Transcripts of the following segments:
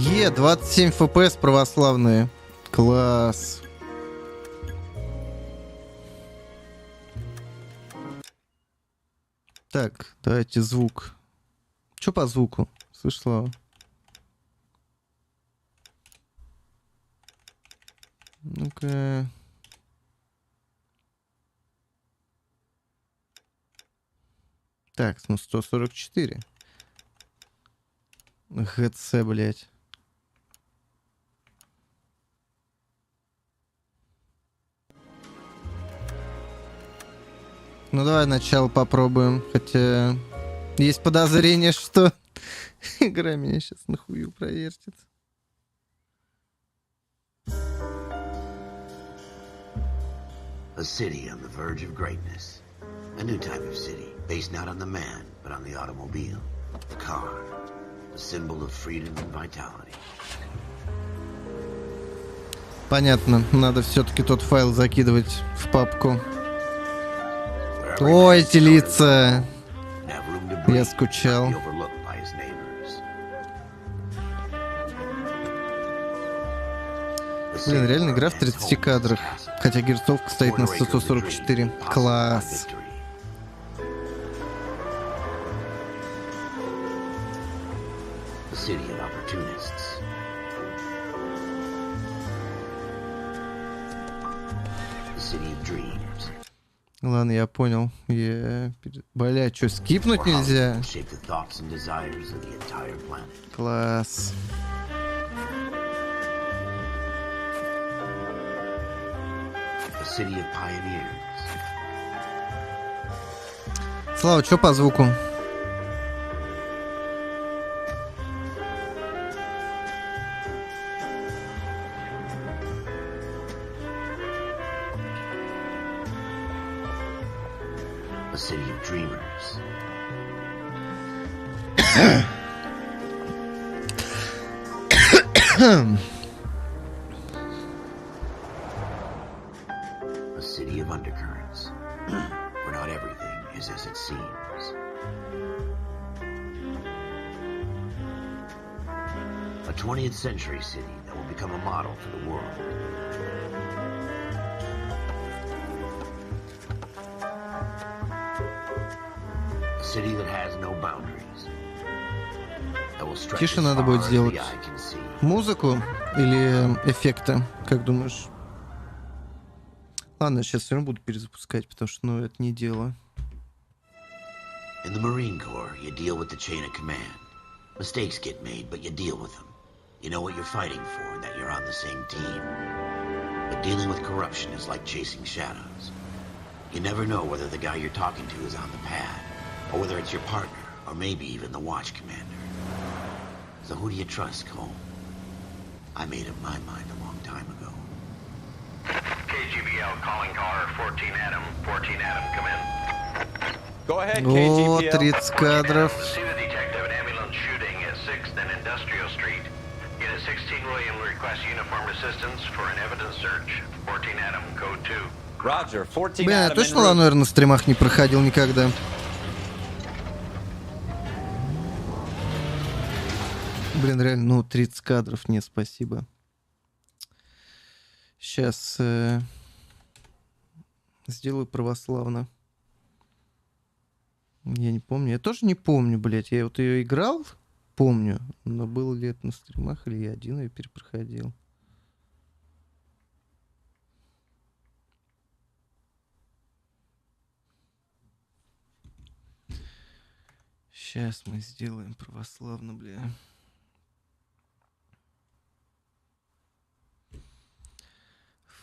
27 FPS православные. Класс. Так, давайте звук. Чё по звуку? Слышь, Слава? Ну-ка. Так, ну 144. ГЦ, блядь. Ну давай начало попробуем. Хотя есть подозрение, что игра меня сейчас нахую провертит. A city on the verge of greatness. A new type of city, based not on the man, but on the automobile. The car. The symbol of freedom and vitality. Понятно. Надо все-таки тот файл закидывать в папку. Ой, эти лица. Я скучал. Блин, реально игра в 30 кадрах. Хотя герцовка стоит на 144. Класс. Ладно, я понял. Бля, что, скипнуть нельзя? Класс. Слава, что по звуку? A city of dreamers. A city of undercurrents, where not everything is as it seems. A 20th century city that will become a model for the world. City that has no boundaries. Тише надо будет сделать. Музыку или эффекты, как думаешь? Ладно, сейчас все равно буду перезапускать, потому что, ну, это не дело. In the Marine Corps, you deal with the chain of command. Mistakes get made, but you deal with them. You know what you're fighting for and that you're on the same team. But dealing with corruption is like chasing shadows. You never know whether the guy you're talking to is on the pad, or whether it's your partner, or maybe even the watch commander. So who do you trust, Coul? I made up my mind a long time ago. KGBL calling caller 14 Adam. 14 Adam, come in. Go ahead, О, KGPL. 30 кадров. See the detective, an ambulance shooting at 6th and Industrial Street. Unit 16 William requests uniformed assistance for an evidence search. 14 Adam, code 2. Roger, 14 Блин, я Adam точно en route. Noire на стримах не проходил никогда. Блин, реально, ну, 30 кадров, не, спасибо. Сейчас сделаю православно. Я не помню. Я тоже не помню, блядь. Я вот ее играл, помню. Но было ли это на стримах, или я один ее перепроходил. Сейчас мы сделаем православно, бля.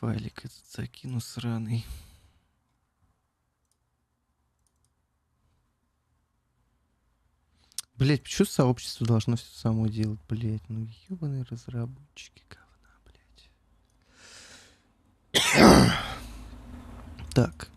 Файлик этот закину сраный. Блять, почему сообщество должно все само делать, блять? Ну, ебаные разработчики, говна, блять. Так.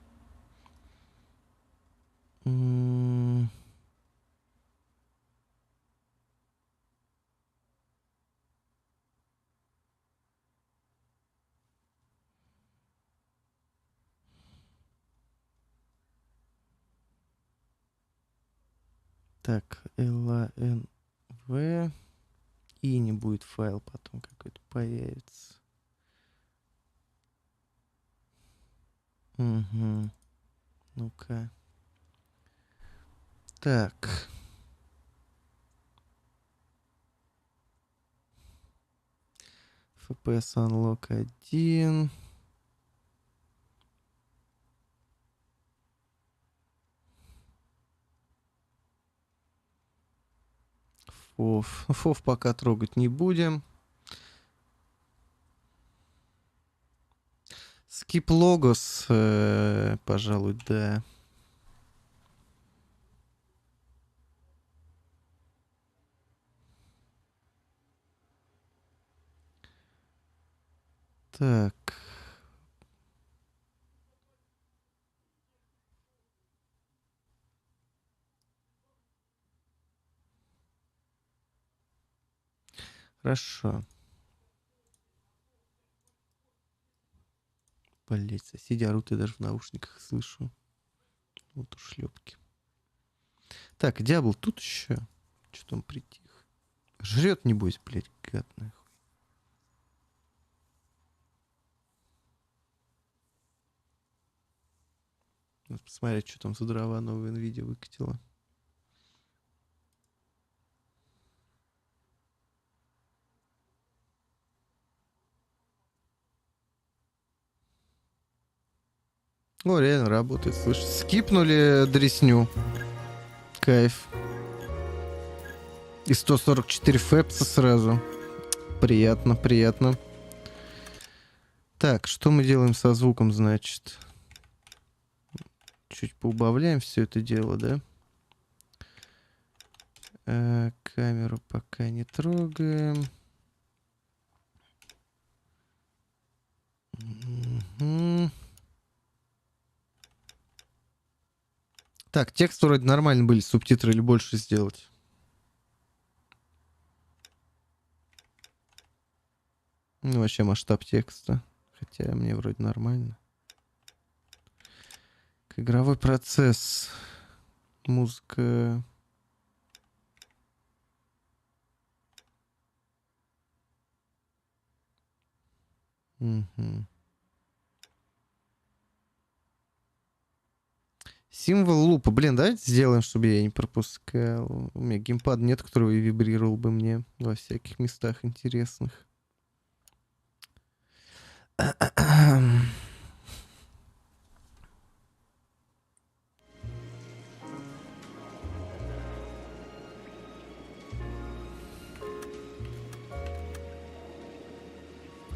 Так, ЛАНВ И не будет файл потом какой-то появится. Угу. Ну-ка. Так. FPS Unlock 1. Фов. Фов пока трогать не будем. Skip Logos, пожалуй, да. Так. Хорошо. Блять, соседи орут, я даже в наушниках слышу. Вот ушлепки. Так, Диабло тут еще. Что-то он притих. Жрет, небось, блять, гад нахуй. Надо посмотреть, что там за дрова новая NVIDIA выкатила. О, реально работает, слышь. Скипнули дресню. Кайф. И 144 фэпса сразу. Приятно, приятно. Так, что мы делаем со звуком, значит? Чуть поубавляем все это дело, да? Камеру пока не трогаем. Угу. Так, текст вроде нормально были, субтитры или больше сделать? Ну, вообще масштаб текста. Хотя мне вроде нормально. Игровой процесс. Музыка. Угу. Символ лупа. Блин, давайте сделаем, чтобы я не пропускал. У меня геймпада нет, который вибрировал бы мне во всяких местах интересных.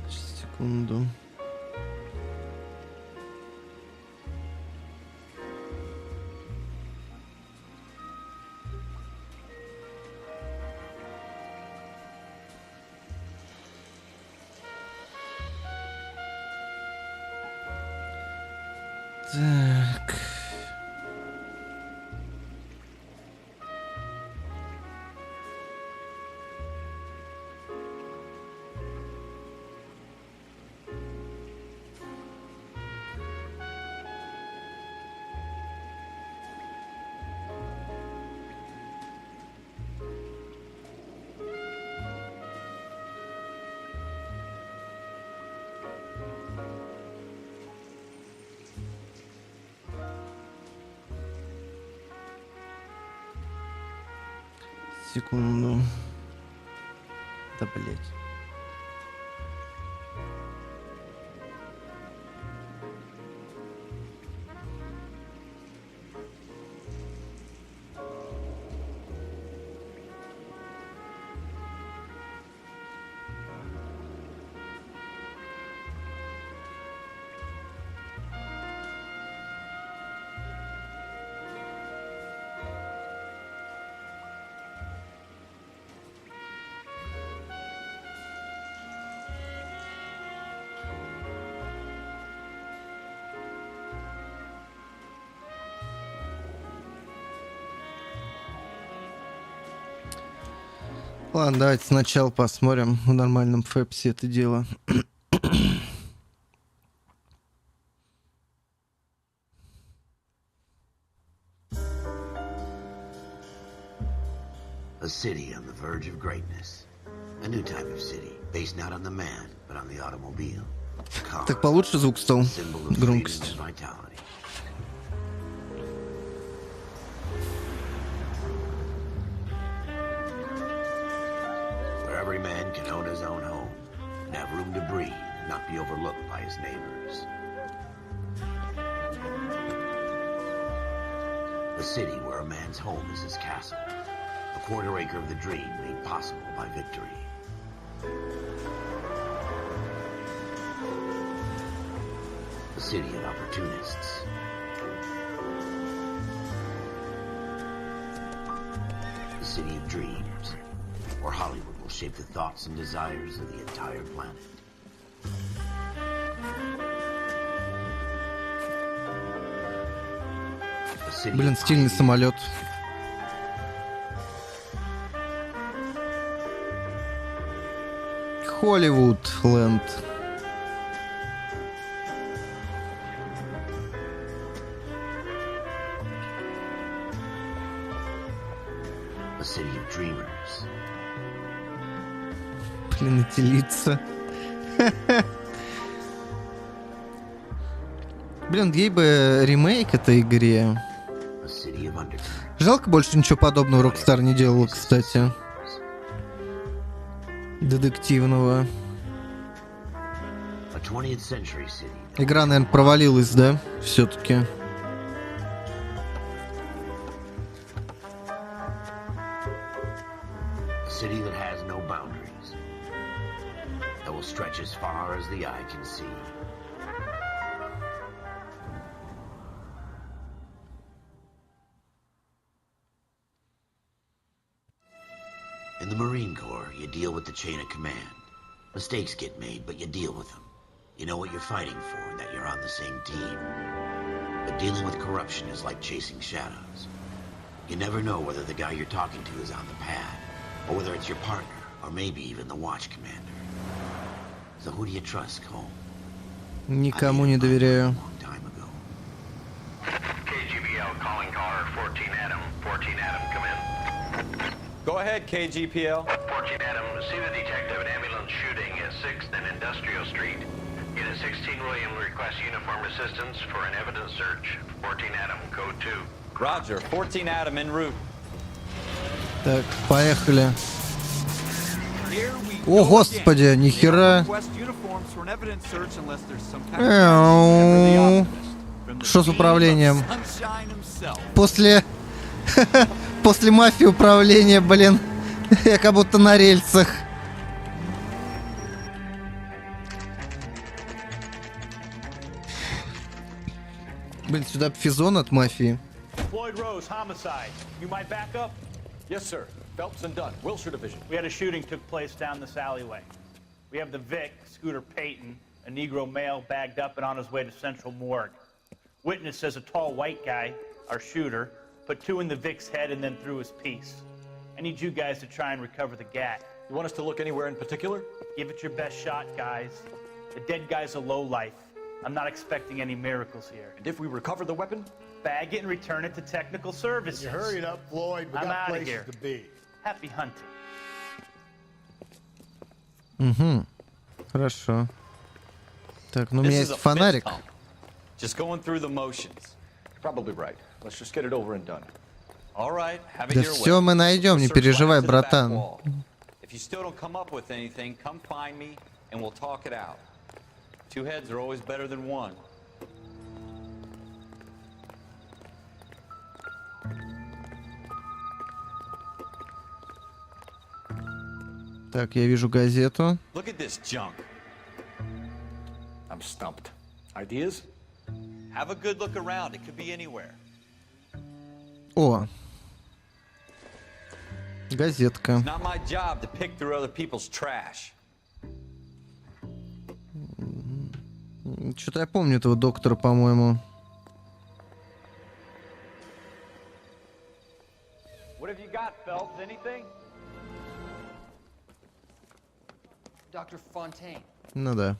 Секунду. Так. Секунду. Да, блять. Ладно, давайте сначала посмотрим в нормальном фэпсе это дело. A city on the verge of greatness. A new type of city, based not on the man, but on the automobile. The car, Так получше звук стал. symbol of freedom Громкость. and vitality. Where every man can own his own home and have room to breathe and not be overlooked by his neighbors. A city where a man's home is his castle. A quarter acre of the dream made possible by victory. A city of opportunists. A city of dreams, where Hollywood will shape the thoughts and desires of the entire planet. A city Блин, of стильный pioneers. самолет. Холливуд Ленд. A city of dreamers. Блин, эти лица. Блин, ей бы ремейк этой игре. A city of undercurrents. Жалко, больше ничего подобного Rockstar не делала, кстати. Детективного. A 20th century city. Игра, наверное, провалилась, да? Все-таки. A city that has no boundaries. That will stretch as far as the eye can see. In the Marine Corps, you deal with the chain of command. Mistakes get made, but you deal with them. You know what you're fighting for and that you're on the same team. But dealing with corruption is like chasing shadows. You never know whether the guy you're talking to is on the pad, or whether it's your partner, or maybe even the watch commander. So who do you trust, Cole? Никому не доверяю. Long time ago. KGBL calling caller 14 Adam. 14 Adam, come in. Go ahead, KGPL. 14 Adam, see the detective at ambulance shooting at 6th and Industrial Street. Unit 16 William requests uniform assistance for an evidence search. 14 Adam, code 2. Roger, 14 Adam en route. Так, поехали. О, господи, нихера. Эу. Что с управлением? После... После мафии управления, блин. Я как будто на рельсах. Блин, сюда физон от мафии. Floyd Rose, homicide. You might back up? Yes, sir. Phelps and Dunn, Wilshire Division. We had a shooting took place down this alleyway. We have the Vic, Scooter Payton, a Negro male bagged up and on his way to Central Morgue. Witness says a tall white guy, our shooter, put two in the Vic's head and then threw his piece. I need you guys to try and recover the gat. You want us to look anywhere in particular? Give it your best shot, guys. The dead guy's a lowlife. I'm not expecting any miracles here. And if we recover the weapon? Bag it and return it to technical services. You hurry it up, Floyd. We I'm got outta places here. to be. Happy hunting. Угу. Хорошо. Так, ну у меня This is есть a фонарик. fist pump. Just going through the motions. You're probably right. Let's just get it over and done. All right, have it Да your все way. мы найдем, не Search переживай, right to the back братан. wall. If you still don't come up with anything, come find me and we'll talk it out. Two heads are always better than one. Так, я вижу газету. Look at this junk. I'm stumped. Ideas? Have a good look around. It could be anywhere. О. Газетка. It's not my job to pick through other people's trash. Что-то я помню этого доктора, по-моему. What have you got, Phelps? Anything? Dr. Fontaine, Ну да.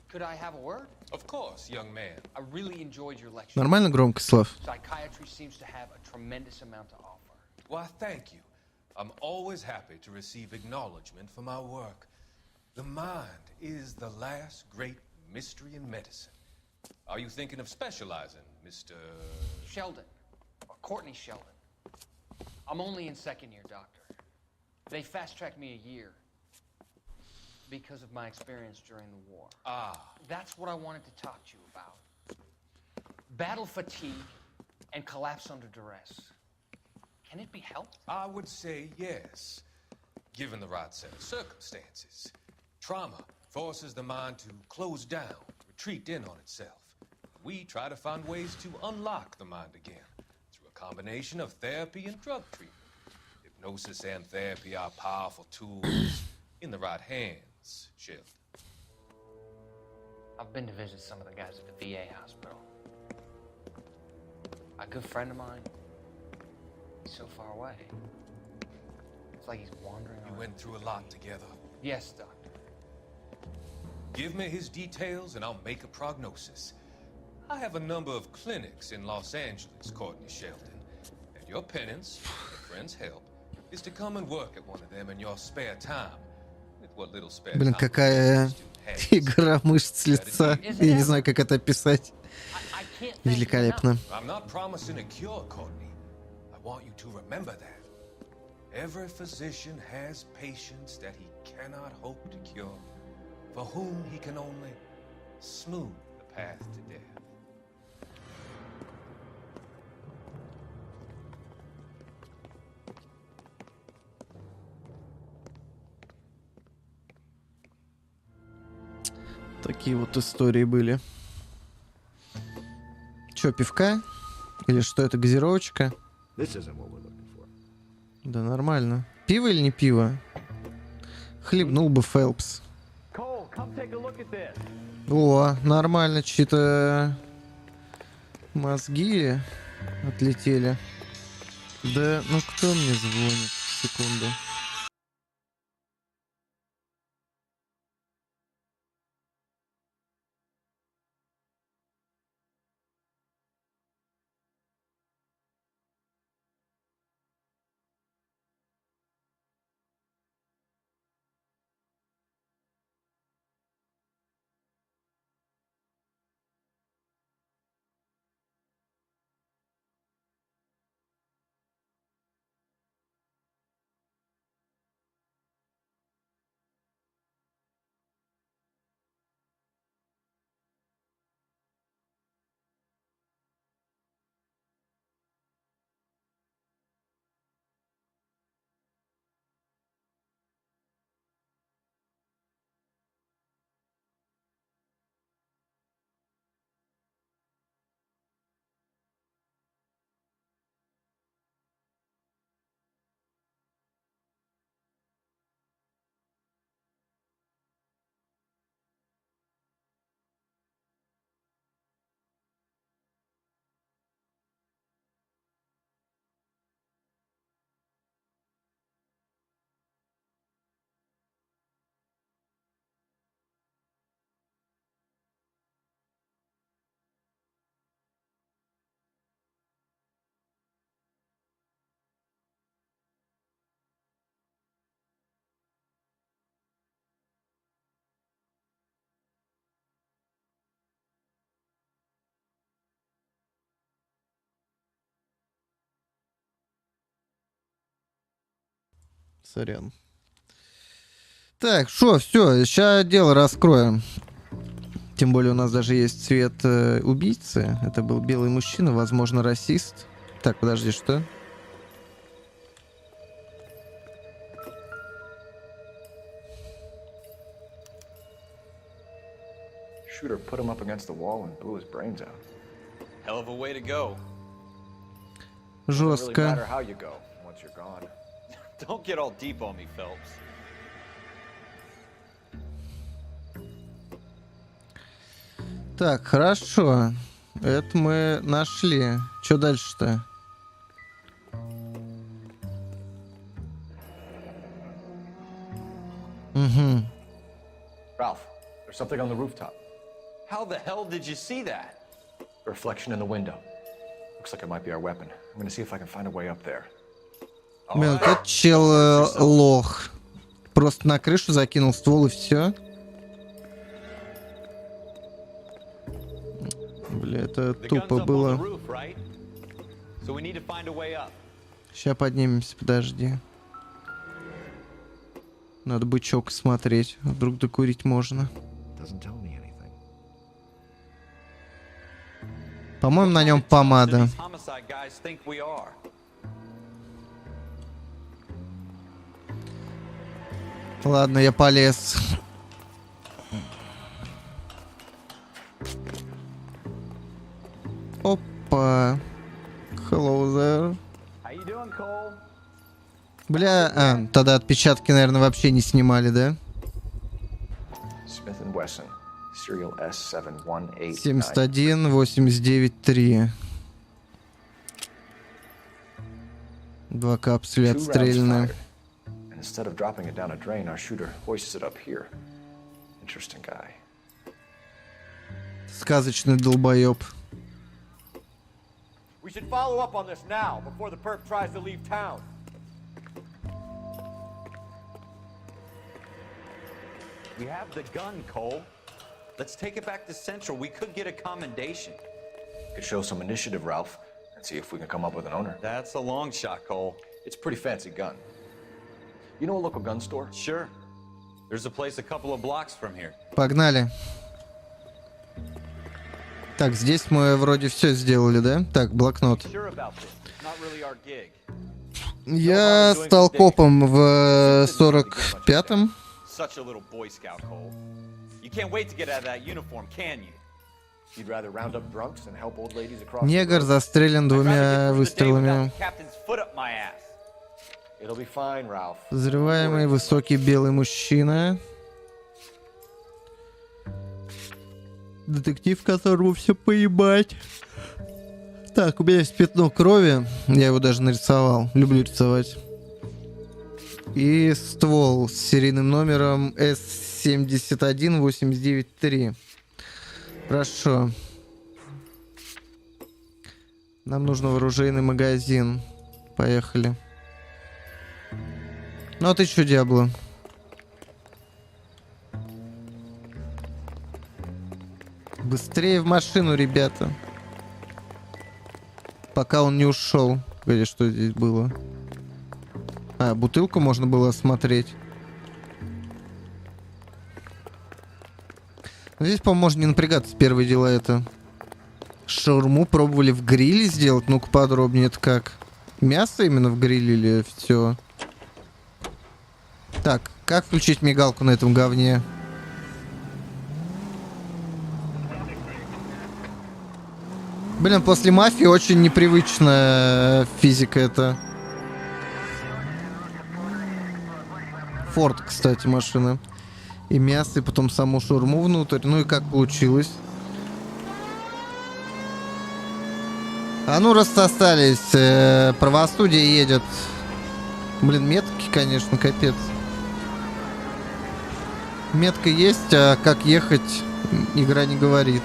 could I have a word? Of course, young man. I really enjoyed your lecture. Нормально громкость, Слав? Psychiatry seems to have a tremendous amount to offer. Why, thank you. I'm always happy to receive acknowledgement for my work. The mind is the last great mystery in medicine. Are you thinking of specializing, Mr. Sheldon. Or Courtney Sheldon. I'm only in second year, Doctor. They fast-tracked me a year because of my experience during the war. Ah. That's what I wanted to talk to you about. Battle fatigue and collapse under duress. Can it be helped? I would say yes, given the right set of circumstances. Trauma forces the mind to close down, retreat in on itself. We try to find ways to unlock the mind again through a combination of therapy and drug treatment. Hypnosis and therapy are powerful tools in the right hands, Sheldon. I've been to visit some of the guys at the VA hospital. A good friend of mine, he's so far away. It's like he's wandering You around. went through a lot together. Yes, Doctor. Give me his details and I'll make a prognosis. I have a number of clinics in Los Angeles, Courtney Sheldon. And your penance, with a friend's help, is to come and work at one of them in your spare time. With what little spare Блин, time какая you have. игра мышц лица. Я не знаю, как это описать. I can't thank you Великолепно. enough. I'm not promising a cure, Courtney. I want you to remember that. Every physician has patients that he cannot hope to cure, for whom he can only smooth the path to death. Такие вот истории были. Чё, пивка? Или что это, газировочка? Да нормально. Пиво или не пиво? Хлебнул бы Фэлпс. О, нормально, чьи-то мозги отлетели. Да, ну кто мне звонит? Секунду. Сорян. Так, что, все, сейчас дело раскроем. Тем более у нас даже есть цвет убийцы. Это был белый мужчина, возможно, расист. Так, подожди, что? Shooter put him up against the wall and blew his brains out. Hell of a way to go. Doesn't really matter Жестко. how you go once you're gone. Don't get all deep on me, Phelps. Так, хорошо. Это мы нашли. Что дальше-то? Угу. Ralph, there's something on the rooftop. How the hell did you see that? A reflection in the window. Looks like it might be our weapon. I'm gonna see if I can find a way up there. Блин, вот этот чел лох. Просто на крышу закинул ствол и все. Бля, это тупо было. Сейчас поднимемся, подожди. Надо бычок смотреть. Вдруг докурить можно. По-моему, на нем помада. Ладно, я полез. Опа. Hello there. Бля, тогда отпечатки, наверное, вообще не снимали, да? 71-89-3. 2 капсули отстреляны. Instead of dropping it down a drain, our shooter hoists it up here. Interesting guy. Сказочный долбоеб. We should follow up on this now, before the perp tries to leave town. We have the gun, Cole. Let's take it back to Central. We could get a commendation. Could show some initiative, Ralph, and see if we can come up with an owner. That's a long shot, Cole. It's a pretty fancy gun. You know a local gun store? Sure. There's a place a couple of blocks from here. Погнали. Так, здесь мы вроде все сделали, да? Так, блокнот. Я стал копом в 45-м. Such a little Boy Scout, Cole. You can't wait to get out of that uniform, can you? You'd rather round up drunks and help old ladies across. Негр застрелен 2 выстрелами. It'll be fine, Ralph. Взрываемый высокий белый мужчина. Детектив, которому все поебать. Так, у меня есть пятно крови. Я его даже нарисовал. Люблю рисовать. И ствол с серийным номером S71893. Хорошо. Нам нужен вооруженный магазин. Поехали. Ну а ты чё, Диабло? Быстрее в машину, ребята. Пока он не ушел. Погоди, что здесь было? А, бутылку можно было осмотреть. Здесь, по-моему, можно не напрягаться. Первые дела это. Шаурму пробовали в гриле сделать? Ну-ка подробнее. Это как? Мясо именно в гриле или все? Так, как включить мигалку на этом говне? Блин, после мафии очень непривычная физика это. Форд, кстати, машина. И мясо, и потом саму шаурму внутрь. Ну и как получилось? А ну рассосались. Правосудие едет. Блин, метки, конечно, капец. Метка есть, а как ехать, игра не говорит.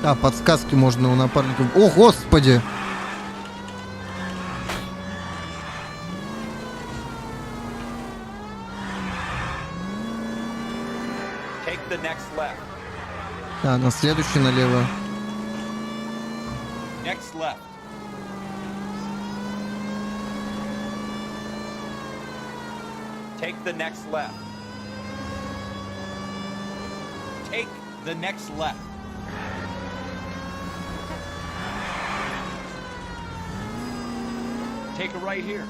А, подсказки можно у напарника. О, господи! А, на следующий налево. Next left. Take the next left. Take the next left. Take a right here.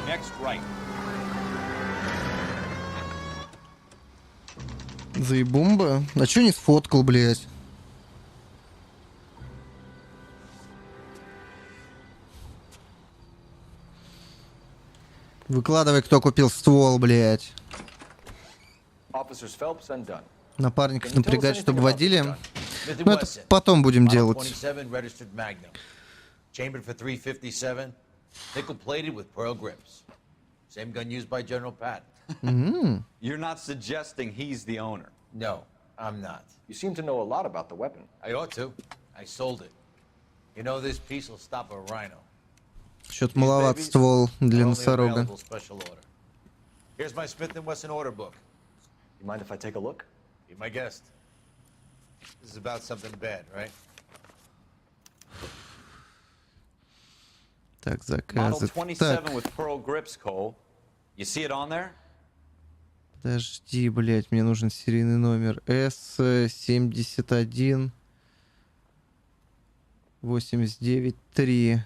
Next right. Заебумба. А чё не сфоткал, блядь? Выкладывай, кто купил ствол, блядь. Напарников напрягать, чтобы водили. Ну, это потом будем делать. Chambered for 357, nickel-plated with pearl grips. Same gun used by General Patton. You're not suggesting he's the owner? No, I'm not. You seem to know a lot about the weapon. I ought to. I sold it. You know this piece will stop a rhino. Что-то маловат ствол для носорога. Here's my Smith & Wesson order book. You mind if I take a look? Be my guest. This is about something bad, right? Так, Model заказы. 27 Так, with pearl grips, Cole. You see it on there? подожди, блядь, мне нужен серийный номер. С-71 89-3.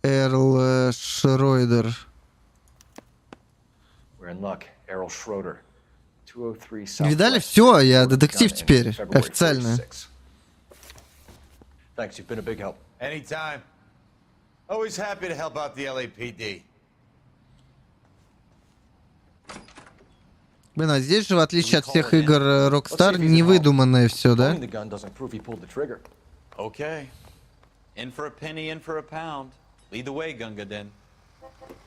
Эрл Шройдер. We're in luck. Errol Schroeder. 203 Видали? Southwest. Все, я Reported детектив gun in теперь. February Официально. 46. Thanks, you've been a big help. Anytime. Always happy to help out the LAPD. Блин, а здесь же, в отличие от всех игр Rockstar, невыдуманное все, да? Owning the gun doesn't prove he pulled the trigger. Okay. In for a penny, in for a pound. Lead the way, Gunga Din.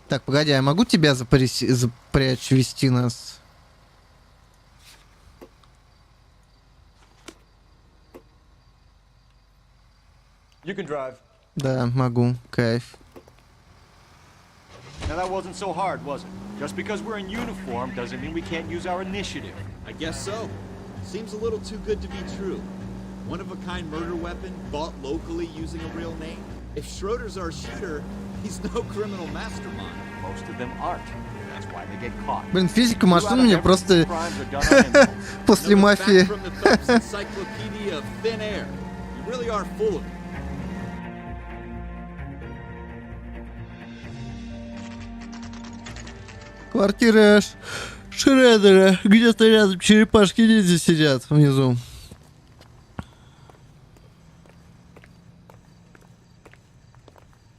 Так, погоди, а я могу тебя запрячь, вести нас? You can drive. Да, могу. Кайф. Now that wasn't so hard, was it? Just because we're in uniform doesn't mean we can't use our initiative. I guess so. Seems a little too good to be true. One-of-a-kind murder weapon bought locally using a real name. If Schroeder's our shooter, he's no criminal mastermind. Most of them aren't. That's why they get caught. Блин, физика машин мне просто после мафии. From the Fэлпс encyclopedia of thin air. You really are full of it. Квартира Шредера. Где-то рядом черепашки-ниндзя сидят внизу.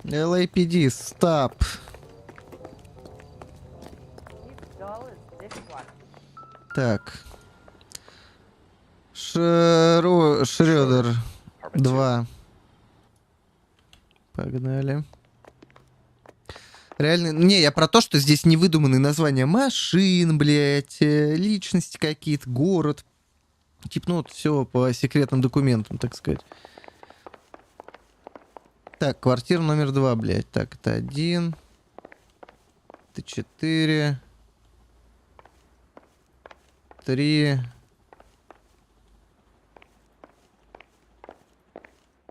LAPD, стоп. Так. Шредер 2. Погнали. Реально, не, я про то, что здесь невыдуманные названия машин, блядь, личности какие-то, город. Типа, ну вот все по секретным документам, так сказать. Так, квартира номер 2, блядь. Так, это 1. Это 4. 3.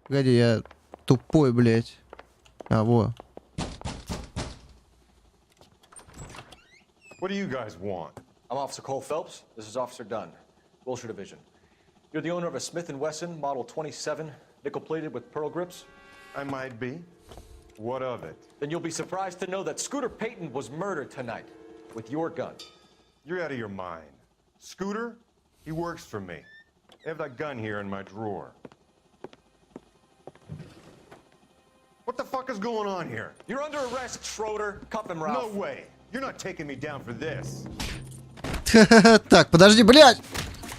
Погоди, я тупой, блядь. А, во. What do you guys want? I'm Officer Cole Phelps. This is Officer Dunn, Wilshire Division. You're the owner of a Smith & Wesson Model 27, nickel-plated with pearl grips? I might be. What of it? Then you'll be surprised to know that Scooter Payton was murdered tonight with your gun. You're out of your mind. Scooter? He works for me. I have that gun here in my drawer. What the fuck is going on here? You're under arrest, Schroeder. Cuff him, Ralph. No way. You're not taking me down for this. Так, подожди, блядь!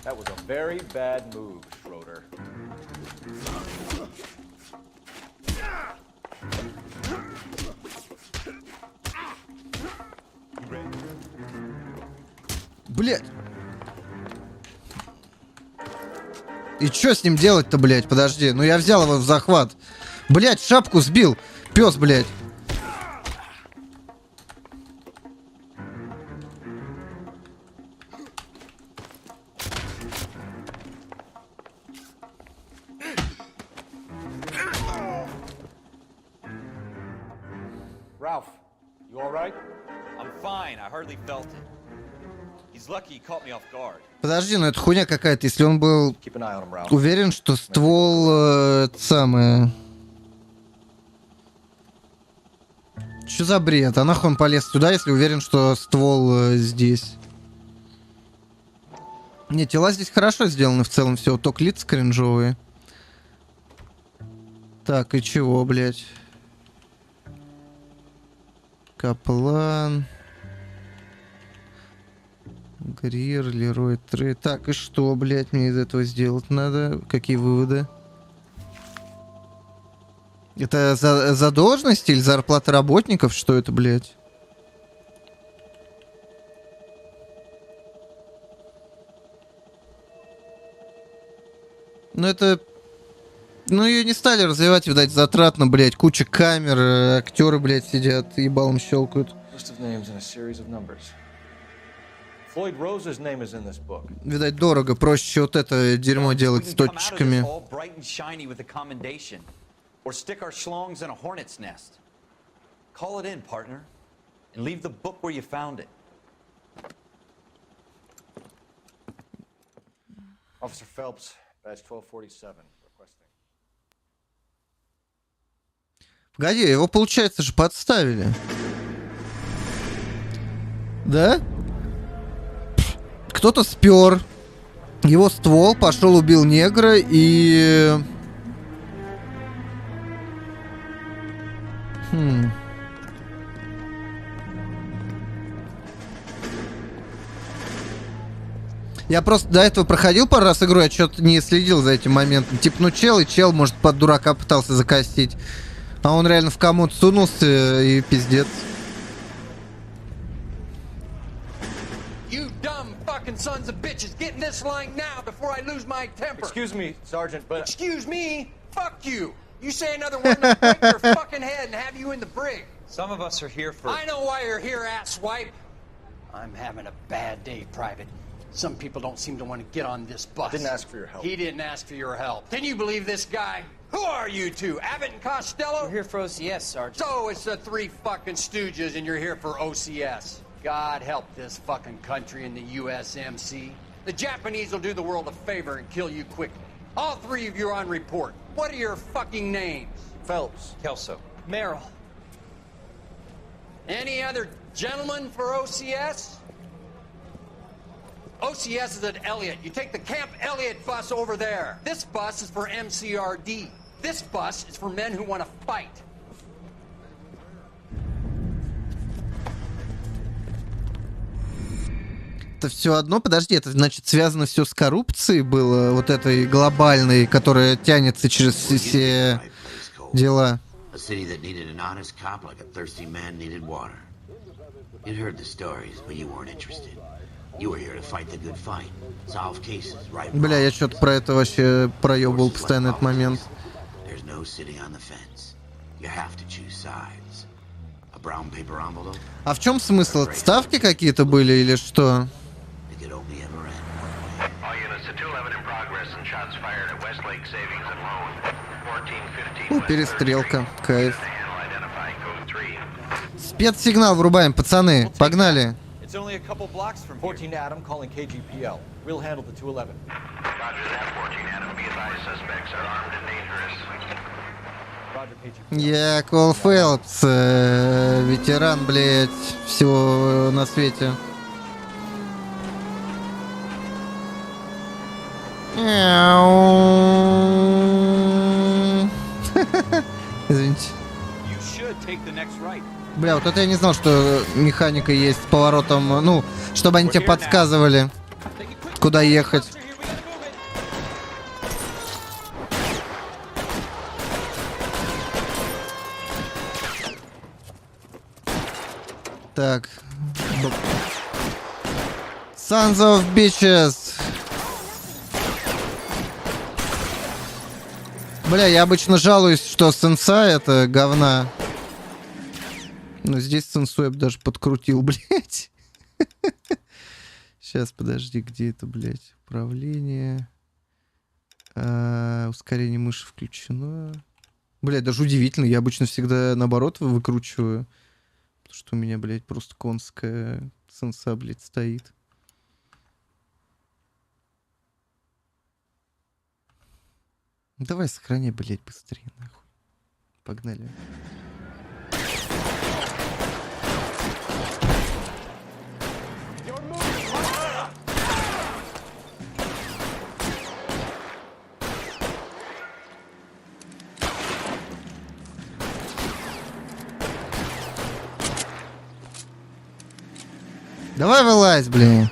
That was a very bad move, Schroeder. Блядь! И чё с ним делать-то, блядь? Подожди, ну я взял его в захват. Блядь, шапку сбил! Пёс, блядь! Ralph, you all right? I'm fine. I hardly felt it. He's lucky he caught me off guard. Подожди, ну это хуйня какая-то. Если он был Keep an eye on him, Ralph. уверен, что ствол самое... Чё за бред? А нахуй он полез туда, если уверен, что ствол здесь? Не, тела здесь хорошо сделаны в целом. Все, только лица кринжовые. Так, и чего, блядь? Каплан. Грир, Лерой, Трей. Так, и что, блядь, мне из этого сделать надо? Какие выводы? Это за должность или зарплата работников? Что это, блядь? Ну, это Ну, ее не стали развивать, видать, затратно, блядь. Куча камер, актеры, блядь, сидят, ебалом щелкают. Видать, дорого, проще вот это дерьмо делать с точечками. Call it in, partner, and leave the book where you found it. Officer Phelps, badge 1247, requesting. Погоди, его, получается, же подставили. Да? Кто-то спер его ствол, пошел, убил негра и... Я просто до этого проходил пару раз игру, я что-то не следил за этим моментом. Типа, ну чел, и чел, может, под дурака пытался закостить. А он реально в комод сунулся, и пиздец. You dumb fucking sons of bitches, get in this line now before I lose my temper. Excuse me, Sergeant, but... Excuse me? Fuck you. You say another word and I'll break your fucking head and have you in the brig. Some of us are here for... I know why you're here, asswipe. I'm having a bad day, Private. Some people don't seem to want to get on this bus. Didn't ask for your help. He didn't ask for your help. Can you believe this guy? Who are you two? Abbott and Costello? We're here for OCS, Sergeant. So it's the three fucking stooges and you're here for OCS. God help this fucking country and the USMC. The Japanese will do the world a favor and kill you quickly. All three of you are on report. What are your fucking names? Phelps. Kelso. Merrill. Any other gentlemen for OCS? OCS is at Elliott. You take the Camp Elliott bus over there. This bus is for MCRD. This bus is for men who want to fight. Это все одно, подожди, это значит связано все с коррупцией было, вот этой глобальной, которая тянется через все дела. A city that needed an honest cop like a thirsty man needed water. You'd heard the stories, but you weren't interested. You were here to fight the good fight, solve cases, right? Бля, я что-то про это вообще проебывал постоянно этот момент. There's no sitting on the fence. You have to choose sides. A brown paper envelope. А в чем смысл? Ставки какие-то были или что? It could only ever end. All units to 211 in progress and shots fired at Westlake Savings and Loan. 1415. Перестрелка, кайф. Спецсигнал врубаем, пацаны, погнали. It's only a couple blocks from 14 Adam calling KGPL. We'll handle the 211. Roger that, 14 Adam. Be advised, suspects are armed and dangerous. Roger, KGPL. Я Коул Фэлпс, ветеран, блять, всего на свете. Извините. Бля, вот это я не знал, что механика есть с поворотом, ну, чтобы они тебе подсказывали, куда ехать. Так. Sons of bitches. Бля, я обычно жалуюсь, что сенсай это говна. Но здесь сенсу я бы даже подкрутил, блядь. Сейчас, подожди, где это, блядь? Управление. Ускорение мыши включено. Блядь, даже удивительно. Я обычно всегда наоборот выкручиваю. Потому что у меня, блядь, просто конская сенса, блядь, стоит. Давай сохраняй, блядь, быстрее, нахуй. Погнали. Давай вылазь, блин.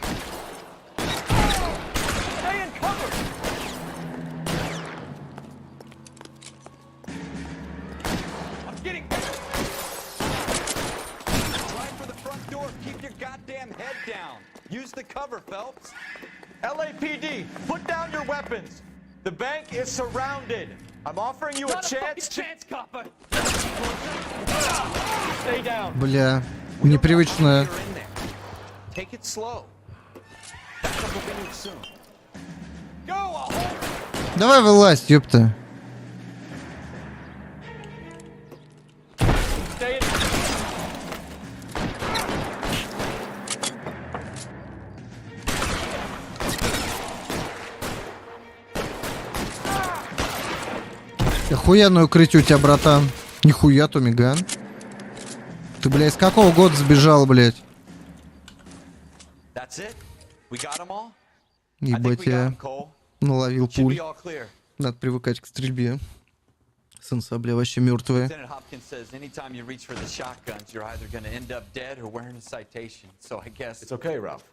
Use the cover, Phelps. LAPD, put down your weapons. The bank is surrounded. I'm offering you a chance. Stay down. Бля, непривычно. Take it slow. Давай вылазь, ёпта. Охуенное укрытие у тебя, братан. Нихуя, Томиган. Ты, бля, из какого года сбежал, блядь? Ебать, я наловил пуль. Надо привыкать к стрельбе. Сенса, бля, вообще мертвые. It's okay, Ralph.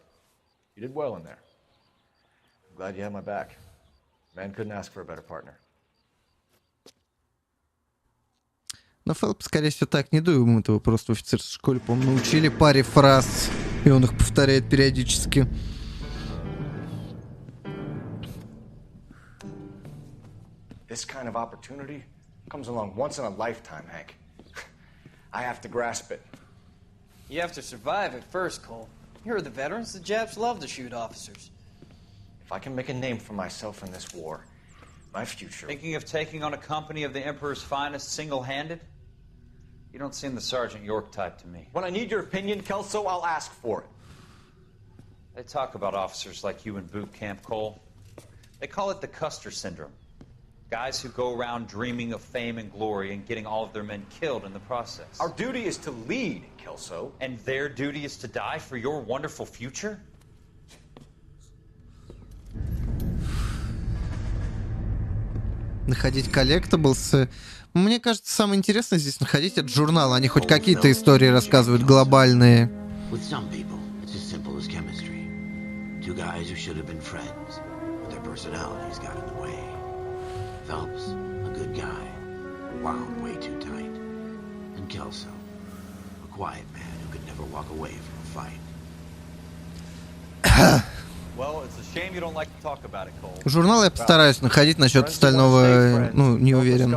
You did well in there. I'm glad you had my back. Man couldn't ask for a better partner. Но Фэлпс, скорее всего, так не думаю. Этого просто в офицерской школе, по-моему, научили паре фраз. И он их повторяет периодически. This kind of opportunity comes along once in a lifetime, Hank. I have to grasp it. You have to survive it first, Cole. Here are the veterans. The Japs love to shoot officers. If I can make a name for myself in this war, my future... Thinking of taking on a company of the Emperor's finest single-handed? You don't seem the Sergeant York type to me. When I need your opinion, Kelso, I'll ask for it. They talk about officers like you in boot camp, Cole. They call it the Custer syndrome. Guys who go around dreaming of fame and glory and getting all of their men killed in the process. Our duty is to lead, Kelso. And their duty is to die for your wonderful future? Находить коллектаблсы. Мне кажется, самое интересное здесь находить этот журнал. Они хоть какие-то истории рассказывают глобальные. With some people, it's as simple as chemistry. Two guys who should have been friends, but their personalities got in the way. Phelps, a good guy, wound way too tight. And Kelso, a quiet man who could never walk away from a fight. Well, it's a shame you don't like to talk about it, Cole. Журнал я постараюсь находить, насчет остального, ну, не уверен.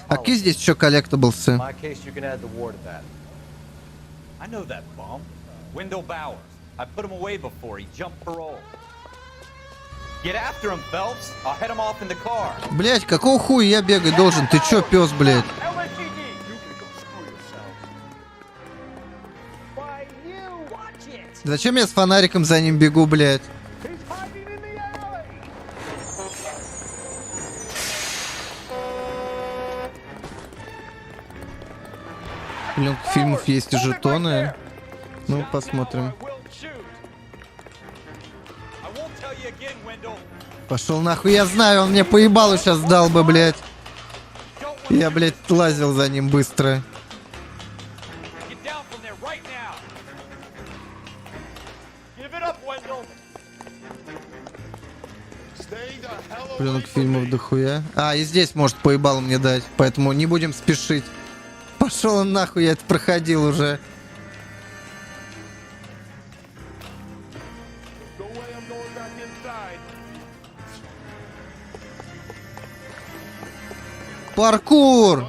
А какие здесь еще коллектаблсы? I know that bum. Wendell Bowers. I put him away before he jumped parole. Get after him, Phelps. I'll head him off in the car. Блять, какого хуя я бегать должен? Ты чё, пёс, блядь? Зачем я с фонариком за ним бегу, блядь? Блин, фильмов есть и жетоны. Ну, посмотрим. Пошел нахуй, я знаю, он мне поебалу сейчас дал бы, блядь. Я, блядь, лазил за ним быстро. Пленок фильмов дохуя. А, и здесь может поебал мне дать, поэтому не будем спешить. Пошел он нахуй, я это проходил уже. Паркур!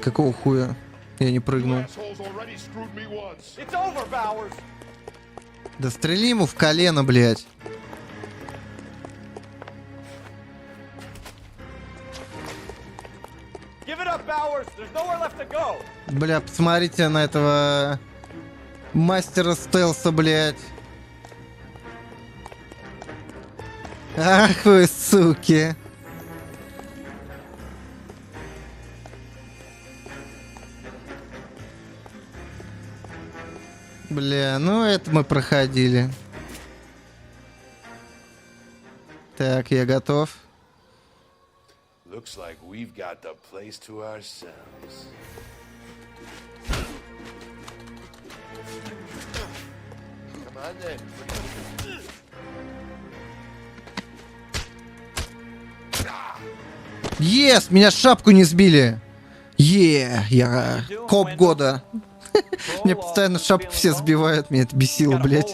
Какого хуя? Я не прыгнул. Да стрели ему в колено, блядь. Бля, посмотрите на этого мастера стелса, блядь. Ах вы, суки. Бля, ну это мы проходили. Так, я готов. Looks like we've got the place to ourselves. Come on then. Ес, меня шапку не сбили. Я коп года. Мне постоянно шапку все сбивают, меня это бесило, блядь.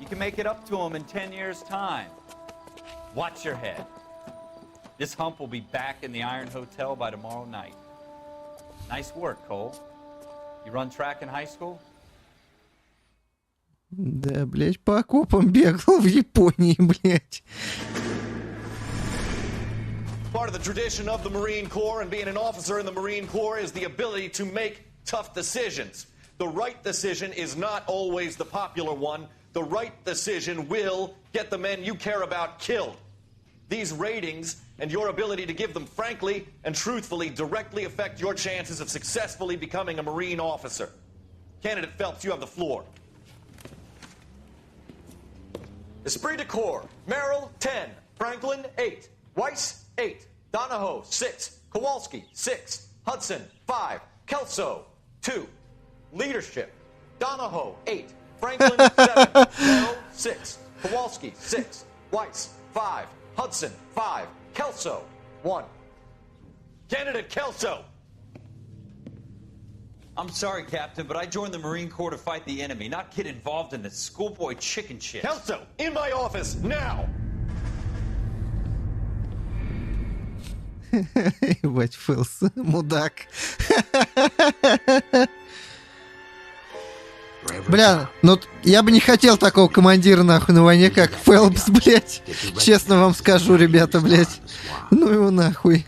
You can make it up to him in 10 years' time. Watch your head. This hump will be back in the Iron Hotel by tomorrow night. Nice work, Cole. You run track in high school? Да, блядь, по окопам бегал в Японии, блядь. Part of the tradition of the Marine Corps and being an officer in the Marine Corps is the ability to make tough decisions. The right decision is not always the popular one. The right decision will get the men you care about killed. These ratings and your ability to give them frankly and truthfully directly affect your chances of successfully becoming a Marine officer. Candidate Phelps, you have the floor. Esprit de Corps, Merrill, 10. Franklin, 8. Weiss, 8. Donahoe, 6. Kowalski, 6. Hudson, 5. Kelso, 2. Leadership, Donahoe, 8. Franklin, 7. Merrill, 6. Kowalski, 6. Weiss, 5. Hudson, 5. Kelso, 1. Candidate Kelso! I'm sorry, Captain, but I joined the Marine Corps to fight the enemy, not get involved in this schoolboy chicken shit. Kelso, in my office, now! Ебать, Фэлпс, мудак. Бля, ну я бы не хотел такого командира нахуй на войне, как Фэлпс, блядь. Честно вам скажу, ребята, блядь. Ну его нахуй.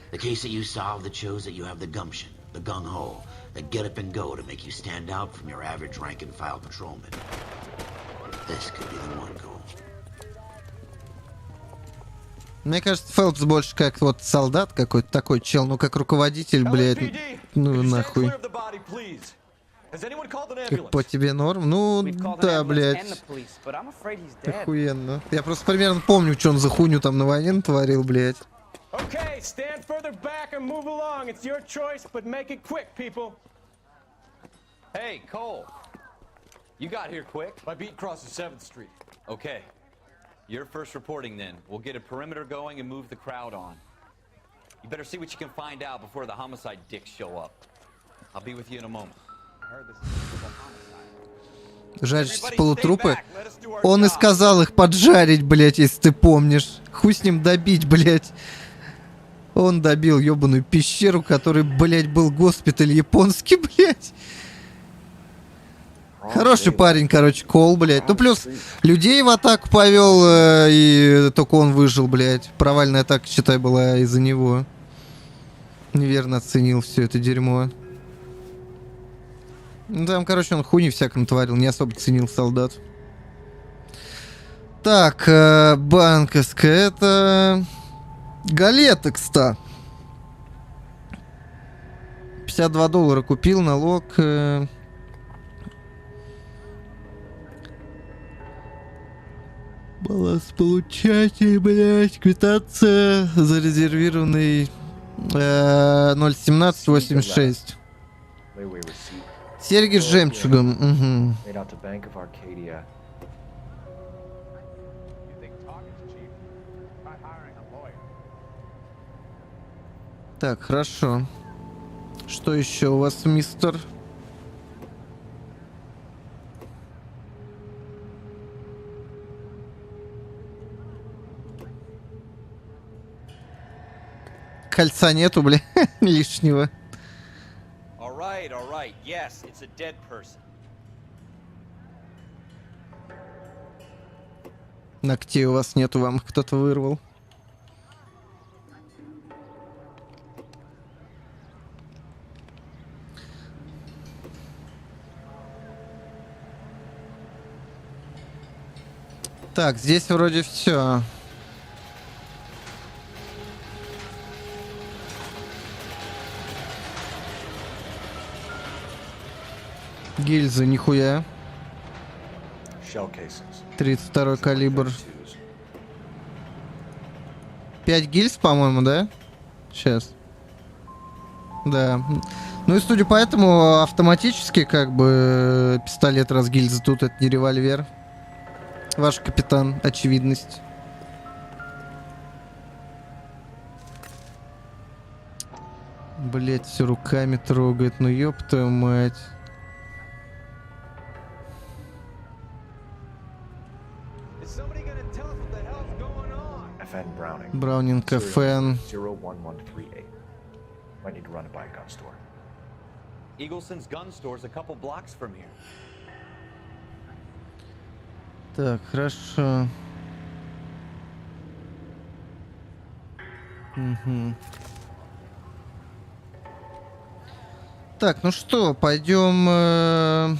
That get up and go to make you stand out from your average rank and file patrolman. This could be the one goal. Мне кажется, Фэлпс больше как вот солдат какой-то такой чел, ну как руководитель, блядь. Ну нахуй. Как по тебе норм? Ну да, блядь. Охуенно. Я просто примерно помню, что он за хуйню там на войне натворил, блядь. Okay, stand further back and move along. It's your choice, but make it quick, people. Hey, Cole. You got here quick. My beat crosses 7th Street. Okay. You're first reporting then. We'll get a perimeter going and move the crowd on. You better see what you can find out before the homicide dicks show up. I'll be with you in a moment. Жарить полутрупы? Он и сказал их поджарить, блядь, если ты помнишь. Хуй с ним добить, блядь. Он добил ёбаную пещеру, который, блядь, был госпиталь японский, блядь. Хороший парень, короче, Коул, блядь. Ну, плюс людей в атаку повел, и только он выжил, блядь. Провальная атака, считай, была из-за него. Неверно оценил все это дерьмо. Ну, там, короче, он хуйни всяком творил, не особо ценил солдат. Так, банковская, это... Галетекста. $52 купил, налог. Баланс получатель, блядь, квитанция зарезервированный 01786. Серьги с жемчугом. Угу. Так, хорошо. Что еще у вас, мистер? Кольца нету, бля, лишнего. All right. Yes, it's a dead person. Ногтей у вас нету, вам их кто-то вырвал. Так, здесь вроде все. Гильзы, нихуя. 32 калибр. 5 гильз, по-моему, да? Сейчас. Да. Ну и судя по этому, автоматически, как бы, пистолет раз гильзы тут, это не револьвер. Ваш капитан, очевидность. Блять, все руками трогает, ну ёб твою мать. FN Browning. Браунинг FN. 01138. Might need to run it by a gun store. Eagleson's gun store's a couple blocks from here. Так, хорошо. Угу. Так, ну что, пойдем в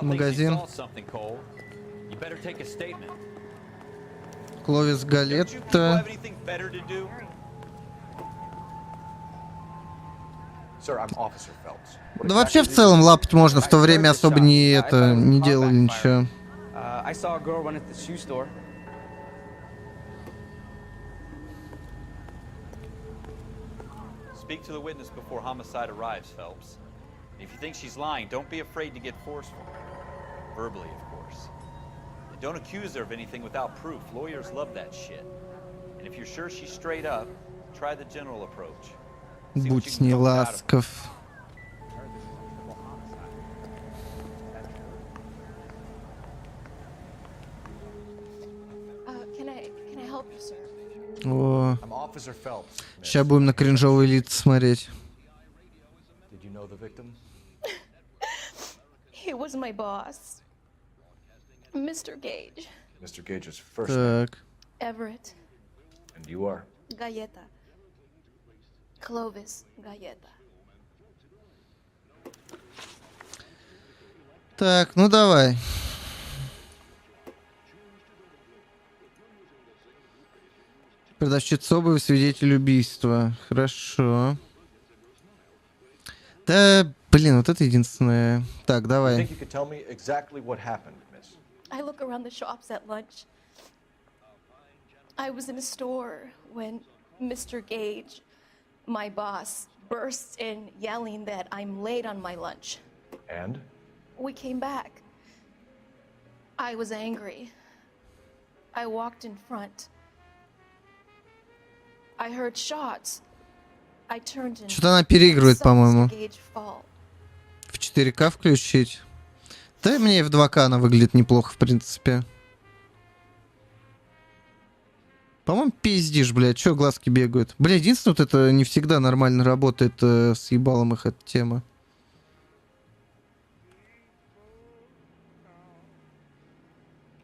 магазин. Кловис Галетта. Да вообще в целом лапать можно, в то время особо не делали ничего. Speak to the witness before homicide arrives, Phelps. And if you think she's lying, don't be afraid to get forceful. Verbally, of course. And don't accuse her of anything without proof. Lawyers love that shit. And if you're sure she's straight up, try the general approach. Будь с ней ласков. Can I help you, sir? О, сейчас будем на кринжовые лица смотреть. Did you know the victim? He was my boss, Mr. Gage. Mr. Gage's first name. Так. Everett. And you are? Galleta. Clovis Galleta. Так, ну давай. Продавщица обуви, свидетель убийства. Хорошо. Да, блин, вот это единственное. Так, давай. I look around the shops at lunch. I was in a store when Mr. Gage, my boss, bursts in yelling that I'm late on my lunch. And? We came back. I was angry. I walked in front. I heard shots. I turned and Что-то она переигрывает, saw по-моему. Mr. Gage fall. В 4К включить. Да и мне и в 2К она выглядит неплохо, в принципе. По-моему, пиздишь, блядь, чё глазки бегают? Бля, единственное, вот это не всегда нормально работает с ебалом их эта тема.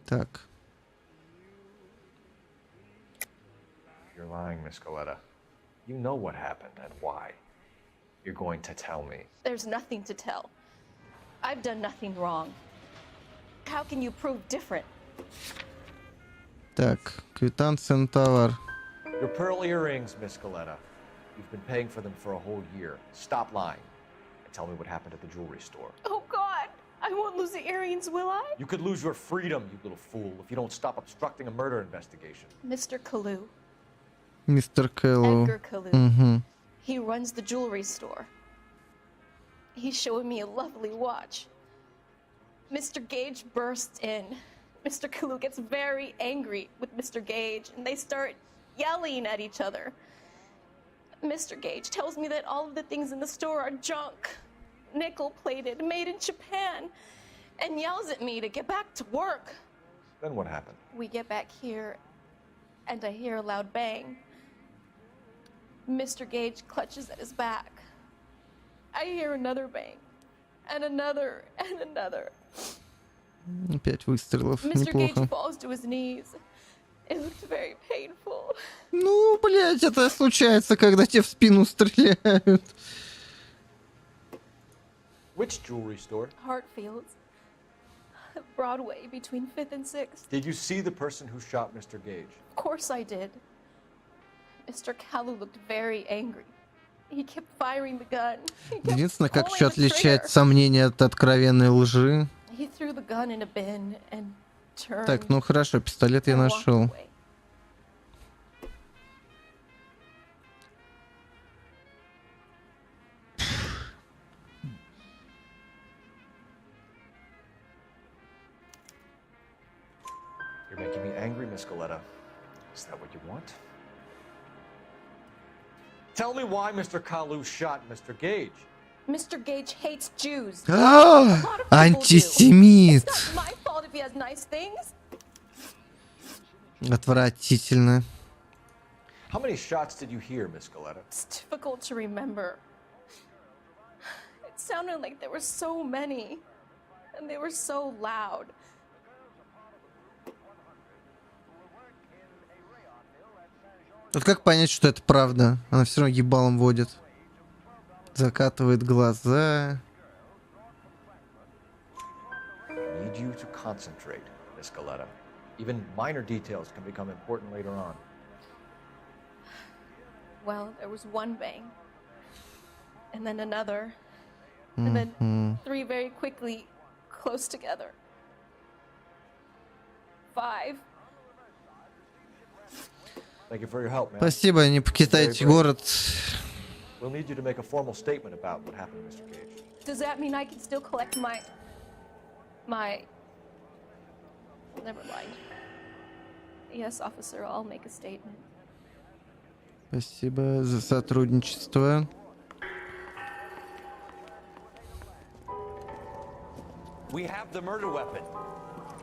Так. You're lying, Miss Coletta. You know what happened and why. You're going to tell me. There's nothing to tell. I've done nothing wrong. How can you prove different? Так, квитанция на товар. Your pearl earrings, Miss Coletta. You've been paying for them for a whole year. Stop lying and tell me what happened at the jewelry store. Oh, God. I won't lose the earrings, will I? You could lose your freedom, you little fool, if you don't stop obstructing a murder investigation. Mr. Kalu. Мистер Кэллоу. Edgar Kalu. Угу. He runs the jewelry store. He's showing me a lovely watch. Mr. Gage bursts in. Mr. Kalu gets very angry with Mr. Gage, and they start yelling at each other. Mr. Gage tells me that all of the things in the store are junk, nickel-plated, made in Japan, and yells at me to get back to work. Then what happened? We get back here, and I hear a loud bang. Mr. Gage clutches at his back. I hear another bang, and another, and another. 5 выстрелов, Mr. Gage неплохо. falls to his knees. It looked very painful. Ну, блядь, это случается, когда тебе в спину стреляют. Which jewelry store? Hartfield's. Broadway, between 5th and 6th. Did you see the person who shot Mr. Gage? Of course I did. Mr. Kalu looked very angry. He kept firing the gun. Единственное, как еще отличать сомнения от откровенной лжи. He threw the gun in a bin and turned. Так, ну хорошо, пистолет я and walked нашел. away. You're making me angry, Miss Coletta. Is that what you want? Tell me why Mr. Kalu shot Mr. Gage. Mr. Gage hates Jews. A lot of people do. Антисемит. It's not my fault if he has nice things. Отвратительно. How many shots did you hear, Miss Scaletta? It's difficult to remember. It sounded like there were so many, and they were so loud. Вот как понять, что это правда? Она все равно ебалом водит. Закатывает глаза. Need you to concentrate, Miss Scaletta. Even minor details can become important later on. Well, there was one bang, and then another, and then 3 very quickly, close together. 5. Thank you for your help, man. Спасибо, не покидайте город. We'll need you to make a formal statement about what happened to Mr. Gage. Does that mean I can still collect my... Never mind. Yes, officer, I'll make a statement. Спасибо за сотрудничество. We have the murder weapon.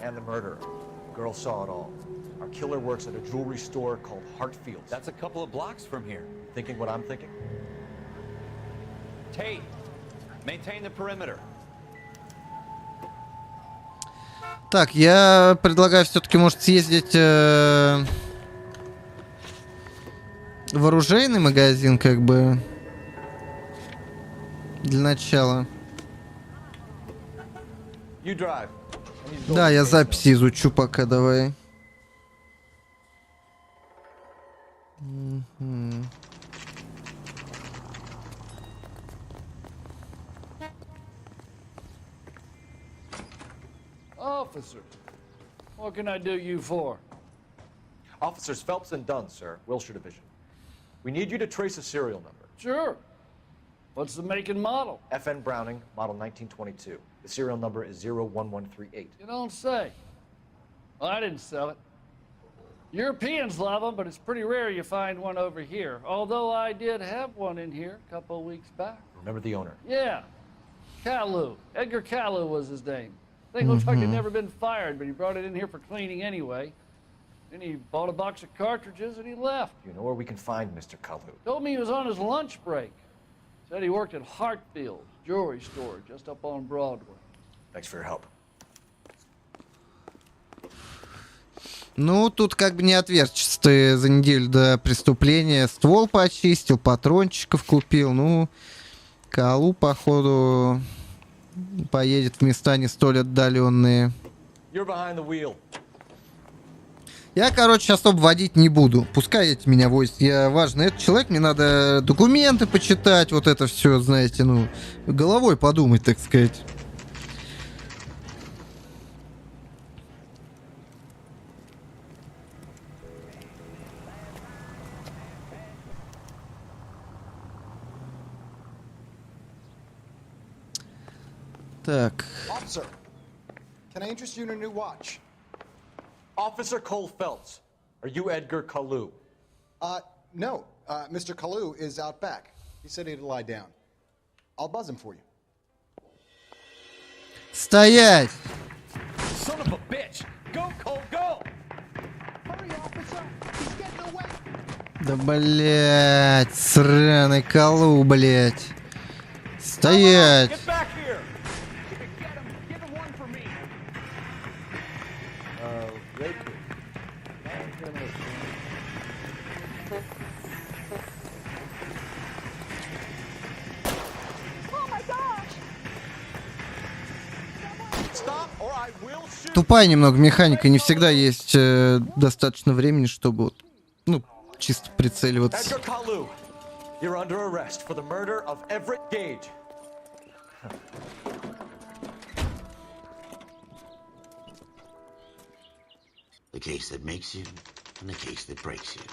And the murderer. The girl saw it all. Our killer works at a jewelry store called Hartfield's. That's a couple of blocks from here. Thinking what I'm thinking? Tate, maintain the perimeter. Так, я предлагаю все-таки, может, съездить в оружейный магазин, как бы, для начала. You drive. Да, я записи изучу пока, давай. Officer, what can I do you for? Officers Phelps and Dunn, sir, Wilshire Division. We need you to trace a serial number. Sure. What's the make and model? FN Browning, model 1922. The serial number is 01138. You don't say. Well, I didn't sell it. Europeans love them, but it's pretty rare you find one over here. Although I did have one in here a couple of weeks back. Remember the owner? Yeah. Kalu. Edgar Kalu was his name. Thing looks like he'd never been fired, but he brought it in here for cleaning anyway. Then he bought a box of cartridges and he left. You know where we can find Mr. Kalu? Told me he was on his lunch break. Said he worked at Hartfield's jewelry store just up on Broadway. Thanks for your help. Ну, тут как бы не отвертишься. Ты за неделю до преступления ствол почистил, патрончиков купил. Ну, Коулу, походу, поедет в места не столь отдаленные. Я, короче, особо водить не буду. Пускай эти меня возят. Я важный этот человек, мне надо документы почитать, вот это все, знаете, ну, головой подумать, так сказать. Так. Officer, can I interest you in a new watch? Officer Cole Phelps, are you Edgar Kalu? No. Mr. Kalu is out back. He said he'd lie down. I'll buzz him for you. Стоять! Son of a bitch! Go, Cole, go! Hurry, officer! He's getting away! Да, блять, сраный Коул, блять. Стоять! Get back here! Тупая немного механика, не всегда есть достаточно времени, чтобы вот, ну, чисто прицеливаться. You're under arrest for the murder of Everett Gage. The case that makes you and the case that breaks you.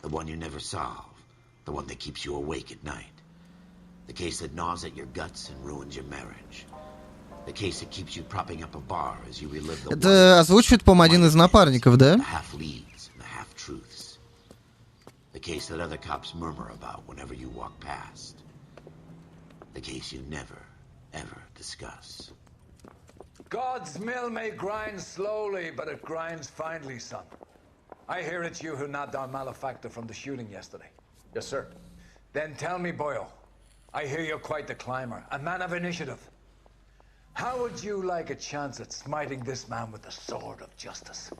The one you never solve. The one that keeps you awake at night. The case that gnaws at your guts and ruins your marriage. The case that keeps you propping up a bar as you relive the Это озвучивает, по-моему, один из напарников, да? half-leads and the half-truths. The case that other cops murmur about whenever you walk past. The case you never, ever discuss. God's mill may grind slowly, but it grinds finely, son. I hear it's you who nabbed our malefactor from the shooting yesterday. Yes, sir. Then tell me, Boyle, I hear you're quite the climber, a man of initiative. How would you like a chance at smiting this man with the sword of justice?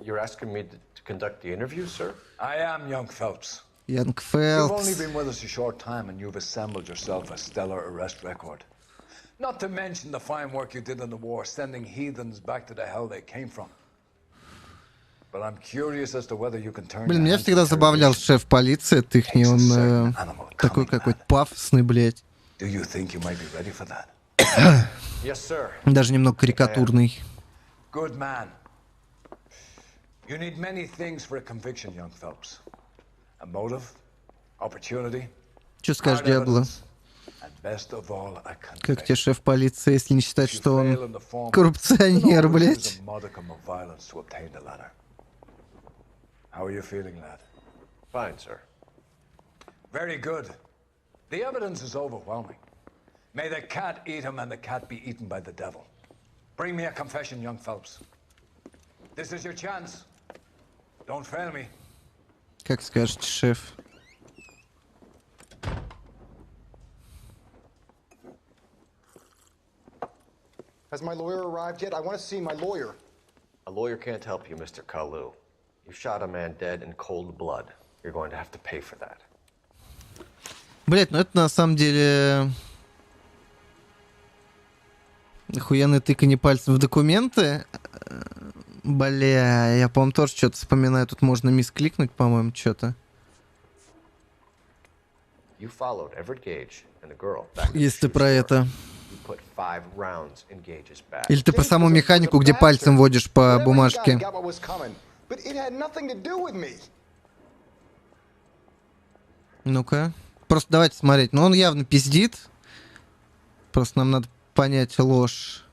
You're asking me to conduct the interview, sir? I am, young Phelps. Young You've only Фэлпс. been with us a short time and you've assembled yourself a stellar arrest record. Not to mention the fine work you did in the war, sending heathens back to the hell they came from. But I'm curious as to whether you can turn Блин, your меня hand to всегда забавлял шеф полиции от ихний, он такой какой-то пафосный, блядь. Do you think you might be ready for that? Yes, sir. Даже немного карикатурный. Good man. You need many things for a conviction, young Phelps. A motive, opportunity, Что скажешь, hard Диабло? evidence, and best of all, a Как тебе шеф полиции, если не считать, что он коррупционер, блядь? a modicum of violence to obtain the latter. How are you feeling, lad? Fine, sir. Very good. The evidence is overwhelming. May the cat eat him and the cat be eaten by the devil. Bring me a confession, young Phelps. This is your chance. Don't fail me. Как скажете, шеф? Has my lawyer arrived yet? I want to see my lawyer. A lawyer can't help you, Mr. Kalu. You shot a man dead in cold blood. You're going to have to pay for that. Блять, ну это на самом деле охуенное тыканье пальцем в документы. Бля, я, по-моему, тоже что-то вспоминаю. Тут можно мискликнуть, по-моему, что-то. You followed Everett Gage and the girl back to the Если ты shoe про store. это. You put 5 rounds in Gage's back. Или ты про саму механику, где пальцем водишь по бумажке. Got what was coming, but it had nothing to do with me. Ну-ка. Просто давайте смотреть. Ну, он явно пиздит. Просто нам надо понять ложь.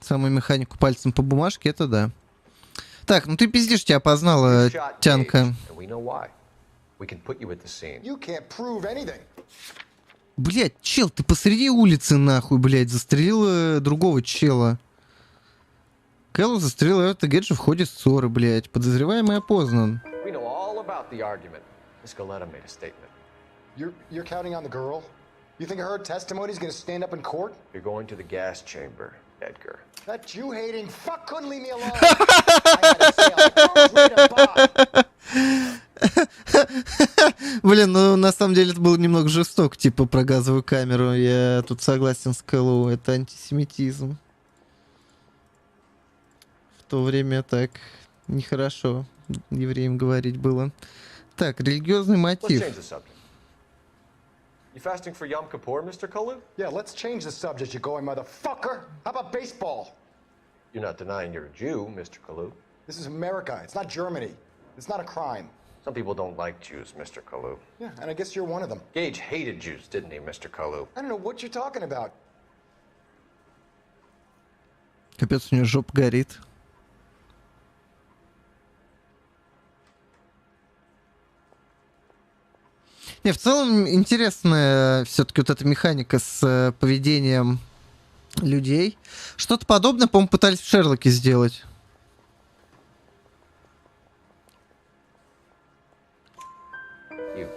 Самую механику пальцем по бумажке, это да. Так, ну ты пиздишь, тебя опознала You shot тянка. Gage, and we know why. We can put you at the scene. You can't prove anything. Блять, чел, ты посреди улицы, нахуй, блять, застрелил другого чела. Коул застрелил Эверта Гейджа в ходе ссоры, блять. Подозреваемый опознан. We know all about the argument. Miss Galetta made a statement. You're counting on the girl? You think her testimony is going to stand up in court? You're going to the gas chamber, Edgar. That Jew-hating fuck couldn't leave me alone. I had to say, like, Блин, ну на самом деле это было немного жестоко, типа про газовую камеру. Я тут согласен с Коулу, это антисемитизм. В то время так нехорошо евреям говорить было. Так, религиозный Let's мотив. change the subject. You fasting for Yom Kippur, Mr. Kalu? Yeah, let's change the subject, you going motherfucker. How about baseball? You're not denying you're a Jew, Mr. Kalu. This is America. It's not Germany. It's not a crime. Some people don't like Jews, Mr. Kalu. Yeah, and I guess you're one of them. Gage hated Jews, didn't he, Mr. Kalu? I don't know what you're talking about. Капец, у него жопа горит. Не, в целом интересная все-таки вот эта механика с поведением людей. Что-то подобное, по-моему, пытались в Шерлоке сделать. You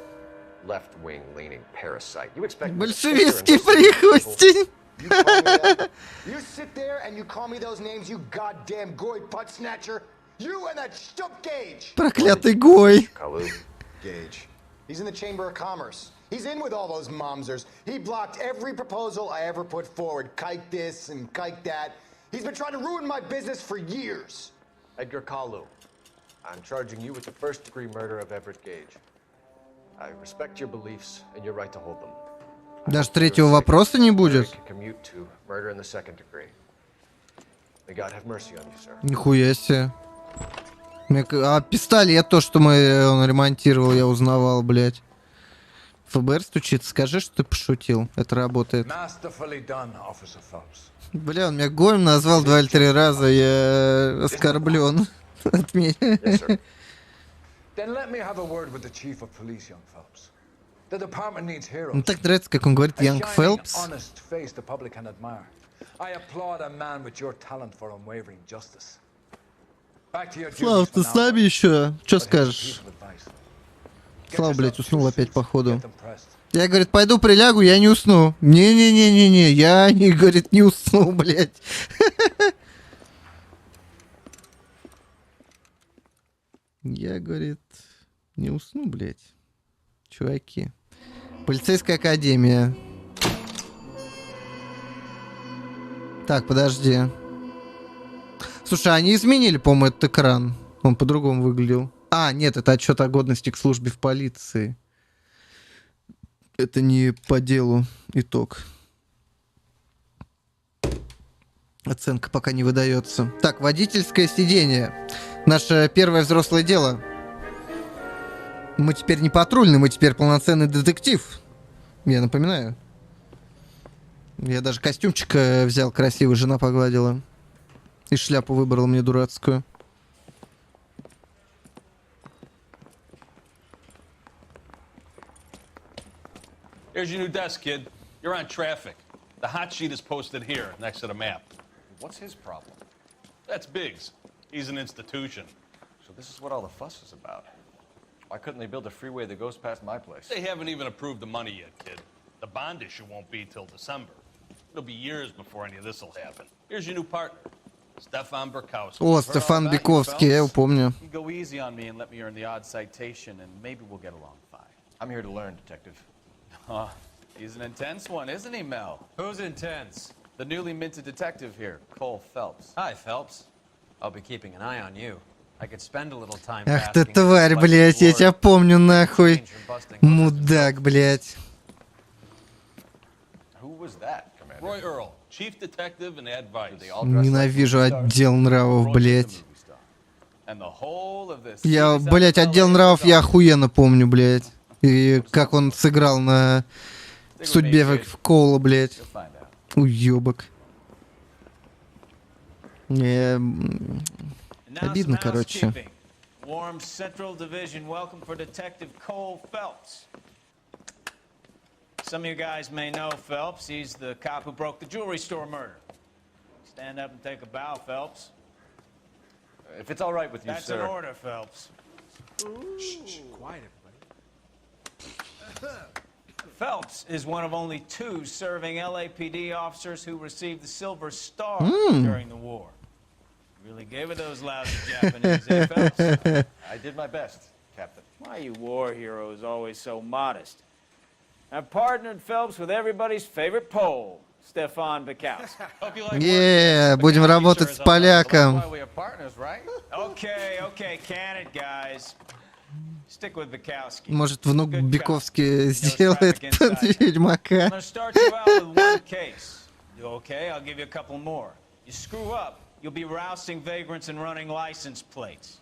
left-wing leaning parasite. You expect me to Большевистский sit there and прихвостень. You call me that? You sit there and you call me those names, you goddamn goy butt snatcher. You and that stup Gage. Проклятый Гой. Kalu. Gage. He's in the Chamber of Commerce. He's in with all those momsers. He blocked every proposal I ever put forward. Kike this and kike that. He's been trying to ruin my business for years. Edgar Kalu. I'm charging you with the first-degree murder of Everett Gage. I respect your beliefs and your right to hold them. Даже третьего вопроса не будет. Commute to murder in the second degree. May God have mercy on you, sir. Нихуя себе. А пистолет, то, что он ремонтировал, я узнавал, блядь. ФБР стучит. Скажи, что ты пошутил. Это работает. Бля, он меня гоем назвал 2 или 3 раза. Я оскорблен от меня. Then let me have a word with the chief of police, young Phelps. The department needs heroes. Мне так нравится, как он говорит A Young shining, Фэлпс. honest face the public can admire. I applaud a man with your talent for unwavering justice. Back to your Слава, duties ты for с now. нами еще? Че But here's a скажешь? piece of advice. Слава, блядь, уснул опять походу. Get them pressed. Я, говорит, пойду прилягу, я не усну. Не-не-не-не-не, я, не, говорит, не усну, блядь. Я, говорит, не усну, блядь. Чуваки. Полицейская академия. Так, подожди. Слушай, они изменили, по-моему, этот экран. Он по-другому выглядел. А, нет, это отчет о годности к службе в полиции. Это не по делу итог. Оценка пока не выдается. Так, водительское сиденье. Наше первое взрослое дело. Мы теперь не патрульный, мы теперь полноценный детектив. Я напоминаю. Я даже костюмчик взял красивый, жена погладила. И шляпу выбрала мне дурацкую. Here's your new desk, kid. You're on traffic. The hot sheet is posted here, next to the map. What's his problem? That's Biggs. He's an institution. So this is what all the fuss is about. Why couldn't they build a freeway that goes past my place? They haven't even approved the money yet, kid. The bond issue won't be till December. It'll be years before any of this will happen. Here's your new partner, Stefan Burkowski. О, Стефан Биковский, я его помню. You go easy on me and let me earn the odd citation, and maybe we'll get along fine. I'm here to learn, Detective. He's an intense one, isn't he, Mel? Who's intense? The newly minted detective here, Cole Phelps. Hi, Phelps. I'll be keeping an eye on you. I could spend a little time Ах ты тварь, блядь, я тебя помню нахуй. Мудак, блядь. Who was that, Commander? Roy Earl, chief detective and advice. Ненавижу отдел нравов, блядь. And the whole of this. Я, блядь, отдел нравов я охуенно помню, блядь. И как он сыграл на судьбе Коула, блядь. Уёбок. Обидно, короче. Warm Central Division, welcome for Detective Cole Phelps. Some of you guys may know Phelps. He's the cop who broke the jewelry store murder. Stand up and take a bow, Phelps. If it's all right with you, That's sir. an order, Phelps. Shh, quiet, everybody. Phelps is one of only 2 serving LAPD officers who received the Silver Star during the war. Really gave it those lousy Japanese, eh, Phelps? I did my best, Captain. Why you war heroes always so modest? I've partnered Phelps with everybody's favorite Pole, Stefan Bukowski. Будем работать с поляком. Okay, can it, guys? Stick with Bukowski. Может, внук Биковский сделает под Ведьмака. I'm gonna start you out with one case. You okay? I'll give you a couple more. You screw up, you'll be rousting vagrants and running license plates.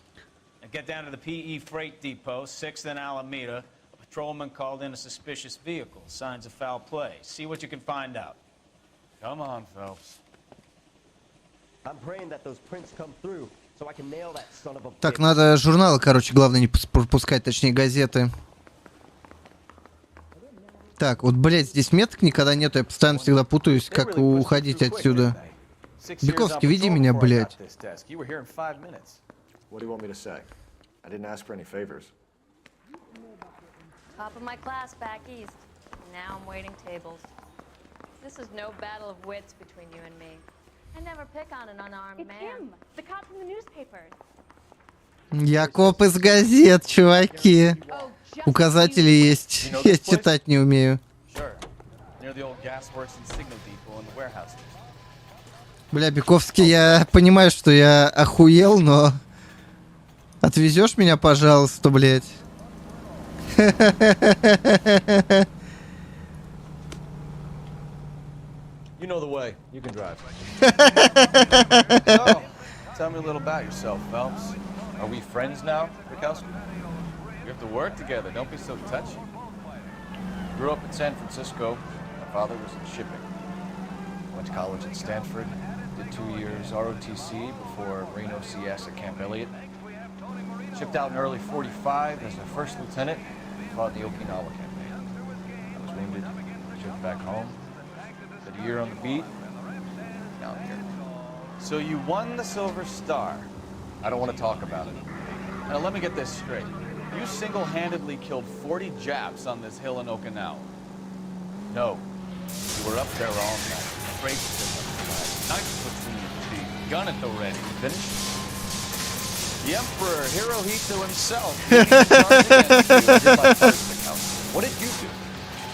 Now get down to the PE Freight Depot, 6th and Alameda. A patrolman called in a suspicious vehicle. Signs of foul play. See what you can find out. Come on, Phelps. I'm praying that those prints come through, so I can nail that son of a Так, надо журналы, короче, главное не пропускать, точнее, газеты. Так, вот, блядь, здесь меток никогда нету, я постоянно всегда путаюсь, как уходить отсюда. Биковский, веди меня, блядь. What do you want me to say? I didn't ask for any favors. Top of my class back east. Now I'm waiting tables. This is no battle of wits between you and me. I never pick on an unarmed man. It's him, the cop from the newspapers. Я коп из газет, чуваки. Указатели есть. Я читать не умею. Бля, Биковский, я понимаю, что я охуел, но... Отвезешь меня, пожалуйста, блядь? You know the way. You can drive. So, tell me a little about yourself, Phelps. Are we friends now, Bukowski? We have to work together. Don't be so touchy. Grew up in San Francisco. My father was in shipping. Went to college at Stanford. Did 2 years ROTC before Marine OCS at Camp Elliott. Shipped out in early '45 as a first lieutenant. Fought in the Okinawa campaign. back home. Did a year on the beat. Down here. So you won the Silver Star. I don't want to talk about it. Now let me get this straight. You single-handedly killed 40 Japs on this hill in Okinawa. No. You were up there all night. Crazy knife between your teeth. Gun at the ready. Finished? The Emperor Hirohito himself. What did you do?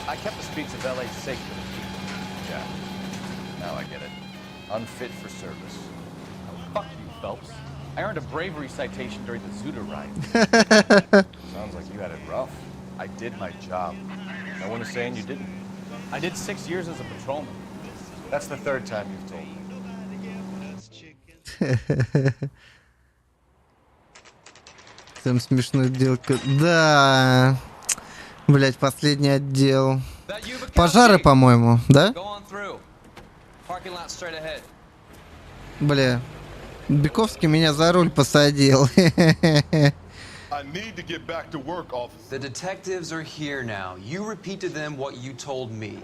I kept the streets of LA safe for the people. Yeah. Now I get it. Unfit for service. Oh, fuck you, Phelps. I earned a bravery citation during the Zuda riot. Sounds like you had it rough. I did my job. No one is saying you didn't. I did 6 years as a patrolman. That's the third time you've told me. Там смешная отделка. Да. Блять, последний отдел. Пожары, по-моему, да? Бля. Бековский меня за руль посадил. I need to get back to work, officer. The detectives are here now. You repeat to them what you told me.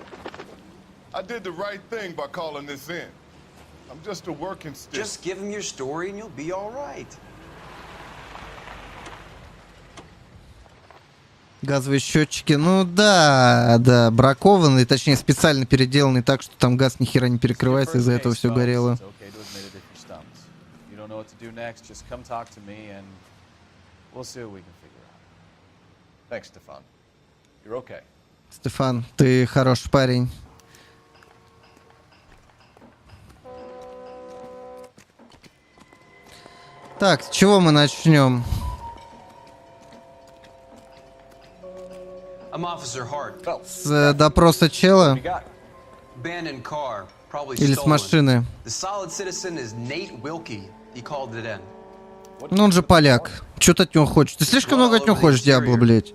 I did the right thing by calling this in. I'm just a working stick. Just give them your story and you'll be all right. Газовые счетчики, ну да, да, бракованные, точнее специально переделанные так, что там газ ни хера не перекрывается, из-за этого все горело. Стефан, ты хороший парень. Так, с чего мы начнем? С допроса чела? Или с машины? Ну он же поляк. Чё ты от него хочешь? Ты слишком много от него хочешь, Диабло, блядь.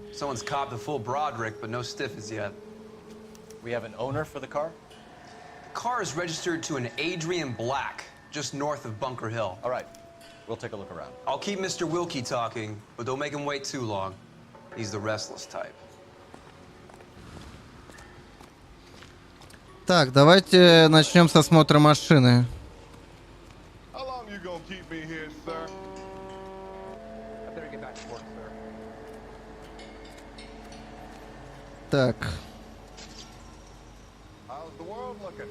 We have an owner for the car? The car is registered to an Adrian Black, just north of Bunker Hill. All right, we'll take a look around. I'll keep Mr. Wilkie talking, but don't make him wait too long. He's the restless type. Так, давайте начнем с осмотра машины. How long you gonna keep me here, sir? I better get back to work, sir. Так. How's the world looking?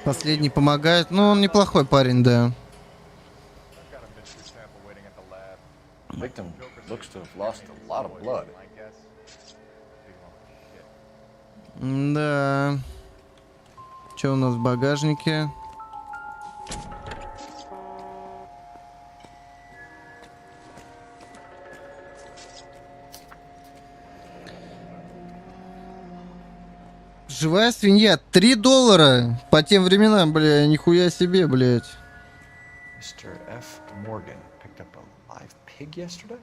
Последний помогает. Ну, он неплохой парень, да. Victim looks to have lost a lot of blood. Да. Что у нас в багажнике? Живая свинья. $3 по тем временам, бля, нихуя себе, блядь. Mr. F. Morgan picked up a live pig yesterday?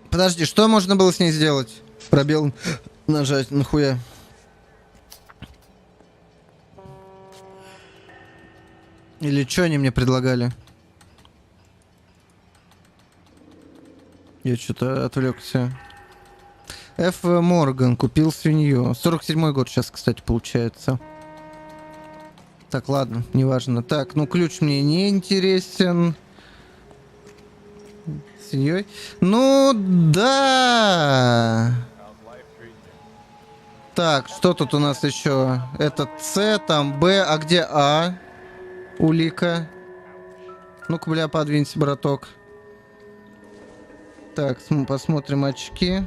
Подожди, что можно было с ней сделать? Пробел нажать, нахуя? Или что они мне предлагали? Я что-то отвлекся. Ф. Морган купил свинью. 47-й год сейчас, кстати, получается. Так, ладно, неважно. Так, ну ключ мне не интересен. Свиньей? Ну, да. Так, что тут у нас еще? Это С, там Б, а где А? Улика. Ну-ка, бля, подвинься, браток. Так, посмотрим очки.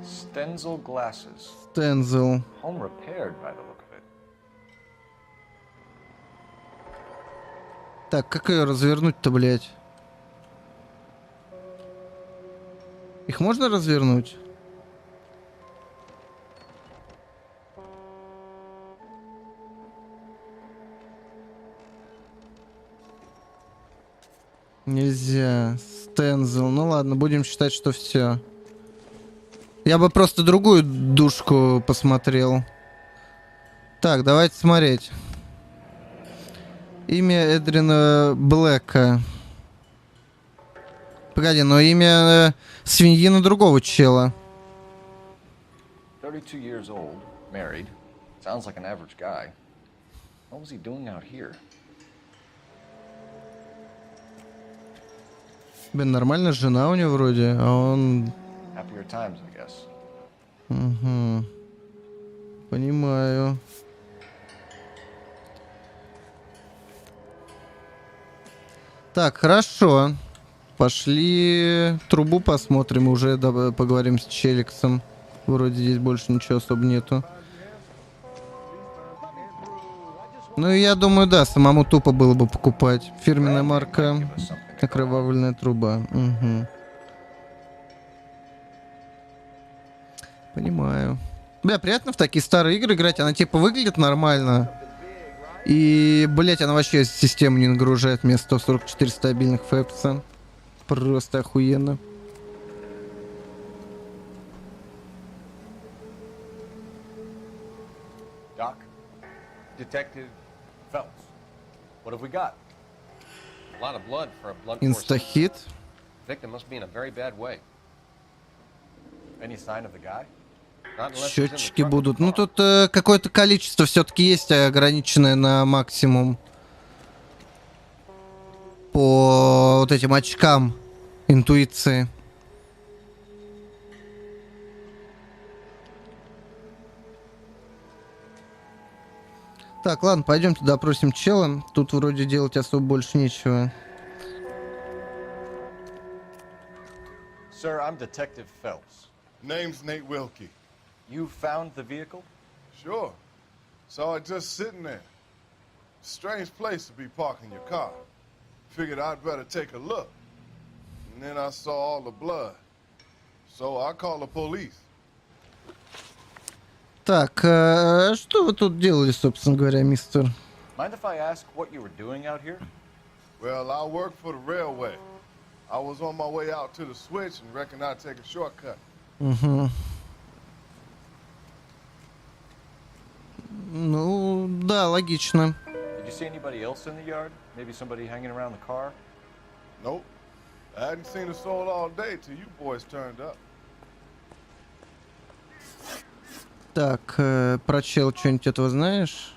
Stenzel glasses. Stenzel. Home repaired by the look of it. Так, как ее развернуть-то, блядь? Их можно развернуть? Нельзя. Стензел. Ну ладно, будем считать, что все. Я бы просто другую душку посмотрел. Так, давайте смотреть. Имя Эдрина Блэка. Погоди, но имя свиньина другого чела. 32 years old, married. Sounds like an average guy. What was he doing out here? Блин, нормальная жена у него вроде, а он... Happier times, I guess. Угу. Понимаю. Так, хорошо. Пошли трубу посмотрим, уже поговорим с Челиксом. Вроде здесь больше ничего особо нету. Ну и я думаю, да, самому тупо было бы покупать. Фирменная марка, окровавленная труба. Угу. Понимаю. Бля, приятно в такие старые игры играть. Она типа выглядит нормально. И, блять, она вообще систему не нагружает вместо 144 стабильных Фэлпса. Просто охуенно. Doc, Detective Phelps, what have we got? A lot of blood for a blunt force. Инстахит. Victim must be in a very bad way. Any sign of the guy? Счетчики будут. Ну тут какое-то количество все-таки есть ограниченное на максимум. По вот этим очкам интуиции. Так, ладно, пойдемте допросим чела. Тут вроде делать особо больше нечего. Sir, I'm Detective Phelps. Name's Nate Wilkie. You found the vehicle? Sure. Saw it just sitting there. Strange place to be parking your car. Figured I'd better take a look. And then I saw all the blood. So I called the police. Так, что вы тут делали, собственно говоря, мистер? Mind if I ask what you were doing out here? Well, I work for the railway. I was on my way out to the switch and reckoned I'd take a shortcut. Угу. Ну, да, логично. Did you see anybody else in the yard? Maybe somebody hanging around the car? Nope. I hadn't seen a soul all day till you boys turned up. Так, про чел что-нибудь этого знаешь?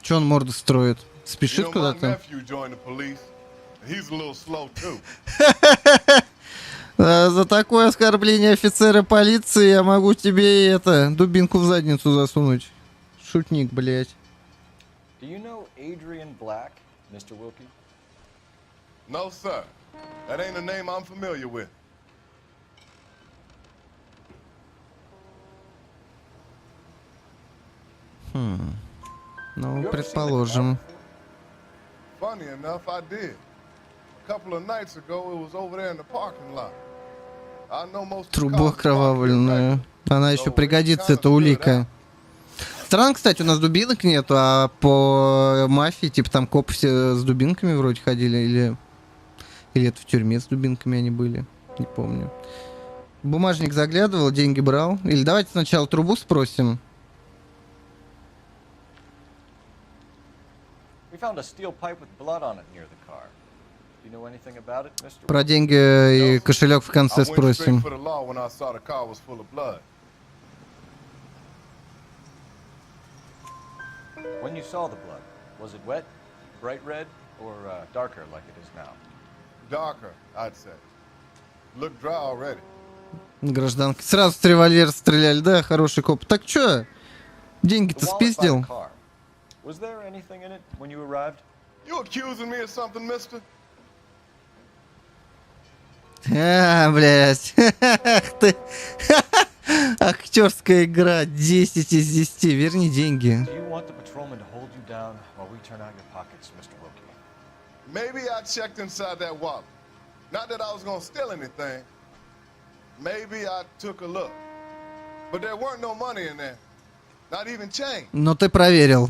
Че он морду строит? Спешит куда-то? За такое оскорбление офицера полиции я могу тебе это дубинку в задницу засунуть. Шутник, блять. Do you know Adrian Black, Mr. Wilkie? No, sir. That ain't a name I'm familiar with. Ну, предположим. Funny enough, I did. A couple of nights ago, it was over there in the parking lot. I know most. Трубу окровавленную. Она еще пригодится, это улика. Странно, кстати, у нас дубинок нету, а по мафии, типа, там копы все с дубинками вроде ходили, или это в тюрьме с дубинками они были, не помню. Бумажник заглядывал, деньги брал. Или давайте сначала трубу спросим. Про деньги и кошелек в конце спросим. When you saw the blood, was it wet, bright red, or darker like it is now? Darker, I'd say. Look dry already. Гражданка. Сразу с револьвера стреляли, да, хороший коп. Так чё? Деньги-то спиздил. Was there anything in it when you arrived? You accusing me of something, mister? Блять. Ах ты. Актерская игра. 10 из 10. Верни деньги. Maybe I checked inside that wallet. Not that I was gonna steal anything. Maybe I took a look. But there weren't no money in there. Not even change. Но ты проверил.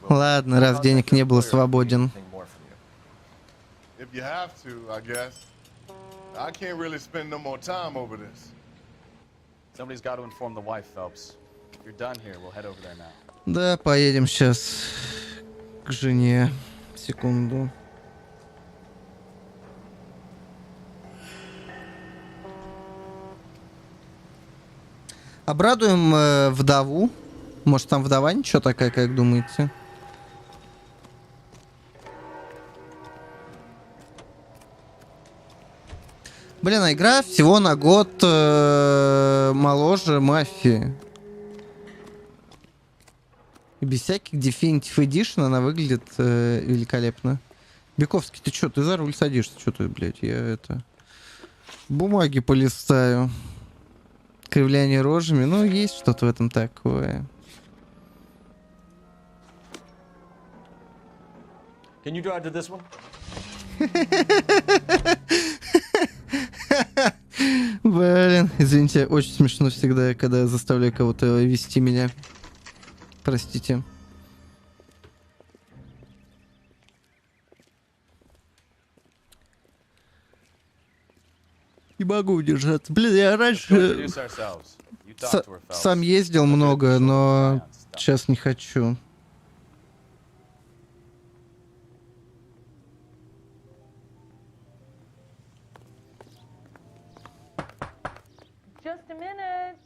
Ладно, раз денег не было, свободен. If you have to, I guess. I can't really spend no more time over this. Somebody's got to inform the wife, Phelps. You're done here. We'll head over there now. Да, поедем сейчас к жене. Секунду. Обрадуем вдову. Может, там вдова ничего такая, как думаете? Блин, а игра всего на год моложе Мафии. И без всяких Definitive Edition она выглядит великолепно. Бековский, ты чё? Ты за руль садишься? Чё ты, блядь? Я это... Бумаги полистаю. Кривляние рожами. Ну, есть что-то в этом такое. Can you drive to this one? Блин, извините, очень смешно всегда, когда я заставляю кого-то вести меня. Простите. Не могу удержаться. Блин, я раньше сам ездил много, но сейчас не хочу. Just a minute.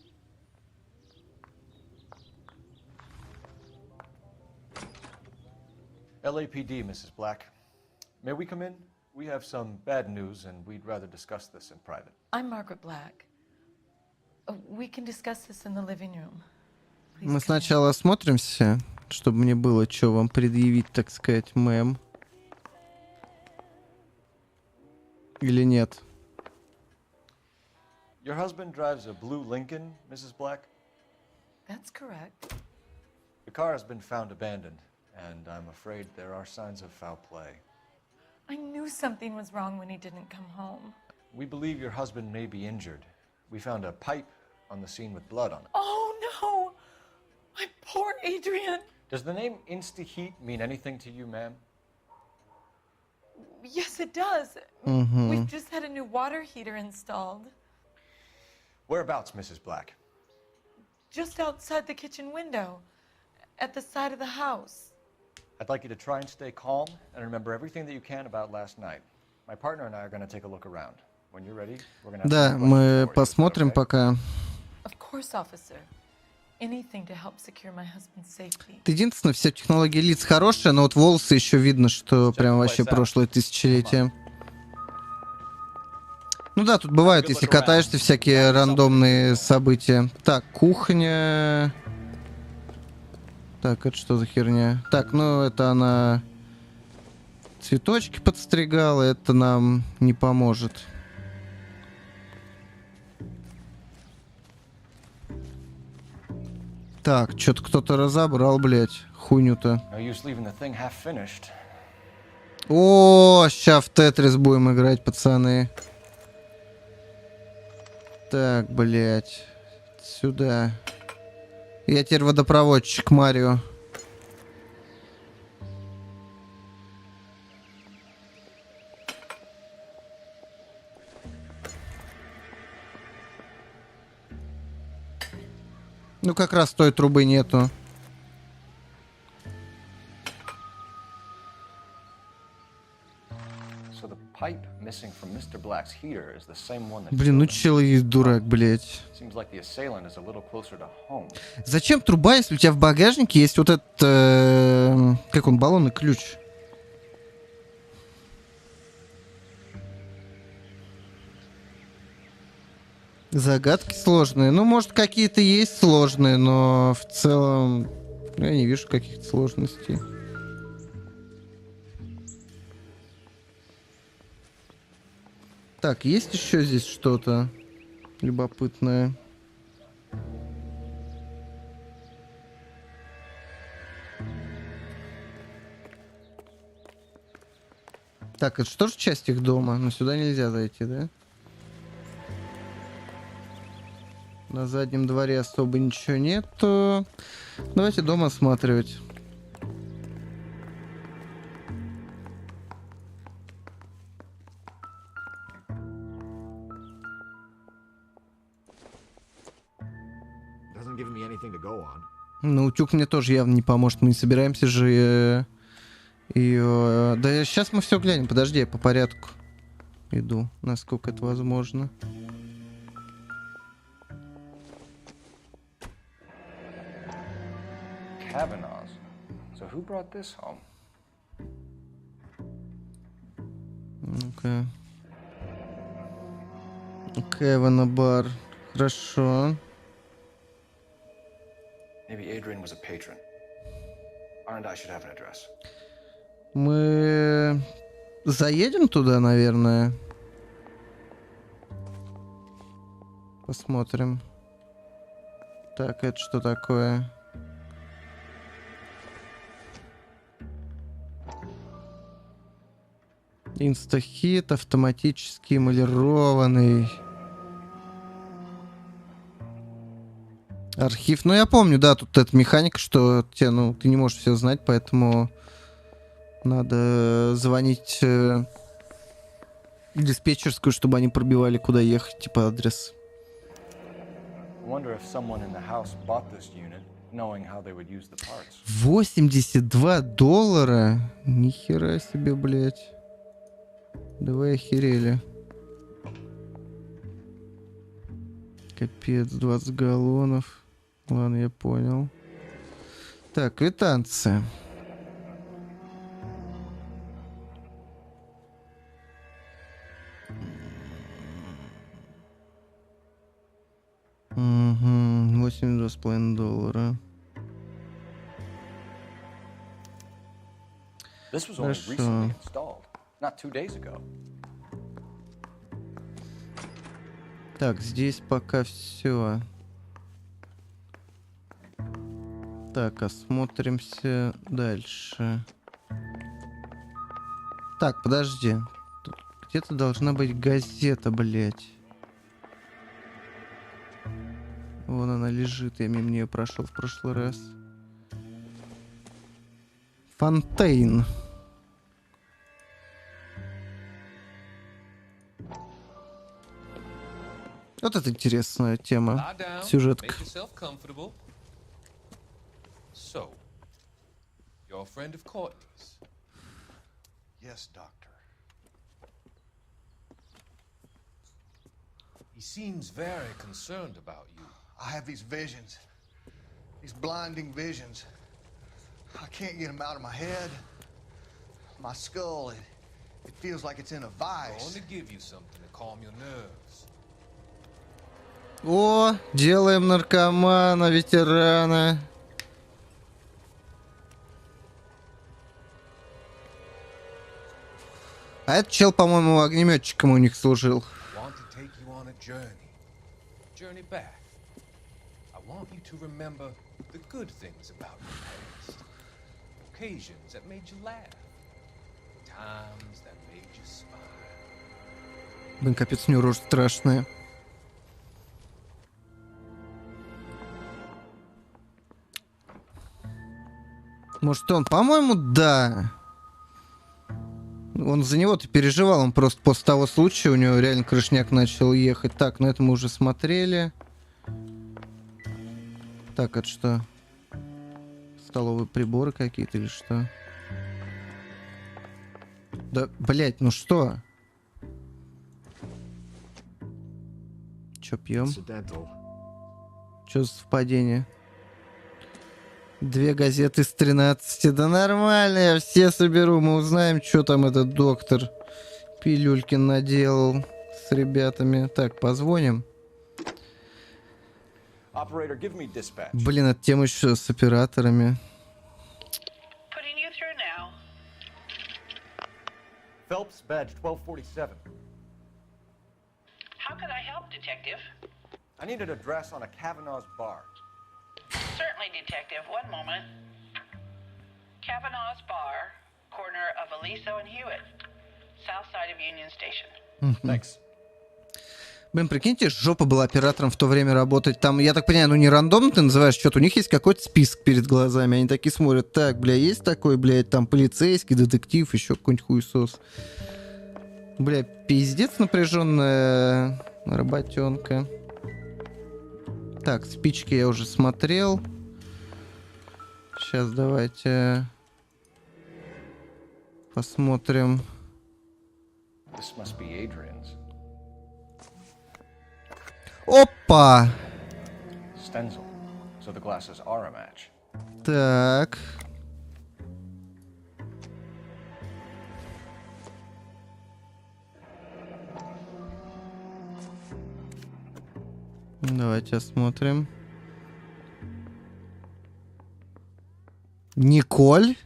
LAPD, Mrs. Black. May we come in? We have some bad news, and we'd rather discuss this in private. I'm Margaret Black. We can discuss this in the living room. Мы сначала осмотримся, чтобы мне было что вам предъявить, так сказать, мэм. Или нет? Your husband drives a blue Lincoln, Mrs. Black? That's correct. The car has been found abandoned, and I'm afraid there are signs of foul play. I knew something was wrong when he didn't come home. We believe your husband may be injured. We found a pipe on the scene with blood on it. Oh no! My poor Adrian! Does the name Insta-Heat mean anything to you, ma'am? Yes, it does. Mm-hmm. We've just had a new water heater installed. Whereabouts, Mrs. Black? Just outside the kitchen window, at the side of the house. I'd like you to try and stay calm and remember everything that you can about last night. My partner and I are going to take a look around. When you're ready, we're going to have Да, мы посмотрим пока. Of course, officer. Anything to help secure my husband's safety. Единственное, все технологии лиц хорошие, но вот волосы еще видно, что прям вообще прошлое тысячелетие. Ну да, тут бывает, если катаешься, всякие рандомные события. Так, кухня. Так, это что за херня? Так, ну это она цветочки подстригала, это нам не поможет. Так, что-то кто-то разобрал, блядь, хуйню-то. О, сейчас в Тетрис будем играть, пацаны. Так, блядь. Сюда. Я теперь водопроводчик Марио. Ну, как раз той трубы нету. Блин, ну чел и дурак, блядь. Зачем труба, если у тебя в багажнике есть вот этот... как он, баллонный ключ? Загадки сложные. Ну, может, какие-то есть сложные, но в целом я не вижу каких-то сложностей. Так, есть еще здесь что-то любопытное? Так, это что же часть их дома? Но сюда нельзя зайти, да? На заднем дворе особо ничего нету. Давайте дом осматривать. Doesn't give me anything to go on. Ну, утюг мне тоже явно не поможет. Мы не собираемся же... Да сейчас мы все глянем. Подожди, я по порядку иду, насколько это возможно. Kavanaugh's. So who brought this home? Ну-ка. Кевина бар. Хорошо. Maybe Adrian was a patron. R&I should have an address. Мы заедем туда, наверное. Посмотрим. Так, это что такое? Инстахит, автоматически эмалированный. Архив. Ну, я помню, да, тут эта механика, что тебе, ну, ты не можешь все знать, поэтому надо звонить в диспетчерскую, чтобы они пробивали, куда ехать, типа адрес. $82? Нихера себе, блядь. Да вы охерели. Капец, 20 галлонов. Ладно, я понял. Так, квитанция. Угу, $82,5. Хорошо. Так, здесь пока все. Так, осмотримся дальше. Так, подожди. Тут где-то должна быть газета, блядь. Вон она лежит, я мимо нее прошел в прошлый раз. Фонтейн. Вот это интересная тема. Сюжетка. So, you're a friend of Courtney's? Yes, Doctor. He seems very concerned about you. I have these visions. These blinding visions. I can't get them out of my head. My skull, it feels like it's in a vice. I want to give you something to calm your nerves. О, делаем наркомана, ветерана. А этот чел, по-моему, огнеметчиком у них служил. Блин, капец, у него рожа страшная. Может, он, по-моему, да. Он за него-то переживал, он просто после того случая у него реально крышняк начал ехать. Так, на это мы уже смотрели. Так, это что? Столовые приборы какие-то или что? Да, блять, ну что? Чё пьем? Чё за совпадение? 2 газеты с 13. Да нормально, я все соберу. Мы узнаем, что там этот доктор Пилюлькин наделал с ребятами. Так, позвоним. Блин, эта тема еще с операторами. Фэлпс, badge 1247. How can I help, Detective? I need an address on a Kavanaugh's bar. Certainly, Detective. One moment. Kavanaugh's Bar, corner of Aliso and Hewitt, south side of Union Station. Thanks. Блин, прикиньте, жопа была оператором в то время работать. Там, я так понимаю, ну не рандомно ты называешь что-то, у них есть какой-то список перед глазами. Они такие смотрят, так, бля, есть такой, блядь, там полицейский, детектив, еще какой-нибудь хуесос. Бля, пиздец напряженная работенка. Так, спички я уже смотрел. Сейчас давайте посмотрим. This must be Adrian's. Опа! Stencil. So the glasses are a match. Так. Давайте осмотрим. Николь?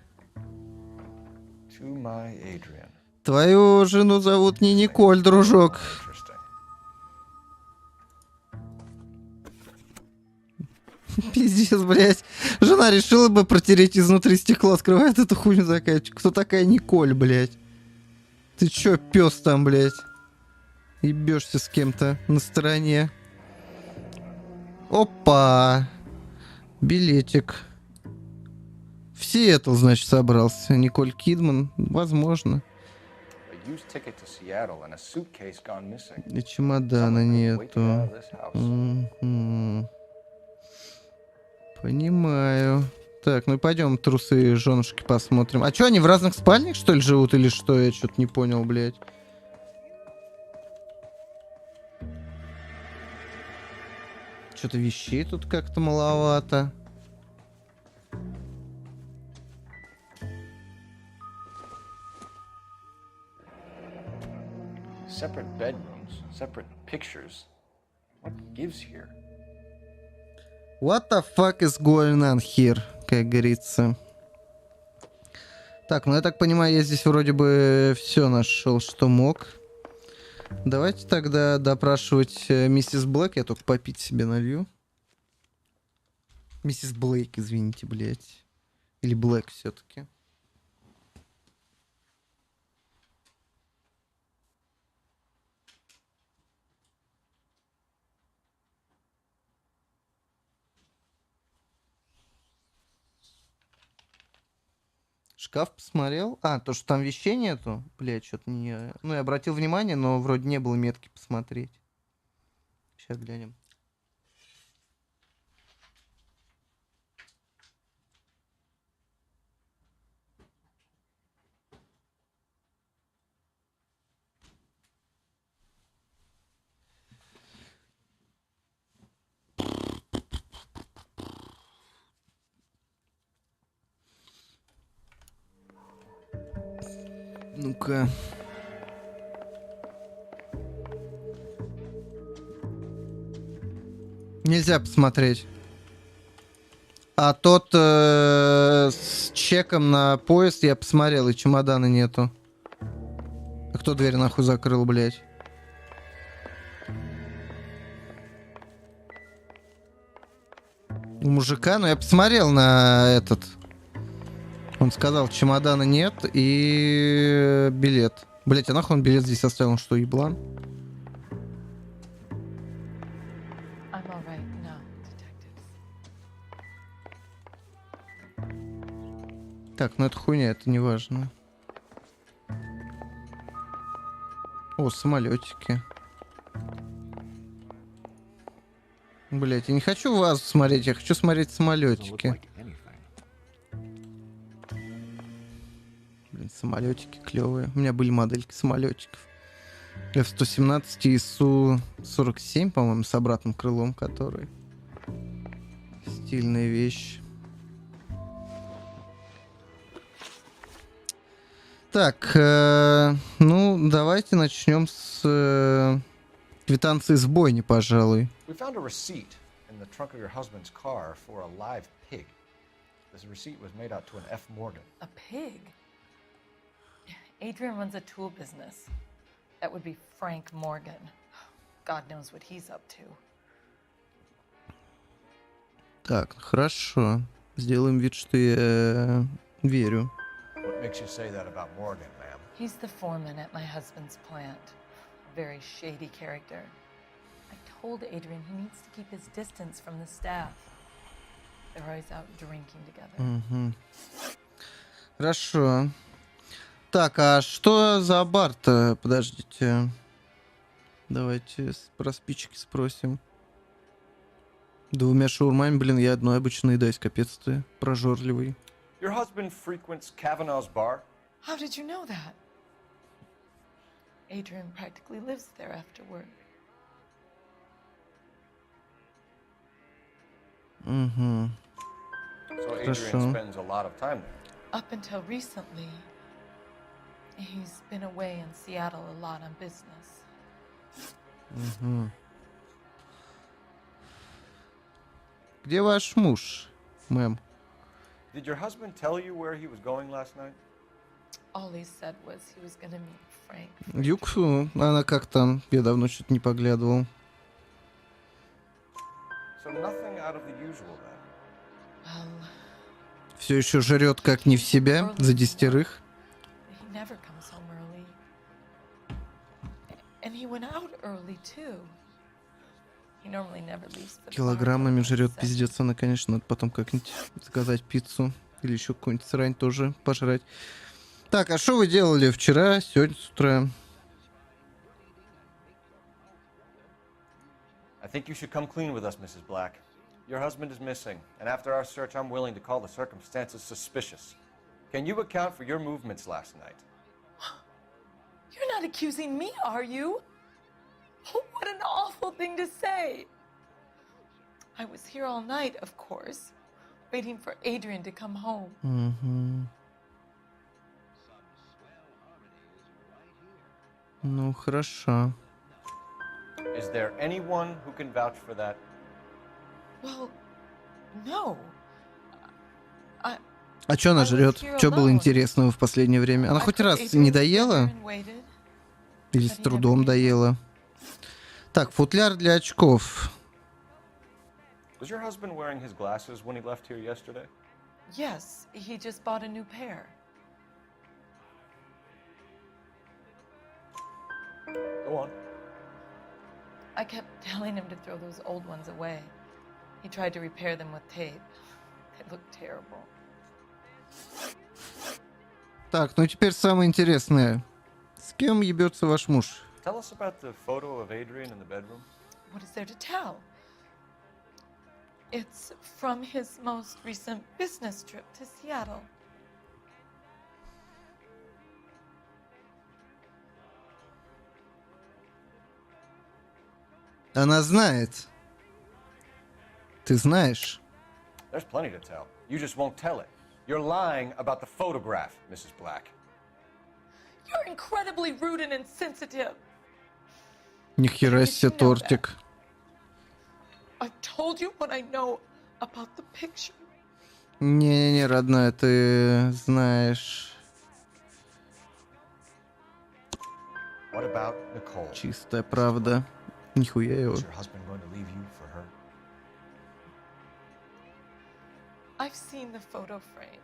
To my Adrian. Твою жену зовут не Николь, дружок. Пиздец, блядь. Жена решила бы протереть изнутри стекло, открывает эту хуйню такая. Кто такая Николь, блядь? Ты чё, пёс там, блядь? Ебёшься с кем-то на стороне. Опа! Билетик. В Сиэтл, значит, собрался. Николь Кидман. Возможно. И чемодана нету. Понимаю. Так, ну пойдем трусы женушки посмотрим. А что, они в разных спальнях, что ли, живут или что? Я что-то не понял, блядь. Что-то вещей тут как-то маловато. Separate bedrooms, separate pictures. What gives here? What the fuck is going on here, как говорится. Так, ну я так понимаю, я здесь вроде бы все нашел, что мог. Давайте тогда допрашивать миссис Блэк. Я только попить себе налью. Миссис Блейк, извините, блядь. Или Блэк все-таки. Шкаф посмотрел. А, то, что там вещей нету. Блядь, что-то не... Ну, я обратил внимание, но вроде не было метки посмотреть. Сейчас глянем. Ну-ка. Нельзя посмотреть. А тот с чеком на поезд я посмотрел, и чемодана нету. А кто дверь нахуй закрыл, блядь? У мужика, ну я посмотрел на этот. Он сказал, чемодана нет и билет. Блять, а нахуй он билет здесь оставил? Он что, еблан? Так, ну это хуйня, это не важно. О, самолетики. Блять, я не хочу вас смотреть, я хочу смотреть самолетики. Блин, самолетики клевые. У меня были модельки самолетиков. F-117 и Су-47, по-моему, с обратным крылом, который. Стильная вещь. Так, ну, давайте начнем с квитанции с бойни, пожалуй. We found a receipt in the trunk of your husband's car for a live pig. This receipt was made out to an F. Morgan. A pig? Adrian runs a tool business. That would be Frank Morgan. God knows what he's up to. Так, хорошо. Сделаем вид, что я верю. What makes you say that about Morgan, ma'am? He's the foreman at my husband's plant. A very shady character. I told Adrian he needs to keep his distance from the staff. They're always out drinking together. Угу. Хорошо. Так, а что за бар-то? Подождите. Давайте про спички спросим. 2 шаурмами, блин, я одной обычно едаюсь, капец ты прожорливый. Your husband frequents Kavanaugh's bar? How did you know that? Adrian practically lives there after work. Угу. So Adrian spends a lot of time there. Up until recently, he's been away in Seattle a lot on business. Угу. Где ваш муж, мэм? Did your husband tell you where he was going last night? All he said was he was gonna meet Frank. Юксу, она как там? Я давно что-то не поглядывал. So nothing out of the usual then. Well, Все еще жрет как не в себя, за 10. he never comes home early. And he went out early too. He normally never leaves the bar. Килограммами жрет, пиздец. Она, конечно, надо потом как-нибудь заказать пиццу. Или еще какую-нибудь срань тоже пожрать. Так, а что вы делали вчера, сегодня с утра? I think you should come clean with us, Mrs. Black. Your husband is missing, and after our search, I'm willing to call the circumstances suspicious. Can you account for your movements last night? You're not accusing me, are you? Oh, what an awful thing to say. I was here all night, of course, waiting for Adrian to come home. Угу. Ну, хорошо. Is there anyone who can vouch for that? Well, no. А что она жрет? Что было интересного в последнее время? Она хоть раз не доела? Или с трудом доела? Так, футляр для очков. Was your husband wearing his glasses when he left here yesterday? Yes, he just bought a new pair. Go on. I kept telling him to throw those old ones away. He tried to repair them with tape. They looked terrible. Так, ну теперь самое интересное. С кем ебется ваш муж? Tell us about the photo of Adrian in the bedroom. What is there to tell? It's from his most recent business trip to Seattle. Она знает. Ты знаешь. There's plenty to tell. You just won't tell it. You're lying about the photograph, Mrs. Black. You're incredibly rude and insensitive. Нихера себе тортик. I told you what I know about the picture. Не-не-не, родная, ты знаешь. What about Nicole? Чистая правда. Нихуя его. Is your husband going to leave you for her? I've seen the photo frame.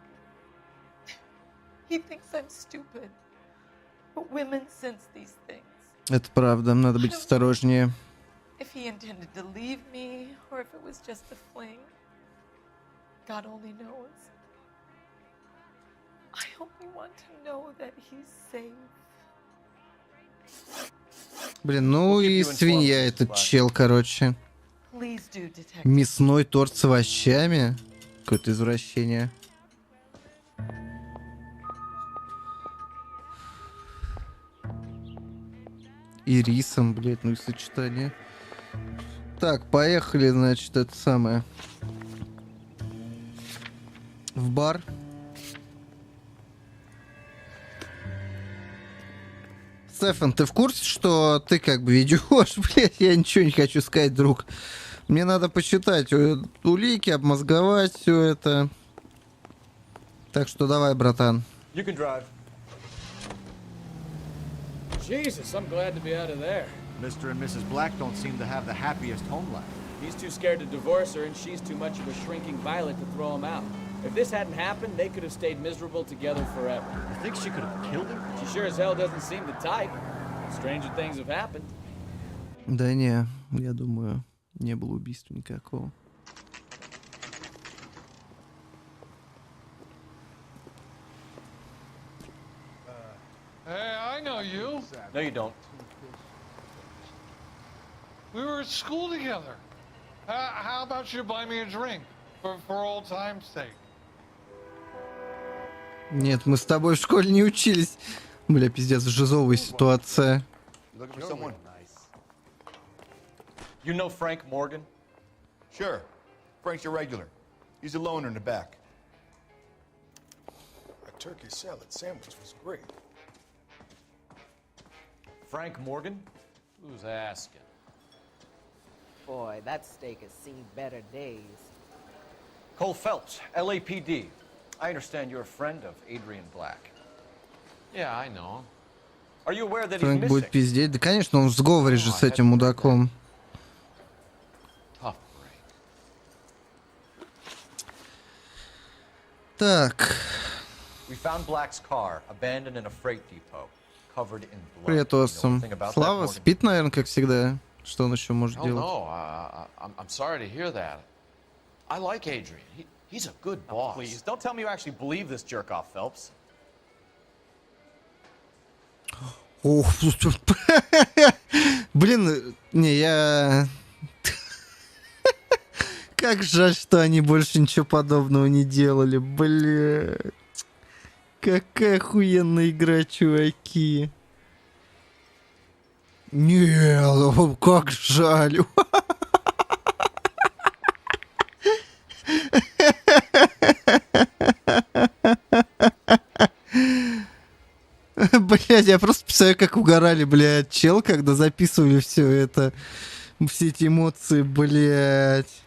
He thinks I'm stupid. But women sense these things. Это правда, надо быть осторожнее. If he intended to leave me, or if it was just a fling, God only knows. I only want to know that he's safe. Блин, ну и свинья этот чел, короче. Please do, detective. Мясной торт с овощами? Какое-то извращение. И рисом, блядь, ну и сочетание. Так, поехали, значит, это самое. В бар. Стефан, ты в курсе, что ты как бы ведешь? Блядь, я ничего не хочу сказать, друг. Мне надо посчитать улики, обмозговать все это. Так что давай, братан. You can drive. Jesus, I'm glad to be out of there. Mr. and Mrs. Black don't seem to have the happiest home life. He's too scared to divorce her, and she's too much of a shrinking violet to throw him out. If this hadn't happened, they could have stayed miserable together forever. You think she could have killed him? She sure as hell doesn't seem the type. Stranger things have happened. Да не, я думаю, не было убийства никакого. Hey, I know you. No, you don't. We were at school together. How about you buy me a drink for old time's sake? Нет, мы с тобой в школе не учились. Бля, пиздец, жизовая ситуация. Looking for someone? You know Frank Morgan? Sure. Frank's a regular. He's a loner in the back. A turkey salad sandwich was great. Frank Morgan? Who's asking? Boy, that steak has seen better days. Cole Phelps, LAPD. I understand you're a friend of Adrian Black. Yeah, I know. Are you aware that he's Фрэнк будет missing? пиздеть. Да, конечно, он в сговоре же с этим мудаком. Tough break. Так. We found Black's car abandoned in a freight depot, covered in blood. Привет, Осом. Слава спит, наверное, как всегда. Что он еще может Oh делать? no, I'm sorry to hear that. I like Adrian. He's a good boss. Please, don't tell me you actually believe this jerk off, Phelps. Ох, блин, не, я... Как жаль, что они больше ничего подобного не делали, бля. Какая охуенная игра, чуваки. Не, как жаль. Блядь, я просто представляю, как угорали, блядь, чел, когда записывали все это. Все эти эмоции, блядь.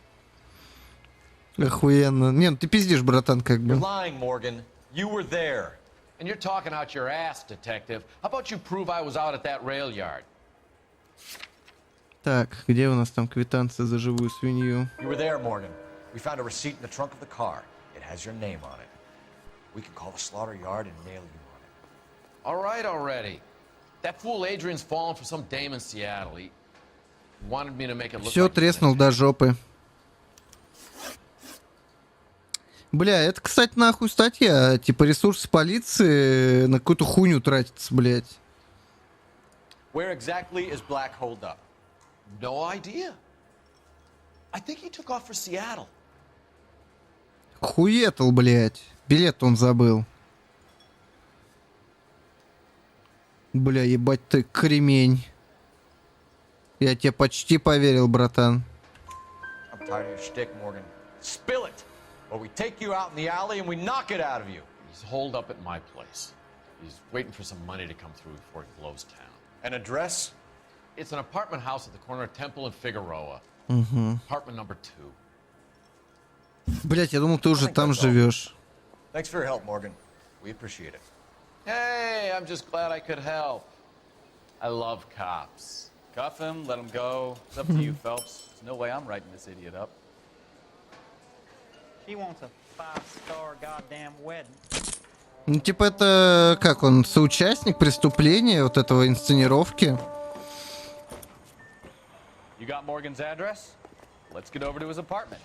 Охуенно. Не, ну ты пиздишь, братан, как бы. You're lying, Morgan. You were there. And you're talking out your ass, detective. How about you prove I was out at that rail yard? Так, где у нас там квитанция за живую свинью? You were there, Morgan. We found a receipt in the trunk of the car. It has your name on it. We can call the slaughter yard and nail you on it. All right already. That fool Adrian's fallen for some dame in Seattle. He wanted me to make it look Все like... треснул до жопы. Бля, это, кстати, нахуй статья. Типа ресурсы полиции на какую-то хуйню тратятся, блядь. Where exactly is Black holed up? No idea. I think he took off for Seattle. Хуетал, блядь. Билет он забыл. Бля, ебать ты кремень. Я тебе почти поверил, братан. I'm tired of your shtick, Morgan. Spill it! Or we take you out in the alley and we knock it out of you. He's holed up at my place. He's waiting for some money to come through before he blows town. An address? It's an apartment house at the corner of Temple and Figueroa. Apartment number 2. Блять, я думал, ты уже там живешь. Thanks for your help, Morgan. We appreciate it. Hey, I'm just glad I could help. I love cops. Cuff him, let him go. It's up to you, Phelps. There's no way I'm writing this idiot up. She wants a 5-star goddamn wedding. Ну, типа, это как он, соучастник преступления, вот этого инсценировки. You got Morgan's address? Let's get over to his apartment.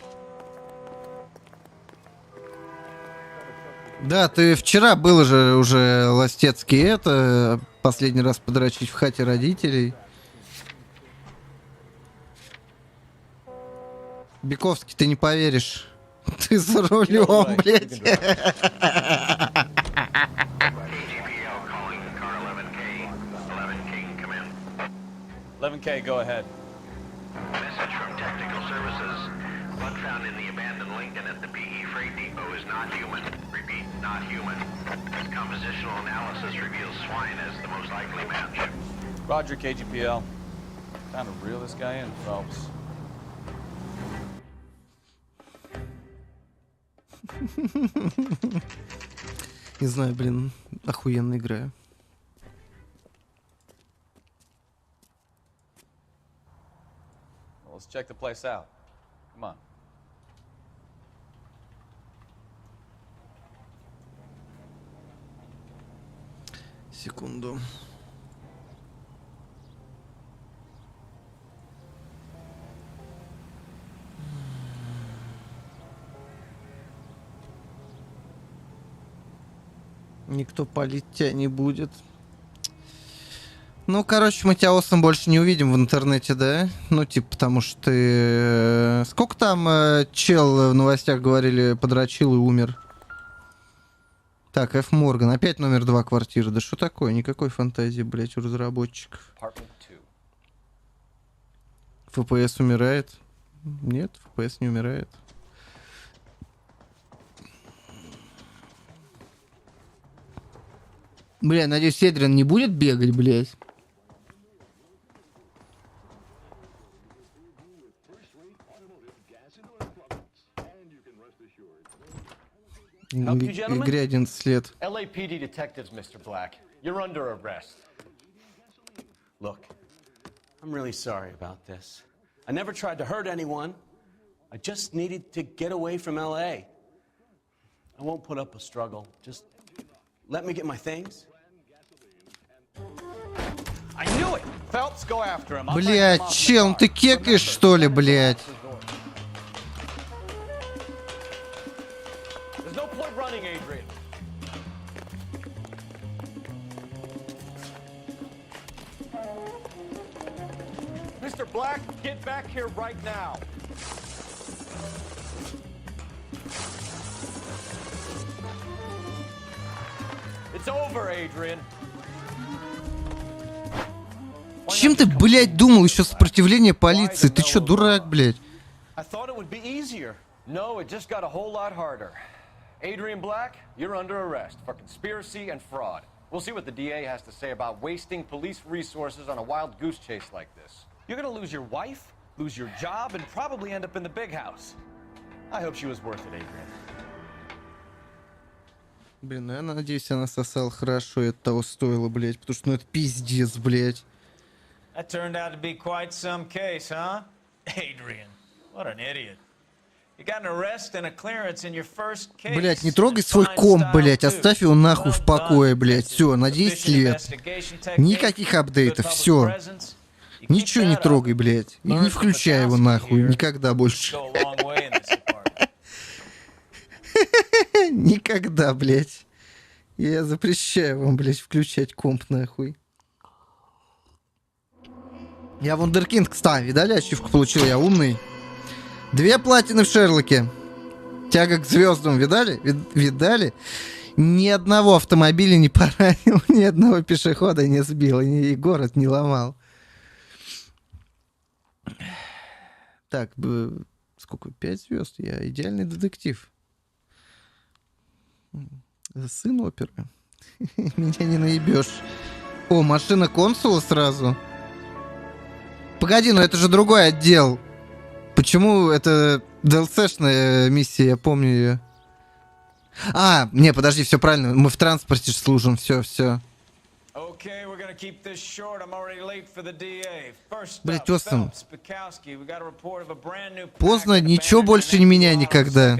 Да, ты вчера был же уже Ластецкий, это последний раз подрочить в хате родителей. Биковский, ты не поверишь. Ты за рулем, блядь. 11K, go ahead. Message from Technical Services. Blood found in the abandoned Lincoln at the PE Freight Depot is not human. Repeat, not human. Compositional analysis reveals swine as the most likely match. Roger, KGPL. Time to reel this guy in, Phelps. Не знаю, блин, охуенно играю. Well, let's check the place out. Come on. Секунду. Никто палить тебя не будет. Ну, короче, мы тебя, Осом, больше не увидим в интернете, да? Ну, типа, потому что ты... Сколько там чел в новостях говорили, подрочил и умер? Так, Ф. Морган. Опять номер 2 квартиры. Да что такое? Никакой фантазии, блять, у разработчиков. ФПС умирает? Нет, ФПС не умирает. Бля, надеюсь, Эдриан не будет бегать, блядь. Игре 11 лет. LAPD detectives, Mr. Black. You're under arrest. Look, I'm really sorry about this. I never tried to hurt anyone. I just needed to get away from LA. I won't put up a struggle. Just let me get my things. I knew it! Phelps, go after him. Блядь, чел, ты кекаешь, что ли, блядь? There's no point running, Adrian. Mr. Black, get back here right now. It's over, Adrian. Чем ты, блядь, думал еще сопротивление полиции? Ты чё, дурак, блядь? I thought it would be easier. No, it just got a whole lot harder. Adrian Black, you're under arrest for conspiracy and fraud. We'll see what the DA has to say about wasting police resources on a wild goose chase like this. You're gonna lose your wife, lose your job, and probably end up in the big house. I hope she was worth it, Adrian. Блин, ну я надеюсь, она сосала хорошо, и это того стоило, блядь, потому что, ну, это пиздец, блядь. That turned out to be quite some case, huh? Adrian, what an idiot. You got an arrest and a clearance in your first case. Блядь, не трогай свой комп, блядь, оставь его нахуй в покое, блядь, все, на 10 лет. Никаких апдейтов, все. Ничего не трогай, блядь. И не включай его нахуй, никогда больше. Никогда, блядь. Я запрещаю вам, блядь, включать комп нахуй. Я вундеркинд, кстати, видали, ачивку получил, я умный. 2 платины в Шерлоке. Тяга к звездам, видали? Видали? Ни одного автомобиля не поранил, ни одного пешехода не сбил, и город не ломал. Так, сколько? 5 звезд. Я идеальный детектив. Сын оперы. Меня не наебешь. О, машина консула сразу. Погоди, но это же другой отдел. Почему это DLC-шная миссия, я помню ее. А, не, подожди, все правильно. Мы в транспорте служим, все. Блять, Остин. Поздно, ничего больше не меняй никогда.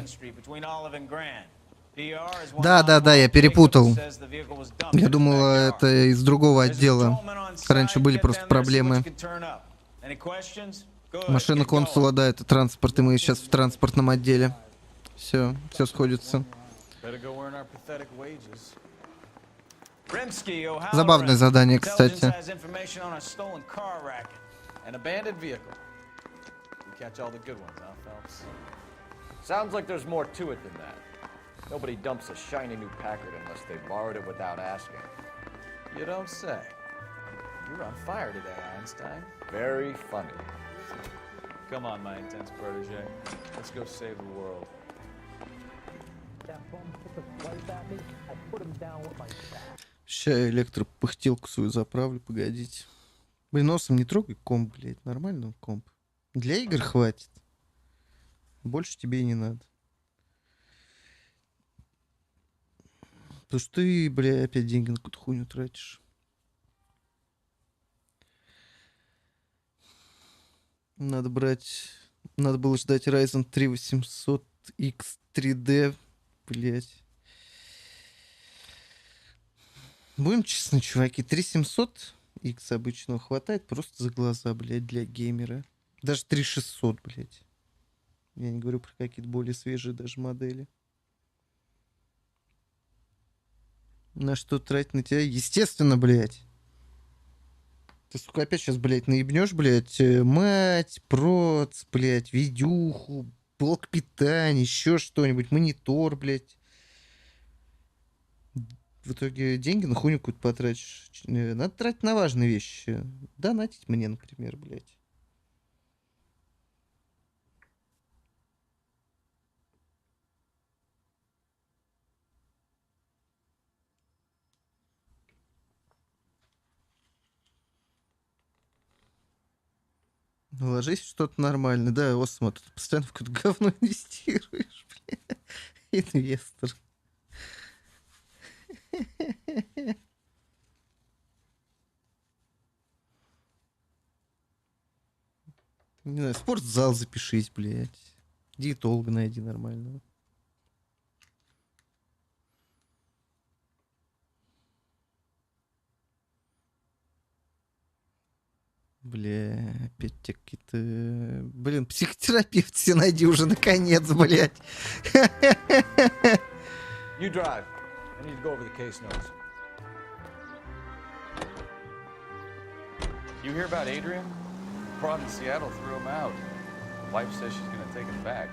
Да, я перепутал. Я думал, это из другого отдела. Раньше были просто проблемы. Машина консула, да, это транспорт, и мы сейчас в транспортном отделе. Все сходится. Забавное задание, кстати. Sounds like there's more to it than that. Nobody dumps a shiny new Packard unless they borrowed it without asking. You don't say. You're on fire today, Einstein. Very funny. Come on, my intense protege. Let's go save the world. Ща электропыхтелку свою заправлю, погодите. Блин, носом не трогай комп, блядь. Нормально комп. Для игр хватит. Больше тебе и не надо. Потому что ты, бля, опять деньги на какую-то хуйню тратишь. Надо брать... Надо было ждать Ryzen 3 800X 3D. Блять. Будем честны, чуваки. 3700X обычного хватает просто за глаза, блядь, для геймера. Даже 3600, блядь. Я не говорю про какие-то более свежие даже модели. На что тратить на тебя? Естественно, блядь. Ты, сука, опять сейчас, блядь, наебнешь, блядь, мать, проц, блядь, видюху, блок питания, еще что-нибудь, монитор, блядь. В итоге деньги на хуйню какую-то потратишь. Надо тратить на важные вещи. Донатить мне, например, блядь. Ложись в что-то нормальное. Да, Осмо, ты постоянно в какое-то говно инвестируешь, бля. Инвестор. Не знаю, в спортзал запишись, блядь. Диетолога найди нормального. Бля, опять те какие-то... Блин, психотерапевт все найди уже наконец, блядь. You drive. I need to go over the case notes. You hear about Adrian? Prod in Seattle threw him out. The wife says she's gonna take him back.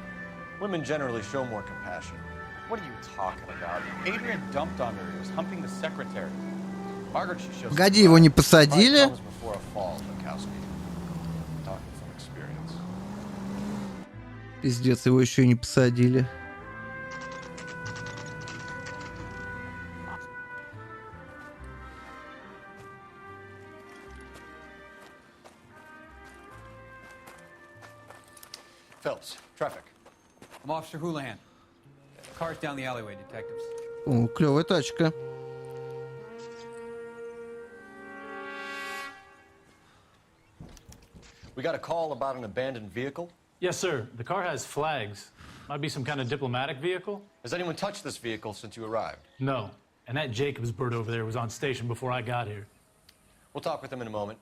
Women generally show more compassion. What are you talking about? Adrian dumped on her. He was humping the secretary. Margaret, she shows. Погоди, его не посадили? Comes before a fall, Bukowski. Talking from experience. Пиздец, его еще и не посадили. Phelps, traffic. I'm Officer Houlihan. Car's down the alleyway, detectives. О, клевая тачка. We got a call about an abandoned vehicle. Yes, sir. The car has flags. Might be some kind of diplomatic vehicle. Has anyone touched this vehicle since you arrived? No. And that Jacobs bird over there was on station before I got here. We'll talk with him in a moment.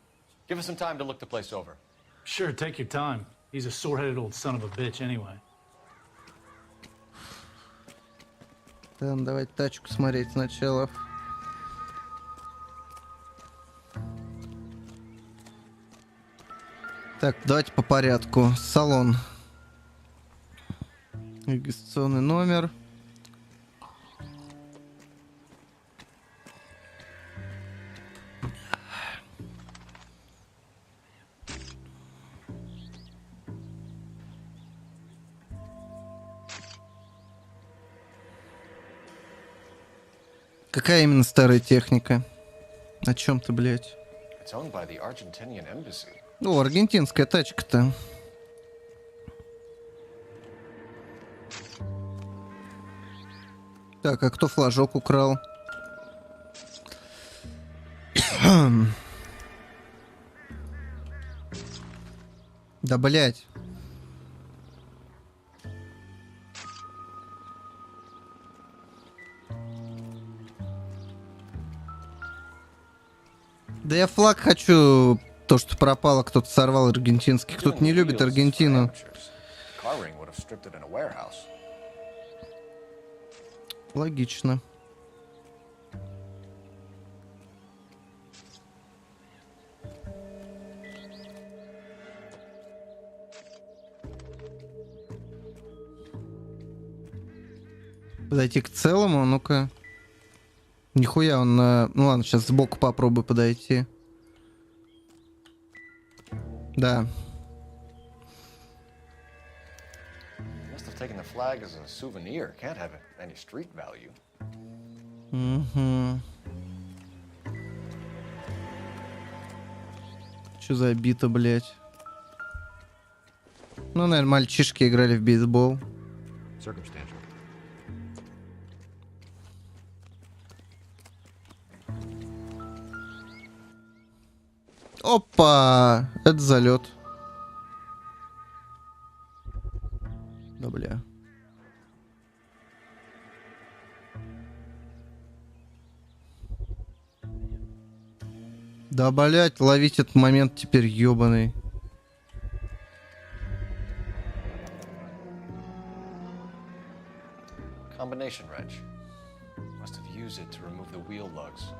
Give us some time to look the place over. Sure, take your time. He's a sore-headed old son of a bitch anyway. Да, давайте тачку смотреть сначала. Так, давайте по порядку. Салон. Регистрационный номер. Какая именно старая техника? О чем ты, блядь? It's owned by the Argentinian embassy. О, аргентинская тачка-то. Так, а кто флажок украл? Да, блядь. Да я флаг хочу, то, что пропало, кто-то сорвал аргентинский. Кто-то не любит Аргентину. Логично. Подойти к целому, ну-ка. Нихуя он... Ну ладно, сейчас сбоку попробую подойти. Да. Угу. Что за бита, блядь? Ну, наверное, мальчишки играли в бейсбол. Опа! Это залет. Да, бля. Да, блять, ловить этот момент теперь ёбаный. Combination wrench. Must have used it to remove the wheel lugs.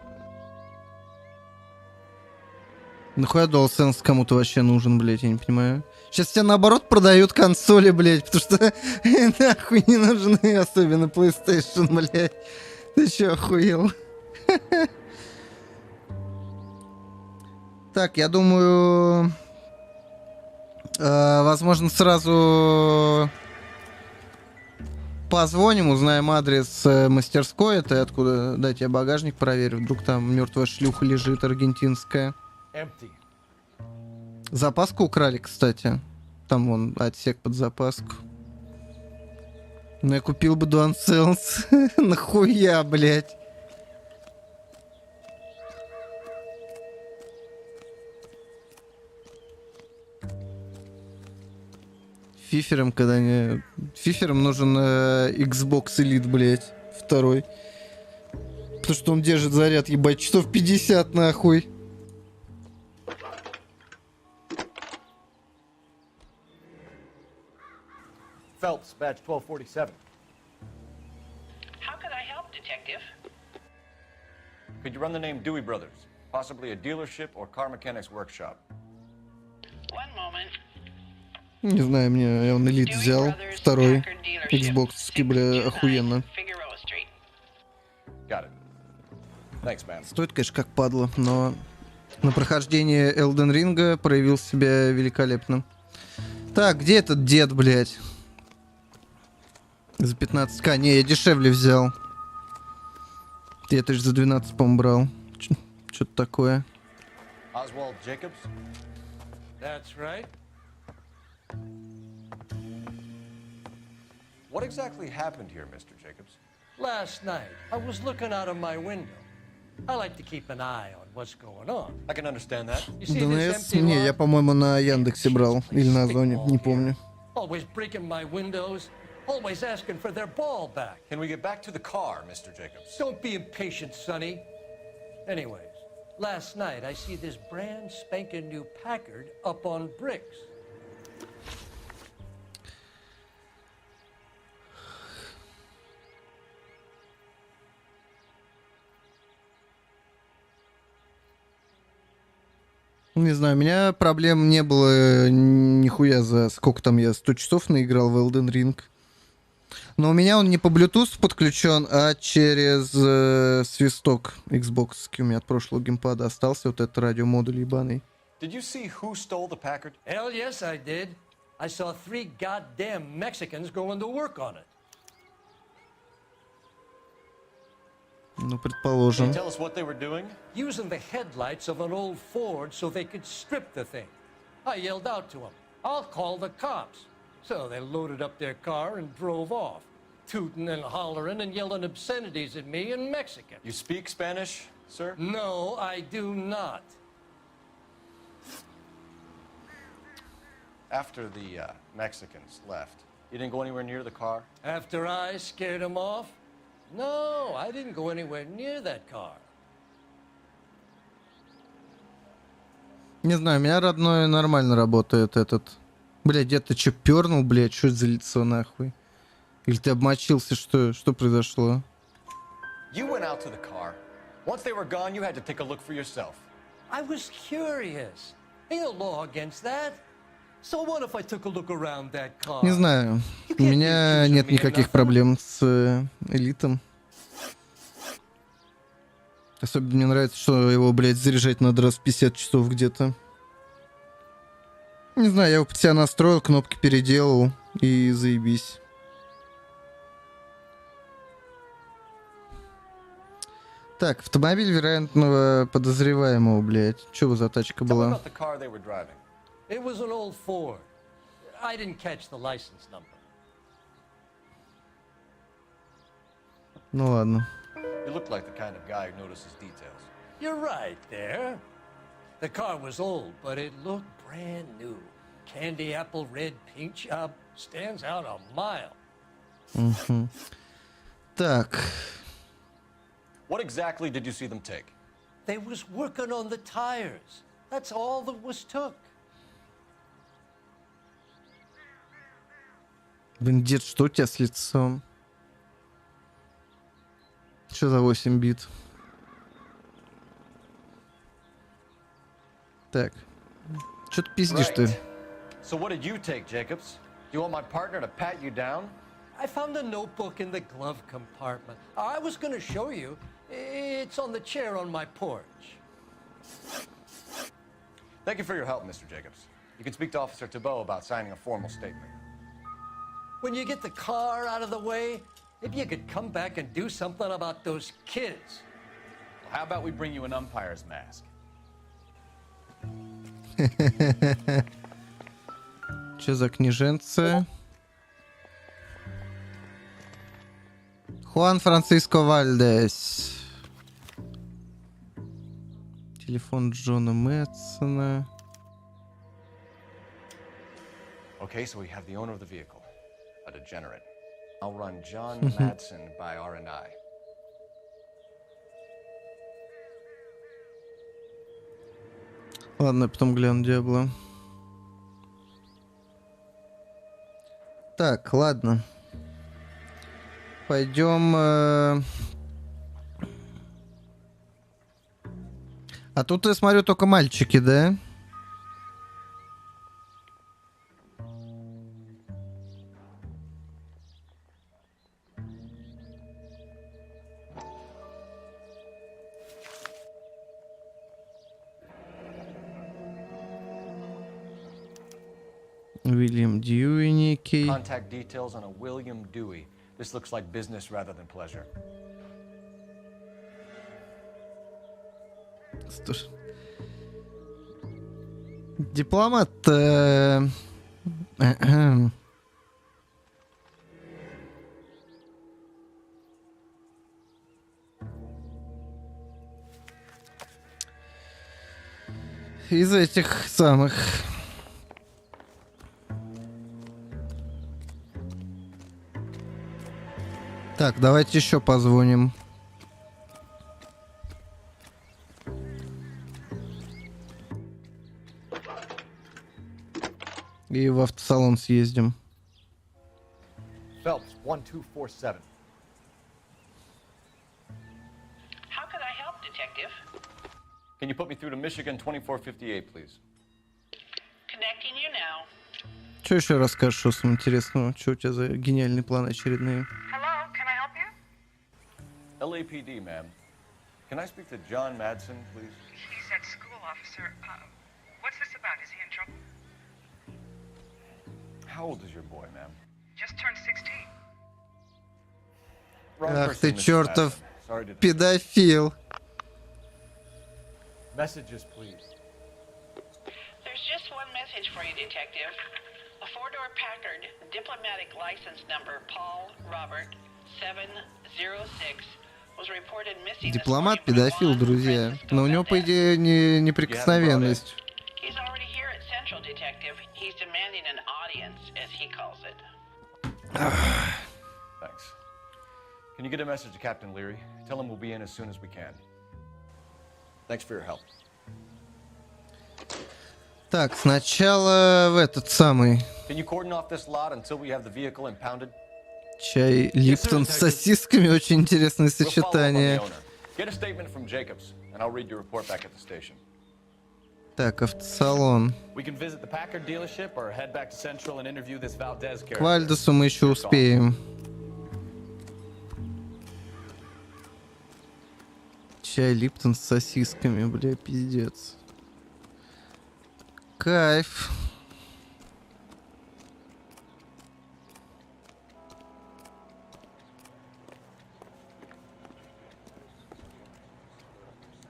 Нахуя DualSense кому-то вообще нужен, блядь, я не понимаю. Сейчас тебе наоборот продают консоли, блядь, потому что нахуй не нужны, особенно PlayStation, блядь. Ты чё, охуел? Так, я думаю... возможно, сразу... позвоним, узнаем адрес мастерской. Это откуда? Дайте я багажник проверю. Вдруг там мертвая шлюха лежит, аргентинская. Empty. Запаску украли, кстати. Там вон отсек под запаску. Ну я купил бы DualSense. Нахуя, блядь? Фифером, когда не... Фифером нужен Xbox Elite, блядь, второй. Потому что он держит заряд, ебать, часов 50, нахуй. Phelps, badge 1247. How could I help, Detective? Could you run the name Dewey Brothers? Possibly a dealership or car mechanics workshop. One moment. Не знаю, мне он Elite взял. Второй. Xbox, бля, охуенно. Got it. Thanks, man. Стоит, конечно, как падла, но на прохождение Elden Ring проявил себя великолепно. Так, где этот дед, блядь? За 15к. Не, я дешевле взял. Я тоже за 12, по-моему, брал. Что-то такое. Oswald Jacobs? That's right. What exactly happened here, Mr. Jacobs? Last night, I was looking out of my window. I like to keep an eye on what's going on. I can understand that. You see this ДНС? empty Не, lot? я, по-моему, на Яндексе брал. Или на Озоне, не помню. Always breaking my windows, always asking for their ball back. Can we get back to the car, Mr. Jacobs? Don't be impatient, Sonny. Anyways, last night I see this brand spanking new Packard up on bricks. Не знаю, у меня проблем не было нихуя за сколько там я 100 часов наиграл в Elden Ring. Но у меня он не по Bluetooth подключен, а через свисток Xbox. У меня от прошлого геймпада остался вот этот радиомодуль ебаный. Did you see who stole the Packard? Hell yes, I did. I saw 3 goddamn Mexicans going to work on it. Ну, предположим. Can you tell us what they were doing? Using the headlights of an old Ford so they could strip the thing. I yelled out to them, "I'll call the cops." So they loaded up their car and drove off, tooting and hollering and yelling obscenities at me in Mexican. You speak Spanish, sir? No, I do not. After the Mexicans left, you didn't go anywhere near the car? After I scared them off? No, I didn't go anywhere near that car. Не знаю, у меня родной нормально работает этот. Блядь, где ты чё пернул, блядь? Что это за лицо, нахуй? Или ты обмочился, что произошло? You went out to the car. Once they were gone, you had to take a look for yourself. I was curious. Ain't no law against that. So what if I took a look around that car? Не знаю. У меня нет никаких проблем с элитом. Особенно мне нравится, что его, блядь, заряжать надо раз в 50 часов где-то. Не знаю, я его под себя настроил, кнопки переделал и заебись. Так, автомобиль вероятного подозреваемого, блядь. Чё за тачка была? It was an old Ford. I didn't catch the license number. Ну ладно. You look like the kind of guy who notices details. You're right there. The car was old, but it looked brand new. Candy apple red paint job stands out a mile. Угу. Так. What exactly did you see them take? They was working on the tires. That's all that was took. Блин, дед, что у тебя с лицом? Что за 8 бит? Так. Чё ты пиздишь ты? So what did you take, Jacobs? Do you want my partner to pat you down? I found a notebook in the glove compartment. I was going to show you. It's on the chair on my porch. Thank you for your help, Mr. Jacobs. You can speak to Officer Thibault about signing a formal statement. When you get the car out of the way, maybe you could come back and do something about those kids. Well, how about we bring you an umpire's mask? Что за книженцы? Хуан Франциско Вальдес. Телефон Джона Мэтсона. Okay, so we have the owner of the vehicle, a degenerate. I'll run John Madsen by R&I. Ладно, я потом гляну Диабло. Так, ладно. Пойдем. А тут я смотрю только мальчики, да? William Dewey некий. Contact details on a William Dewey. This looks like business rather than pleasure. Дипломат. Из этих самых. Так, давайте еще позвоним. И в автосалон съездим. Фэлпс, 1247. How can I help, Detective? Can you put me through to Michigan 2458, please? Connecting you now. Что еще расскажешь, что самое интересного? Что у тебя за гениальный план очередные? Hello, can I help you? LAPD, ma'am. Can I speak to John Madsen, please? He's at school, officer. What's this about? Is he in trouble? How old is your boy, ma'am? Just turned 16. Ах ты чертов педофил. Messages, please. There's just one message for you, Detective. A four-door Packard, diplomatic license number Paul Robert 706 was reported missing. Дипломат, педофил, друзья. Но у него, по идее, неприкосновенность. He's already here at Central, Detective. He's demanding an audience, as he calls it. Thanks. Can you get a message to Captain Leary? Tell him we'll be in as soon as we can. Thanks for your help. Так, сначала в этот самый. Can you cordon off this lot until we have the vehicle impounded? Чай Липтон с сосисками, очень интересное сочетание. Get a statement from Jacobs, and I'll read your report back at the station. Так, автосалон. We can visit the Packard dealership or head back to Central and interview this Valdez character. К Вальдесу мы еще успеем. Чай Липтон с сосисками, бля, пиздец. Кайф.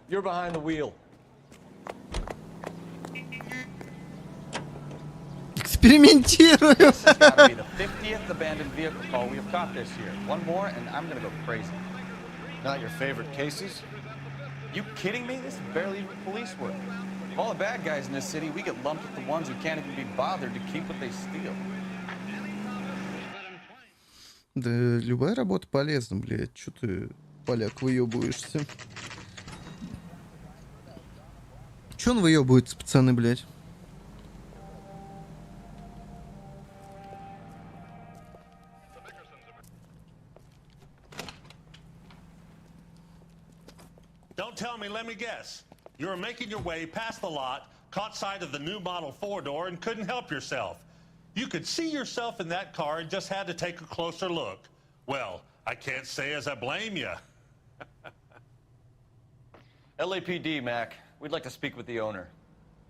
You're behind the wheel. Экспериментирую. This has got to be the 50th abandoned vehicle call we have caught this year. One more, and I'm gonna go crazy. Not your favorite cases? You kidding me? This is barely even police work. Of all the bad guys in this city, we get lumped with the ones who can't even be bothered to keep what they steal. Да любая работа полезна, блядь. Чё ты, поляк, выебываешься? Чё он выебывается, пацаны, блядь? Don't tell me, let me guess. You're making your way past the lot, Caught sight of the new model 4-door and couldn't help yourself. You could see yourself in that car and just had to take a closer look. Well, I can't say as I blame you. LAPD, Mac. We'd like to speak with the owner.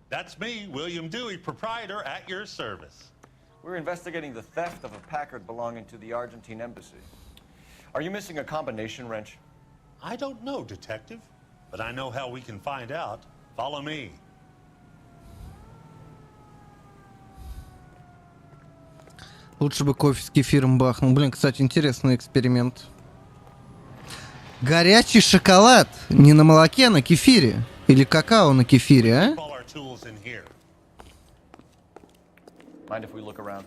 That's me, William Dewey, proprietor, at your service. We're investigating the theft of a Packard belonging to the Argentine embassy. Are you missing a combination wrench? I don't know, Detective, but I know how we can find out. Follow me. Лучше бы кофе с кефиром бахнул. Блин, кстати, интересный эксперимент. Горячий шоколад не на молоке, а на кефире. Или какао на кефире, а? Mind if we look around?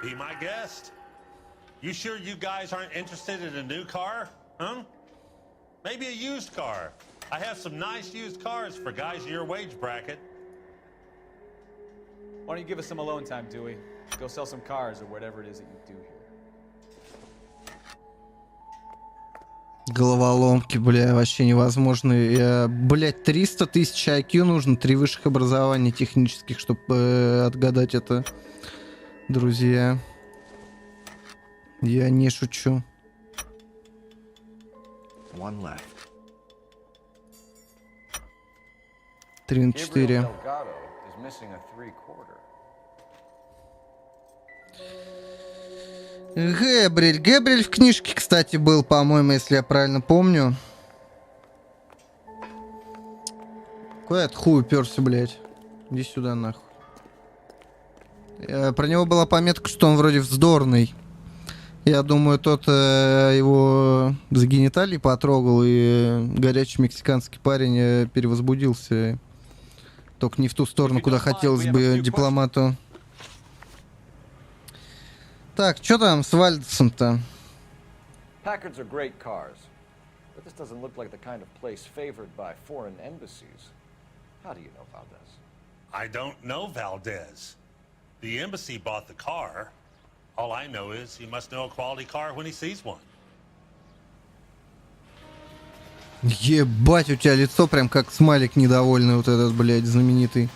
Be my guest. You sure you guys aren't interested in a new car? Huh? Maybe a used car. I have some nice used cars for guys in your wage bracket. Why don't you give us some alone time, Dewey? Go sell some cars or whatever it is that you do here. Головоломки, бля, вообще невозможные. Блять, 300 тысяч IQ нужно, 3 высших образования технических, чтобы отгадать это, друзья. Я не шучу. One left. 3 на 4. Гэбриэль. Гэбриэль в книжке, кстати, был, по-моему, если я правильно помню. Куда от хуй уперся, блядь? Иди сюда, нахуй. Про него была пометка, что он вроде вздорный. Я думаю, тот его за гениталии потрогал, и горячий мексиканский парень перевозбудился. Только не в ту сторону, куда хотелось бы дипломату. Так, что там с Вальдесом-то? Packards are great cars, but this doesn't look like the kind of place favored by foreign embassies. How do you know Valdez? I don't know Valdez. The embassy bought the car. All I know is he must know a quality car when he sees one. Ебать, у тебя лицо прям как смайлик недовольный, вот этот, блядь, знаменитый.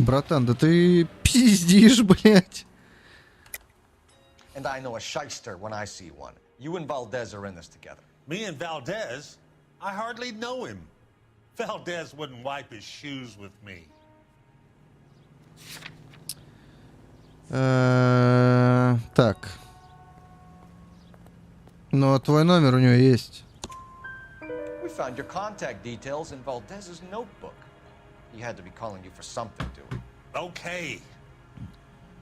Братан, да ты пиздишь, блядь. And I know a shyster when I see one. You and Valdez are in this together. Me and Valdez? I hardly know him. Valdez wouldn't wipe his shoes with me. Так. Но твой номер у него есть. We found your contact details in Valdez's notebook. He had to be calling you for something, Dewey. Okay.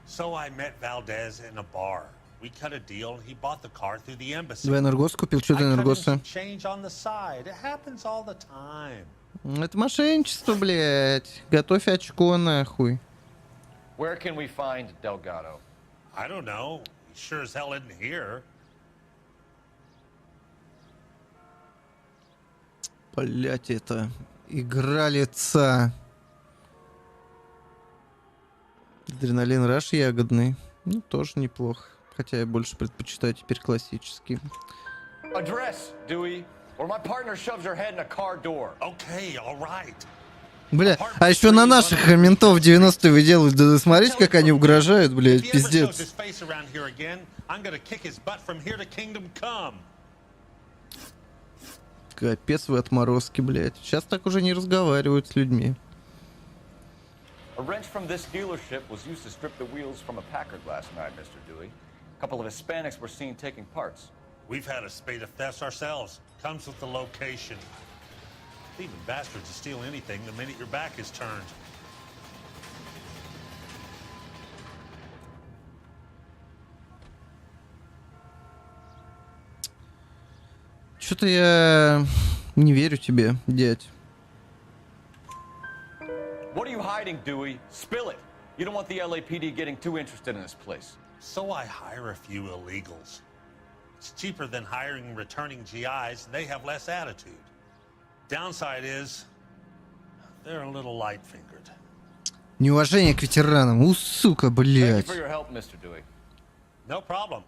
So I met Valdez in a bar. We cut a deal and he bought the car through the embassy. Два энергоса купил, что-то энергоса. Change on the side. It happens all the time. Это мошенничество, блядь. Готовь очко, нахуй. Where can we find Delgado? I don't know. He sure as hell isn't here. Блять, это игра лица. Адреналин раш ягодный. Ну, тоже неплохо. Хотя я больше предпочитаю теперь классический. Address, Dewey, or my partner shoves her head in a car door. Okay, all right. Бля, а еще на наших ментов 90-е выделывают. Да смотрите, как они угрожают, блядь, пиздец. Капец вы отморозки, блядь. Сейчас так уже не разговаривают с людьми. A wrench from this dealership was used to strip the wheels from a Packard last night, Mr. Dewey. A couple of Hispanics were seen taking parts. We've had a spate of thefts ourselves. Comes with the location. Thieving bastards to steal anything the minute your back is turned. Что-то я не верю тебе, дядь. What are you hiding, Dewey? Spill it. You don't want the LAPD getting too interested in this place. So I hire a few illegals. It's cheaper than hiring returning GIs, and they have less attitude. Downside is, they're a little light-fingered. Неуважение к ветеранам. У, сука, блядь. Thank you for your help, Mr. Dewey. No problem.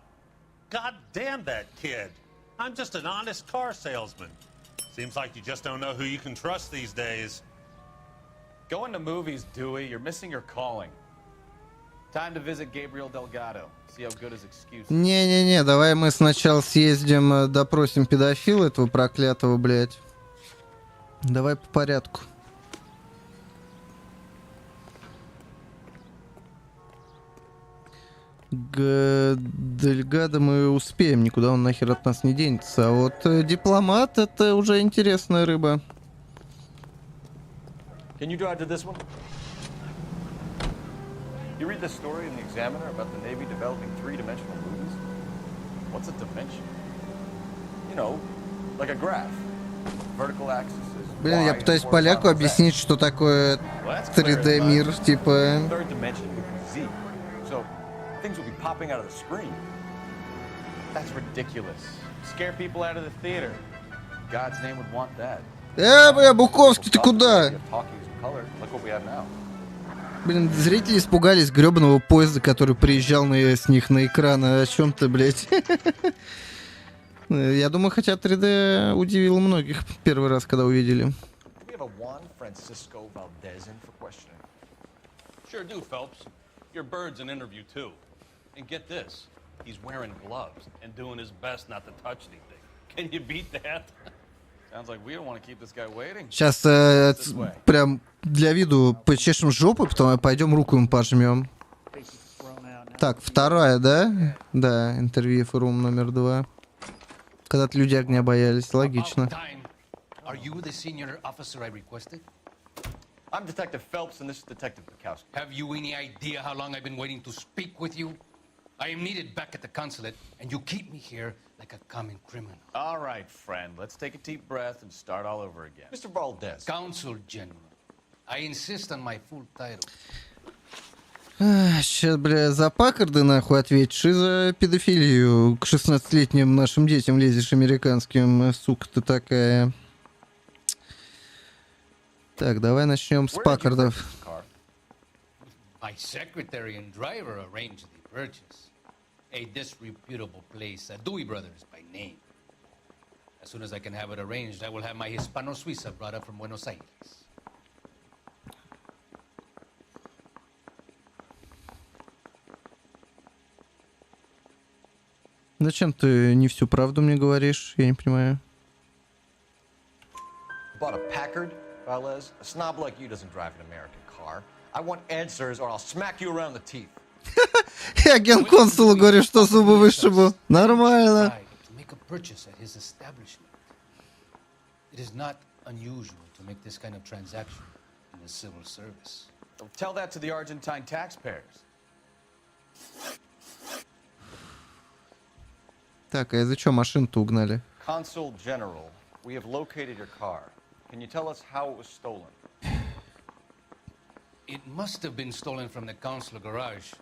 God damn that kid. I'm just an honest car salesman. Seems like you just don't know who you can trust these days. Going to movies, Dewey. You're missing your calling. Time to visit Gabriel Delgado. See how good his excuse. Не-не-не, давай мы сначала съездим, допросим педофила этого проклятого, блядь. Давай по порядку. Дельгадо мы успеем, никуда он нахер от нас не денется. А вот дипломат — это уже интересная рыба. Can you drive to this one? You read the story in the Examiner about the Navy developing three-dimensional movies? What's a dimension? You know, like a graph. Vertical axis is Блин, я пытаюсь поляку объяснить, что такое 3D мир, типа... Third dimension would be Z. So things will be popping out of the screen. That's ridiculous. Scare people out of the theater. God's name would want that. Бля, Буковский, ты куда? Look what we have now. Блин, зрители испугались гребаного поезда, который приезжал с них на экран. О чем ты, блядь? Я думаю, хотя 3D удивило многих первый раз, когда увидели. Sure do, Phelps. Your bird's an interview too. And get this, he's wearing gloves and doing his best not to touch anything. Can you beat that? Sounds like we don't want to keep this guy waiting. Сейчас прям для виду почешем жопу, потом пойдем руку ему пожмем. Так, вторая, да? Да, интервью рум номер 2. Когда-то люди огня боялись, логично. Are you the senior officer I requested? I'm Detective Phelps and this is Detective Bukowski. Have you any idea how long I've been waiting to speak with you? I am needed back at the consulate, and you keep me here like a common criminal. All right, friend. Let's take a deep breath and start all over again. Mr. Valdez. Consul General. I insist on my full title. Сейчас, бля, за Паккарды нахуй ответишь и за педофилию. К 16-летним нашим детям лезешь американским, сука ты такая. Так, давай начнем с Паккардов. My secretary and driver arranged the purchase. A disreputable place, Dewey Brothers by name. As soon as I can have it arranged, I will have my Hispano Suiza brought up from Buenos Aires. Зачем ты не всю правду мне говоришь? Я не понимаю. Bought a Packard, Valdez? A snob like you doesn't drive an American car. I want answers or I'll smack you around the teeth. Я генконсулу говорю, что зубы вышибу. Нормально. Make a purchase at his establishment. It is not unusual to make this kind of transaction in the civil service. Tell that to the Argentine taxpayers. Так, а из-за чего машину-то угнали? Consul General, we have located your car. Can you tell us how it was stolen? It must have been stolen from the consular garage.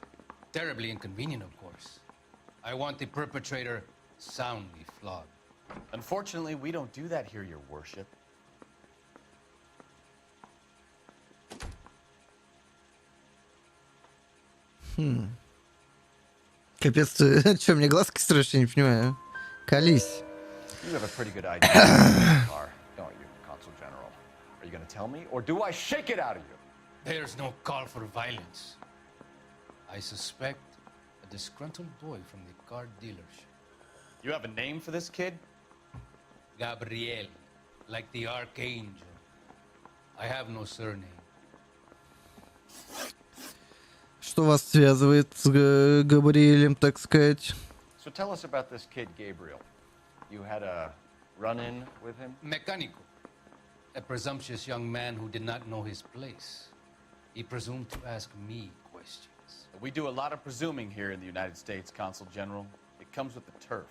Terribly inconvenient, of course. I want the perpetrator soundly flogged. Unfortunately, we don't do that here, Your Worship. Капец, ты что, мне глазки строишь, я не понимаю. Колись. You have a pretty good idea of the car, don't you, Consul General? Are you going to tell me, or do I shake it out of you? There's no call for violence. I suspect a disgruntled boy from the car dealership. You have a name for this kid? Gabriel, like the archangel. I have no surname. Что вас связывает с Габриэлем, так сказать? So tell us about this kid, Gabriel. You had a run-in with him? Mecánico. A presumptuous young man who did not know his place. He presumed to ask me questions. We do a lot of presuming here in the United States, Consul General. It comes with the turf.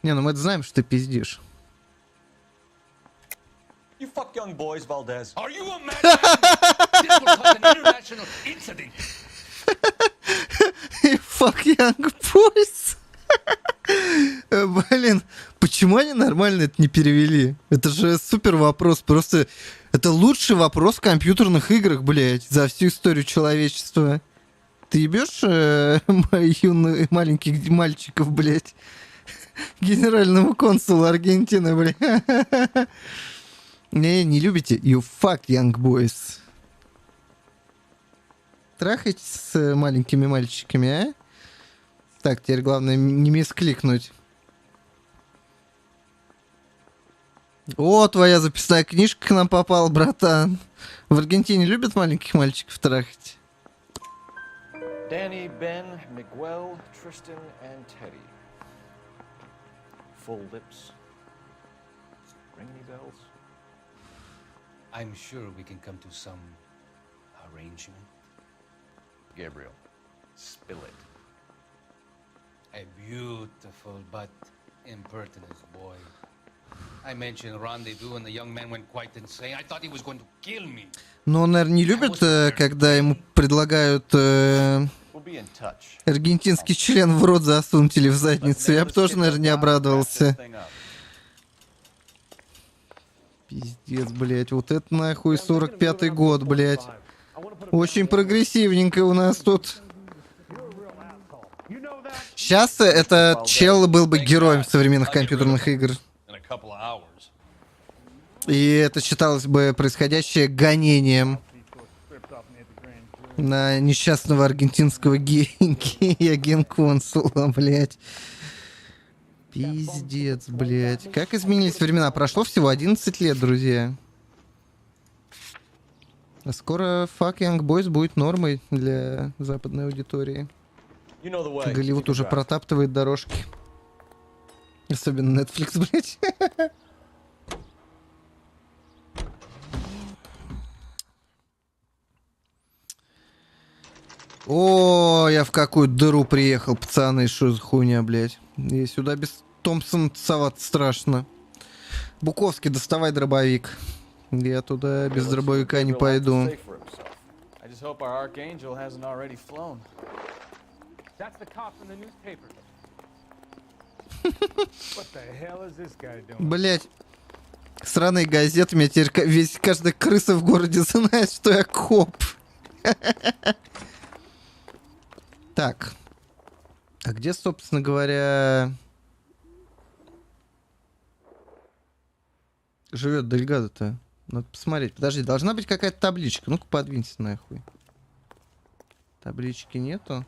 Не, ну мы знаем, что ты пиздишь. You fuck young boys, Valdez. Are you a madman? This will cause an international incident. Fuck young boys. Блин, почему они нормально это не перевели? Это же супер вопрос. Просто это лучший вопрос в компьютерных играх, блядь, за всю историю человечества. Ты ебешь юных маленьких мальчиков, блядь? Генеральному консулу Аргентины, блядь. Не любите? You fuck young boys. Трахайтесь с маленькими мальчиками, а? Так, теперь главное не мискликнуть. О, твоя записная книжка к нам попала, братан. В Аргентине любят маленьких мальчиков трахать? Danny, Ben, Miguel, Tristan, and Teddy. Full lips. Ring any bells? I'm sure we can come to some arrangement. Gabriel, spill it. A beautiful but impertinent boy. I mentioned rendezvous, and the young man went quite insane. I thought he was going to kill me. Но он, наверное, не любит, когда ему предлагают аргентинский член в рот засунуть или в задницу. Я бы тоже, наверное, не обрадовался. Пиздец, блядь. Вот это нахуй 45-й год, блядь. Очень прогрессивненько у нас тут. Сейчас этот чел был бы героем современных компьютерных игр. И это считалось бы происходящее гонением на несчастного аргентинского гея генконсула, блядь. Пиздец, блядь. Как изменились времена? Прошло всего 11 лет, друзья. А скоро Fuck Young Boys будет нормой для западной аудитории. Голливуд уже протаптывает дорожки. Особенно Netflix, блядь. О, я в какую дыру приехал, пацаны, что за хуйня, блядь. И сюда без Томпсона соваться страшно. Буковский, доставай дробовик. Я туда без дробовика не пойду. Блять, сраные газеты, меня теперь каждая крыса в городе знает, что я коп. Так. А где, собственно говоря, живет Дельгадо-то? Надо посмотреть. Подожди, должна быть какая-то табличка. Ну-ка, подвинься нахуй. Таблички нету.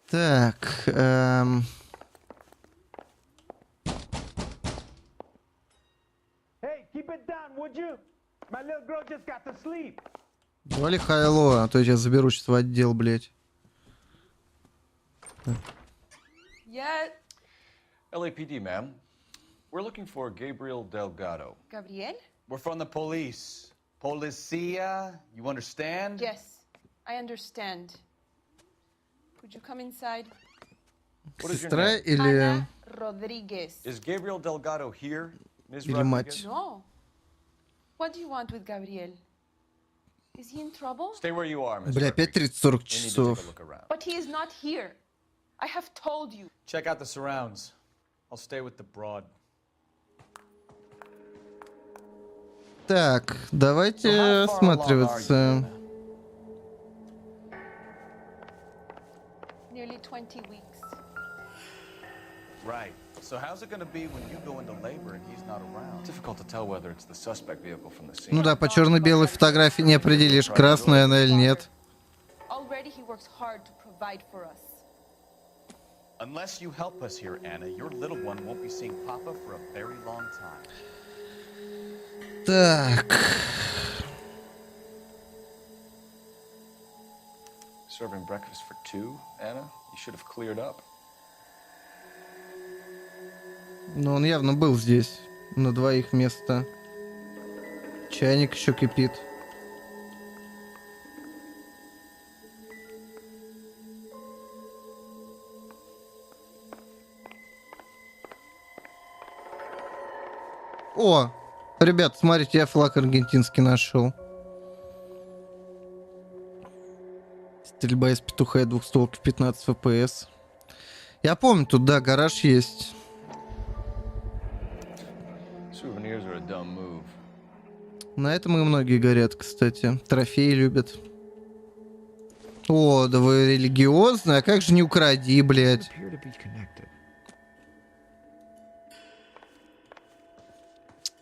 Так. Вали хайло, а то я тебя заберу сейчас в отдел, блядь. Yeah. LAPD, ma'am. We're looking for Gabriel Delgado. Gabriel? We're from the police. Policia, you understand? Yes, I understand. Could you come inside? What is your Сестра name? или... Ana Rodriguez. Is Gabriel Delgado here, Ms. Или Rodriguez? мать. No. What do you want with Gabriel? Is he in trouble? Stay where you are, Ms. Бля, опять 30-40 часов. But he is not here. I have told you. Check out the surrounds. I'll stay with the broad. Так, давайте осматриваться. Nearly 20 weeks. Right. So how's it going to be when you go into labor and he's not around? Difficult to tell whether it's the suspect vehicle from the scene. Ну да, по черно-белой фотографии не определишь, красная она или нет. Already he works hard to provide for us. Unless you help us here, Anna, your little one won't be seeing Papa for a very long time. Так. Serving breakfast for two, Anna? You should have cleared up. Ну, он явно был здесь. На двоих место. Чайник еще кипит. О! Ребят, смотрите, я флаг аргентинский нашел. Стрельба из петуха и двухстволки в 15 FPS. Я помню, тут, да, гараж есть. Souvenirs are a dumb move. На этом и многие горят, кстати. Трофеи любят. О, да вы религиозные, а как же не укради, блядь?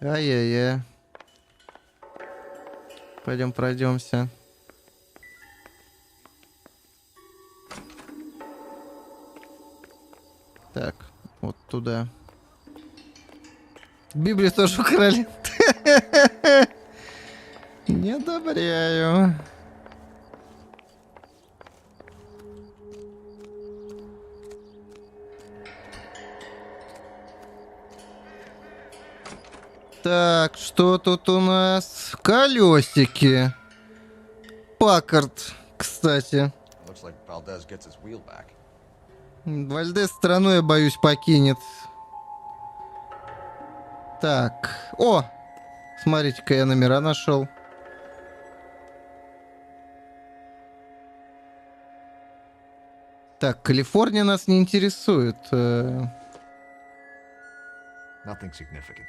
Ай-яй-яй. Пойдем пройдемся. Так, вот туда. Библию тоже украли. Не одобряю. Так, что тут у нас? Колесики. Паккард, кстати. Looks like Valdez gets his wheel back. Вальдес страну, я боюсь, покинет. Так. О! Смотрите-ка, я номера нашел. Так, Калифорния нас не интересует. Nothing significant.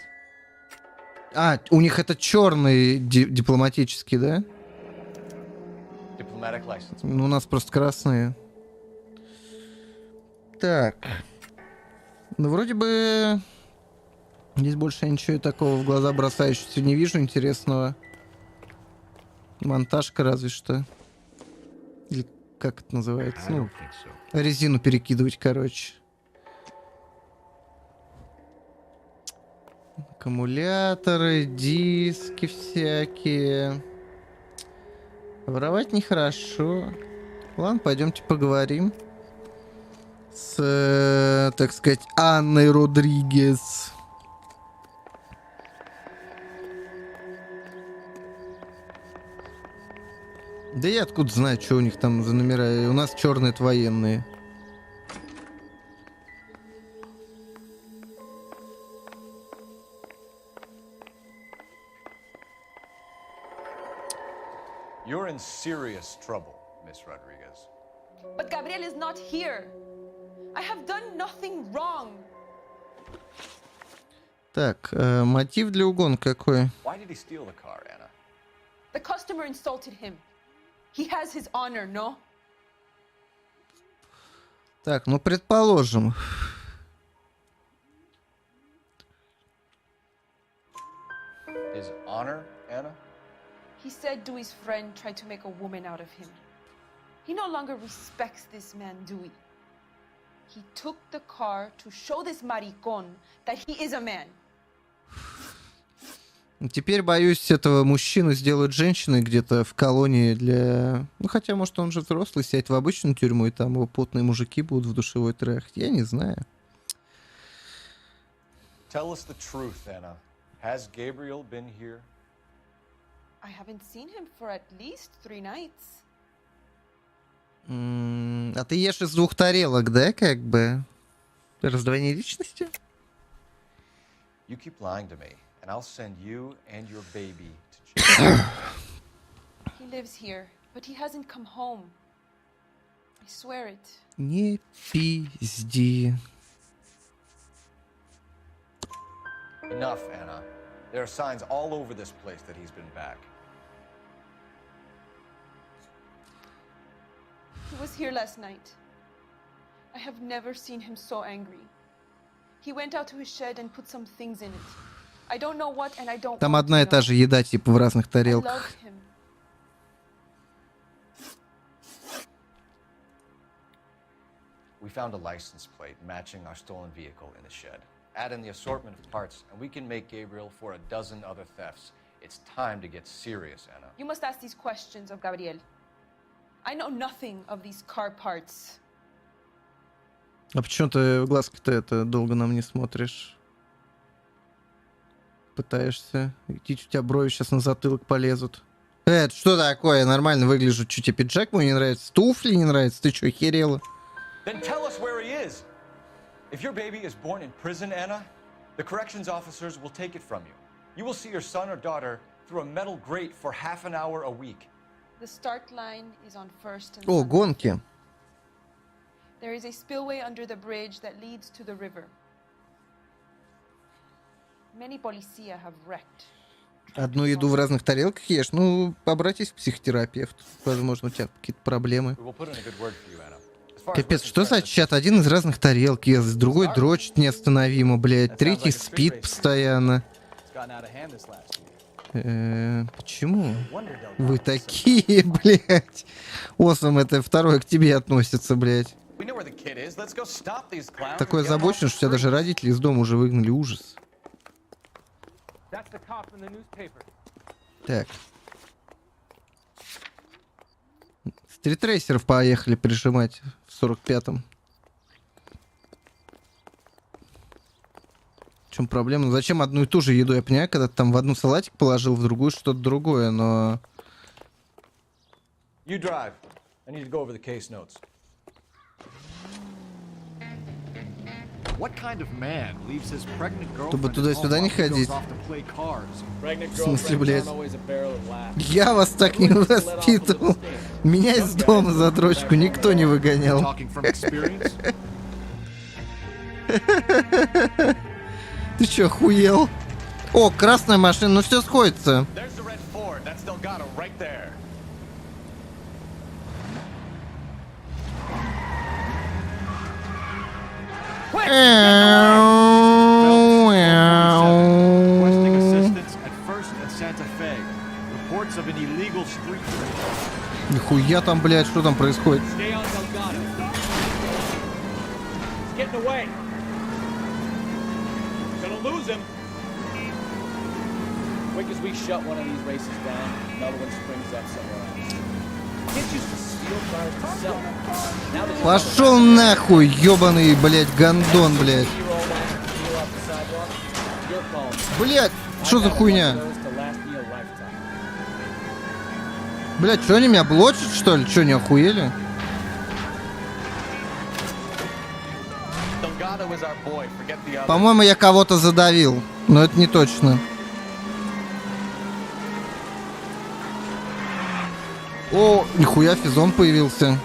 А, у них это черный дипломатический, да? Diplomatic license. Ну, у нас просто красные. Так. Ну, вроде бы... Здесь больше я ничего такого в глаза бросающегося не вижу интересного. Монтажка разве что. Или как это называется? Ну, резину перекидывать, короче. Аккумуляторы, диски всякие. Воровать нехорошо. Ладно, пойдемте поговорим с, так сказать, Анной Родригес. Да я откуда знаю, что у них там за номера. У нас черные это военные. You're in serious trouble, Miss Rodriguez. But Gabriel is not here. I have done nothing wrong. Так, мотив для угона какой? Why did he steal the car, Anna? The customer insulted him. He has his honor, no? Так, ну предположим. His honor, Anna? He said Dewey's friend tried to make a woman out of him. He no longer respects this man, Dewey. He took the car to show this maricón that he is a man. Теперь, боюсь, этого мужчину сделают женщиной где-то в колонии для... Ну, хотя, может, он же взрослый, сядет в обычную тюрьму, и там его потные мужики будут в душевой трахте. Я не знаю. Tell us the truth, Anna. Has Gabriel been here? I haven't seen him for at least 3 nights. А ты ешь из 2 тарелок, да, как бы? Раздвоение личности? You keep lying to me, and I'll send you and your baby to jail. He lives here, but he hasn't come home. I swear it. Не пизди. Enough, Anna. There are signs all over this place that he's been back. He was here last night. I have never seen him so angry. He went out to his shed and put some things in it. I don't know what, and I don't Там want одна и to та know. же еда, типа, в разных I тарелках. love him. We found a license plate matching our stolen vehicle in the shed. Add in the assortment of parts, and we can make Gabriel for a dozen other thefts. It's time to get serious, Anna. You must ask these questions of Gabriel. I know nothing of these car parts. А почему ты в глазки-то это долго нам не смотришь? Пытаешься. Идти, у тебя брови сейчас на затылок полезут. Это что такое? Я нормально выгляжу. Что, тебе пиджак мой не нравится? Туфли не нравятся? Ты что, охерела? Then tell us where he is. If your baby is born in prison, Anna, the corrections officers will take it from you. You will see your son or daughter through a metal grate for half an hour a week. The start line is on First and О, Sunset. гонки. There is a spillway under the bridge that leads to the river. Many policia have wrecked. Одну еду в разных тарелках ешь? Ну, обратись к психотерапевту. Возможно, у тебя какие-то проблемы. Капец, что за чат? Один из разных тарелок ест, другой дрочит неостановимо, блядь. Третий спит постоянно. Почему вы такие, блядь? Осом, это второе к тебе относится, блядь. Такой озабочен, что тебя даже родители из дома уже выгнали. Ужас. Так. Стритрейсеров поехали прижимать в 45-м. В чем проблема? Ну, зачем одну и ту же еду? Я понимаю, когда ты там в одну салатик положил, в другую что-то другое, но... You drive. I need to go over the case notes. What kind of man leaves his pregnant Чтобы girlfriend туда-сюда не ходить. off to play cards? В смысле, блядь? Я вас так не воспитывал. Меня из дома за дрочку никто не выгонял. Ты чё, охуел? О, красная машина, ну все сходится. Requesting assistance at First and Santa Fe. Reports of an illegal street trade. Нихуя там, блядь, что там происходит? Getting away. Gonna lose him. Quick as we shut one of these races down, another one springs up somewhere else. Kids used to steal cars to sell them. Now they Пошел нахуй, ебаный, блядь, гандон, блядь. Блядь, что за хуйня? Блядь, что они меня блочат, что ли? Что, не охуели? По-моему, я кого-то задавил, но это не точно. О, нихуя, физон появился.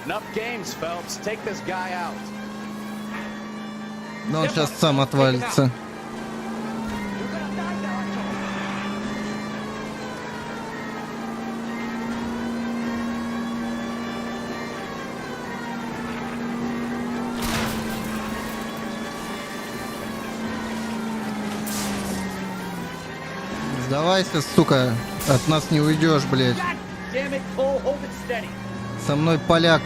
Enough games, Phelps. Take this guy out. Но он сейчас сам отвалится. Сдавайся, сука. От нас не уйдешь, блядь. Со мной поляк.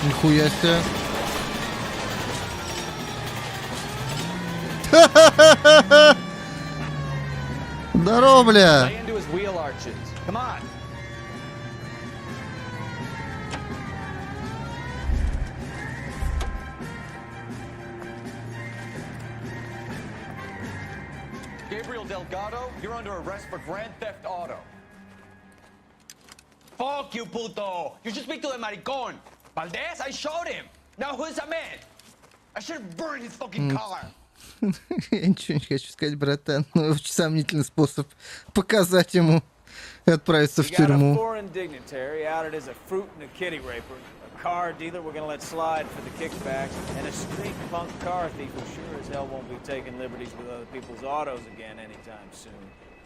Нихуя себе. Здорово, бля. Gabriel Delgado, you're under arrest for Grand Theft Auto. Fuck you, puto! You should speak to the maricon. Valdez, I showed him. Now who's the man? I should burn his fucking car. Я ничего не хочу сказать, братан, но очень сомнительный способ показать ему и отправиться в тюрьму. Car dealer we're gonna let slide for the kickbacks, and a street punk car thief who sure as hell won't be taking liberties with other people's autos again anytime soon.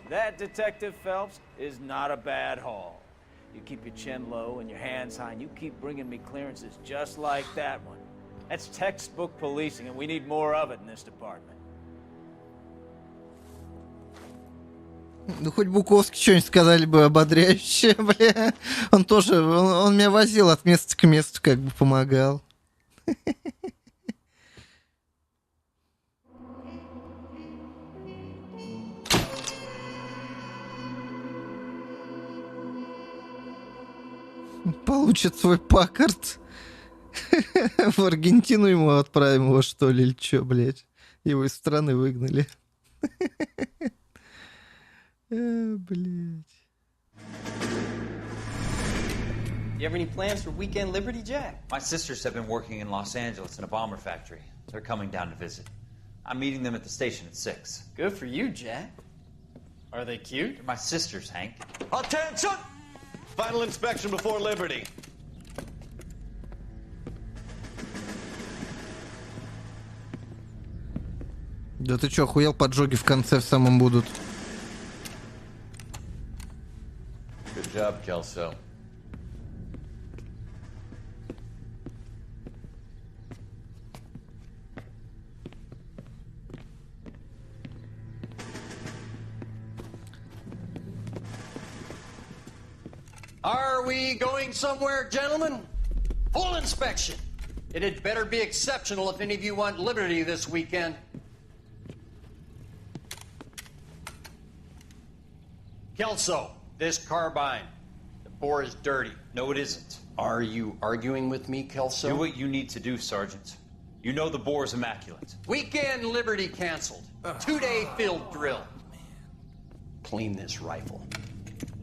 That, Detective Phelps, is not a bad haul. You keep your chin low and your hands high, and you keep bringing me clearances just like that one. That's textbook policing, and we need more of it in this department. Ну, хоть Буковский что-нибудь сказали бы ободряющее, бля. Он тоже, он меня возил от места к месту, как бы помогал. Получит свой Паккард. В Аргентину ему отправим его, что ли, или что, блядь. Его из страны выгнали. Блядь. You have any plans for weekend Liberty, Jack? My sisters have been working in Los Angeles in a bomber factory. They're coming down to visit. I'm meeting them at the station at 6. Good for you, Jack. Are they cute? They're my sisters, Hank. Attention! Final inspection before Liberty. Да ты чё, охуел, поджоги в конце в самом будут. Good job, Kelso. Are we going somewhere, gentlemen? Full inspection. It had better be exceptional if any of you want liberty this weekend. Kelso, this carbine. The bore is dirty. No, it isn't. Are you arguing with me, Kelso? Do what you need to do, Sergeant. You know the bore is immaculate. Weekend liberty canceled. 2-day field drill. Clean this rifle.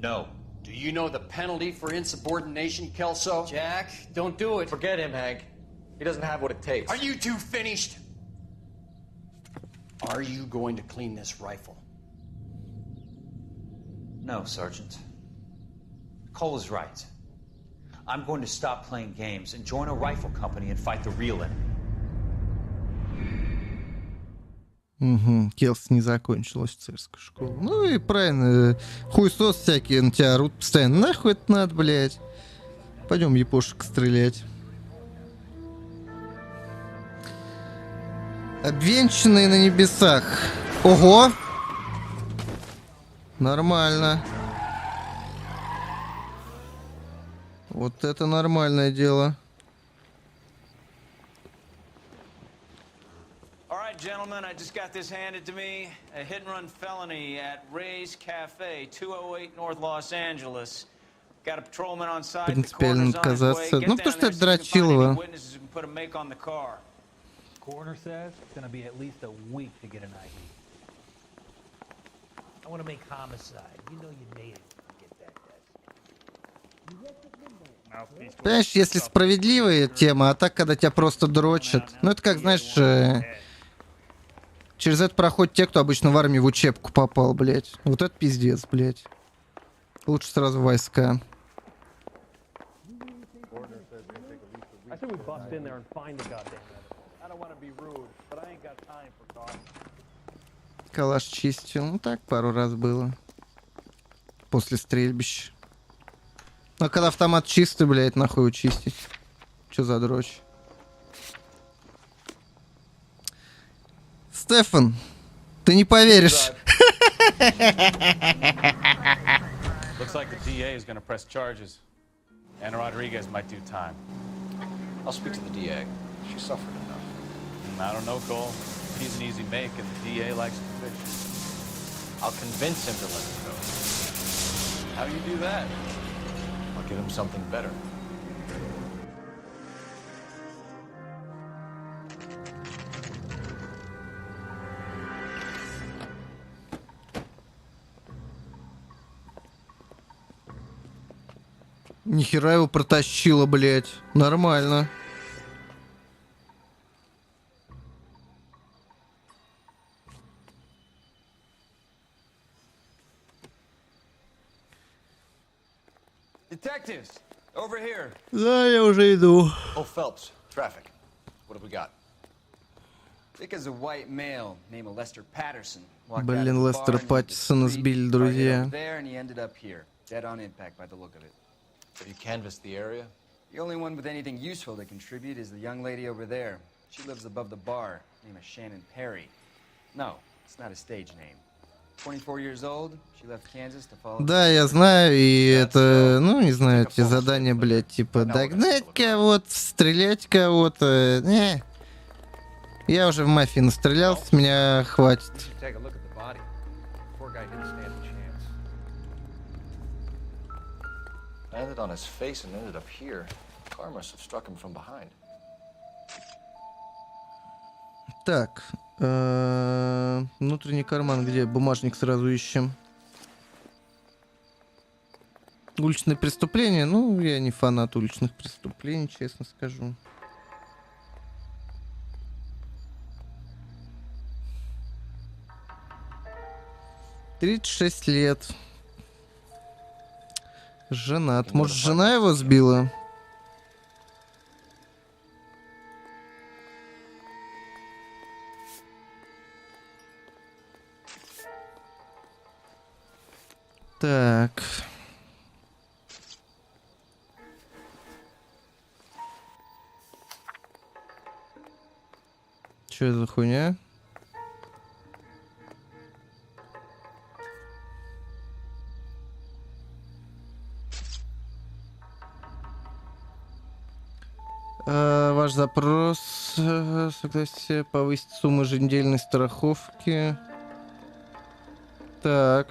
No. Do you know the penalty for insubordination, Kelso? Jack, don't do it. Forget him, Hank. He doesn't have what it takes. Are you two finished? Are you going to clean this rifle? No, Sergeant. Cole is right. I'm going to stop playing games and join a rifle company and fight the real enemy. Угу, Келс не закончил офицерскую школу. Ну и правильно, хуесос всякие на тебя орут постоянно. Нахуй это надо, блядь. Пойдем япошек стрелять. Обвенчанные на небесах. Ого! Нормально. Вот это нормальное дело. Gentlemen, I just got this handed to me. A hit-and-run felony at Ray's Cafe, 208 North Los Angeles. Got a patrolman on site. Принципиально казаться. Ну, потому что это Драчилова. Put a make on the car. Coroner says it's going to be at least a week to get an ID. I want to make homicide. You know you made it. Понимаешь, если справедливая тема, а так, когда тебя просто дрочат. Ну, это как, знаешь, через это проходят те, кто обычно в армию в учебку попал, блядь. Вот это пиздец, блядь. Лучше сразу в войска. Калаш чистил. Ну так, пару раз было. После стрельбища. А когда автомат чистый, блядь, нахуй его чистить. Чё за дрочь? Стефан, ты не поверишь. Looks like the DA is going to press charges, and Rodriguez might do time. I'll speak to the DA. She suffered enough. I don't know, Cole. He's an easy make, and the DA likes conviction. I'll convince him to let it go. How do you do that? I'll give him something better. Нихера его протащило, блядь. Нормально. Detectives, over here. Да, я уже иду. Oh, Phelps, traffic. What have we got? Thick as a white male named Lester Patterson. Блин, Лестера Паттисона сбили друзья. There and he ended up here, dead on impact by the look of it. Have you canvassed the area? The only one with anything useful to contribute is the young lady over there. She lives above the bar, named Shannon Perry. No, it's not a stage name. 24 years old, she left Kansas to follow... Да, я знаю, и это, ну, не знаю, эти задания, блядь, типа догнать кого-то, стрелять кого-то. Не. Я уже в мафии настрелялся, с меня хватит. Landed on his face and ended up here. Car must have struck him from behind. Так, внутренний карман, где бумажник сразу ищем. Уличные преступления, ну, я не фанат уличных преступлений, честно скажу. «36 лет. Женат. Может, жена его сбила?» Так. Что это за хуйня? Ваш запрос, согласие повысить сумму еженедельной страховки. Так.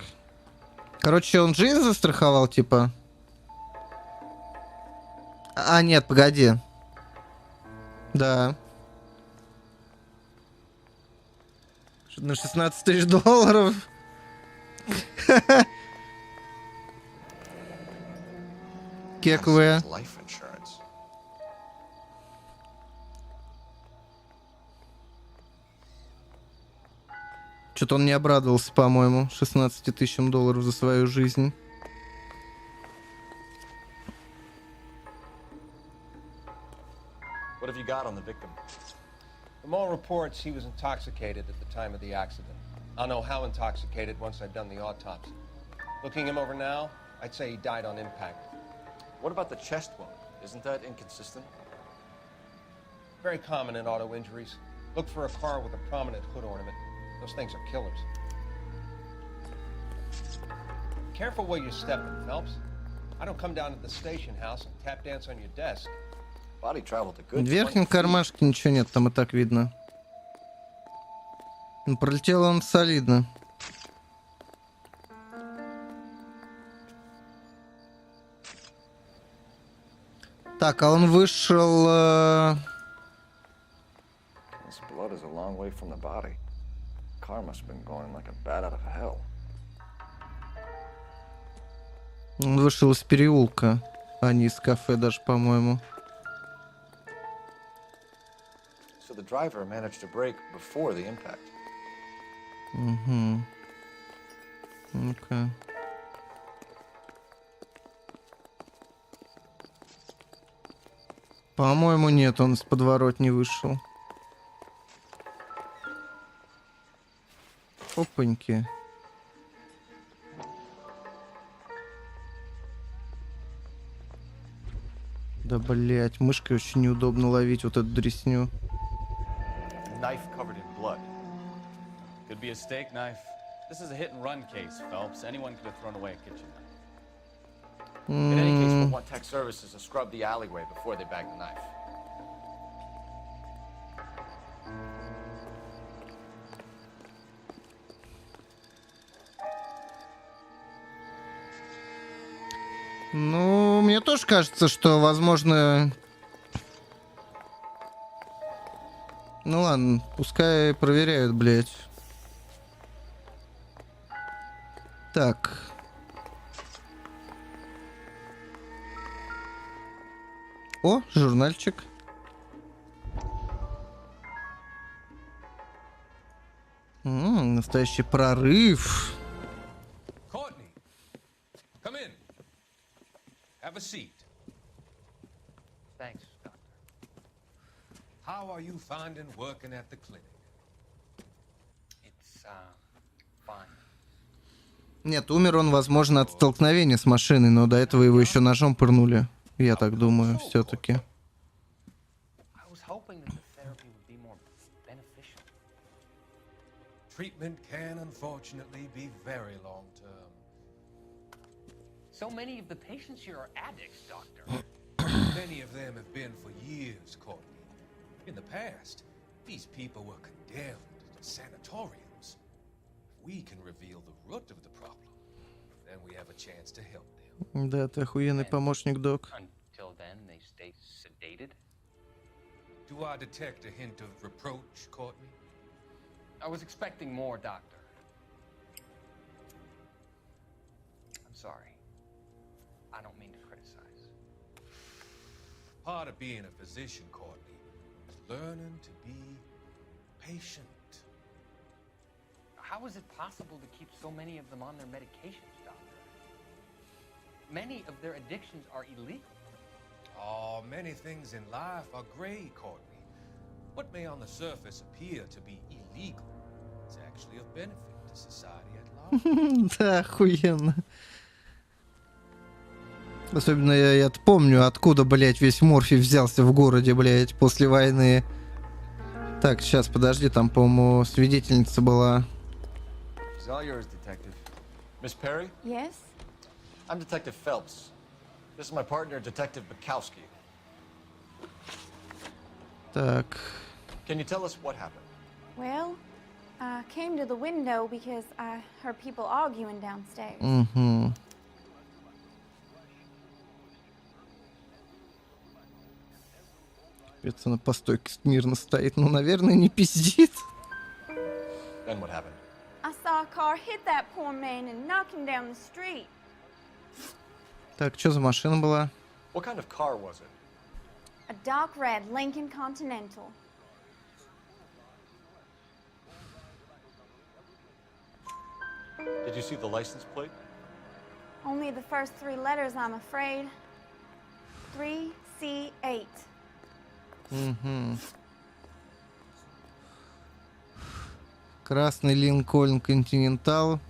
Короче, он жизнь застраховал, типа? А, нет, погоди. Да. На 16 тысяч долларов. Кекве. Что-то он не обрадовался, по-моему, 16 тысячам долларов за свою жизнь. What have you got on the victim? From all reports, he was intoxicated at the time of the accident. I'll know how intoxicated once I've done the autopsy. Looking him over now, I'd say he died on impact. What about the chest wound? Isn't that inconsistent? Very common in auto injuries. Look for a car with a prominent hood ornament. Those things are killers. Careful where you're stepping, Phelps. I don't come down to the station house and tap dance on your desk. Body traveled a good В верхнем кармашке ничего нет, там и так видно. Ну, пролетел он солидно. Так, а он вышел... This blood is a long way from the body. Car must have been going like a bat out of hell. Он вышел из переулка, а не из кафе даже, по-моему. So the driver managed to brake before the impact. Угу. Ну-ка. По-моему, нет, он из подворотни вышел. Опаньки. Да, блять, мышкой очень неудобно ловить вот эту дресню. Knife covered in blood. Could be a steak knife. This is a hit and run case, Phelps. Anyone could have thrown away a kitchen knife. In any case, we'll want tech services to scrub the alleyway before they bag the knife. Ну, мне тоже кажется, что, возможно... Ну ладно, пускай проверяют, блядь. Так. О, журнальчик. Настоящий прорыв. Have a seat. Thanks, Doctor. How are you finding working at the clinic? It's, fine. Нет, умер он, возможно, от столкновения с машиной, но до этого его еще ножом пырнули. Я так думаю, все-таки. I was hoping that the therapy would be more beneficial. Treatment can, unfortunately, be very long-term. So many of the patients here are addicts, Doctor. Many of them have been for years, Courtney. In the past, these people were condemned to sanatoriums. If we can reveal the root of the problem, then we have a chance to help them. Да, ты охуенный помощник, док. Until then, they stay sedated? Do I detect a hint of reproach, Courtney? I was expecting more, Doctor. I'm sorry. I don't mean to criticize. Part of being a physician, Courtney, is learning to be patient. How is it possible to keep so many of them on their medications, Doctor? Many of their addictions are illegal. Oh, many things in life are gray, Courtney. What may on the surface appear to be illegal is actually of benefit to society at large. Да, охуенно. Особенно я помню, откуда, блядь, весь морфий взялся в городе, блядь, после войны. Так, сейчас, подожди, там, по-моему, свидетельница была. She's all yours, detective. Miss Perry? Yes? I'm Detective Phelps. This is my partner, Detective Bukowski. Так. Can you tell us what happened? Well, I came to the window because I heard people arguing downstairs. Угу. Она по стойке смирно стоит. Ну, наверное, не пиздит. Then what happened? I saw a car hit that poor man and knock him down the street. Так, что за машина была? What kind of car was it? A dark red Lincoln Continental. Did you see the license plate? Only the first three letters, I'm afraid. 3C8. Угу. Красный Линкольн Континентал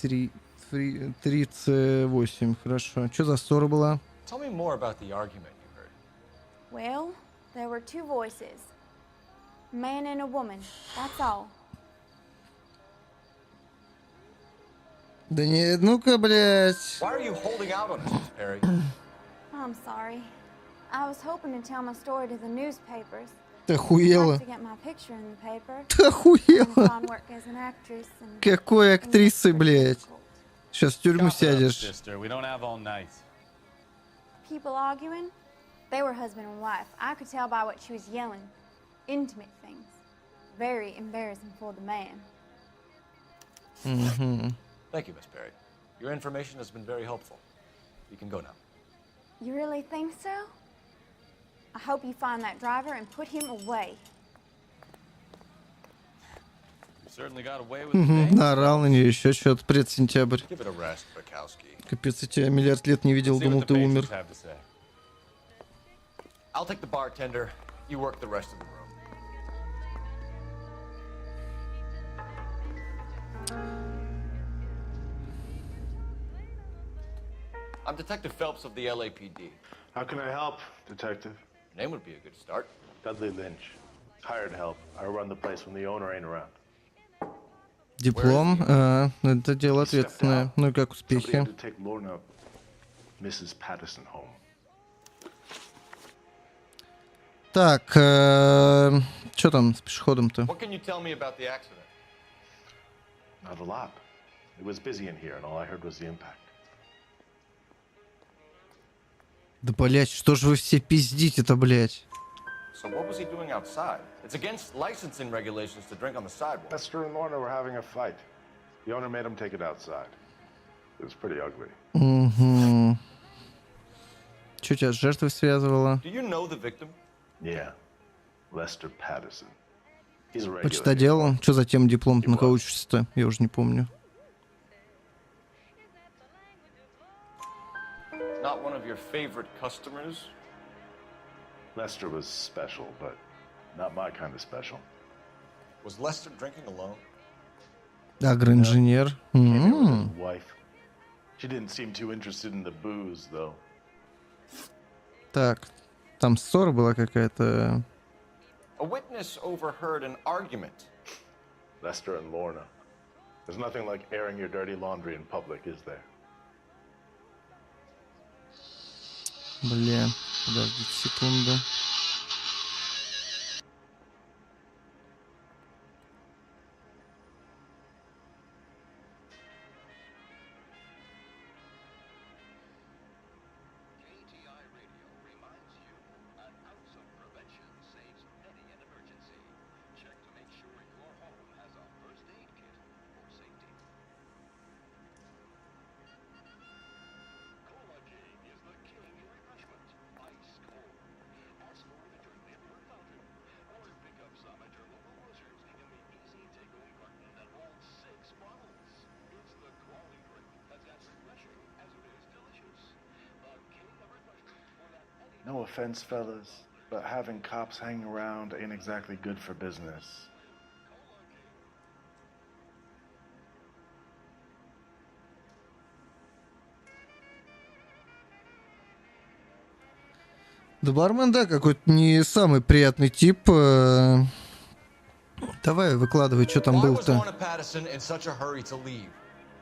38. Хорошо. Что за ссора была? Tell me more about the argument you heard. Well, there were two voices. A man and a woman. That's all. Да не, ну-ка, блядь. Why are you holding out on us, Miss Perry? I'm sorry. I was hoping to tell my story to the newspapers. Ты охуела. To get my picture in the paper. Ты охуела. And find work as an actress and Какой актрисой, блядь? Сейчас в тюрьму сядешь. Sister, we don't have all night. People arguing? They were husband and wife. I could tell by what she was yelling. Intimate things. Very embarrassing for the man. Mm-hmm. Thank you, Miss Perry. Your information has been very helpful. You can go now. You really think so? I hope you find that driver and put him away. You certainly got away with it. Наорал на нее еще что-то. Предсентябрь. Give it a rest, Bukowski. Капец, я тебя миллиард лет не видел, думал, ты умер. I'll take the bartender. You work the rest of the room. I'm Detective Phelps of the LAPD. How can I help, Detective? Your name would be a good start. Dudley Lynch. Hired help. I run the place when the owner ain't around. Диплом. Это дело ответственное. Ну и как успехи? To take Lorna, Mrs. Patterson home. Так, что там с пешеходом-то? What can you tell me about the accident? Not a lot. It was busy in here, and all I heard was the impact. Да, блять, что же вы все пиздите-то, блять? So what was he doing outside? It's against licensing regulations to drink on the sidewalk. Lester and Lorna were having a fight. The owner made him take it outside. It was pretty ugly. Угу. Что тебя с жертвой связывало? Do you know the victim? Yeah. Lester Patterson. He's a regular. Почтодел? Что за тем диплом на кого учишься-то? Я уже не помню. Not one of your favorite customers? Lester was special, but not my kind of special. Was Lester drinking alone? Агроинженер. Wife. She didn't seem too interested in the booze, though. Так, там ссора была какая-то. A witness overheard an argument. Lester and Lorna. There's nothing like airing your dirty laundry in public, is there? Бля, подождите секунду. No offense, fellas, but having cops hanging around ain't exactly good for business. Да бармен, да, какой-то не самый приятный тип. Давай, выкладывай, что там Why was было-то. Lorna Patterson in such a hurry to leave?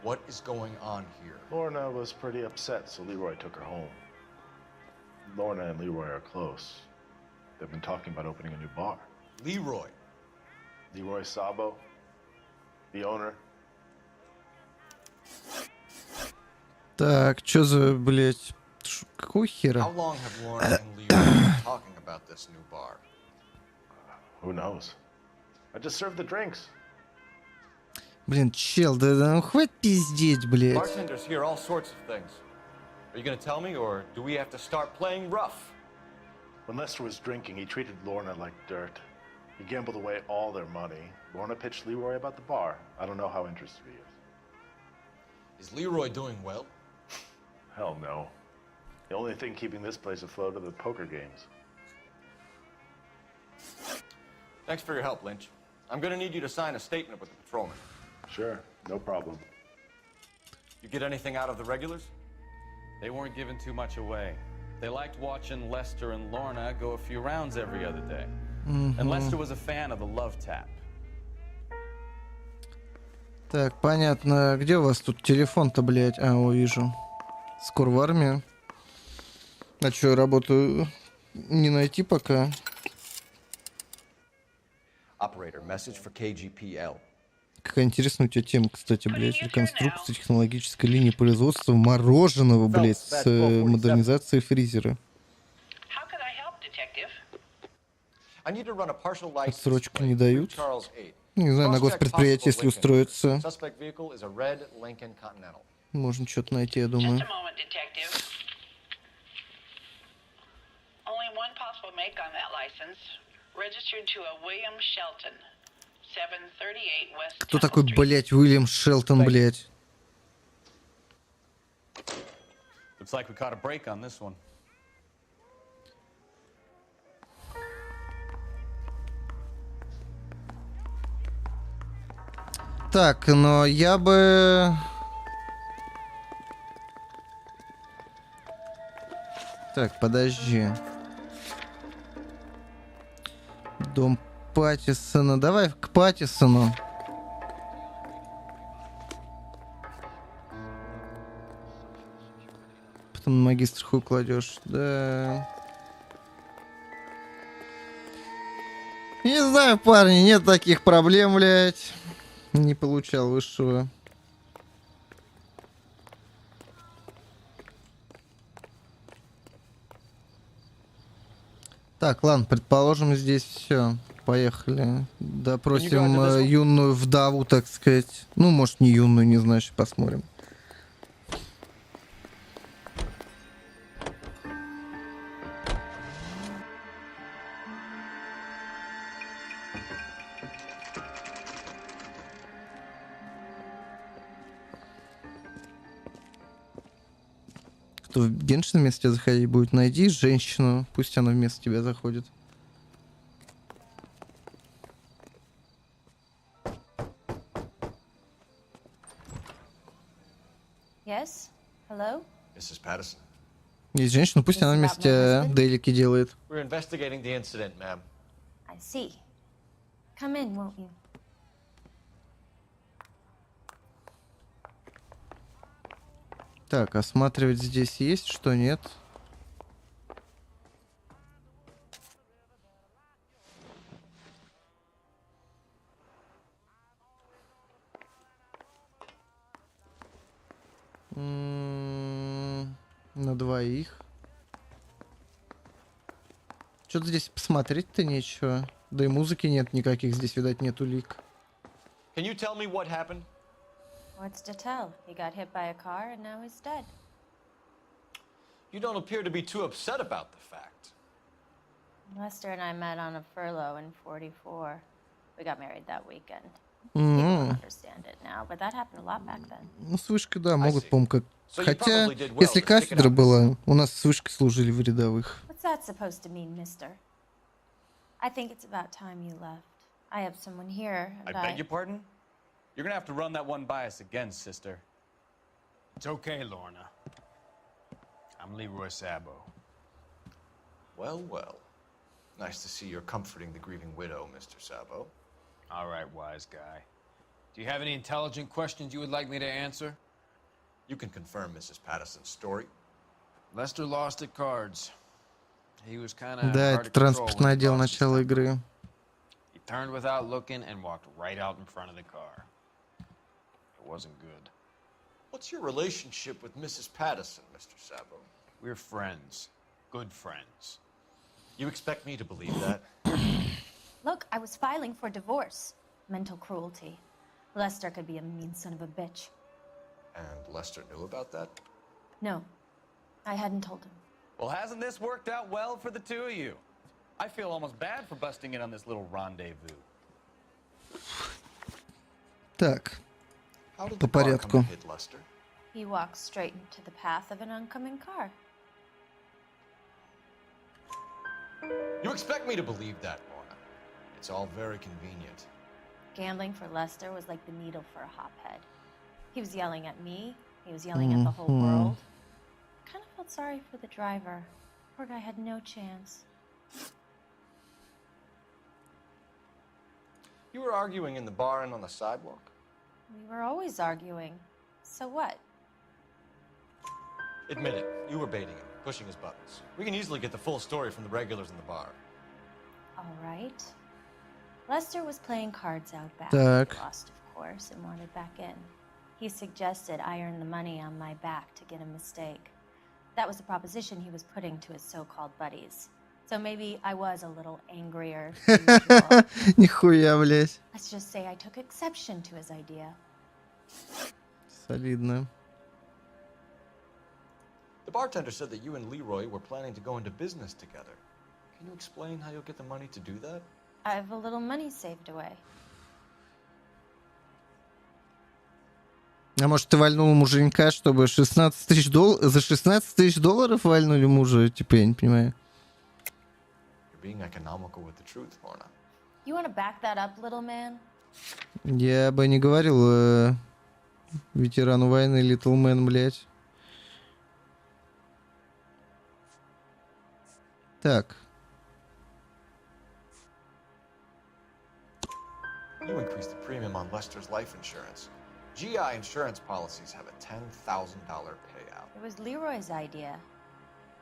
What is going on here? Lorna was pretty upset, so Leroy took her home. Lorna and Leroy are close. They've been talking about opening a new bar. Leroy? Leroy Sabo, the owner. Так, что за, блядь, какого хера? How long have Lorna and Leroy been talking about this new bar? Who knows? I just served the drinks. Блин, чел, да хватит пиздеть, блядь. Bartenders hear all sorts of things. Are you gonna tell me, or do we have to start playing rough? When Lester was drinking, he treated Lorna like dirt. He gambled away all their money. Lorna pitched Leroy about the bar. I don't know how interested he is. Is Leroy doing well? Hell no. The only thing keeping this place afloat are the poker games. Thanks for your help, Lynch. I'm gonna need you to sign a statement with the patrolman. Sure, no problem. You get anything out of the regulars? They weren't giving too much away. They liked watching Lester and Lorna go a few rounds every other day. And Lester was a fan of the love tap. Так, понятно. Где у вас тут телефон-то, блядь? А, увижу. Скоро в армию. А что, работу не найти пока? Operator, message for KGPL. Какая интересная у тебя тема, кстати, блядь. Реконструкция технологической линии производства мороженого, блядь, с модернизацией фризера. Отсрочку не дают. Не знаю, на госпредприятие, если устроиться. Можно что-то найти, я думаю. Кто такой, блядь, Уильям Шелтон, блядь? Looks like we caught a break on this one. Так, но я бы... Так, подожди. Дом Паттисона. Давай к Паттисону. Потом на магистр хуй кладешь. Да. Не знаю, парни, нет таких проблем, блядь. Не получал высшего. Так, ладно, предположим, здесь все. Поехали. Допросим юную вдову, так сказать. Ну, может, не юную, не знаю, сейчас посмотрим. Кто в Геншин вместо тебя заходить будет, найди женщину, пусть она вместо тебя заходит. Yes? Hello? Mrs. Patterson. Есть женщина, пусть она вместо тебя дейлики делает. We're investigating the incident, ma'am. I see. Come in, won't you? Так, осматривать здесь есть, что нет? На двоих. Что-то здесь посмотреть-то нечего. Да и музыки нет никаких, здесь, видать, нет улик. Can you tell me what happened? What's to tell? He got hit by a car and now he's dead. You don't appear to be too upset about the fact. Lester and I met on a furlough in 44. We got married that weekend. People don't understand it now, but that happened a lot back then. Ну, с вышкой, да, могут, по-моему, как... Хотя, если кафедра была, у нас с вышкой служили в рядовых. What's that supposed to mean, mister? I think it's about time you left. I have someone here, and I beg your pardon? You're gonna have to run that one by us again, sister. It's okay, Lorna. I'm Leroy Sabo. Well, well. Nice to see you're comforting the grieving widow, Mr. Sabo. All right, wise guy. Do you have any intelligent questions you would like me to answer? You can confirm Mrs. Patterson's story. Lester lost at cards. He was kind of Да, hard это to control транспортный when he отдел lost his начала temper. игры. He turned without looking and walked right out in front of the car. It wasn't good. What's your relationship with Mrs. Patterson, Mr. Sabo? We're friends. Good friends. You expect me to believe that? Look, I was filing for divorce. Mental cruelty. Lester could be a mean son of a bitch. And Lester knew about that? No, I hadn't told him. Well, hasn't this worked out well for the two of you? I feel almost bad for busting in on this little rendezvous. Так, How did по the car come порядку. to hit Lester? He walked straight into the path of an oncoming car. You expect me to believe that, Lorna? It's all very convenient. Gambling for Lester was like the needle for a hophead. He was yelling at me. He was yelling at the whole world. I kind of felt sorry for the driver. Poor guy had no chance. You were arguing in the bar and on the sidewalk? We were always arguing. So what? Admit it, you were baiting him, pushing his buttons. We can easily get the full story from the regulars in the bar. All right. Lester was playing cards out back. Так. He lost, of course, and wanted back in. He suggested I earn the money on my back to get a mistake. That was the proposition he was putting to his so-called buddies. So maybe I was a little angrier than usual. Нихуя, блядь. Let's just say I took exception to his idea. Солидно. The bartender said that you and Leroy were planning to go into business together. Can you explain how you'll get the money to do that? I have a little money saved away. А может, ты вальнул муженька, чтобы 16 тысяч долларов... За 16 тысяч долларов вальнули мужа? Типа, я не понимаю. You're being economical with the truth, Lorna. You want to back that up, little man? Я бы не говорил ветерану войны Little Man, блядь. Так. You increased the premium on Lester's life insurance. GI insurance policies have a $10,000 payout. It was Leroy's idea.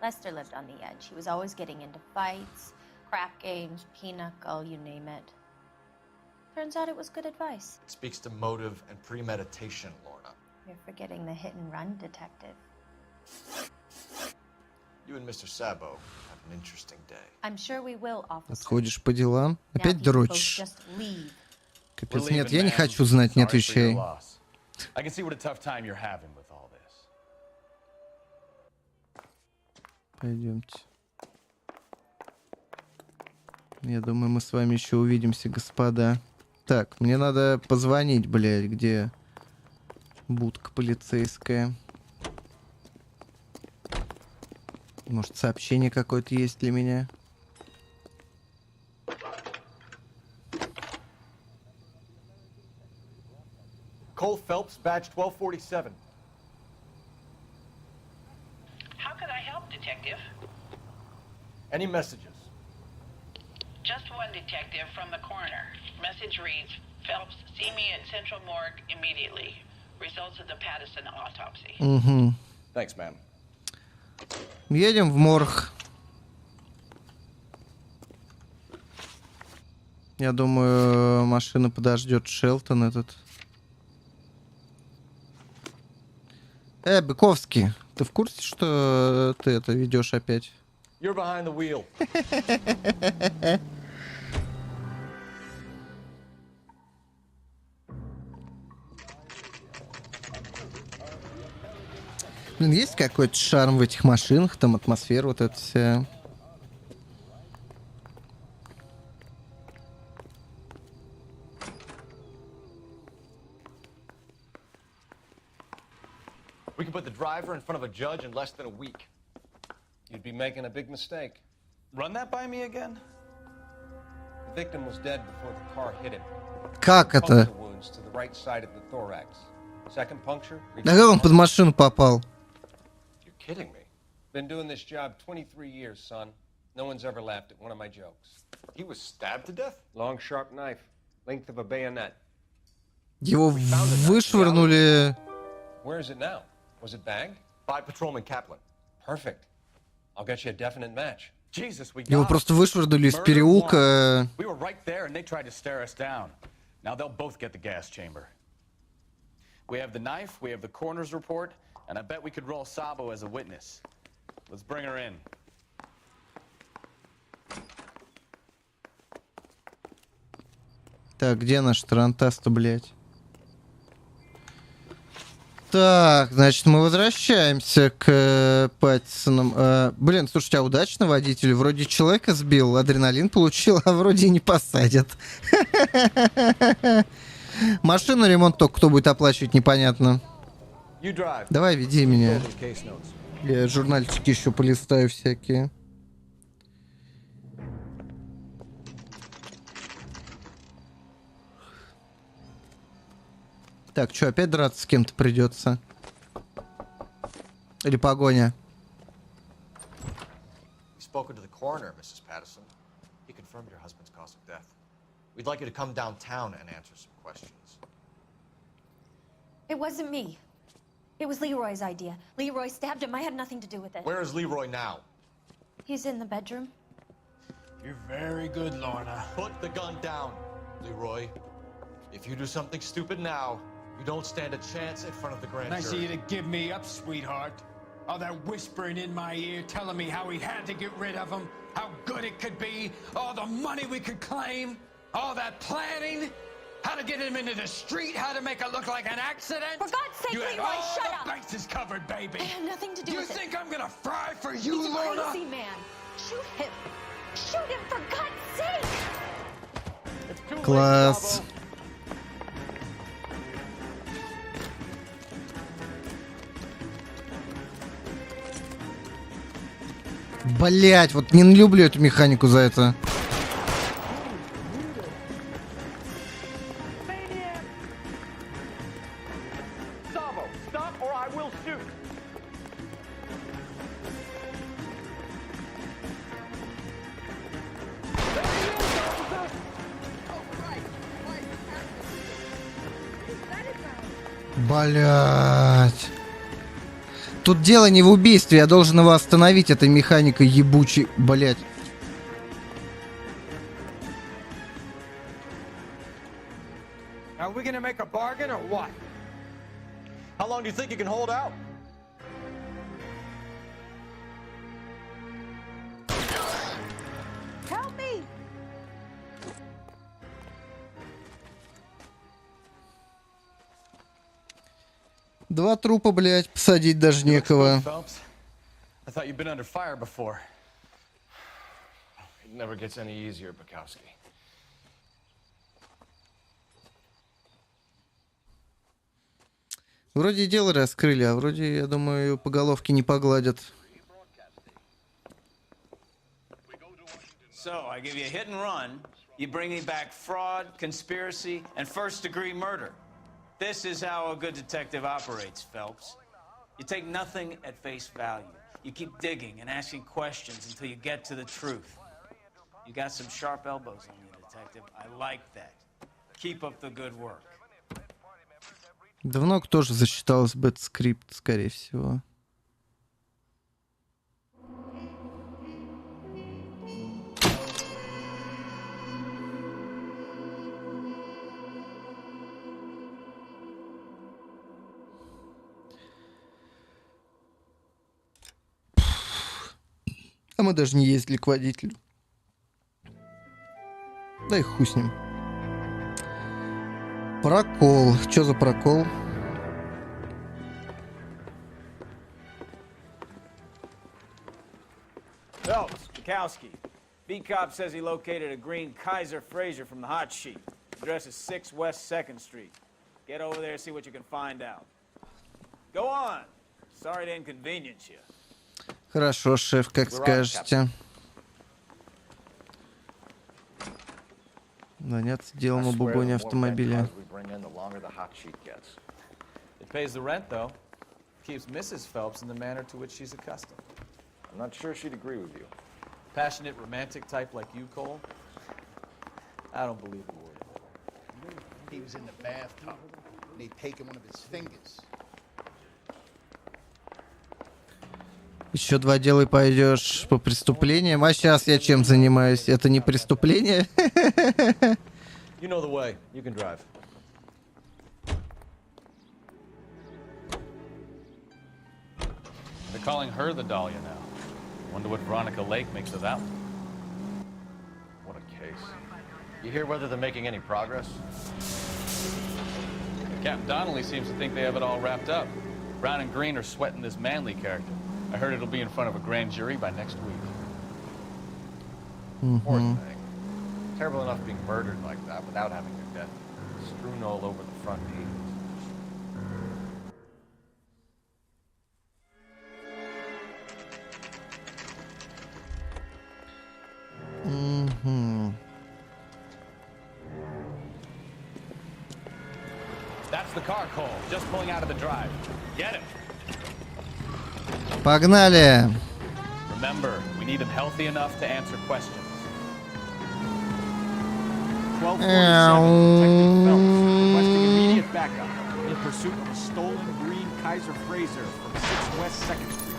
Lester lived on the edge. He was always getting into fights, crap games, pinochle, you name it. Turns out it was good advice. It speaks to motive and premeditation, Lorna. You're forgetting the hit-and-run detective. You and Mr. Sabo have an interesting day. I'm sure we will, officer. Отходишь по делам. Now, Опять if you both дрочишь. just leave. Капец, нет, я не хочу знать, не отвечай. I can see what a tough time you're having with all this. Пойдемте. Я думаю, мы с вами еще увидимся, господа. Так, мне надо позвонить, блядь, где будка полицейская. Может, сообщение какое-то есть для меня? Cole Phelps, badge 1247. How can I help, Detective? Any messages? Just one detective from the coroner. Message reads, Phelps, see me at Central Morgue immediately. Results of the Patterson autopsy. Угу. Thanks, ma'am. Едем в морг. Я думаю, машина подождет Шелтон этот. Быковский, ты в курсе, что ты это ведешь опять? You're behind the wheel. Блин, есть какой-то шарм в этих машинах, там атмосфера вот эта вся. We could put the driver in front of a judge in less than a week. You'd be making a big mistake. Run that by me again? The victim was dead before the car hit him. Как это? Puncture wounds to the right side of the thorax. Second puncture. Да как он под машину попал? You're kidding me. Been doing this job 23 years, son. No one's ever laughed at one of my jokes. He was stabbed to death? Long, sharp knife, length of a bayonet. Его вышвырнули. Where is it now? Was it bagged? By Patrolman Kaplan. Perfect. I'll get you a definite match. Jesus, we Его got просто вышвырнули из переулка. We were right there and they tried to stare us down. Now they'll both get the gas chamber. We have the knife, we have the coroner's report, and I bet we could roll Sabo as a witness. Let's bring her in. Так, где наш тарантас-то, блядь? Так, значит, мы возвращаемся к Паттисонам. Блин, слушайте, а удачно водитель? Вроде человека сбил, адреналин получил, а вроде и не посадят. Машину ремонт только кто будет оплачивать, непонятно. Давай, веди меня. Я журнальчики еще полистаю всякие. Так, что, опять драться с кем-то придется? Или погоня? We've spoken to the coroner, Mrs. Patterson. He confirmed your husband's cause of death. We'd like you to come downtown and answer some questions. It wasn't me. It was Leroy's idea. Leroy stabbed him. I had nothing to do with it. Where is Leroy now? He's in the bedroom. You're very good, Lorna. Put the gun down, Leroy. If you do something stupid now, you don't stand a chance in front of the grand Nice of jury. you to give me up, sweetheart. All that whispering in my ear, telling me how we had to get rid of him, how good it could be, all the money we could claim, all that planning, how to get him into the street, how to make it look like an accident. For God's sake, you had Leroy, all shut the up! bases covered, baby. I had nothing to do You with it. think I'm gonna fry for you, He's a Lorna? crazy man. Shoot him. Shoot him, for God's sake! Класс. Блять, вот не люблю эту механику за это. Sabo, stop or I will shoot. Блять. Тут дело не в убийстве, я должен его остановить этой механикой ебучей. Блять. Are we gonna make a bargain or what? How long do you think you can hold out? Help me! Два трупа, блять, посадить даже некого. Phelps, I thought you'd been under fire before. It never gets any easier, Bukowski. Вроде дело раскрыли, а вроде, я думаю, по головке не погладят. So, I give you a hit and run, you bring me back fraud, conspiracy, and first-degree murder. This is how a good detective operates, Phelps. You take nothing at face value. You keep digging and asking questions until you get to the truth. You got some sharp elbows on you, detective. I like that. Keep up the good work. Давно кто же засчиталось бэт-скрипт, скорее всего. А мы даже не ездили к водителю. Да и хуй с ним. Прокол. Что за прокол? Phelps, Bukowski. B-Cop says he located a green Kaiser Fraser from the hot sheet. Address is 6 West 2nd Street. Get over there and see what you can find out. Go on. Sorry to inconvenience you. Хорошо, шеф, как скажете. Заняться делом об угоне автомобиля. It pays the rent, though. Keeps Mrs. Phelps in the manner to which she's accustomed. I'm not sure she'd agree with you. Passionate, romantic type like you, Cole? I don't believe a word. He was in the bathtub, and they'd taken one of his fingers. Еще 2 дела и пойдешь по преступлениям. А сейчас я чем занимаюсь? Это не преступление? You know the way. You can drive. They're calling her the Dahlia now. Wonder what Veronica Lake makes of that one. What a case. You hear whether they're making any progress? Captain Donnelly seems to think they have it all wrapped up. Brown and Green are sweating this Manley character. I heard it'll be in front of a grand jury by next week. Poor thing. Terrible enough being murdered like that without having your death strewn all over the front pages. That's the car, Cole. Just pulling out of the drive. Get him. Погнали! Remember, we need him healthy enough to answer questions. 1247, Detective Phelps, requesting immediate backup in pursuit of a stolen green Kaiser Frazer from 6 West 2nd Street.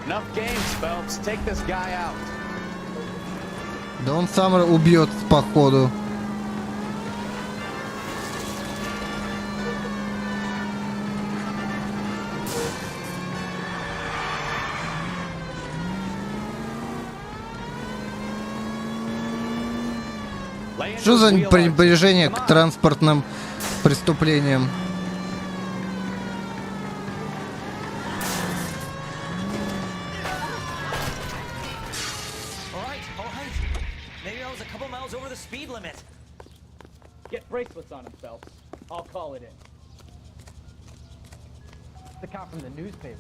Enough games, Phelps. Take this guy out. Да он сам убьет, походу. Что за пренебрежение к транспортным преступлениям? Maybe I was a couple miles over the speed limit. Get bracelets on him, Phelps. I'll call it in. The cop from the newspaper.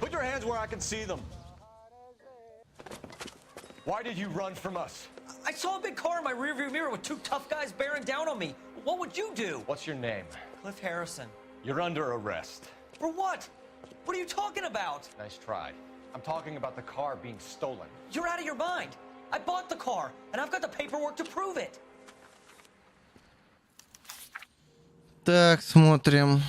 Put your hands where I can see them. Why did you run from us? I saw a big car in my rearview mirror with 2 tough guys bearing down on me. What would you do? What's your name? Cliff Harrison. You're under arrest. For what? What are you talking about? Nice try. I'm talking about the car being stolen. You're out of your mind. I bought the car, and I've got the paperwork to prove it. Так, смотрим.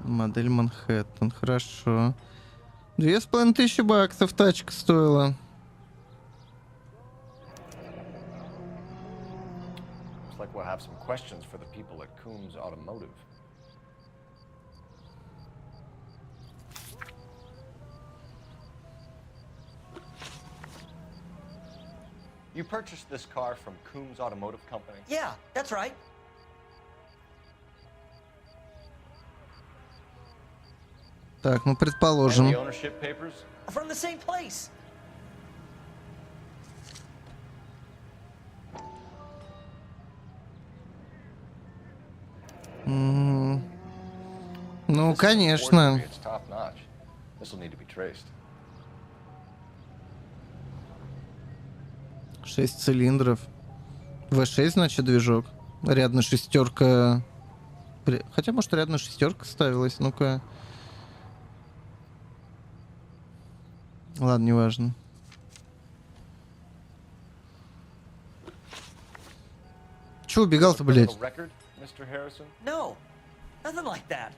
Модель Манхэттен, хорошо. 2500 баксов тачка стоила. Looks like we'll have some questions for the people at Coombs Automotive. You purchased this car from Coombs Automotive Company? Yeah, that's right. Так, ну предположим. And the ownership papers? From the same place. Ну, конечно. It's top notch. This will need to be traced. 6 цилиндров. V6, значит, движок. Рядом шестерка. Хотя, может, рядом шестерка ставилась. Ну-ка. Ладно, неважно. Че убегал-то, блядь? No, nothing like that.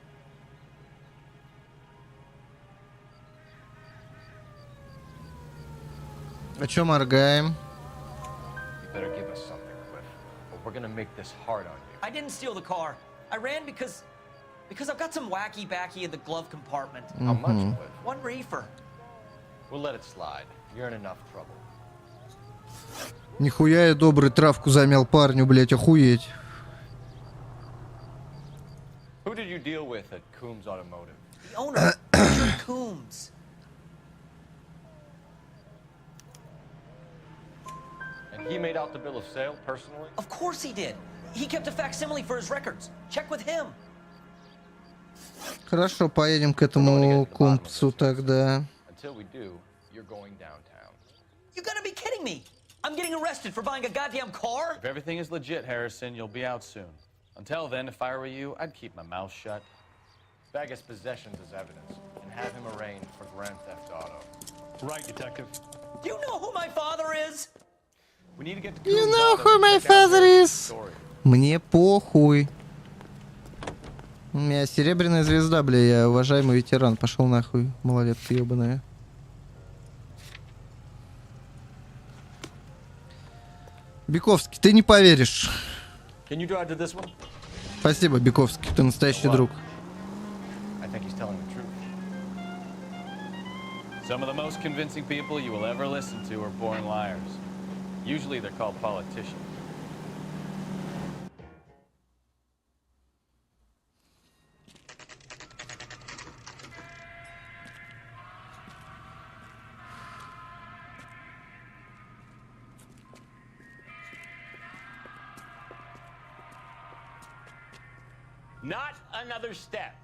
А чё моргаем? You better give us something, Cliff, or we're gonna make this hard on you. I didn't steal the car. I ran because I've got some wacky backy in the glove compartment. How much, Cliff? 1 reefer. We'll let it slide. You're in enough trouble. Нихуя я добрый травку замял парню, блядь, охуеть. Who did you deal with at Coombs Automotive? The owner, Richard Coombs. And he made out the bill of sale personally? Of course he did. He kept a facsimile for his records. Check with him. Хорошо, поедем к этому Кумпсу тогда. Until we do, you're going downtown. You gotta be kidding me. I'm getting arrested for buying a goddamn car? If everything is legit, Harrison, you'll be out soon. Until then, if I were you, I'd keep my mouth shut. Bag his possessions as evidence and have him arraigned for Grand Theft Auto. Right, detective. Do you know who my father is? We need to get to You Cool's know auto who and my check out father Harrison's is? story. Мне похуй. У меня серебряная звезда, бля, я уважаемый ветеран. Пошел нахуй, малолетка ебаная. Биковский, ты не поверишь. Can you drive to this one? Спасибо, Биковский, ты настоящий друг. I think he's telling the truth. Some of the most convincing people you will ever listen to are born liars. Usually they're called politicians. Not another step.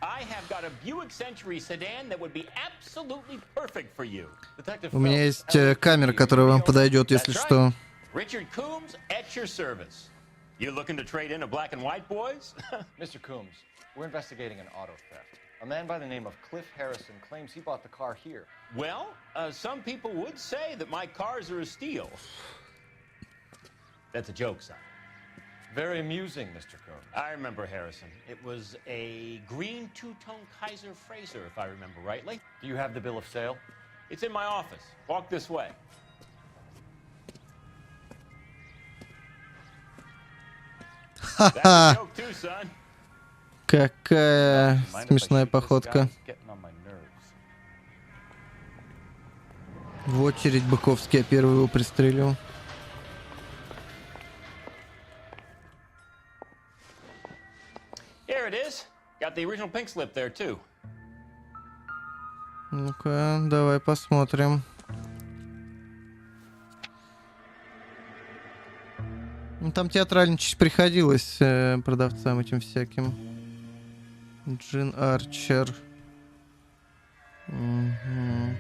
I have got a Buick Century sedan that would be absolutely perfect for you. Detective У меня Phelps, есть камера, которая вам подойдет, если That's что. right. Richard Coombs at your service. You looking to trade in a black and white, boys? Mr. Coombs, we're investigating an auto theft. A man by the name of Cliff Harrison claims he bought the car here. Well, some people would say that my cars are a steal. That's a joke, son. Very amusing, Mr. Coombs. I remember Harrison. It was a green two-tone Kaiser Frazer, if I remember rightly. Do you have the bill of sale? It's in my office. Walk this way. That's a joke too, son. Какая смешная походка. Getting on my nerves. В очередь Быковский, я первый его пристрелил. Here it is. Got the original pink slip there too. Ну-ка, давай посмотрим. Ну, там театральничать приходилось продавцам этим всяким. Джин Арчер. Угу.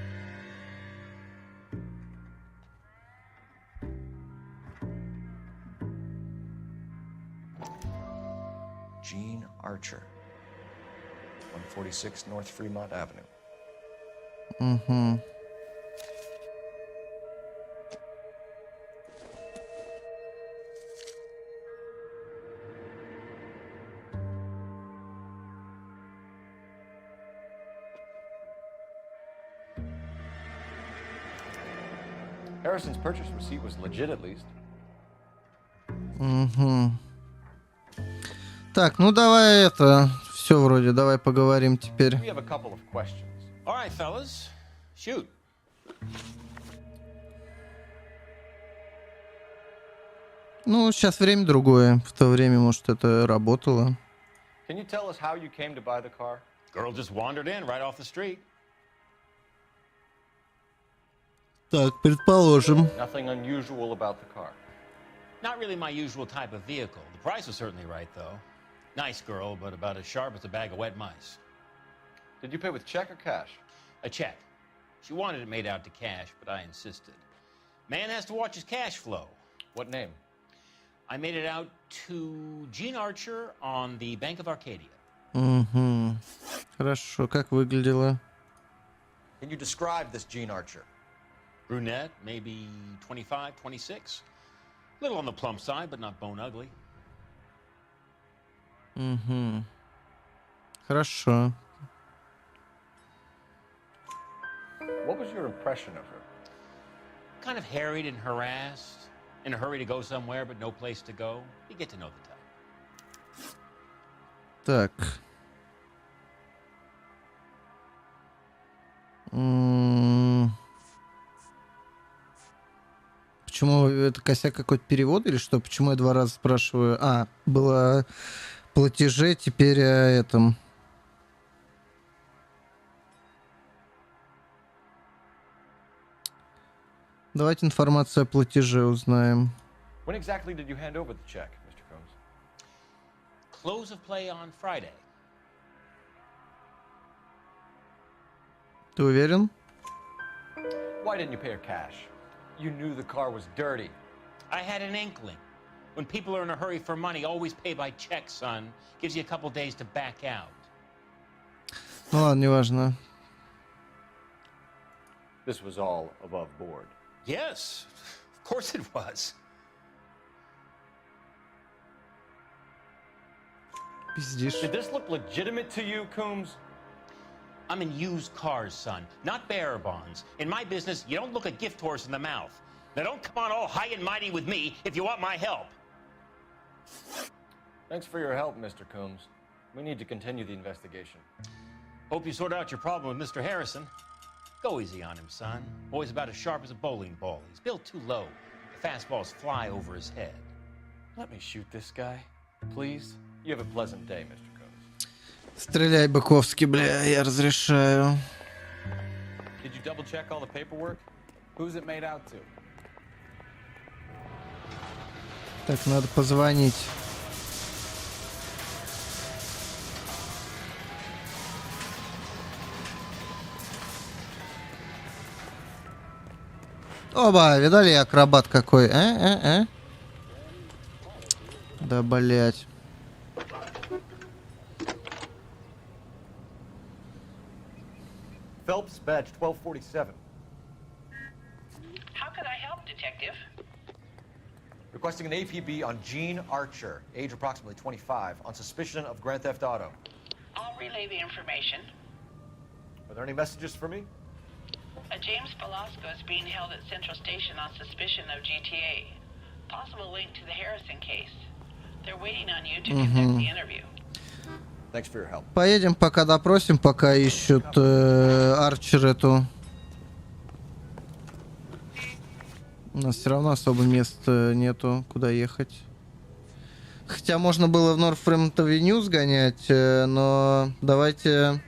Gene Archer, 146 North Fremont Avenue. Угу. Harrison's purchase receipt was legit at least. Угу. Так, ну давай это, все вроде, давай поговорим теперь. We have a couple of questions. All right, fellas. Shoot. Ну, сейчас время другое. В то время, может, это работало. Can you tell us how you came to buy the car? Girl just wandered in right off the street. Так, предположим. Nothing unusual about the car. Not really my usual type of vehicle. The price was certainly right, though. Nice girl, but about as sharp as a bag of wet mice. Did you pay with check or cash? A check. She wanted it made out to cash, but I insisted. Man has to watch his cash flow. What name? I made it out to Gene Archer on the Bank of Arcadia. Угу. Хорошо, как выглядело? Can you describe this Gene Archer? Brunette, maybe 25, 26. A little on the plump side, but not bone ugly. Угу. Хорошо. What was your impression of her? Kind of harried and harassed. In a hurry to go somewhere, but no place to go. You get to know the type. Так. Почему это косяк какой-то перевода или что? Почему я два раза спрашиваю? А, было платеже, теперь о этом. Давайте информацию о платеже узнаем. When exactly did you hand over the check, Mr. Combs? Close of play on Friday. Ты уверен? Why didn't you pay her cash? You knew the car was dirty. I had an inkling. When people are in a hurry for money, always pay by check, son. Gives you a couple days to back out. Ну ладно, неважно. This was all above board. Yes, of course it was. Пиздишь. Did this look legitimate to you, Coombs? I'm in used cars, son, not bearer bonds. In my business, you don't look a gift horse in the mouth. Now don't come on all high and mighty with me if you want my help. Thanks for your help, Mr. Coombs. We need to continue the investigation. Hope you sort out your problem with Mr. Harrison. Go easy on him, son. Boy's about as sharp as a bowling ball. He's built too low. The fastballs fly over his head. Let me shoot this guy, please. You have a pleasant day, Mr. Coombs. Стреляй, Быковский, бля, я разрешаю. Did you double check all the paperwork? Who's it made out to? Так, надо позвонить. Оба, видали, акробат какой? Да, блять. Phelps, badge 1247. How could I help, Detective? Requesting an APB on Gene Archer, age approximately 25, on suspicion of Grand Theft Auto. I'll relay the information. Are there any messages for me? A James Velasco is being held at Central Station on suspicion of GTA. Possible link to the Harrison case. They're waiting on you to conduct the interview. Thanks for your help. Поедем, пока допросим, пока ищут Арчер эту. У нас все равно особо места нету, куда ехать. Хотя можно было в Норфрэмптон-Авеню сгонять, но давайте...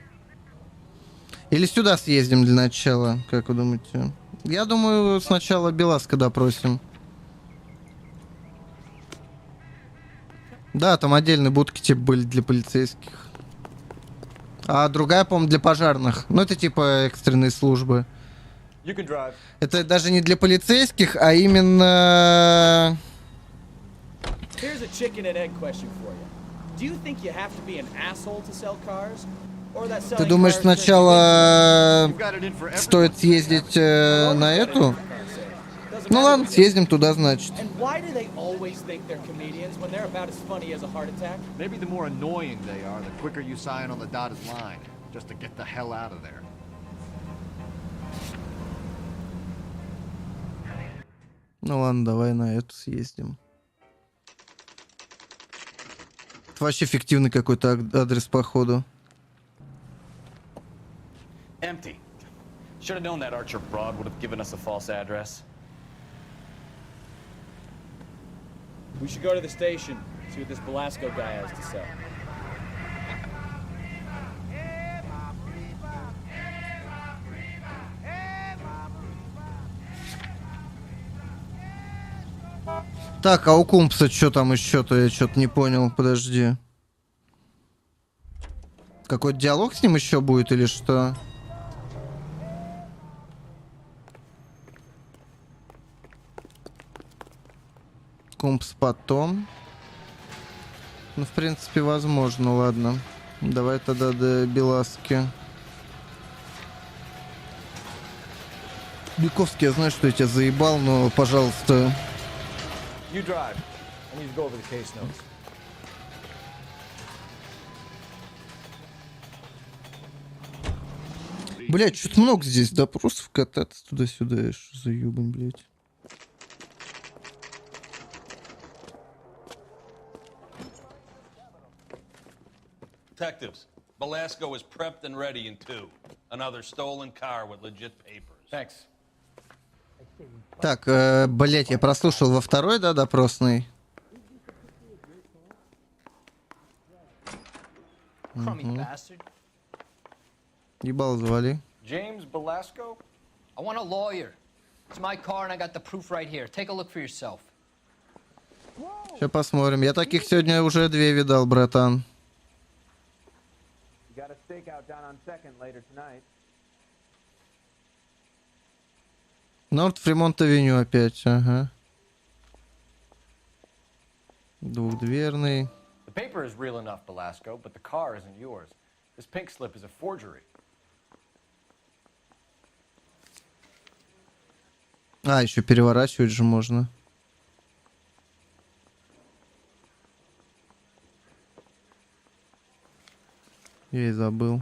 Или сюда съездим для начала, как вы думаете? Я думаю, сначала Беласка допросим. Да, там отдельные будки типа были для полицейских. А другая, по-моему, для пожарных. Ну, это типа экстренные службы. Это даже не для полицейских, а именно... Here's a chicken and egg question for you. Do you think you have to be an asshole to sell cars? Ты думаешь, сначала стоит съездить на эту? Ну ладно, съездим туда, значит. Maybe the more annoying they are, the quicker you sign on the dotted line, just to get the hell out of there. Ну ладно, давай на эту съездим. Это вообще фиктивный какой-то адрес, походу. Empty. Should have known that Archer broad would have given us a false address. We should go to the station, see what this Velasco guy has to say. Так, а у Кумпса что там еще-то? Я что-то не понял. Подожди. Какой-то диалог с ним еще будет или что? Кумпс потом. Ну, в принципе, возможно, ладно. Давай тогда до Беласки. Бековский, я знаю, что я тебя заебал, но, пожалуйста... You drive. I need to go over the case notes. Блять, что-то много здесь допросов кататься туда-сюда. Что за ёбань, блять. Detectives, Velasco is prepped and ready in 2. Another stolen car with legit papers. Thanks. Так, блять, я прослушал во второй, да, допросный? Ебал звали. James Velasco? I want a lawyer. It's my car and I got the proof right here. Take a look for yourself. Сейчас посмотрим. Я таких сегодня уже 2 видал, братан. You got a stakeout down on 2nd later tonight. Норт Фримонт-авеню опять, ага. Двухдверный. The paper is real enough, Belasco, but the car isn't yours. This pink slip is a forgery. А, еще переворачивать же можно. Я и забыл.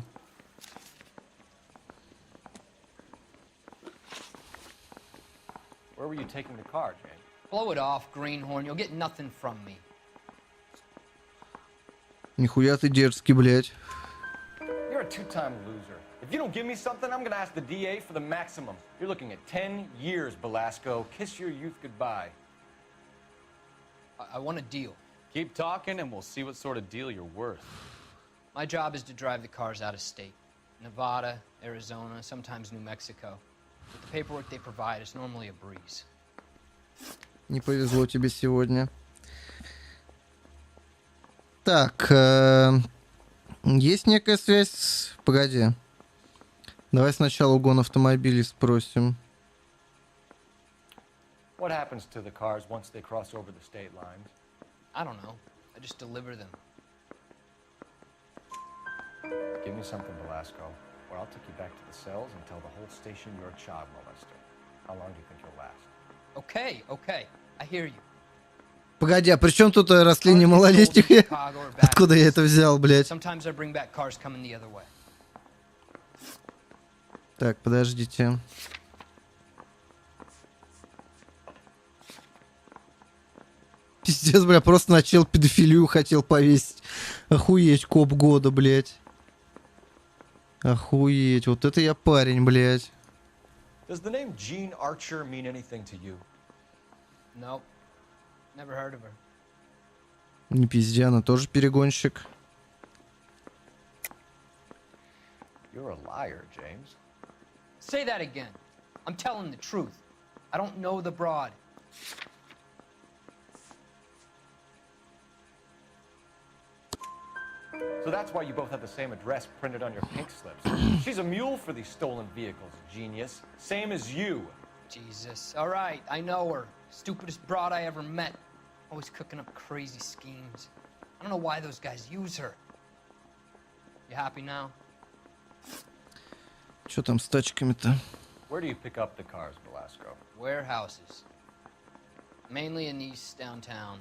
Where were you taking the car, James? Blow it off, greenhorn. You'll get nothing from me. Нихуя ты дерзкий, блядь. You're a two-time loser. If you don't give me something, I'm gonna ask the DA for the maximum. You're looking at 10 years, Belasco. Kiss your youth goodbye. I want a deal. Keep talking and we'll see what sort of deal you're worth. My job is to drive the cars out of state. Nevada, Arizona, sometimes New Mexico. With the paperwork they provide, it's normally a breeze. Не повезло тебе сегодня. Так, есть некая связь. Погоди. Давай сначала угон автомобилей спросим. What happens to the cars once they cross over the state lines? I don't know. I just deliver them. Give me something, Belasco, or I'll take you back to the cells and tell the whole station you're a child molester. How long do you think you'll last? Okay, okay. I hear you. Погоди, а при чем тут растление малолетних? Откуда я это взял, блядь? Sometimes I bring back cars coming the other way. Так, подождите. Пиздец, бля, просто начал педофилию хотел повесить. Охуеть, коп года, блядь. Охуеть, вот это я парень, блядь. Does the name Jean Archer mean anything to you? Nope. Never heard of her. Не пизди, она тоже перегонщик. You're a liar, James. Say that again. I'm telling the truth. I don't know the broad. So that's why you both have the same address printed on your pink slips. She's a mule for these stolen vehicles, genius. Same as you. Jesus. All right, I know her. Stupidest broad I ever met. Always cooking up crazy schemes. I don't know why those guys use her. You happy now? Что там с тачками-то? Where do you pick up the cars, Belasco? Warehouses. Mainly in East downtown.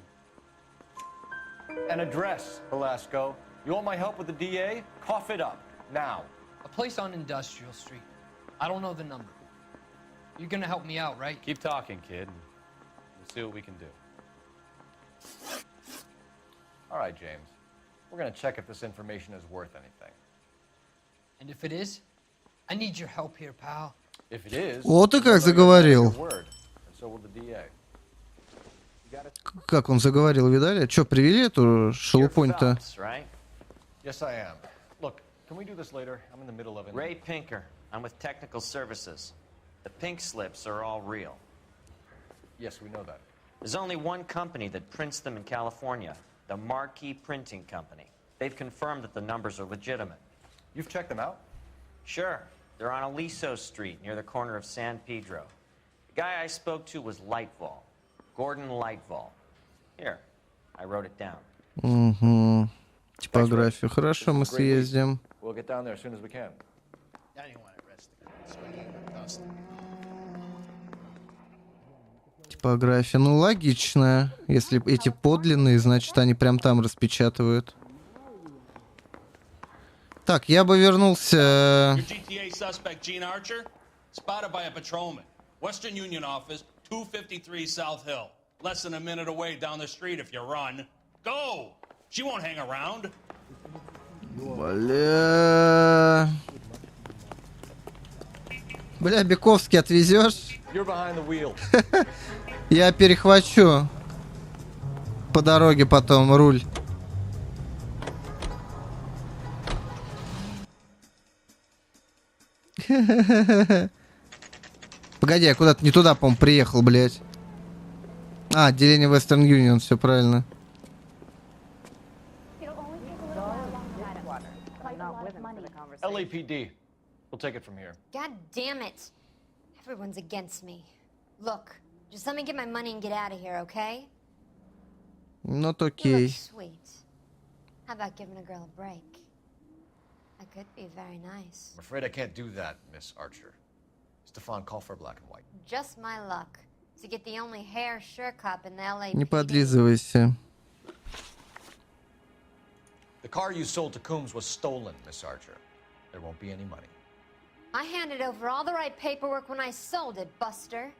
An address, Belasco. You want my help with the DA? Cough it up, now. A place on Industrial Street. I don't know the number. You're gonna help me out, right? Keep talking, kid. We'll see what we can do. All right, James. We're gonna check if this information is worth anything. And if it is, I need your help here, pal. If it is, Вот ты как заговорил. and so will the DA. Как он заговорил, видали? Че, привели эту шелупонь-то? Right? Yes, I am. Look, can we do this later? I'm in the middle of it. Ray Pinker. I'm with Technical Services. The pink slips are all real. Yes, we know that. There's only one company that prints them in California, the Marquee Printing Company. They've confirmed that the numbers are legitimate. You've checked them out? Sure. They're on Aliso Street, near the corner of San Pedro. The guy I spoke to was Lightval. Gordon Lightval. Here, I wrote it down. Угу. Типографию. Хорошо, мы съездим. We'll get down there as soon as we can. Типография. Ну, логично. Если эти подлинные, значит, они прям там распечатывают. Так, я бы вернулся... GTA suspect Gene Archer, spotted by a patrolman. Western Union office, 253 South Hill. Less than a minute away down the street if you run. Go! She won't hang around. Бля... Бля, Бековский, отвезешь? You're behind the wheel. Я перехвачу. По дороге потом руль. Погоди, я куда-то не туда, по-моему, приехал, блядь. А, отделение Western Union, все правильно. LAPD. We'll take it from here. God damn it. Everyone's against me. Look, just let me get my money and get out of here, okay? Not You okay. look sweet. How about giving a girl a break? That could be very nice. I'm afraid I can't do that, Miss Archer. Stefan, call for black and white. Just my luck to get the only hair sure cup in the LA. Не подлизывайся. The car you sold to Coombs was stolen, Miss Archer. There won't be any money. I handed over all the right paperwork when I sold it, Buster.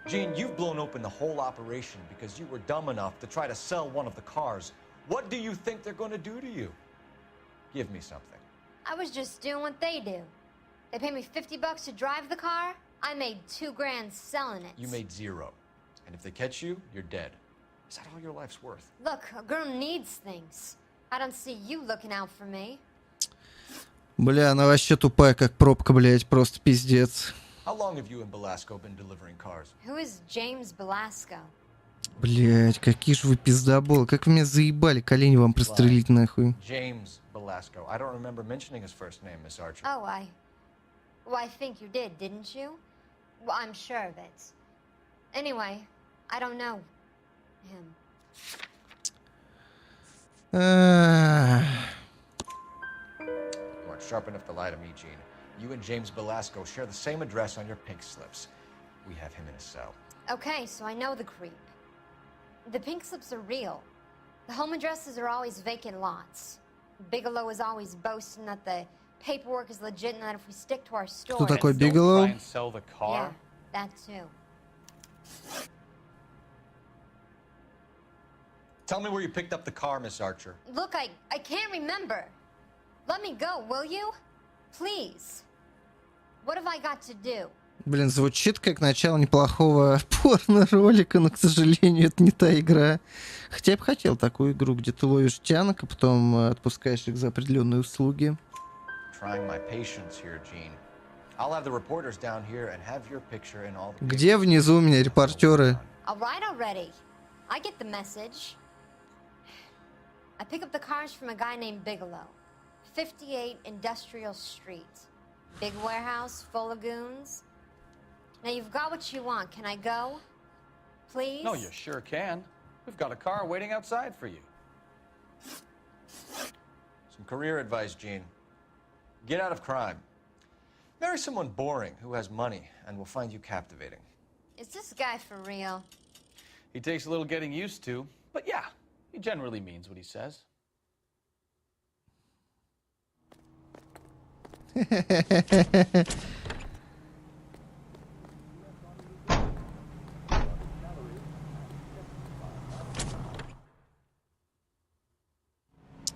Gene, you've blown open the whole operation because you were dumb enough to try to sell one of the cars. What do you think they're going to do to you? Give me something. I was just doing what they do. They paid me $50 to drive the car. I made $2 grand selling it. You made $0. And if they catch you, you're dead. Is that all your life's worth? Look, a girl needs things. I don't see you looking out for me. Бля, она вообще тупая, как пробка, блядь, просто пиздец. How long have you and Belasco been delivering cars? Who is James Belasco? Блядь, какие же вы пиздоболы. Как вы меня заебали, колени вам прострелить нахуй. James Belasco. I don't remember mentioning his first name, Miss Archer. Oh, Well, I think you did, didn't you? Well, I'm sure of it. Anyway, I don't know him. You aren't sharp enough to lie to me, Gene. You and James Belasco share the same address on your pink slips. We have him in a cell. Okay, so I know the creep. The pink slips are real. The home addresses are always vacant lots. Bigelow is always boasting that the paperwork is legit and that if we stick to our story... Кто такой Bigelow? Try and sell the car? Yeah, that too. Tell me where you picked up the car, Miss Archer. Look, I can't remember. Let me go, will you? Please. What have I got to do? Блин, звучит как начало неплохого порно-ролика, но, к сожалению, это не та игра. Хотя я бы хотел такую игру, где ты ловишь тянок, а потом отпускаешь их за определенные услуги. Где внизу у меня репортеры? All right already. I get the message. I pick up the cars from a guy named Bigelow. 58 Industrial Street. Big warehouse full of goons. Now you've got what you want. Can I go? Please? No, you sure can. We've got a car waiting outside for you. Some career advice, Gene. Get out of crime. Marry someone boring who has money and will find you captivating. Is this guy for real? He takes a little getting used to, but yeah, he generally means what he says.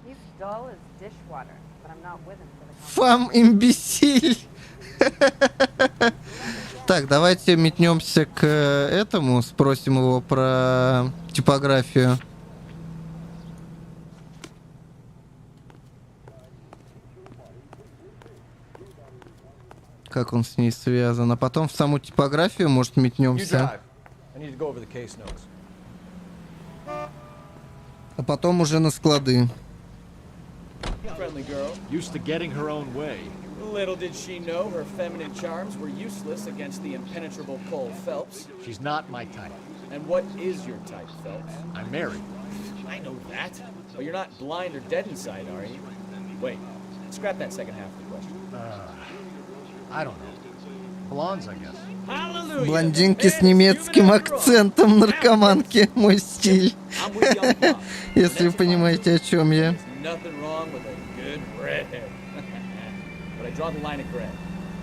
He's dull as dishwater, but I'm not with him for the Фам имбесиль. Так, давайте метнемся к этому, спросим его про типографию. Как он с ней связан. А потом в саму типографию, может, метнемся. А потом уже на склады. Friendly girl. Used to getting her own way. Little did she know her feminine charms were useless against the impenetrable Coul Phelps. She's not my type. And what is your type, Phelps? I'm married. I know that. But you're not blind or dead inside, are you? Wait, scrap that second half of the question. I don't know. Blondes, I guess. Блондинки с немецким акцентом, наркоманки, мой стиль. Если вы понимаете, о чем я. Nothing wrong with a good redhead. But I draw the line at gray.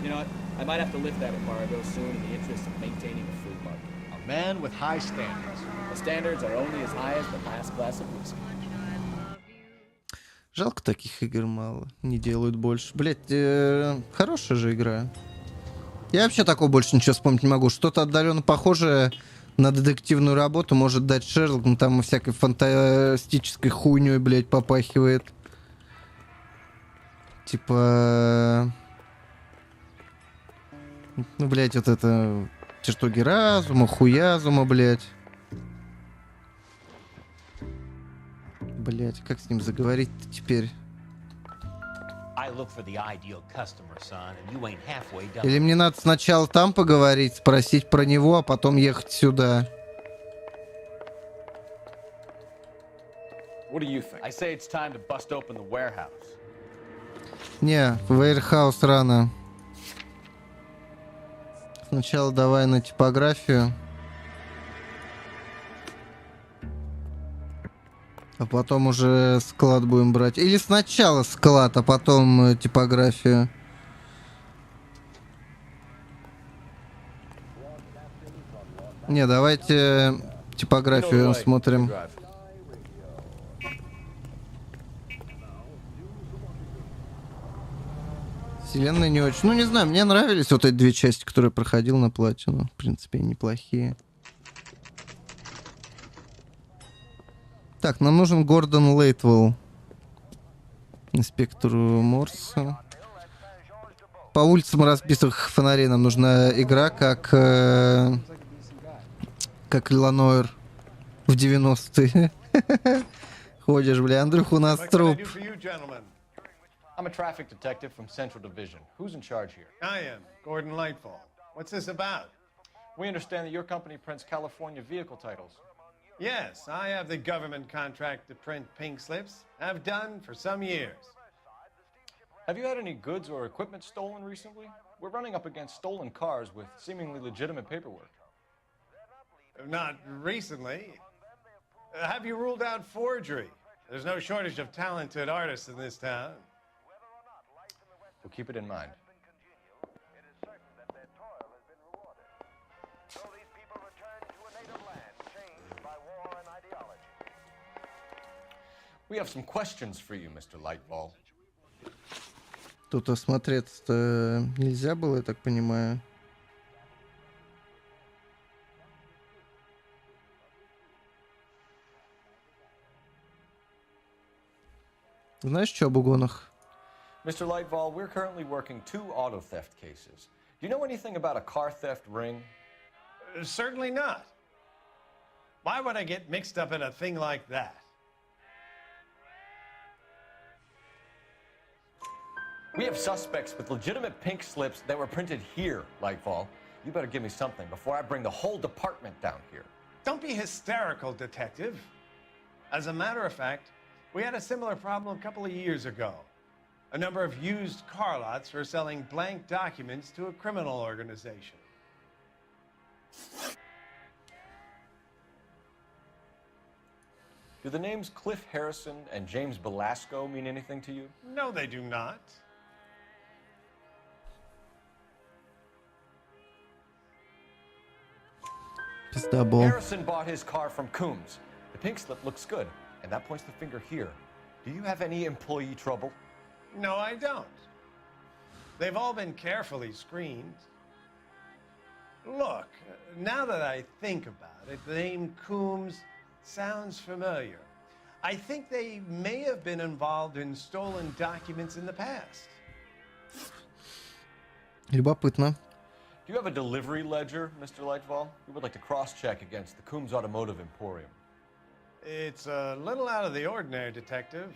You know what? I might have to lift that embargo soon in the interest of maintaining a free market. A man with high standards. The standards are only as high as the last glass of whiskey. Жалко, таких игр мало. Не делают больше. Блять, хорошая же игра. Я вообще такого больше ничего вспомнить не могу. Что-то отдаленно похожее на детективную работу может дать Шерлок, но там всякой фантастической хуйней, блять, попахивает. Типа... Ну, блять, вот это... Чертоги разума, хуязума, блять. Блять, как с ним заговорить-то теперь? I I look for the ideal customer, son, and you ain't halfway done. Или мне надо сначала там поговорить, спросить про него, а потом ехать сюда? What do you think? I say it's time to bust open the warehouse. Не, warehouse рано. Сначала давай на типографию. А потом уже склад будем брать. Или сначала склад, а потом типографию. Не, давайте типографию смотрим. Вселенная не очень. Ну, не знаю, мне нравились вот эти две части, которые проходил на платину. В принципе, неплохие. Так, нам нужен Гордон Лейтвелл. Инспектору Морса. По улицам разбитых фонарей нам нужна игра, как Noire в 90-е. Ходишь, бля, Андрюх, у нас труп. I'm a traffic detective from Central Division. Who's in charge here? I am, Gordon Lightfall. What's this about? We understand that your company prints California vehicle titles. Yes, I have the government contract to print pink slips. Have done for some years. Have you had any goods or equipment stolen recently? We're running up against stolen cars with seemingly legitimate paperwork. Not recently. Have you ruled out forgery? There's no shortage of talented artists in this town. We'll keep it in mind. We have some questions for you, Mr. Lightball. Тут осмотреться-то нельзя было, я так понимаю. Знаешь, что об угонах? Mr. Lightball, we're currently working 2 auto theft cases. Do you know anything about a car theft ring? Certainly not. Why would I get mixed up in a thing like that? We have suspects with legitimate pink slips that were printed here, Lightfall. You better give me something before I bring the whole department down here. Don't be hysterical, Detective. As a matter of fact, we had a similar problem a couple of years ago. A number of used car lots were selling blank documents to a criminal organization. Do the names Cliff Harrison and James Belasco mean anything to you? No, they do not. Harrison bought his car from Coombs. The pink slip looks good, and that points the finger here. Do you have any employee trouble? No, I don't. They've all been carefully screened. Look, now that I think about it, the name Coombs sounds familiar. I think they may have been involved in stolen documents in the past. Любопытно. Do you have a delivery ledger, Mr. Lightfall? We would like to cross-check against the Coombs Automotive Emporium. It's a little out of the ordinary, Detective.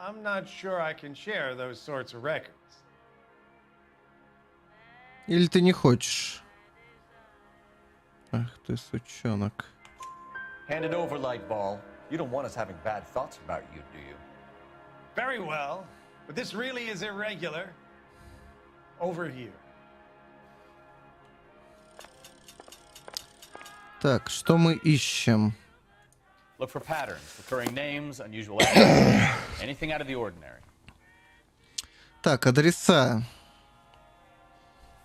I'm not sure I can share those sorts of records. Или ты не хочешь? Ах ты, сучонок. Hand it over, Lightball. You don't want us having bad thoughts about you, do you? Very well, but this really is irregular. Over here. Так, что мы ищем? Look for patterns, recurring names, unusual addresses, anything out of the ordinary. Так, адреса.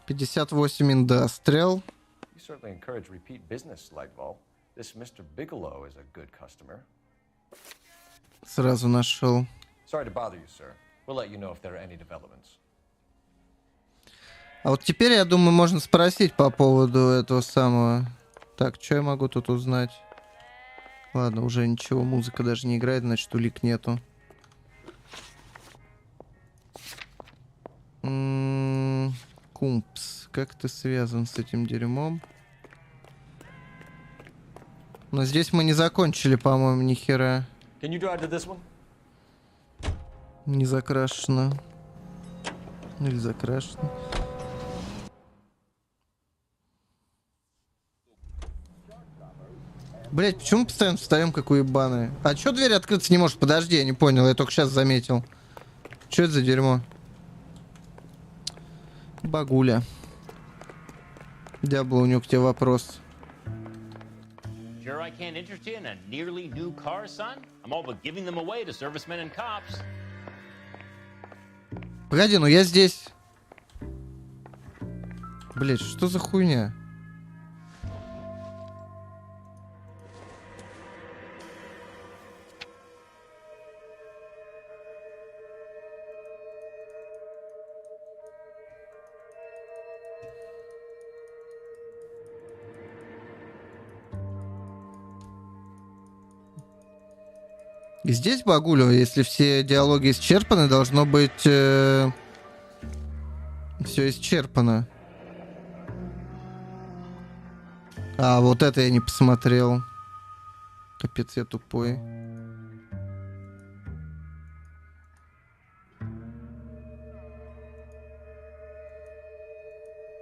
58 Industrial. You certainly encourage repeat business, Lightball. This Mr. Bigelow is a good customer. Сразу нашел. Sorry to bother you, sir. We'll let you know if there are any developments. А вот теперь, я думаю, можно спросить по поводу этого самого. Так, что я могу тут узнать? Ладно, уже ничего, музыка даже не играет, значит, улик нету. Кумпс, как ты связан с этим дерьмом? Но здесь мы не закончили, по-моему, ни хера. Can you drive to this one? Не закрашено. Или закрашено. Блять, почему мы постоянно встаем, как уебаные? А чё дверь открыться не может? Подожди, я не понял, я только сейчас заметил. Чё это за дерьмо? Багуля. Диабло, у него к тебе вопрос. Sure I can't interest you in a nearly new car, son? I'm all but giving them away to servicemen and cops. Погоди, ну я здесь. Блять, что за хуйня? И здесь багулю, если все диалоги исчерпаны, должно быть все исчерпано. А, вот это я не посмотрел. Капец, я тупой.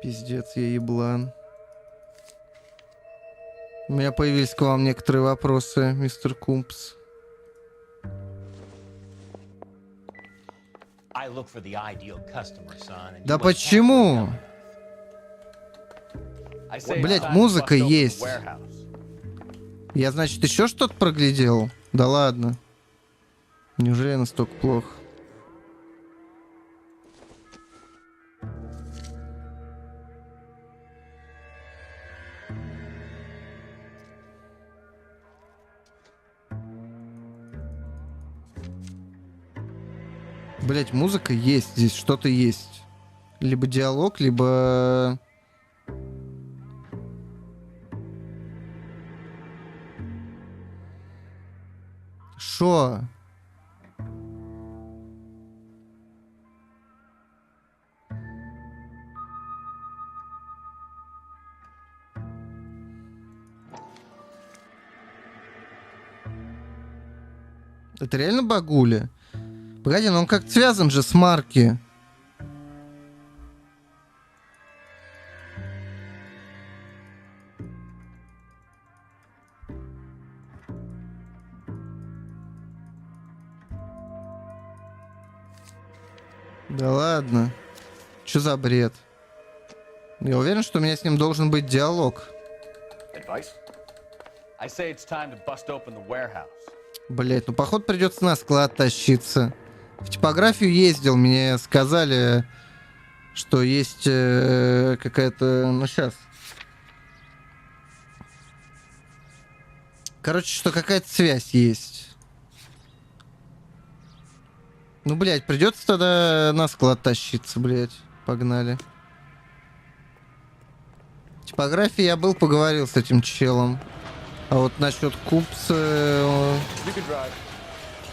Пиздец, я еблан. У меня появились к вам некоторые вопросы, мистер Кумпс. I look for the ideal customer, son. Да почему? Блять, музыка есть. Я, значит, еще что-то проглядел? Да ладно. Неужели я настолько плохо? Блять, музыка есть, здесь что-то есть. Либо диалог, либо... Шо? Это реально багуля? Погоди, ну он как-то связан же с Марки. Да ладно. Чё за бред? Я уверен, что у меня с ним должен быть диалог. Блять, ну походу придется на склад тащиться. В типографию ездил, мне сказали, что есть какая-то... Ну, сейчас. Короче, что какая-то связь есть. Ну, блядь, придется тогда на склад тащиться, блядь. Погнали. В типографии я был, поговорил с этим челом. А вот насчет Купса...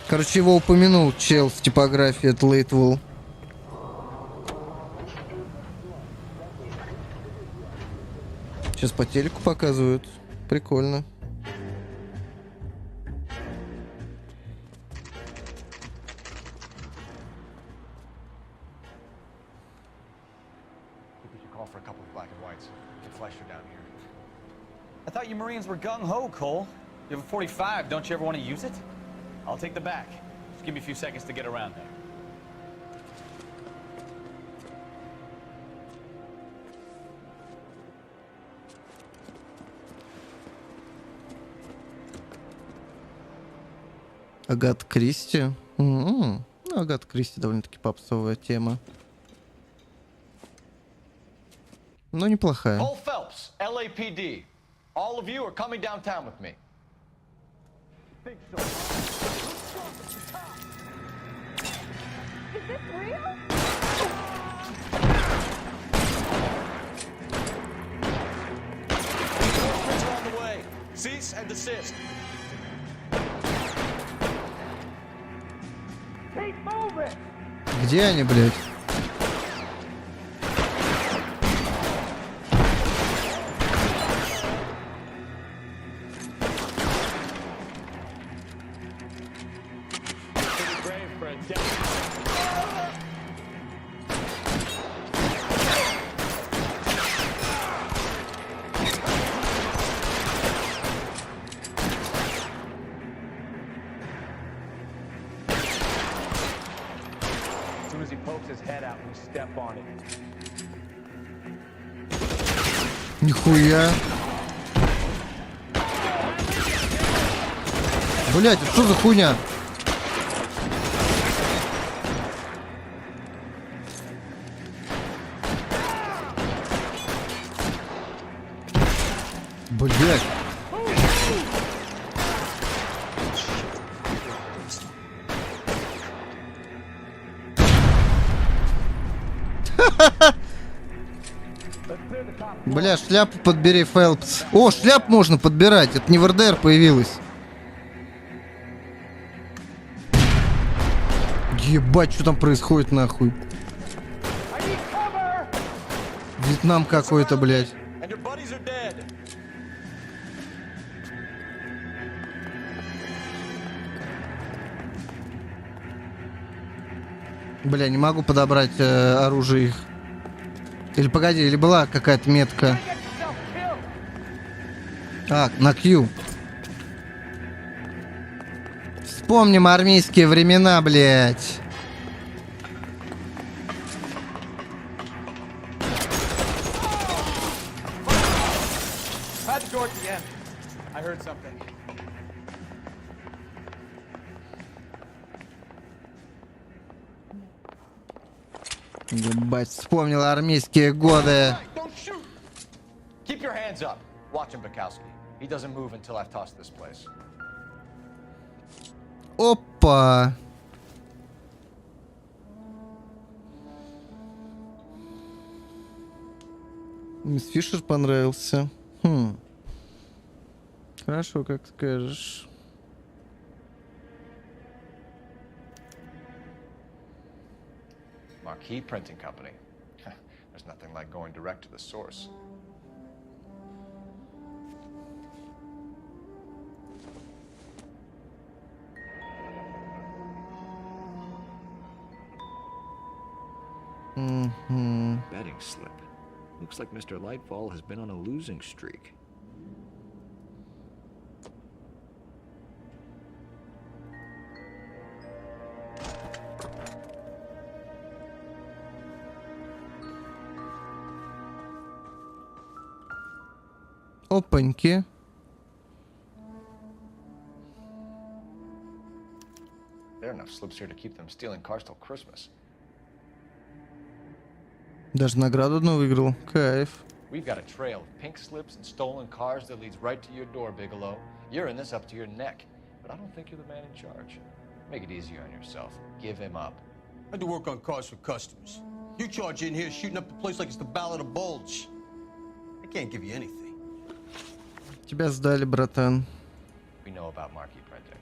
Короче, его упомянул чел в типографии от Лейтвелл. Сейчас по телеку показывают. Прикольно. I thought you Marines were gung-ho, Cole. You have a 45, don't you ever want to use it? I'll take the back. Just give me a few seconds to get around there. Агата Кристи. Ну, Агата Кристи довольно-таки попсовая тема. Но неплохая. Cole Фэлпс, LAPD. All of you are coming downtown with me. Is this real? Reinforcements are on the way. Cease and desist. Keep moving! Где они, блядь? soon as he pokes his head out, we step on it. Нихуя. Блять, что за хуйня? Блять. Бля, шляпу подбери, Фэлпс. О, шляп можно подбирать. Это не в РДР появилось. Ебать, что там происходит, нахуй. Вьетнам какой-то, блядь. Бля, не могу подобрать оружие их. Или погоди, или была какая-то метка. А, на Q. Вспомним армейские времена, блядь. Ебать, вспомнил армейские годы. Keep your hands up. Watch him, Bukowski. He doesn't move until I've tossed this place. Опа. Мисс Фишер понравился. Хм. Хорошо, как скажешь. Marquee Printing Company. There's nothing like going direct to the source. Mm-hmm. Betting slip. Looks like Mr. Lightfall has been on a losing streak. Опаньки. There are enough slips here to keep them stealing cars till Christmas. Даже награду одну выиграл. Кайф. We've got a trail of pink slips and stolen cars that leads right to your door, Bigelow. You're in this up to your neck, but I don't think you're the man in charge. Make it easier on yourself. Give him up. I do work on cars for customers. You charge in here shooting up the place like it's the Ballad of Bulge. I can't give you anything. Тебя сдали, братан. We know about marquee printing.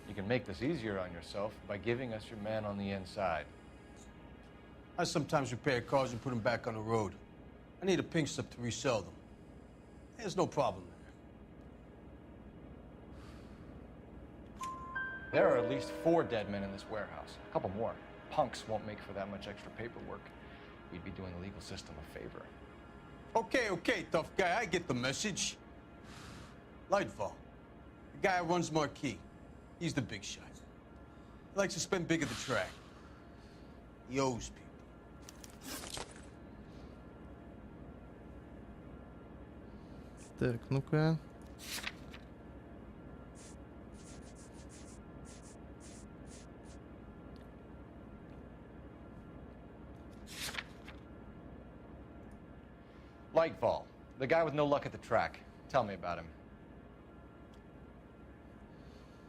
You can make this easier on yourself by giving us your man on the inside. I sometimes repair cars and put them back on the road. I need a pink slip to resell them. There's no problem there. There are at least 4 dead men in this warehouse. A couple more. Punks won't make for that much extra paperwork. We'd be doing the legal system a favor. Okay, tough guy. I get the message. Lightfall, the guy who runs Marquee. He's the big shot. He likes to spend big at the track. He owes people. Так, ну-ка. Lightfall, the guy with no luck at the track. Tell me about him.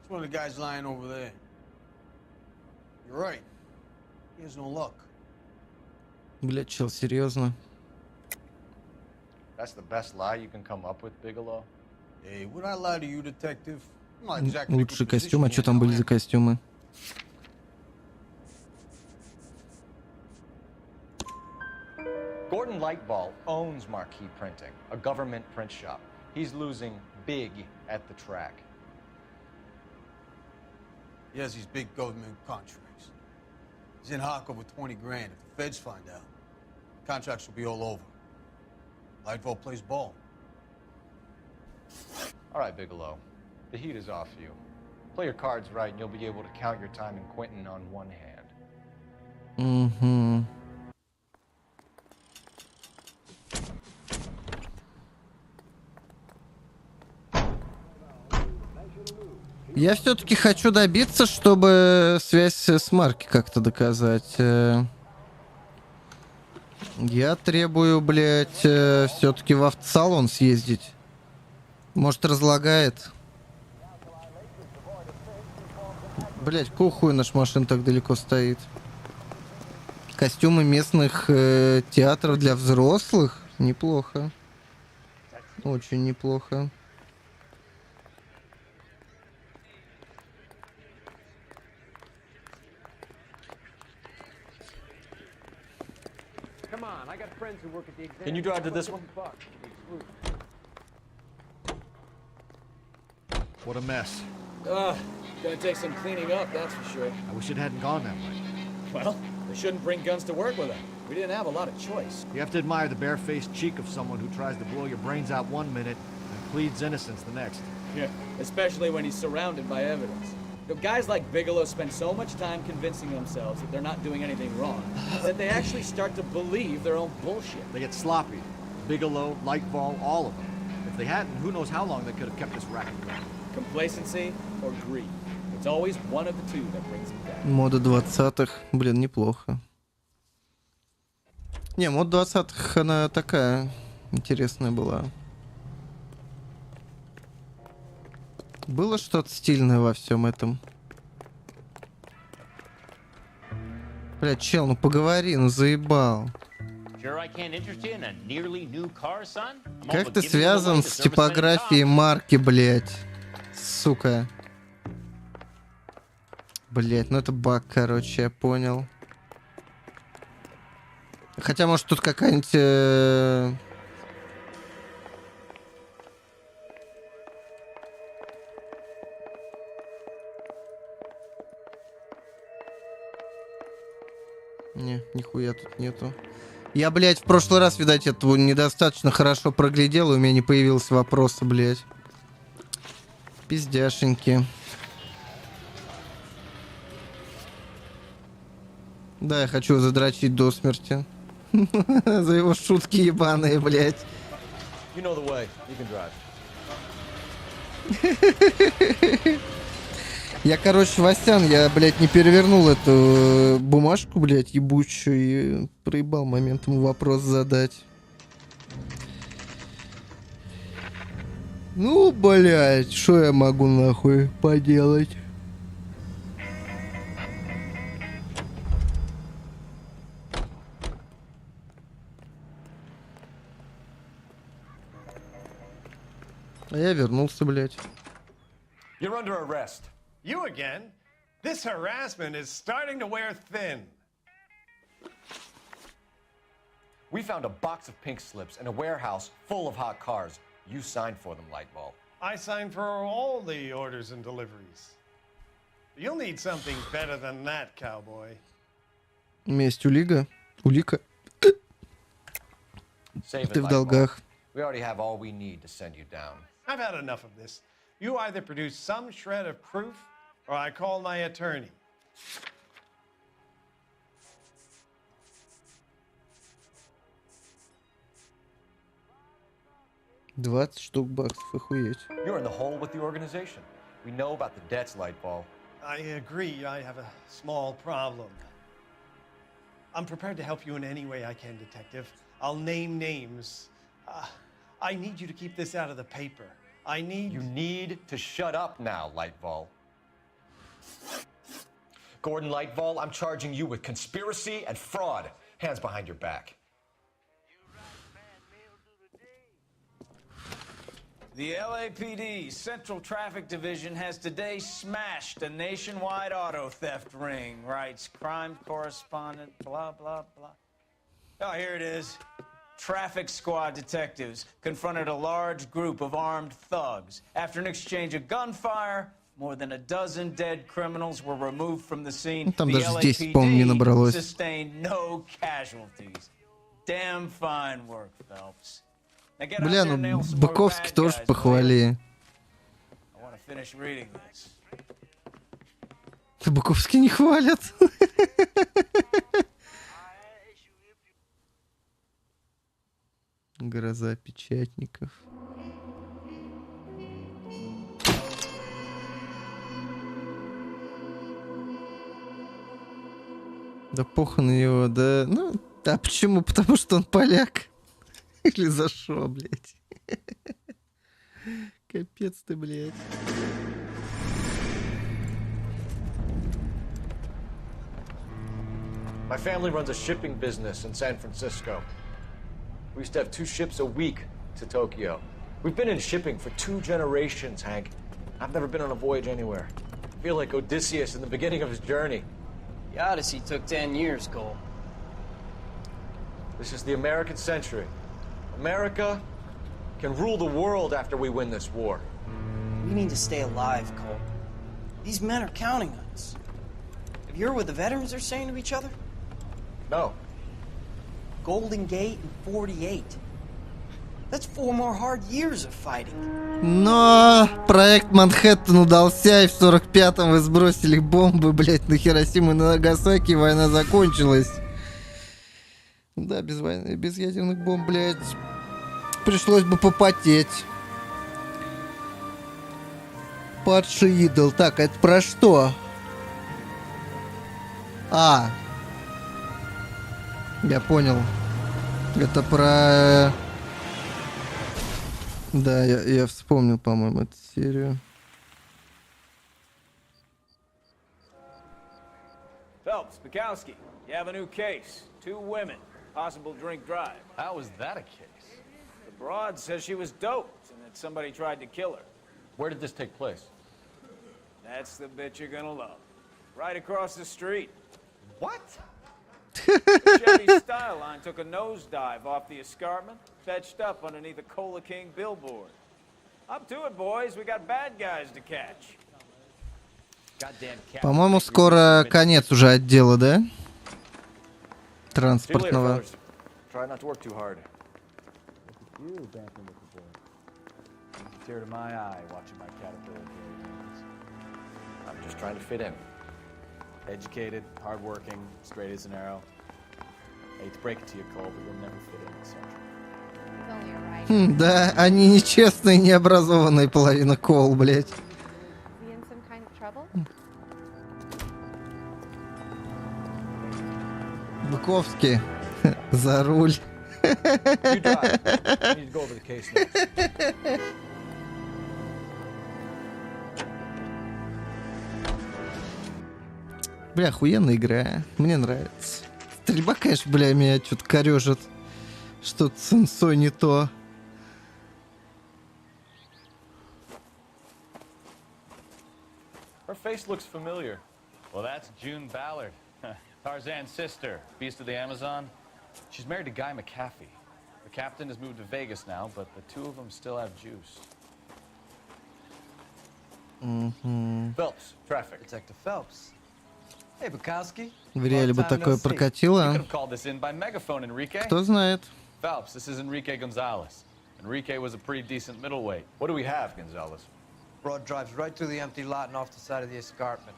It's one of the guys lying over there. You're right. He has no luck. Блядь, чел, серьезно. That's the best lie you can come up with, Bigelow? Hey, would I lie to you, detective? I'm not exactly Лучший костюм, а что там были за костюмы? Gordon Lightfall owns Marquee Printing, a government print shop. He's losing big at the track. He has these big government contracts. He's in hock over 20 grand. If the feds find out, contracts will be all over. Lightfall plays ball. All right, Bigelow. The heat is off you. Play your cards right and you'll be able to count your time in Quentin on one hand. Угу. Я все-таки хочу добиться, чтобы связь с Марки как-то доказать. Я требую, блядь, все-таки в автосалон съездить. Может, разлагает? Блядь, какого хуя наша машина так далеко стоит? Костюмы местных театров для взрослых? Неплохо. Очень неплохо. Can you drive to this one? What a mess. Gonna take some cleaning up, that's for sure. I wish it hadn't gone that way. Well, they shouldn't bring guns to work with them. We didn't have a lot of choice. You have to admire the barefaced cheek of someone who tries to blow your brains out one minute and pleads innocence the next. Yeah, especially when he's surrounded by evidence. You know, guys like Bigelow spend so much time convincing themselves that they're not doing anything wrong that they actually start to believe their own bullshit. They get sloppy. Bigelow, Lightfall, all of them. If they hadn't, who knows how long they could have kept this racket going. Complacency or greed. It's always one of the two that brings them down. Мода 20-х. Блин, неплохо. Не, мод 20-х, она такая интересная была. Было что-то стильное во всем этом. Блядь, чел, ну поговори, ну заебал. Как ты связан с типографией марки, блядь? Сука. Блядь, ну это баг, короче, я понял. Хотя, может, тут какая-нибудь... Не, нихуя тут нету. Я, блядь, в прошлый раз, видать, этого недостаточно хорошо проглядел, и у меня не появился вопроса, блядь. Пиздяшеньки. Да, я хочу задрочить до смерти. За его шутки ебаные, блядь. You know the way. You can drive. Я, короче, Васян, я, блядь, не перевернул эту бумажку, блядь, ебучую, и проебал моментом вопрос задать. Ну, блядь, что я могу нахуй поделать? А я вернулся, блядь. You're under arrest. You again? This harassment is starting to wear thin. We found a box of pink slips in a warehouse full of hot cars. You signed for them, Lightball. I signed for all the orders and deliveries. You'll need something better than that, cowboy. Месть улика. Save Ты it, в долгах. We already have all we need to send you down. I've had enough of this. You either produce some shred of proof, or I call my attorney. $20 штук баксов, охуеть. You're in the hole with the organization. We know about the debts, Lightball. I agree. I have a small problem. I'm prepared to help you in any way I can, Detective. I'll name names. I need you to keep this out of the paper. You need to shut up now, Lightball. Gordon Lightball, I'm charging you with conspiracy and fraud. Hands behind your back. The LAPD Central Traffic Division has today smashed a nationwide auto theft ring, writes crime correspondent, blah, blah, blah. Oh, here it is. Traffic squad detectives confronted a large group of armed thugs. After an exchange of gunfire, more than a dozen dead criminals were removed from the scene. Там The даже 10, по-моему, не набралось. sustained no casualties. Damn fine work, Phelps. Now get out Бля, there and nail ну some more Быковский bad тоже guys, похвали. I want to finish reading this. Быковский не хвалят. Гроза печатников. Да похуй на него, да. Ну, а почему? Потому что он поляк. Или за шо, блядь? Капец ты, блядь. My family runs a shipping business in San Francisco. We used to have 2 ships a week to Tokyo. We've been in shipping for 2 generations, Hank. I've never been on a voyage anywhere. I feel like Odysseus in the beginning of his journey. The Odyssey took 10 years, Cole. This is the American century. America can rule the world after we win this war. We need to stay alive, Cole. These men are counting on us. Have you heard what the veterans are saying to each other? No. Golden Gate in 48. That's 4 more hard years of fighting. Но проект Манхэттен удался, и в 45-м вы сбросили бомбы, блядь, на Хиросиму и на Нагасаки, и война закончилась. Да, без войны, без ядерных бомб, блядь, пришлось бы попотеть. Падший идол. Так, это про что? А. Я понял. Это про... Да, я вспомнил, по-моему, эту серию. Phelps, Bukowski, you have a new case. 2 women, possible drink drive. How is that a case? The broad says she was doped and that somebody tried to kill her. Where did this take place? That's the bit you're gonna love. Right across the street. What? The Chevy Style Line took a nosedive off the escarpment, fetched up underneath a Cola King billboard. Up to it, boys. We got bad guys to catch. По-моему, скоро конец уже отдела, да? Транспортного. Try not to work too hard. You dancing with the boy. A tear to my eye watching my caterpillar grow. I'm just trying to fit in. Educated, hardworking, straight as an arrow. Hate to break it to you, Cole, but you'll never fit in at Central. Да, они нечестные, необразованные, половина Коул, блядь. Буковский. За руль. Бля, охуенная игра. Мне нравится. Стрельба, конечно, бля, меня что-то корежит. Что-то с инсой не то. Her face looks familiar. Well, that's June Ballard. Tarzan's sister, beast of the Amazon. She's married to Guy McAfee. The captain has moved to Vegas now, but the 2 of them still have juice. Phelps, traffic. Detective Phelps. Hey, Bukowski. В реале бы такое прокатило. Кто знает? Phelps, this is Enrique Gonzalez. Enrique was a pretty decent middleweight. What do we have, Gonzalez? Broad drives right through the empty lot and off the side of the escarpment.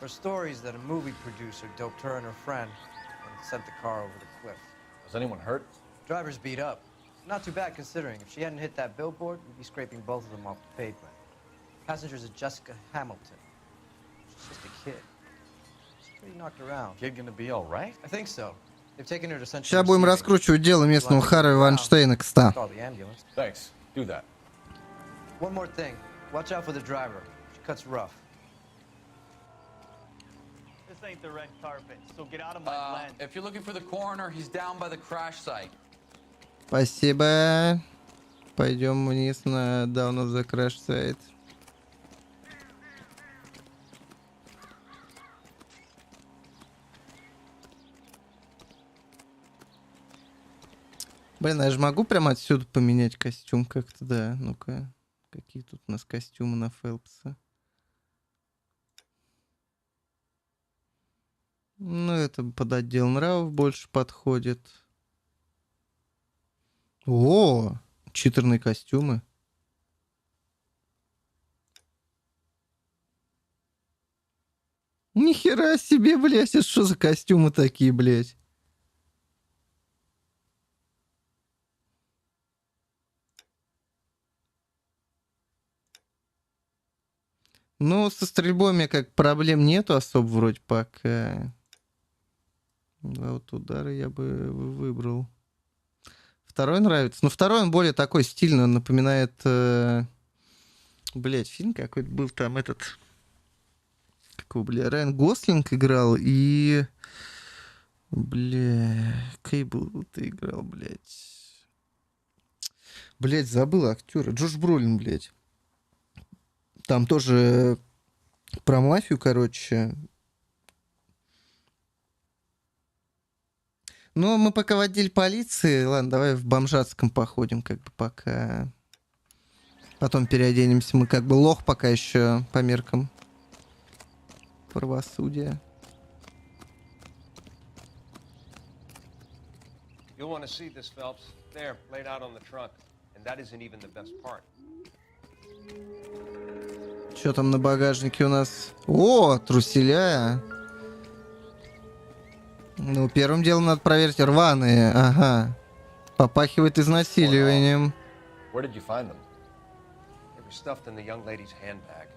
Her story is that a movie producer doped her and her friend and sent the car over the cliff. Was anyone hurt? Driver's beat up. Not too bad considering. If she hadn't hit that billboard, we'd be scraping both of them off the pavement. Passenger's a Jessica Hamilton. She's just a kid. She's pretty knocked around. Kid gonna be all right? I think so. They've taken her to Central. Сейчас будем раскручивать дело местного Харви Вайнштейна, кста. Thanks. Do that. One more thing. Watch out for the driver. She cuts rough. This ain't the red carpet, so get out of my lane. If you're looking for the coroner, he's down by the crash site. Спасибо. Пойдем вниз на Down of the Crash Site. Блин, я же могу прямо отсюда поменять костюм как-то, да? Ну-ка, какие тут у нас костюмы на Фэлпса? Ну, это под отдел нравов больше подходит. О, читерные костюмы. Нихера себе, блядь, это что за костюмы такие, блядь? Ну, со стрельбой у меня как проблем нету особо вроде пока. Два вот удара я бы выбрал. Второй нравится. Но второй он более такой стильный. Он напоминает... Блять, фильм какой-то был там этот... Какого, бля, Райан Гослинг играл и... Бля... Кейбл ты играл, блять. Блять, забыл актера. Джош Бролин, блять. Там тоже про мафию, короче. Ну, мы пока в отделе полиции. Ладно, давай в бомжатском походим, как бы пока. Потом переоденемся. Мы как бы лох пока еще по меркам правосудия. You'll want to see this, Phelps. There, laid out on the trunk. And that isn't even the best part. Что там на багажнике у нас? О, труселя. Ну, первым делом надо проверить рваные. Ага. Попахивает изнасиливанием. Where did you find them? They were stuffed in the young lady's handbag.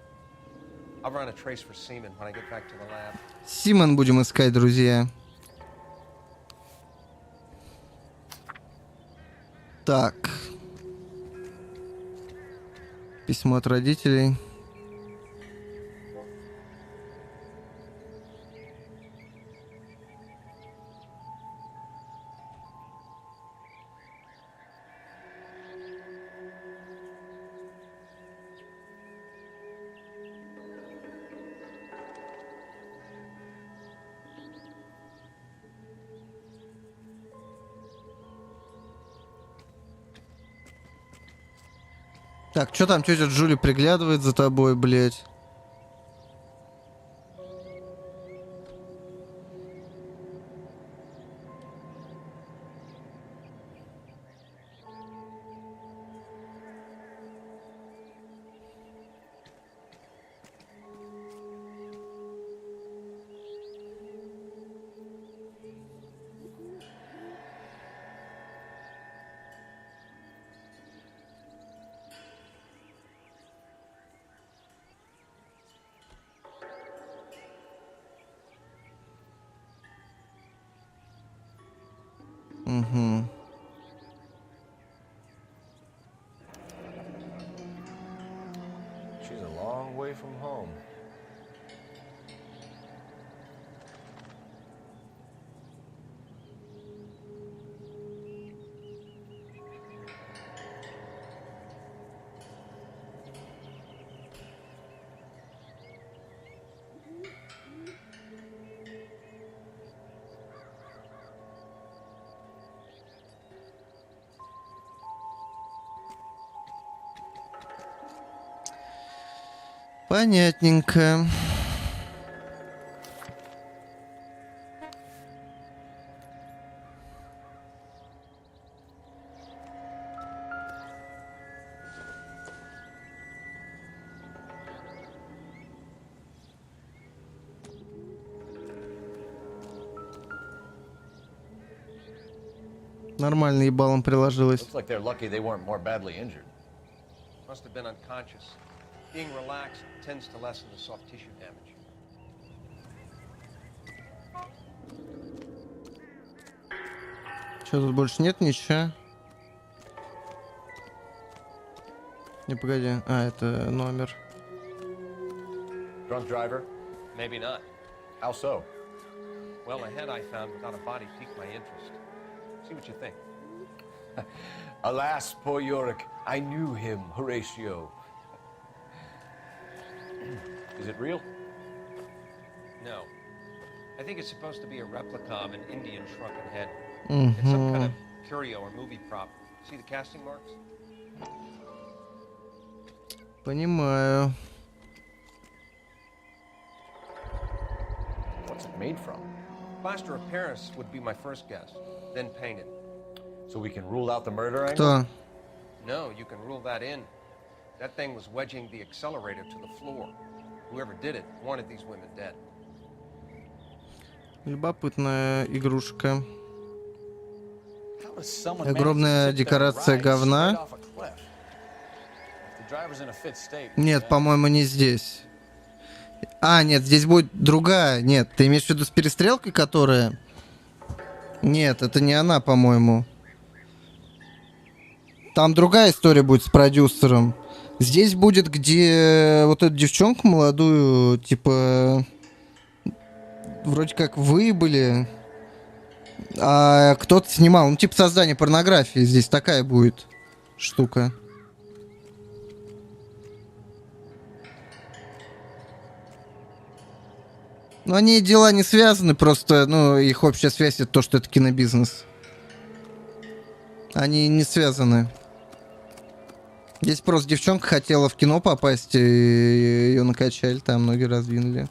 I'll run a trace for semen when I get back to the lab. Симон будем искать, друзья. Так. Письмо от родителей. Так, что там тетя Джули приглядывает за тобой, блядь? Угу. She's a long way from home. Понятненько. Нормально ебалом приложилось. Looks like they're lucky they weren't more badly injured. Must have been unconscious. Being relaxed tends to lessen the soft tissue damage. Что, тут больше нет ничего? Не, погоди. А, это номер. Drunk driver? Maybe not. How so? Well, a head I found without a body piqued my interest. See what you think. Alas, poor Yorick. I knew him, Horatio. Is it real? No. I think it's supposed to be a replica of an Indian shrunken head. It's some kind of curio or movie prop. See the casting marks? Понимаю. What's it made from? Plaster of Paris would be my first guess, then painted. So we can rule out the murder angle? Кто? No, you can rule that in. That thing was wedging the accelerator to the floor. Whoever did it wanted these women dead. Любопытная игрушка. Огромная декорация говна. Нет, по-моему, не здесь. А, нет, здесь будет другая. Нет, ты имеешь в виду с перестрелкой, которая... Нет, это не она, по-моему. Там другая история будет с продюсером. Здесь будет, где вот эту девчонку молодую, типа... Вроде как вы были, а кто-то снимал. Ну, типа создание порнографии. Здесь такая будет штука. Но они дела не связаны, просто, ну, их общая связь — это то, что это кинобизнес. Они не связаны. Здесь просто девчонка хотела в кино попасть, и ее накачали, там ноги раздвинули.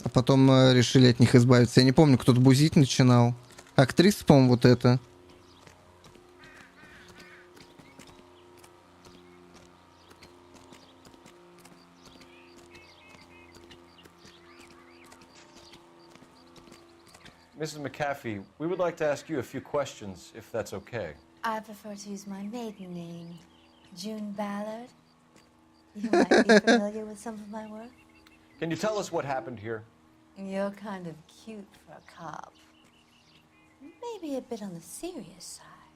А потом решили от них избавиться. Я не помню, кто-то бузить начинал. Актриса, по-моему, вот эта. Mrs. McAfee, we would like to ask you a few questions, if that's okay. I prefer to use my maiden name, June Ballard. You might be familiar with some of my work. Can you tell us what happened here? You're kind of cute for a cop. Maybe a bit on the serious side.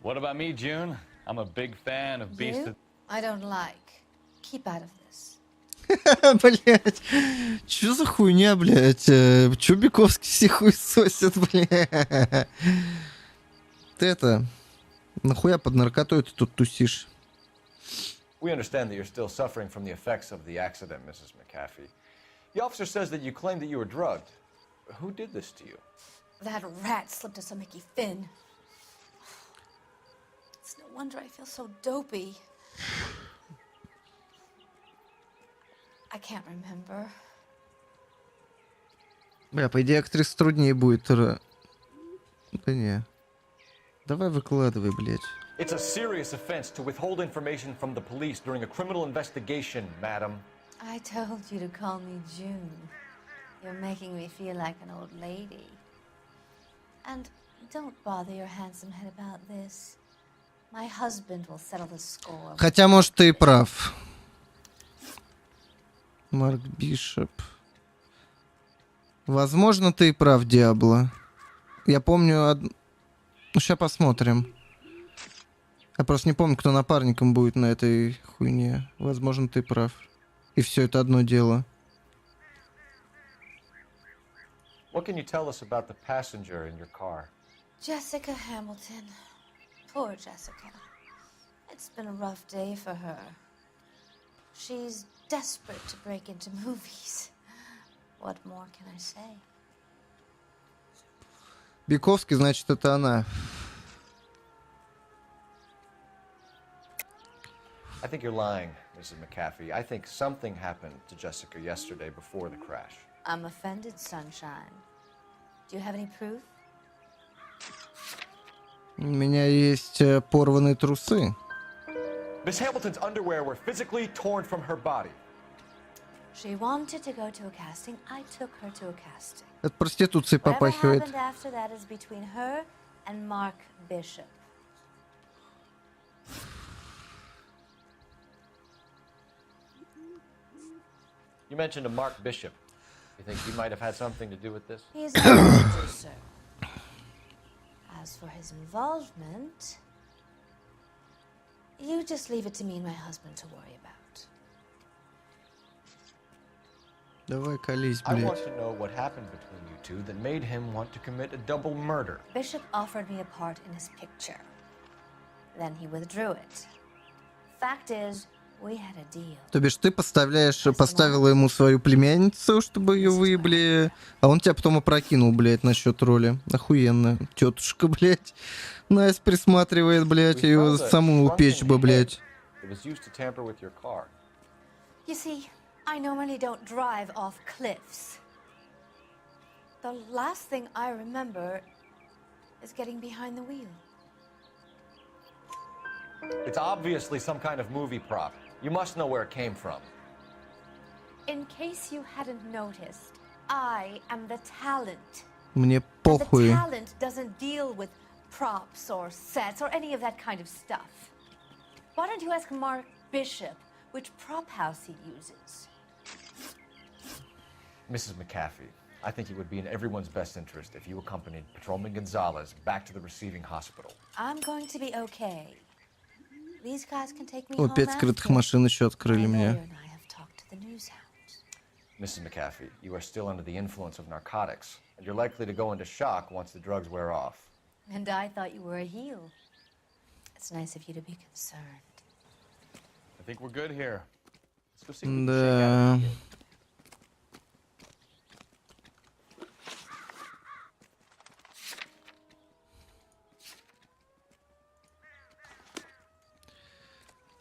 What about me, June? I'm a big fan of Beast. You? I don't like. Keep out of this. Блять, чё за хуйня, блять? Чё Бековский все хуй сосит, блять? Ты это, нахуя под наркотой ты тут тусишь? We understand that you're still suffering from the effects of the accident, Mrs. McAfee. The officer says that you claimed that you were drugged. Who did this to you? That rat slipped us a Mickey Finn. It's no wonder I feel so dopey. I can't remember. Бля, по идее, актриса труднее будет. Да не. Давай выкладывай, блядь. It's a serious offense to withhold information from the police during a criminal investigation, madam. I told you to call me June. You're making me feel like an old lady. And don't bother your handsome head about this. My husband will settle the score. Хотя, может, ты и прав. Марк Бишоп. Возможно, ты и прав, Диабло. Я помню... Ну, сейчас посмотрим. Я просто не помню, кто напарником будет на этой хуйне. Возможно, ты прав. И все это одно дело. What can you tell us about the passenger in your car? Jessica Hamilton. Poor Jessica. It's been a rough day for her. She's desperate to break into movies. What more can I say? Бековский, значит, это она. I think you're lying, Mrs. McAfee. I think something happened to Jessica yesterday before the crash. I'm offended, Sunshine. Do you have any proof? У меня есть порванные трусы. Miss Hamilton's underwear were physically torn from her body. She wanted to go to a casting. I took her to a casting. От проституции попахивает. Whatever happened after that is between her and Mark Bishop. You mentioned a Mark Bishop. You think he might have had something to do with this? He's a producer. As for his involvement, you just leave it to me and my husband to worry about. Давай колись, I блядь. want to know what happened between you two that made him want to commit a double murder. Bishop offered me a part in his picture. Then he withdrew it. Fact is, we had a deal. То бишь ты поставила ему свою племянницу, чтобы ее выебли, а он тебя потом опрокинул, блядь, насчет роли. Охуенно. Тетушка, блядь. Настя присматривает, блядь, ее саму упечь бы, блядь. You see, I normally don't drive off cliffs. The last thing I remember is getting behind the wheel. It's obviously some kind of movie prop. You must know where it came from. In case you hadn't noticed, I am the talent. Мне And похуй. the talent doesn't deal with props or sets or any of that kind of stuff. Why don't you ask Mark Bishop which prop house he uses? Mrs. McAfee, I think it would be in everyone's best interest if you accompanied Patrolman Gonzalez back to the receiving hospital. I'm going to be okay. These guys can take me О, home 5 скрытых after. машин еще открыли мне. And I have talked to the news hounds. Mrs. McAfee, you are still under the influence of narcotics, and you're likely to go into shock once the drugs wear off. And I thought you were a heel. It's nice of you to be concerned. I think we're good here. Let's go see what we can Да. shake out of the kid.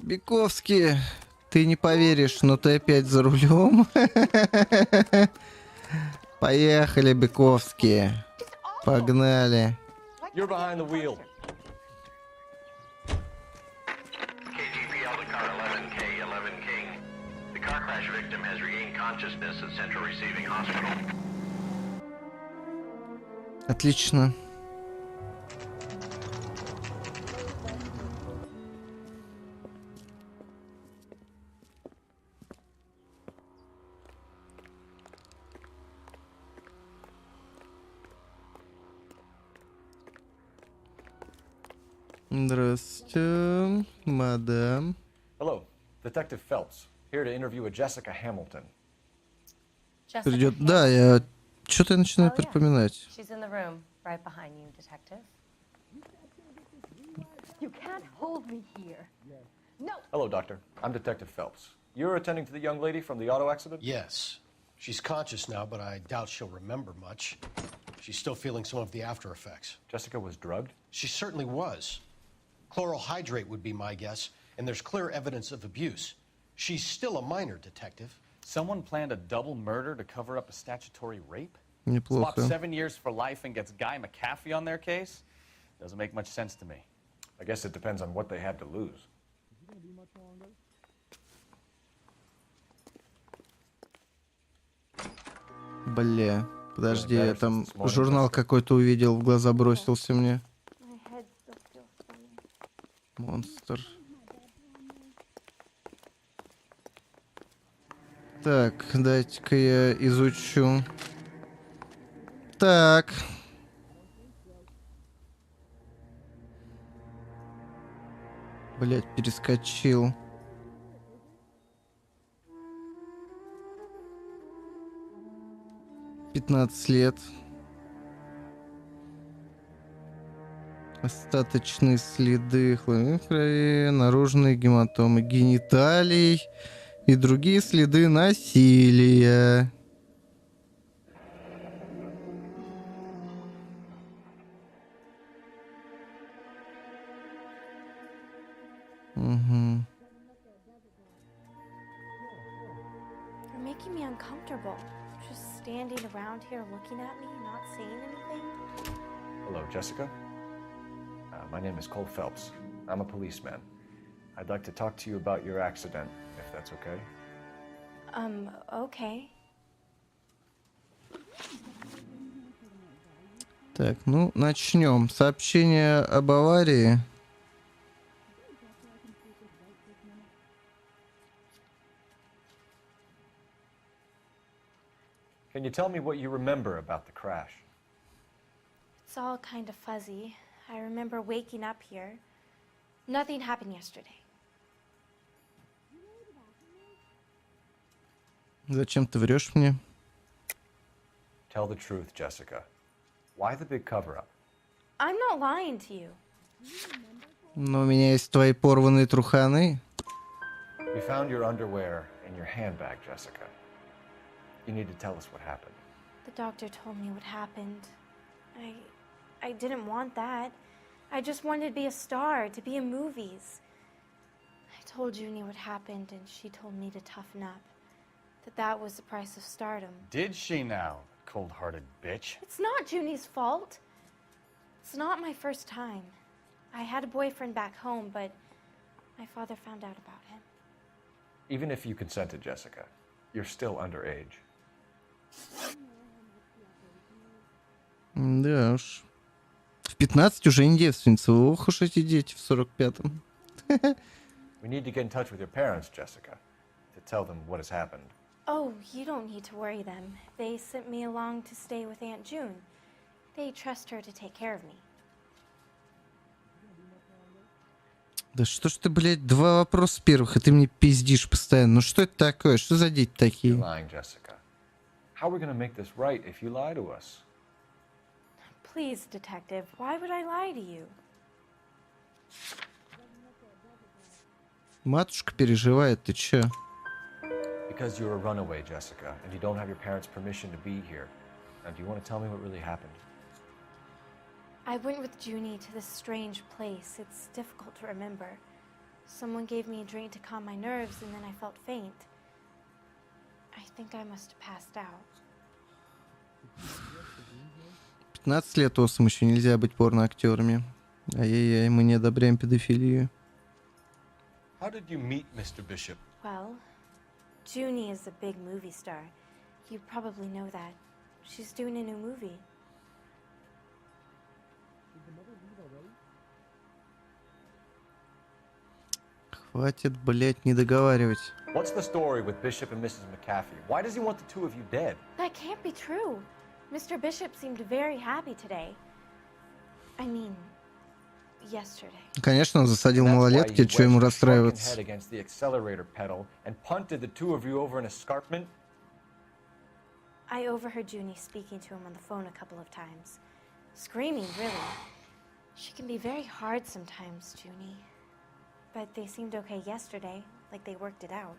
Биковский, ты не поверишь, но ты опять за рулем. Поехали, Биковский. Погнали. You're behind the wheel. KGPL to car 11K, 11 King. The car crash victim has regained consciousness at Central Receiving Hospital. Отлично. Здравствуйте, мадам. Hello, Detective Phelps, here to interview a Jessica Hamilton. Придет. Да, я что-то начинаю припоминать. She's in the room, right behind you, detective. You can't hold me here. No. Hello, Doctor. I'm Detective Phelps. You're attending to the young lady from the auto accident? Yes. She's conscious now, but I doubt she'll remember much. She's still feeling some of the after effects. Jessica was drugged? She certainly was. Chloral hydrate would be my guess, and there's clear evidence of abuse. She's still a minor, detective. Someone planned a double murder to cover up a statutory rape? Неплохо. Swap 7 years for life and gets Guy McAfee on their case? Doesn't make much sense to me. I guess it depends on what they had to lose. Бля, подожди, я там журнал какой-то увидел, в глаза бросился мне. Монстр. Так, дайте-ка я изучу. Так. Блять, перескочил. «15 лет. Остаточные следы хлоридной крови, наружные гематомы гениталий и другие следы насилия». Угу. You're making me uncomfortable. Just standing around here looking at me, not saying anything. Hello, Jessica. My name is Cole Phelps. I'm a policeman. I'd like to talk to you about your accident, if that's okay. Okay. Так, ну, начнем. Сообщение об аварии. Can you tell me what you remember about the crash? It's all kind of fuzzy. I remember waking up here. Nothing happened yesterday. Зачем ты врешь мне? Tell the truth, Jessica. Why the big cover-up? I'm not lying to you. Но у меня есть твои порванные труханы. We found your underwear in your handbag, Jessica. You need to tell us what happened. The doctor told me what happened. I didn't want that. I just wanted to be a star, to be in movies. I told Junie what happened, and she told me to toughen up. That was the price of stardom. Did she now, cold-hearted bitch? It's not Junie's fault. It's not my first time. I had a boyfriend back home, but my father found out about him. Even if you consented, Jessica, you're still underage. Да уж. В 15 уже не девственница. Ох уж эти дети в 45-м. We need to get in touch with your parents, Jessica, to tell them what has happened. Oh, you don't need to worry them. They sent me along to stay with Aunt June. They trust her to take care of me. Да что ж ты, блядь, два вопроса первых, и ты мне пиздишь постоянно. Ну что это такое? Что за дети такие? You're lying, Jessica. How are we gonna make this right if you lie to us? Please, Detective, why would I lie to you? Матушка переживает, ты чё? Because you're a runaway, Jessica, and you don't have your parents' permission to be here. Now, do you want to tell me what really happened? I went with Junie to this strange place. It's difficult to remember. Someone gave me a drink to calm my nerves, and then I felt faint. I think I must have passed out. 15 лет осом еще нельзя быть порноактерами. Ай-яй-яй, мы не одобряем педофилию. How did you meet Mr. Bishop? Well, Junie is a big movie star. You probably know that. She's doing a new movie. Хватит, блять, не договаривать. What's the story with Bishop and Mrs. McAfee? Why does he want the two of you dead? That can't be true. Mr. Bishop seemed very happy today. I mean, yesterday. Конечно, он засадил малолетки, что ему расстраиваться? I overheard Junie speaking to him on the phone a couple of times. Screaming, really. She can be very hard sometimes, Junie. But they seemed okay yesterday, like they worked it out.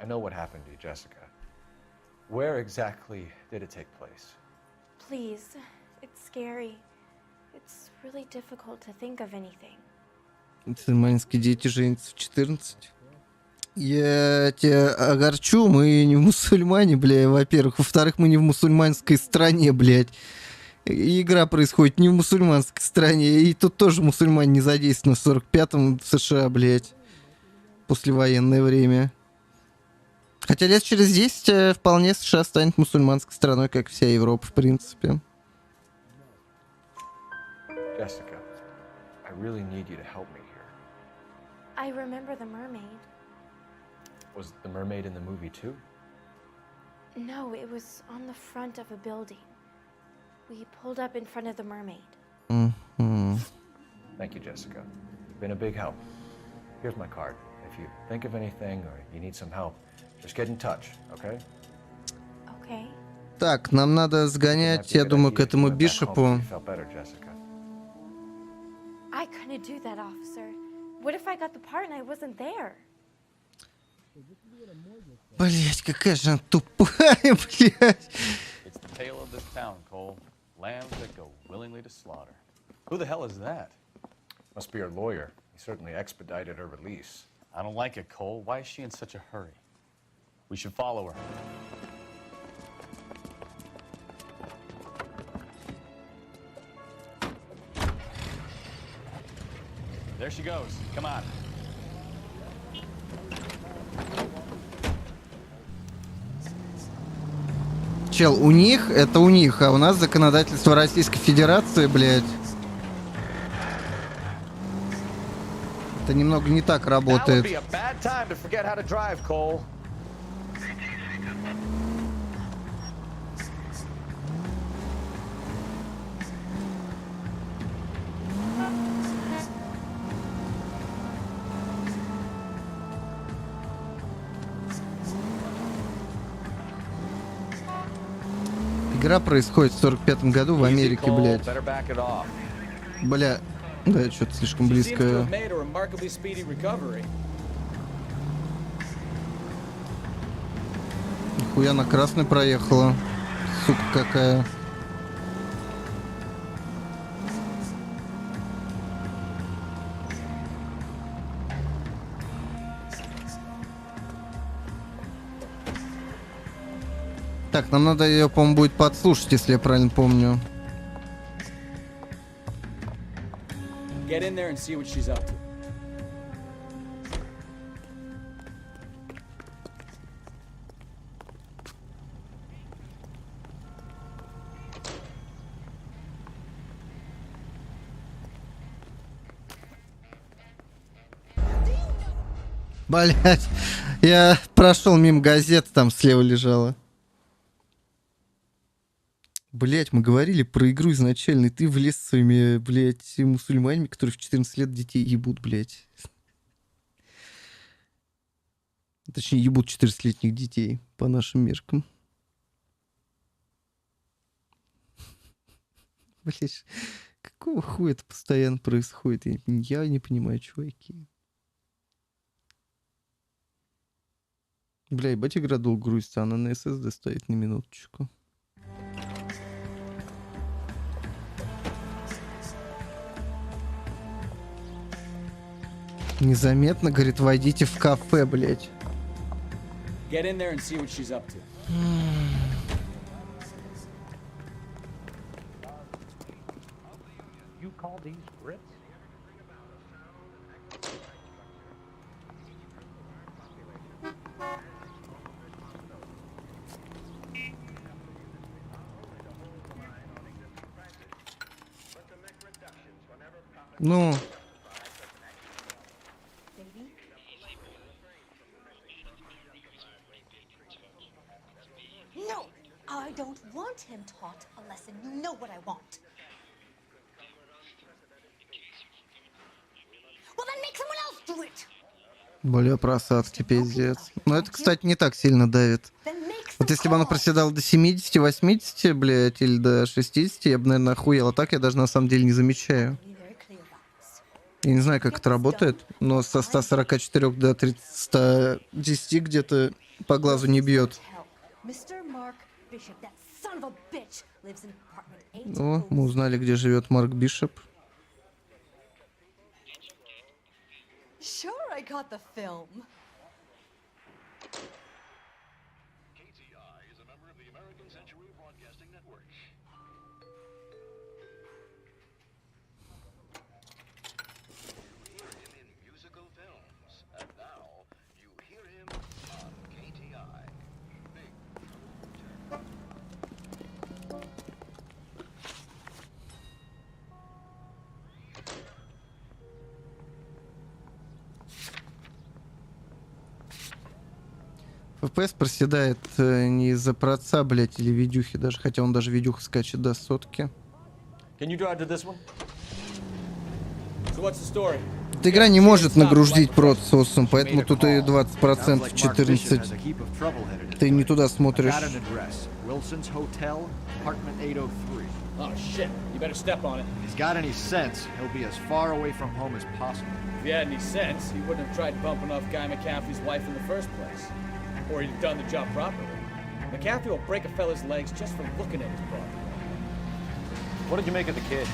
I know what happened to you, Jessica. Where exactly did it take place? Please, it's scary. It's really difficult to think of anything. Мусульманские дети женятся в 14. Я тебя огорчу, мы не мусульмане, бля, во-первых. Во-вторых, мы не в мусульманской стране, блядь. И игра происходит не в мусульманской стране. И тут тоже мусульмане не задействованы в 45-м в США, блядь. Послевоенное время. Хотя лет через 10 вполне США станет мусульманской страной, как вся Европа, в принципе. Jessica, I really need you to help me here. I remember the mermaid. Was the mermaid in the movie too? No, it was on the front of a building. We pulled up in front of the mermaid. Mm-hmm. Thank you, Jessica. You've been a big help. Here's my card. If you think of anything or you need some help, just get in touch, okay? Okay. Так, нам надо сгонять, я думаю, к этому Бишопу. I couldn't do that, officer. What if I got the part and I wasn't there? Блять, какая же она тупая, блять. It's the tale of this town, Cole. Lambs that go willingly to slaughter. Who the hell is that? Must be her lawyer. He certainly expedited her release. I don't like it, Cole. Why is she in such a hurry? We should follow her. There she goes. Come on. Чел, у них, это у них, а у нас законодательство Российской Федерации, блядь. Это немного не так работает. Игра происходит в 45-м году в Америке, блядь. Бля, да, что-то слишком близко. Нихуя на красный проехала. Сука какая. Так, нам надо ее, по-моему, будет подслушать, если я правильно помню. Get in there and see what she's up to. Блять, Я прошел мимо газеты, там слева лежала. Блять, мы говорили про игру изначально, и ты влез с своими, блять, мусульманами, которые в 14 лет детей ебут, блять. Точнее, ебут 14-летних детей, по нашим меркам. Блять, какого хуя это постоянно происходит? Я не понимаю, чуваки. Бля, ебать, игра долго грузится, она на SSD стоит на минуточку. Незаметно, говорит, войдите в кафе, блять. Get in there and see what she's up to. You call these Brits? Ну. No, I don't want him taught a lesson. You know what I want. Well, then make someone else do it. Бля, просадки, пиздец. Но это, кстати, не так сильно давит. Вот если бы оно проседало до 70-80, блядь, или до 60, я бы, наверное, охуел. А так я даже на самом деле не замечаю. Я не знаю, как это работает, но со 144 до 110 где-то по глазу не бьет. О, мы узнали, где живет Марк Бишоп. Sure, I got the film. KTI is a member of the American Century Broadcasting Network. You hear him in musical films, and now you hear him on KTI. FPS проседает не из-за проца, блять, или видюхи даже, хотя он даже видюха скачет до сотки. Can you drive to this one? So what's the story? Эта игра не может нагрузить процессом, поэтому тут и 20%, 14. Ты не туда смотришь. Oh shit, you better step on it. If he's got any sense, he'll be as far away from home as possible. If he had any sense, he wouldn't have tried bumping off Guy McCaffrey's wife in the first place. Or he'd have done the job properly. McCaffrey will break a fella's legs just for looking at his property. What did you make of the kid?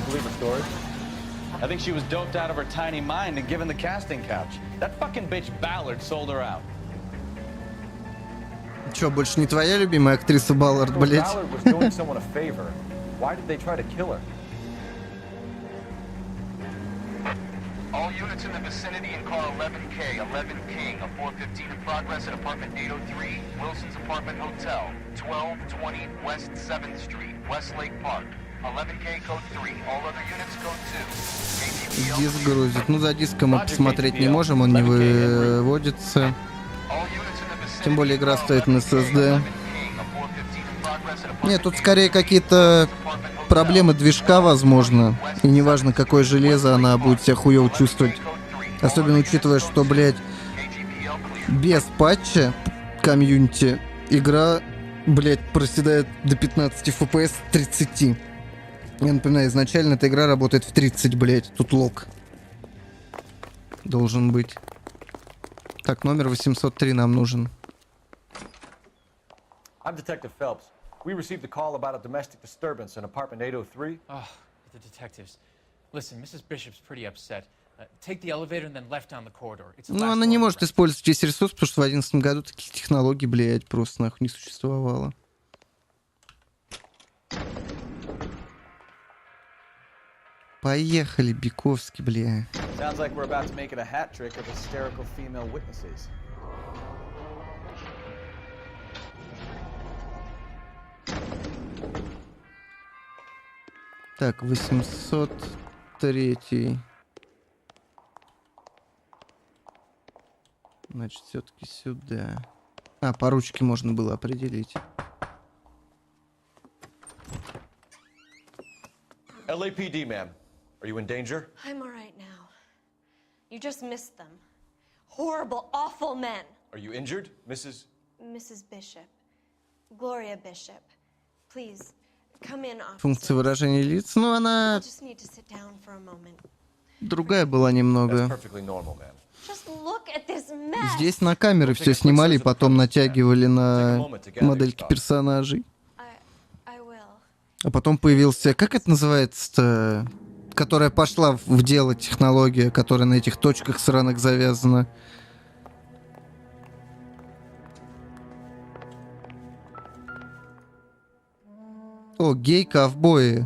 Believe her story? I think she was doped out of her tiny mind and given the casting couch. That fucking bitch Ballard sold her out. Чё, больше не твоя любимая актриса Баллард, блять? Ballard was doing someone a favor. Why did they try to kill her? All units in the vicinity in car 11K, 11 King, a 415 in progress at apartment 803, Wilson's Apartment Hotel, 1220 West 7th Street, Westlake Park. 11K code 3, all other units code 2. Диск грузит. Ну, за диском мы посмотреть не можем, он не выводится. Тем более игра стоит на SSD. Нет, тут скорее какие-то проблемы движка, возможно. И неважно, какое железо, она будет себя хуёво чувствовать. Особенно учитывая, что, блядь, без патча комьюнити игра, блядь, проседает до 15 FPS 30. Я напоминаю, изначально эта игра работает в 30, блядь. Тут лог должен быть. Так, номер 803 нам нужен. I'm Detective Phelps. We received a call about a domestic disturbance in apartment 803. Oh, the detectives. Listen, Mrs. Bishop's pretty upset. Take the elevator and then left down the corridor. It's Ну, она не может использовать весь ресурс, потому что в 2011 году таких технологий, блядь, просто нахуй не существовало. Поехали, Биковский, бля. Sounds like we're about to make it a hat trick of hysterical female witnesses. Так, 803. Значит, все-таки сюда. А, по ручке можно было определить. LAPD, ma'am. Are you in danger? I'm all right now. You just missed them. Horrible, awful men. Are you injured, Mrs. Bishop. Gloria Bishop. Please, come in, officer. Функция выражения лиц, ну она I just need to sit down for a moment. другая была немного. That's perfectly normal, ma'am. Just look at this mess. Здесь на камеры все снимали и потом натягивали на модельки персонажей. I will. А потом появился, как это называется-то, которая пошла в дело технология, которая на этих точках сраных завязана. О, гей-ковбои.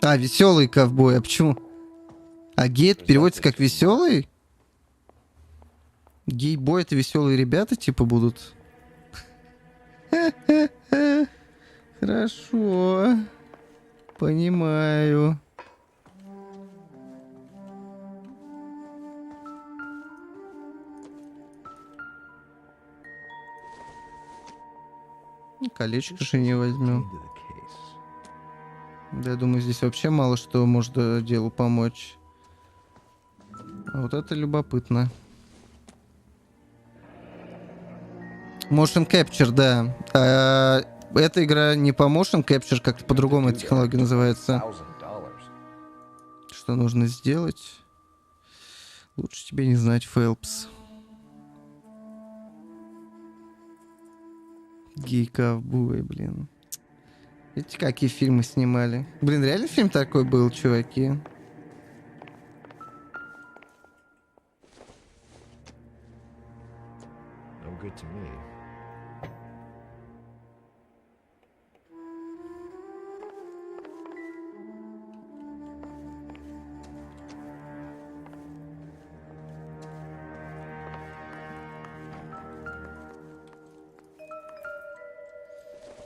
А, веселые ковбои. А почему? А гей переводится как веселый? Гей-бой — это веселые ребята типа будут? Хорошо. Понимаю. Колечко же не возьму. Да, я думаю, здесь вообще мало что может делу помочь. А вот это любопытно. Motion Capture, да. Эта игра не по Motion Capture, как-то по-другому эта технология называется. Что нужно сделать? Лучше тебе не знать, Фэлпс. Гей-ковбой, блин. Видите, какие фильмы снимали? Блин, реально фильм такой был, чуваки? No good to me.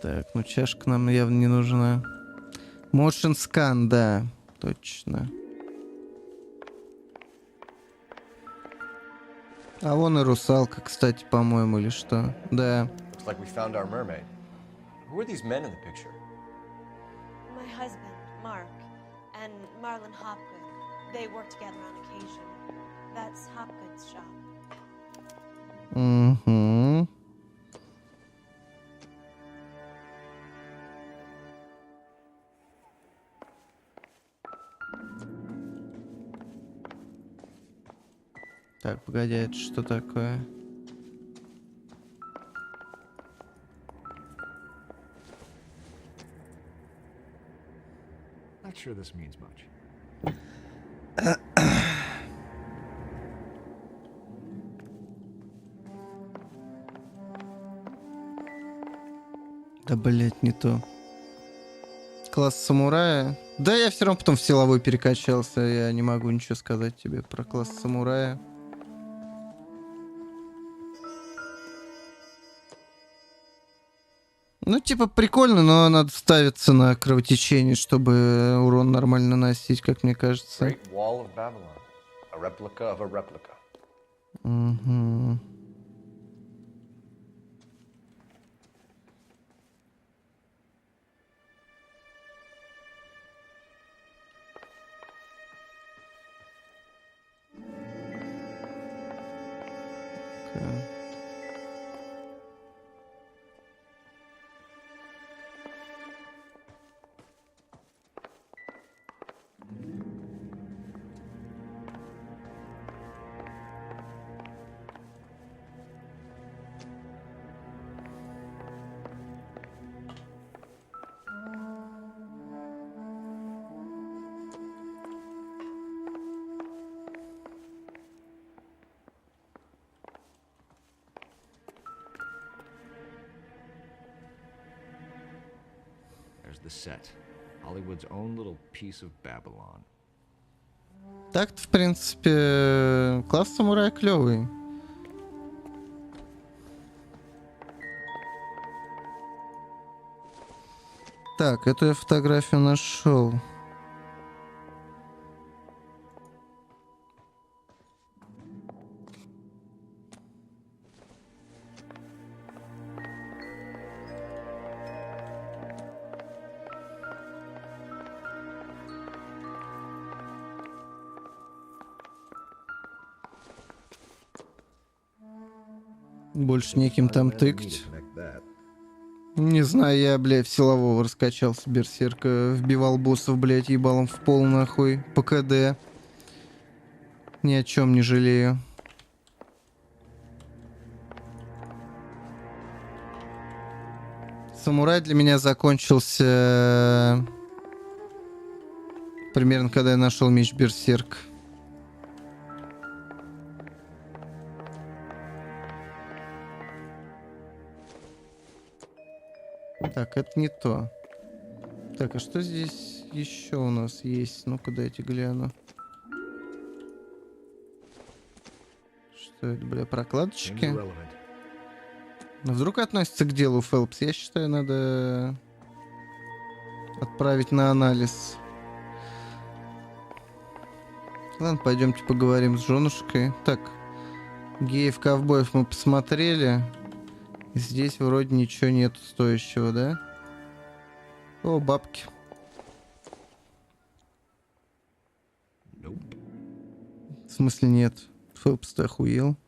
Так, ну чашка нам явно не нужна. Motion Scan, да, точно. А вон и русалка, кстати, по-моему, или что? Да. Looks like we found our mermaid. Who are these men in the picture? My husband, Mark, and Marlon Hopgood. They work together on occasion. That's Hopgood's shop. Угу. Так, погоди, это что такое? Not sure this means much. Да, блять, не то. Класс самурая. Да, я все равно потом в силовой перекачался. Я не могу ничего сказать тебе про класс самурая. Ну, типа, прикольно, но надо ставиться на кровотечение, чтобы урон нормально наносить, как мне кажется. Great Wall of Babylon. A replica of a replica. Угу. There's the set. Hollywood's own little piece of Babylon. Так-то, в принципе, класс самурая клевый. Так, эту я фотографию нашел. Больше неким там тыкать. Не знаю, я, блядь, в силового раскачался, берсерка. Вбивал боссов, блядь, ебалом в пол, нахуй. По КД. Ни о чем не жалею. Самурай для меня закончился примерно когда я нашел меч берсерк. Так, это не то. Так, а что здесь еще у нас есть? Ну-ка, дайте гляну. Что это, бля, прокладочки? Но вдруг относится к делу Фэлпс? Я считаю, надо отправить на анализ. Ладно, пойдемте поговорим с женушкой. Так, геев, ковбоев мы посмотрели. Здесь вроде ничего нет стоящего, да? О, бабки. В смысле нет? Фэлпс, ты охуел?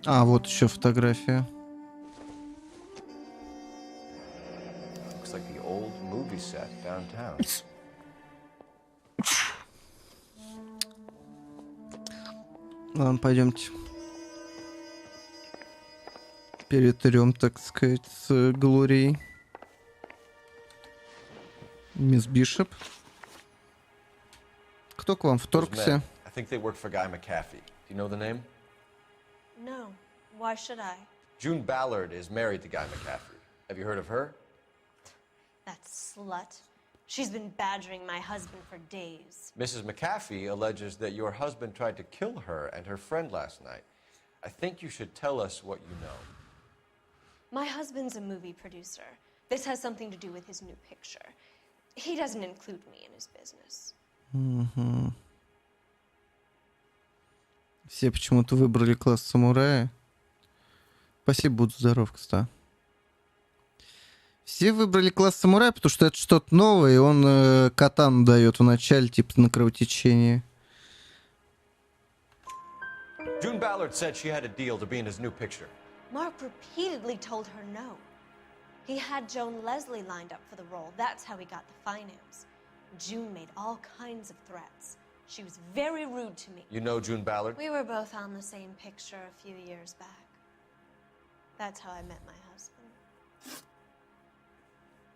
А, вот еще фотография. Looks like the old movie set downtown. Ладно, пойдемте. Перетрем, так сказать, с Глорией. Мисс Бишоп. Кто к вам вторгся? I think they work for Guy McAfee. Do you know the name? No. Why should I? June Ballard is married to Guy McAfee. Have you heard of her? That slut. She's been badgering my husband for days. Mrs. McAfee alleges that your husband tried to kill her and her friend last night. I think you should tell us what you know. My husband's a movie producer. This has something to do with his new picture. He doesn't include me in his business. Угу. Все почему-то выбрали класс самурая. Спасибо, будь здоров, кстати. Все выбрали класс самурая, потому что это что-то новое, и он катану дает в начале, типа на кровотечение. June Ballard said she had a deal to be in his new picture. Mark repeatedly told her no. He had Joan Leslie lined up for the role. That's how he got the finance. June made all kinds of threats. She was very rude to me. You know June Ballard? We were both on the same picture a few years back. That's how I met my husband.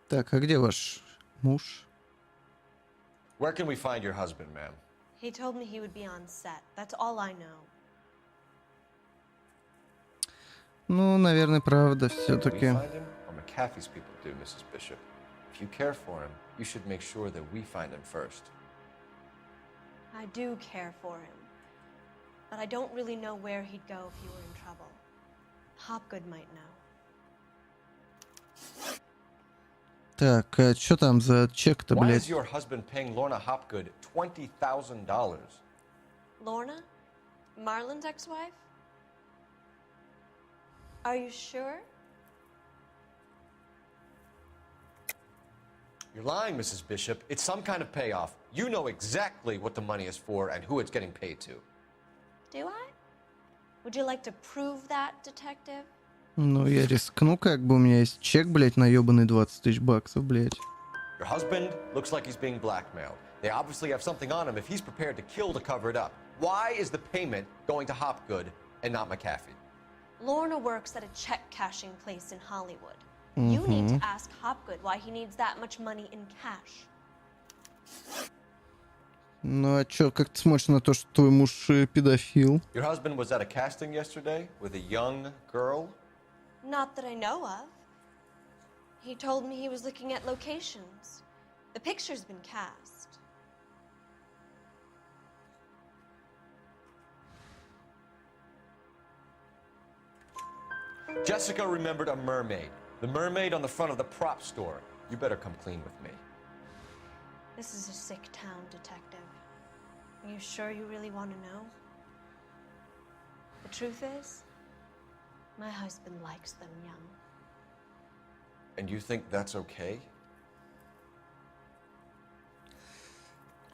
Так, а где ваш муж? Where can we find your husband, ma'am? He told me he would be on set. That's all I know. Ну, наверное, правда, все-таки. We find him, or McAfee's people do, Mrs. Bishop. If you care for him, you should make sure that we find him first. I do care for him, but I don't really know where he'd go if he were in trouble. Hopgood might know. Так, а что там за чек-то, Why блядь? is your husband paying Lorna Hopgood $20,000? Lorna? Marlon's ex-wife? Are you sure? You're lying, Mrs. Bishop. It's some kind of payoff. You know exactly what the money is for and who it's getting paid to. Do I? Would you like to prove that, detective? Ну, я рискну, как бы у меня есть чек, блядь, на ёбаный 20 тысяч баксов, блядь. Your husband looks like he's being blackmailed. They obviously have something on him if he's prepared to kill to cover it up. Why is the payment going to Hopgood and not McAfee? Lorna works at a check-cashing place in Hollywood. You need to ask Hopgood why he needs that much money in cash. Ну, а чё, как ты смотришь на то, что твой муж педофил? Your husband was at a casting yesterday with a young girl? Not that I know of. He told me he was looking at locations. The picture's been cast. Jessica remembered a mermaid. The mermaid on the front of the prop store. You better come clean with me. This is a sick town, detective. Are you sure you really want to know? The truth is, my husband likes them young. And you think that's okay?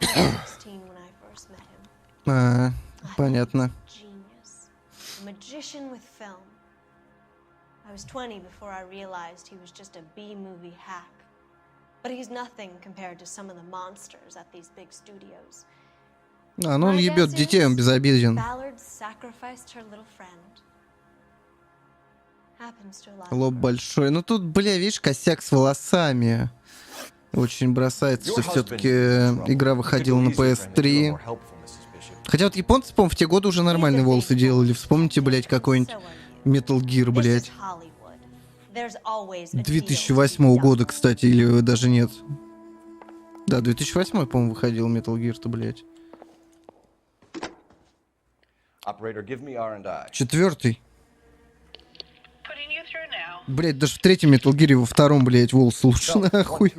I was 16 when I first met him. Понятно. Genius. A magician with film. I was 20 before I realized he was just a B-movie hack. But he's nothing compared to some of the monsters at these big studios. Ну он ебет детей, он безобиден. Ballard sacrificed her little friend. Happens to a lot of Лоб большой. Ну тут, бля, видишь, косяк с волосами. Очень бросается, что все-таки игра выходила на PS3. Хотя вот японцы, по-моему, в те годы уже нормальные волосы делали. Вспомните, блядь, какой-нибудь Metal Gear, блядь. 2008 года, кстати, или даже нет. Да, 2008, по-моему, выходил Metal Gear-то, блядь. Четвертый. Блядь, даже в третьем Metal Gear, во втором, блядь, волосы лучше, нахуй.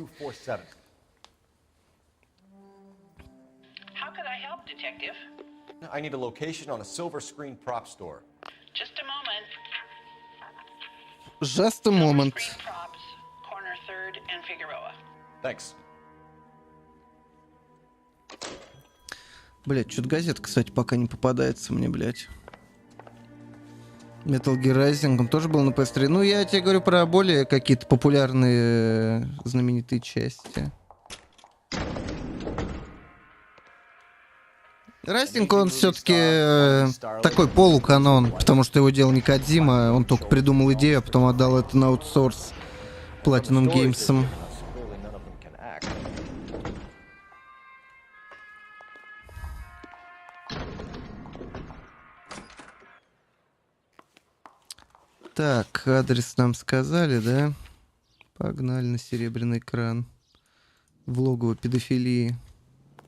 I need a location on a silver screen prop store. Just a moment. Just a moment. Screen props, corner 3rd and Figueroa. Thanks. Блядь, что-то газета, кстати, пока не попадается мне, блядь. Metal Gear Rising, он тоже был на PS3. Ну, я тебе говорю про более какие-то популярные, знаменитые части. Растинг, он все-таки такой полуканон, потому что его делал не Кодзима, он только придумал идею, а потом отдал это на аутсорс Platinum Games'ам. Так, адрес нам сказали, да? Погнали на серебряный экран. В логово педофилии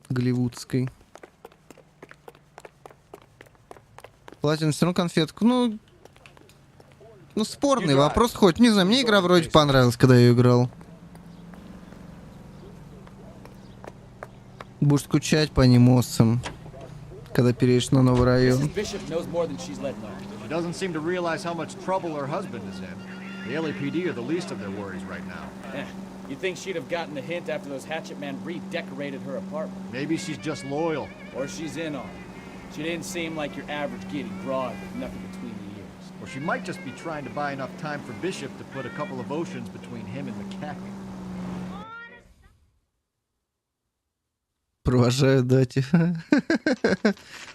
голливудской. Платим все равно конфетку. Ну, спорный вопрос хоть. Не знаю, мне игра вроде понравилась, когда я ее играл. Будешь скучать по анимосам, когда переедешь на новый район. She doesn't seem to realize how much trouble her husband is in. The LAPD are the least of their worries right now. You'd think she'd have gotten the hint after those hatchet men redecorated her apartment. Maybe she's just loyal. Or she's in on it. She didn't seem like your average giddy broad with nothing between the ears. Or she might just be trying to buy enough time for Bishop to put a couple of oceans between him and McCaffrey. Провожаю дати.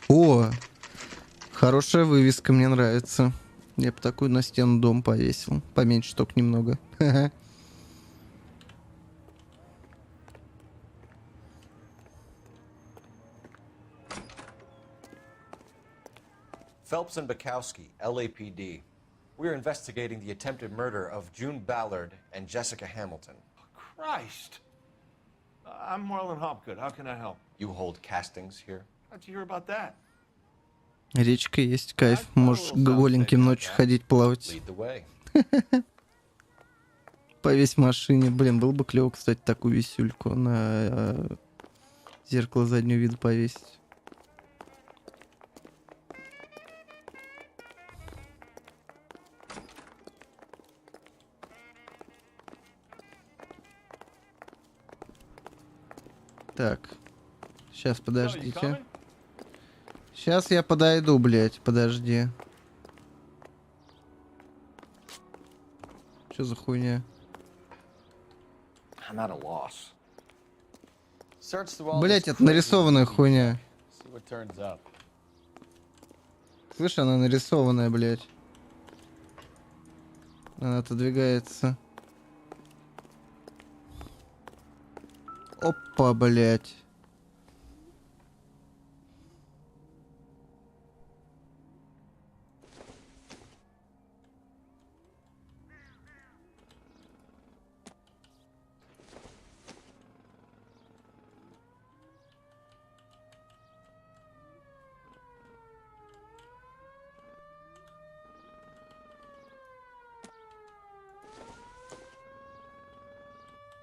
О, хорошая вывеска, мне нравится. Я бы такую на стену дом повесил. Поменьше только немного. Phelps and Bukowski, LAPD. We're investigating the attempted murder of June Ballard and Jessica Hamilton. Christ! I'm Marlon Hopgood. How can I help? You hold castings here? How'd you hear about that? Речка есть, кайф. Можешь голеньким ночью ходить плавать. Повесь в машине. Блин, было бы клево, кстати, такую висюльку на зеркало заднего вида повесить. Так. Сейчас, подождите. Сейчас я подойду, блядь. Подожди. Что за хуйня? Блядь, это нарисованная хуйня. Слышь, она нарисованная, блядь. Она отодвигается. Опа, блядь.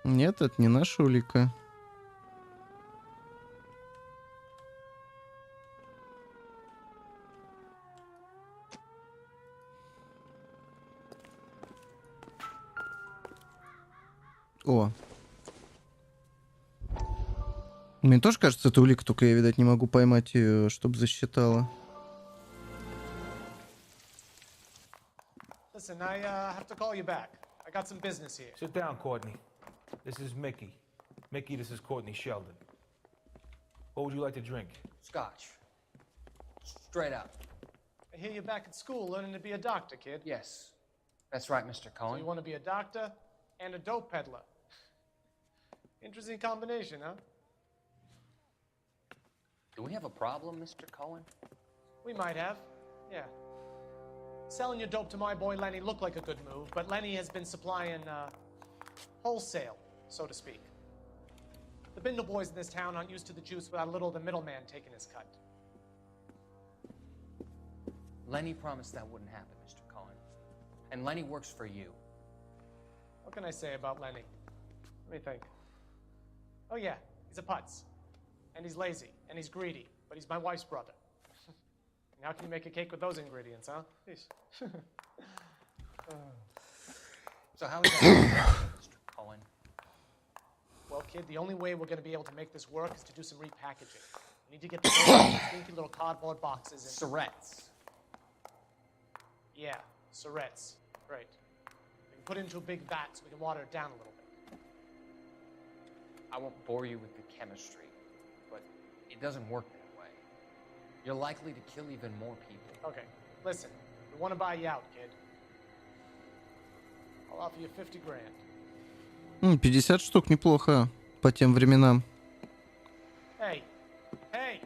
Нет, это не наша улика. О. Мне тоже кажется, это улика, только я, видать, не могу поймать ее, чтобы засчитала. Listen, I have to call you back. I got some business here. Sit down, Courtney. This is Mickey. Mickey, this is Courtney Sheldon. What would you like to drink? Scotch. Straight up. I hear you're back at school learning to be a doctor, kid. Yes. That's right, Mr. So Cohen. you want to be a doctor and a dope peddler. Interesting combination, huh? Do we have a problem, Mr. Cohen? We might have, yeah. Selling your dope to my boy Lenny looked like a good move, but Lenny has been supplying wholesale, so to speak. The Bindle boys in this town aren't used to the juice without a little of the middleman taking his cut. Lenny promised that wouldn't happen, Mr. Cohen. And Lenny works for you. What can I say about Lenny? Let me think. Oh yeah, he's a putz. And he's lazy, and he's greedy, but he's my wife's brother. And how can you make a cake with those ingredients, huh? So how is that, Mr. Cohen? Well, kid, the only way we're going to be able to make this work is to do some repackaging. We need to get the stinky little cardboard boxes in. Surrettes. Yeah, Surrettes. Right. We can put it into a big vat so we can water it down a little bit. I won't bore you with the chemistry, but it doesn't work that way. You're likely to kill even more people. Okay, listen. We want to buy you out, kid. I'll offer you 50 grand. 50 штук, неплохо по тем временам. Hey, hey!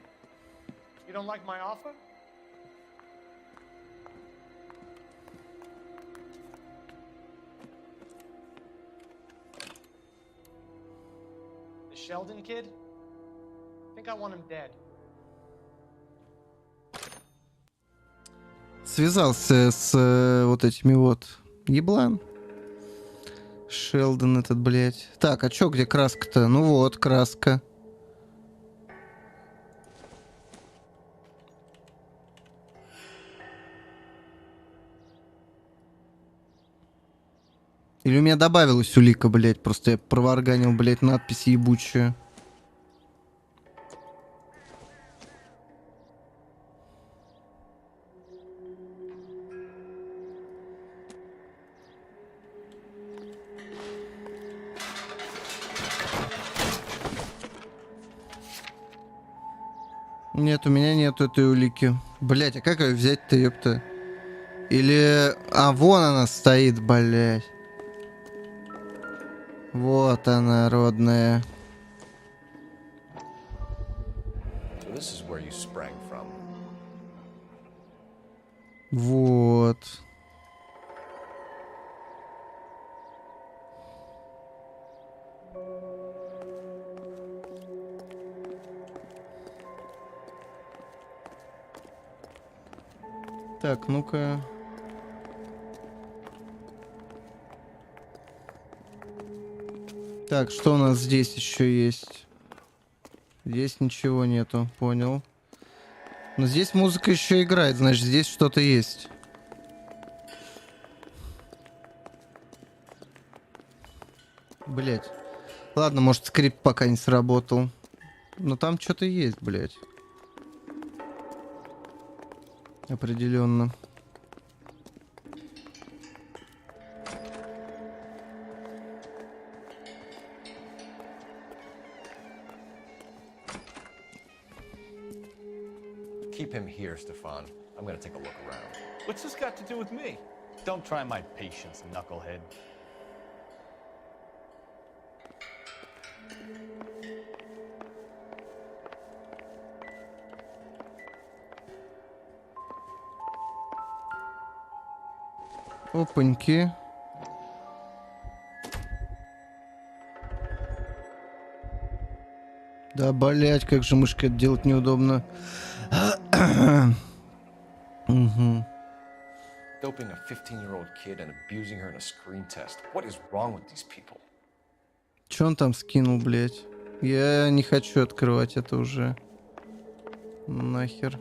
You don't like my offer? The Sheldon kid? I think I want him dead. Связался с вот этими вот еблан. Шелдон этот, блядь. Так, а чё, где краска-то? Ну вот, краска. Или у меня добавилась улика, блядь. Просто я проворганил, блядь, надпись ебучую. Нет, у меня нету этой улики. Блять, а как ее взять-то, ёпта? Или... А, вон она стоит, блять. Вот она, родная. So this is where you sprang from. Вот. Так, ну-ка. Так, что у нас здесь еще есть? Здесь ничего нету, понял. Но здесь музыка еще играет, значит, здесь что-то есть. Блять. Ладно, может, скрипт пока не сработал. Но там что-то есть, блять. Определенно. Keep him here, Stefan. I'm gonna take a look around. What's this got to do with me? Don't try my patience, knucklehead. Опаньки. Да, блять, как же мышкой это делать неудобно. Угу. Doping a 15-year-old kid and abusing her in a screen test. What is wrong with these people? Че он там скинул, блять? Я не хочу открывать это уже. Нахер.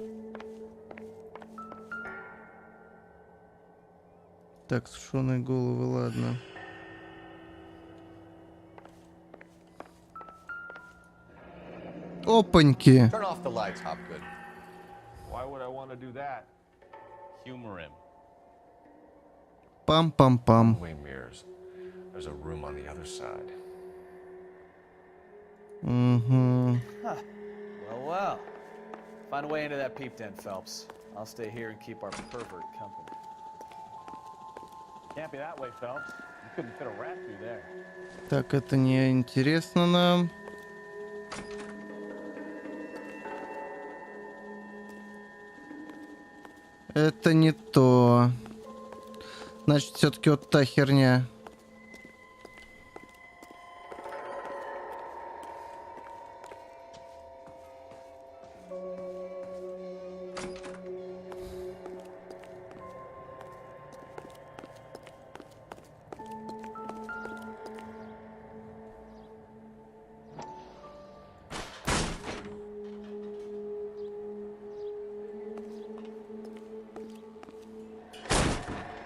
Так, сушеные головы, ладно. Опаньки. Turn off the lights, Hopgood. Why would I want to do that? Humor him. Пам-пам-пам. One-way mirrors. There's a room on the other side. Угу. Huh. Well. Find a way into that peep den, Phelps. I'll stay here and keep our pervert company. Can't be that way, Phelps. You couldn't fit a rat through there. Так, это не интересно нам. Это не то. Значит, все-таки вот та херня.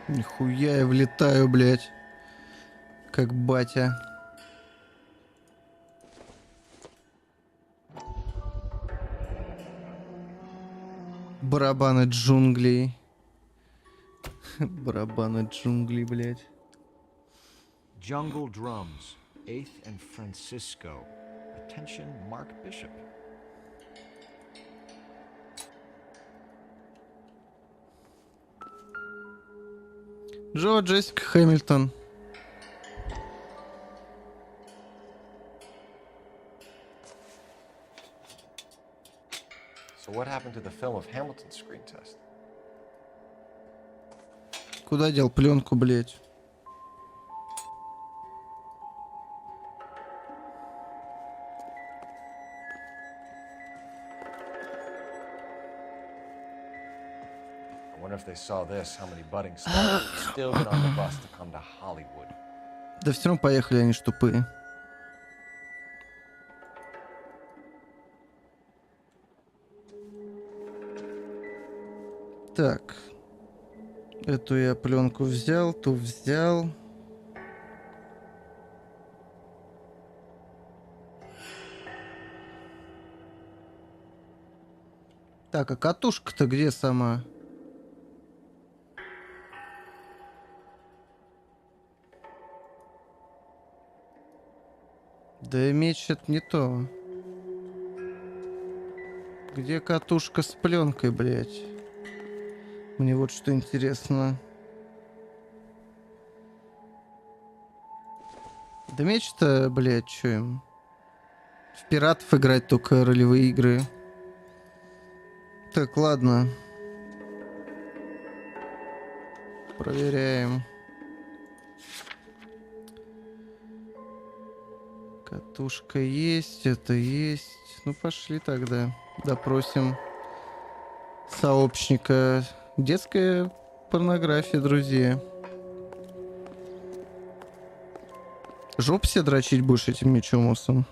Нихуя я влетаю, блядь. Как батя. Барабаны джунглей. Барабаны джунглей, блядь. Jungle drums, 8th and Francisco. Attention, Mark Bishop. Джо Джессика Хэмилтон. So what happened to the film of Hamilton's screen test? Куда дел пленку, блядь? I wonder if they saw this, how many budding stars would still get on the bus to come to Hollywood. Да все равно поехали, они ж тупые. Так. Эту я пленку взял, ту взял. Так, а катушка-то где сама? Да меч это не то. Где катушка с пленкой, блядь? Мне вот что интересно. Да меч-то, блядь, чё им? В пиратов играть только ролевые игры. Так, ладно. Проверяем. Катушка есть, это есть. Ну, пошли тогда. Допросим сообщника. Детская порнография, друзья. Жопу себе дрочить будешь этим мечом осом?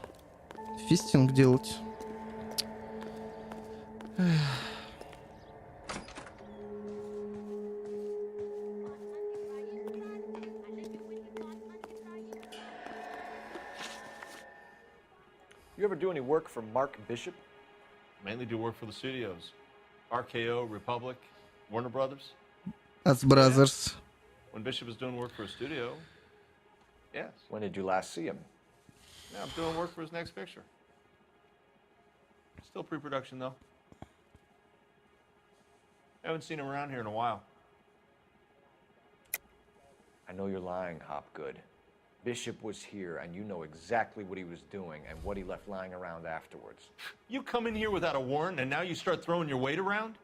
Фистинг делать? You ever do any work for Mark Bishop? Mainly do work for the studios. RKO, Republic, Warner Brothers. As Brothers. When Bishop was doing work for a studio, yes. When did you last see him? Yeah, I'm doing work for his next picture. Still pre-production, though. Haven't seen him around here in a while. I know you're lying, Hopgood. Bishop was here, and you know exactly what he was doing and what he left lying around afterwards. You come in here without a warrant, and now you start throwing your weight around?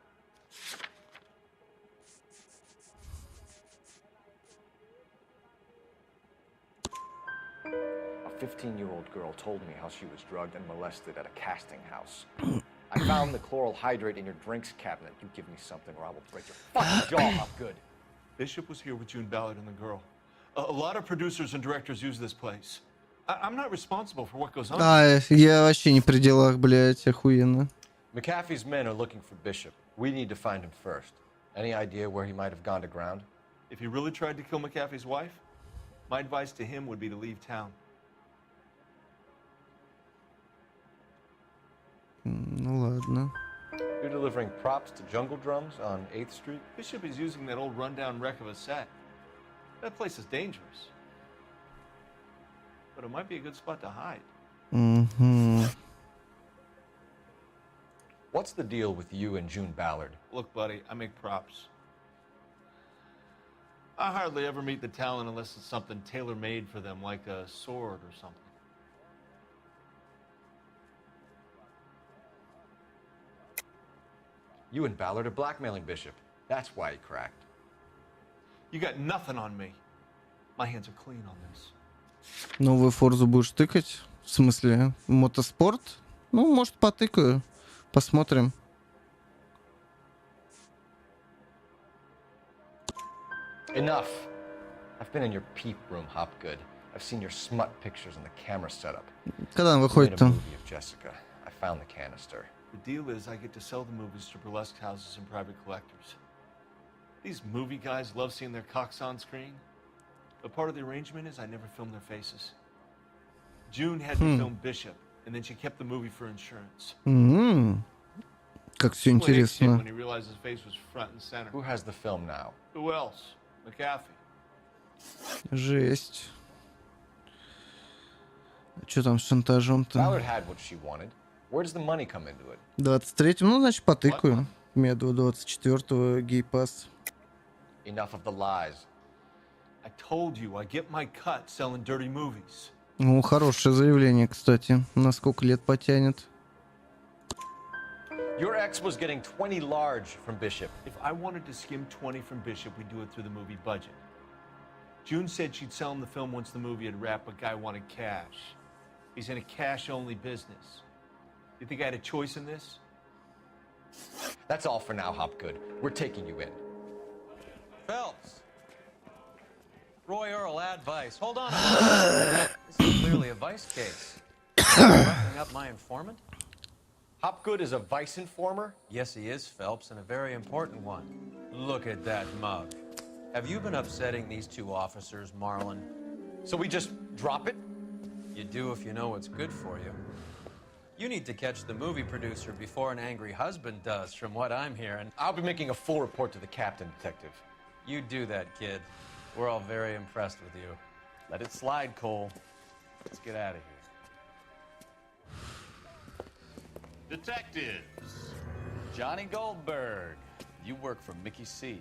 A 15-year-old girl told me how she was drugged and molested at a casting house. I found the chloral hydrate in your drinks cabinet. You give me something or I will break your fucking jaw, Hopgood. Bishop was here with June Ballard and the girl. A lot of producers and directors use this place. I'm not responsible for what goes on. Я вообще не при делах, блядь, охуенно. McAfee's men are looking for Bishop. We need to find him first. Any idea where he might have gone to ground? If he really tried to kill McAfee's wife, my advice to him would be to leave town. Ну ладно. You're delivering props to Jungle Drums on 8th Street? Bishop is using that old rundown wreck of a set. That place is dangerous. But it might be a good spot to hide. Угу. What's the deal with you and June Ballard? Look, buddy, I make props. I hardly ever meet the talent unless it's something tailor-made for them, like a sword or something. You and Ballard are blackmailing Bishop. That's why he cracked. You got nothing on me. My hands are clean on this. Новую Форзу будешь тыкать? В смысле, мотоспорт? Ну, может, потыкаю. Посмотрим. Enough. I've been in your peep room, Hopgood. I've seen your smut pictures and the camera setup. Когда она выходит-то? Movie of Jessica. I found the canister. The deal is I get to sell the movies to burlesque houses and private collectors. These movie guys love seeing their cocks on screen. But part of the arrangement is I never film their faces. June had me film Bishop, and then she kept the movie for insurance. Как все When интересно. he realized his face was front and center. Who has the film now? Who else? McAfee. Жесть. Что там с шантажом-то? Ballard had what she wanted. Where does the money come into it? 23-м, ну, значит, потыкаю. Меду 24-го, гей-пас. Enough of the lies. I told you I get my cut selling dirty movies. Ну, хорошее заявление, кстати. На сколько лет потянет? Your ex was getting 20 large from Bishop. If I wanted to skim 20 from Bishop, we'd do it through the movie budget. June said she'd sell him the film once the movie had wrapped, but Guy wanted cash. He's in a cash-only business. You think I had a choice in this? That's all for now, Hopgood. We're taking you in. Phelps. Roy Earl, ad vice. Hold on a minute. This is clearly a vice case. Roughing up my informant? Hopgood is a vice informer? Yes, he is, Phelps, and a very important one. Look at that mug. Have you been upsetting these two officers, Marlon? So we just drop it? You do if you know what's good for you. You need to catch the movie producer before an angry husband does, from what I'm hearing. I'll be making a full report to the captain, Detective. You do that, kid. We're all very impressed with you. Let it slide, Cole. Let's get out of here. Detectives. Johnny Goldberg. You work for Mickey C.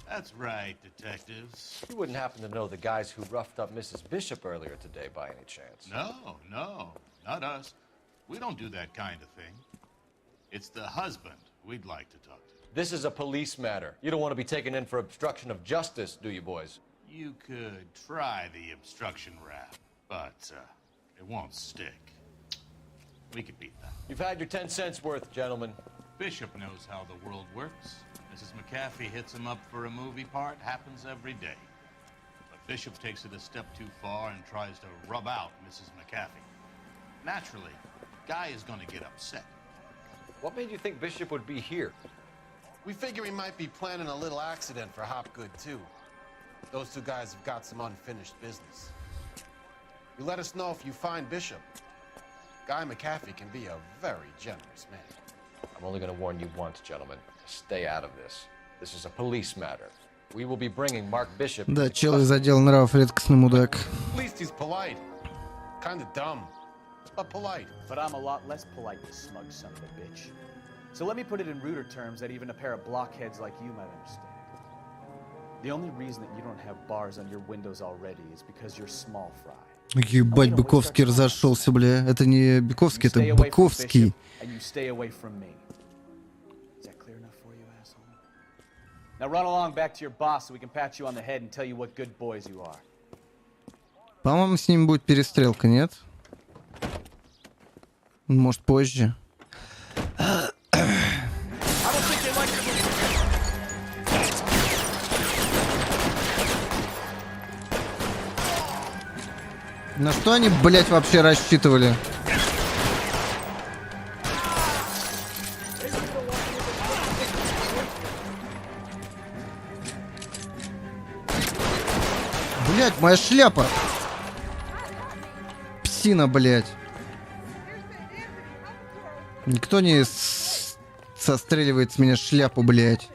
That's right, detectives. You wouldn't happen to know the guys who roughed up Mrs. Bishop earlier today by any chance? No, not us. We don't do that kind of thing. It's the husband we'd like to talk to. This is a police matter. You don't want to be taken in for obstruction of justice, do you, boys? You could try the obstruction rap, but it won't stick. We could beat that. You've had your 10 cents worth, gentlemen. Bishop knows how the world works. Mrs. McAfee hits him up for a movie part. Happens every day. But Bishop takes it a step too far and tries to rub out Mrs. McAfee. Naturally, Guy is going to get upset. What made you think Bishop would be here? We figure he might be planning a little accident for Hopgood, too. Those two guys have got some unfinished business. You let us know if you find Bishop. Guy McAfee can be a very generous man. I'm only going to warn you once, gentlemen. Stay out of this. This is a police matter. We will be bringing Mark Bishop... Да, чел из отдела нравов, редкостный мудак. At least he's polite. Kinda dumb, but polite. But I'm a lot less polite, you smug son of a bitch. So let me put it in ruder terms that even a pair of blockheads like you might understand. The only reason that you don't have bars on your windows already is because you're small fry. Ебать, Быковский разошелся, бля. Это не Быковский, это Быковский. And you stay away from me. Is that clear enough for you, asshole? Now run along back to your boss so we can pat you on the head and tell you what good boys you are. По-моему, с ним будет перестрелка, нет? Может, позже. На что они, блять, вообще рассчитывали? Блять, моя шляпа! Псина, блять. Никто не состреливает с меня шляпу, блядь.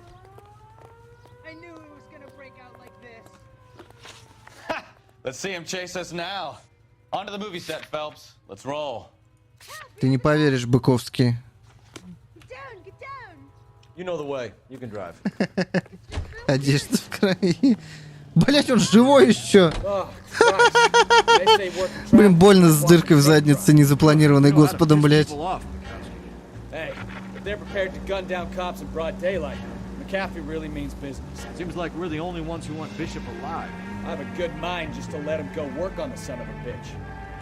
Let's see him chase us now. On to the movie set, Phelps. Let's roll. Ты не поверишь, Быковский. You know the way. You can drive. Одежда в крови. Блять, он живой еще. Блин, больно с дыркой в заднице, незапланированной Господом, блять. Hey, if they're prepared to gun down cops in broad daylight, McAfee really means business. Seems like we're the only ones who want Bishop alive. I have a good mind just to let him go work on the son of a bitch.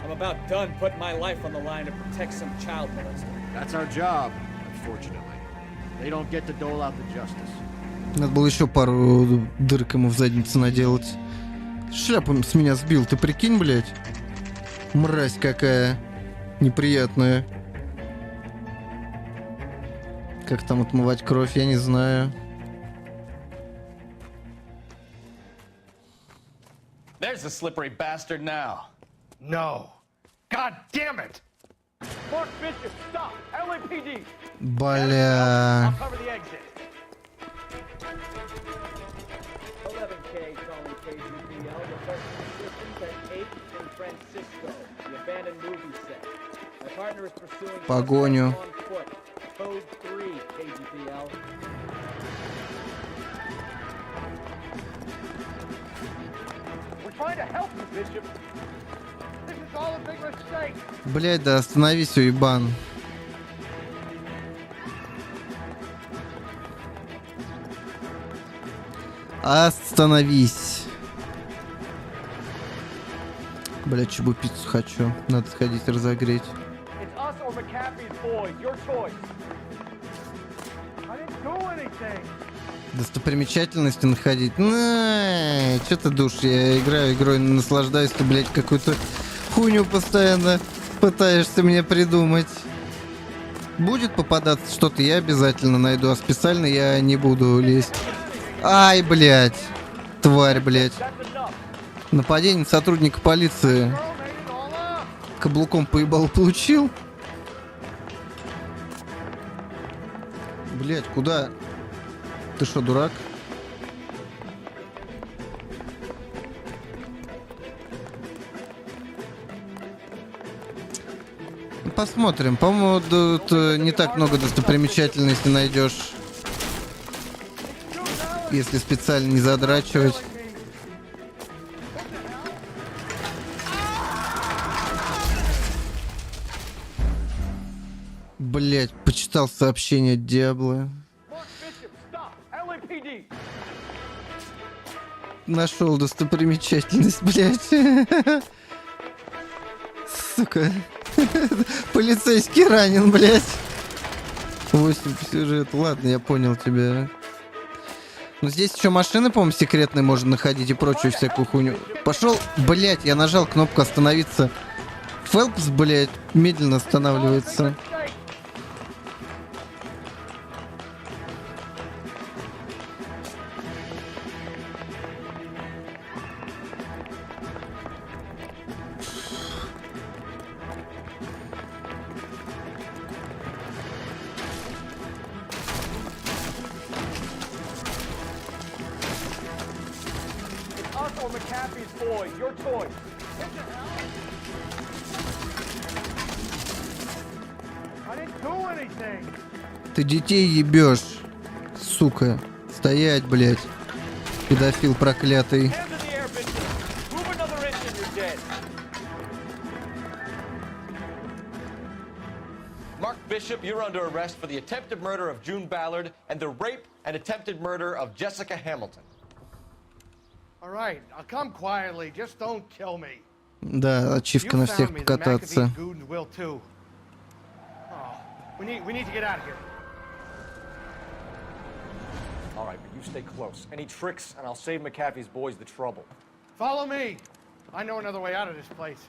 I'm about done putting my life on the line to protect some child molester. That's our job, unfortunately. They don't get to dole out the justice. Надо было еще пару дырок ему в задницу наделать. Шляпу с меня сбил, ты прикинь, блядь? Мразь какая неприятная. Как там отмывать кровь, я не знаю. There's the slippery bastard now. No. God damn it! Mark Bishop, stop! LAPD! Бля. I'll cover the exit. 11K calling KGPL. Requesting assistance at 8 in Francisco, the abandoned movie set. My partner is pursuing Погоню. on foot. Code 3 KGPL. We're trying to help you, Bishop. This is all a big mistake. Блядь, да остановись, уебан. Остановись. Блядь, чебу пиццу хочу. Надо сходить разогреть. It's us or McAfee's boys. Your choice. I didn't do anything. Достопримечательности находить. Что ты душ? Я играю игрой, наслаждаюсь, ты, блядь, какую-то хуйню постоянно пытаешься мне придумать. Будет попадаться что-то, я обязательно найду, а специально я не буду лезть. Ай, блядь. Тварь, блядь. Нападение на сотрудника полиции. Каблуком поебал получил. Блядь, куда? Ты что, дурак? Посмотрим. По-моему, тут не так много достопримечательностей найдешь, если специально не задрачивать. Блять, почитал сообщение от Диабло. Нашел достопримечательность, блять. Сука. Полицейский ранен, блять. 8 по сюжету. Ладно, я понял тебя. Но здесь еще машины, по-моему, секретные можно находить и прочую всякую хуйню. Пошел, блять, я нажал кнопку остановиться. Фэлпс, блять, медленно останавливается. Ты детей ебешь, сука. Стоять, блядь. Педофил проклятый. Mark Bishop, you're under arrest for the attempted murder of June Ballard and the rape and attempted murder of Jessica Hamilton. All right, I'll come quietly. Just don't kill me. Да, ачивка на всех покататься. We need to get out of here. All right, but you stay close. Any tricks, and I'll save McAfee's boys the trouble. Follow me. I know another way out of this place.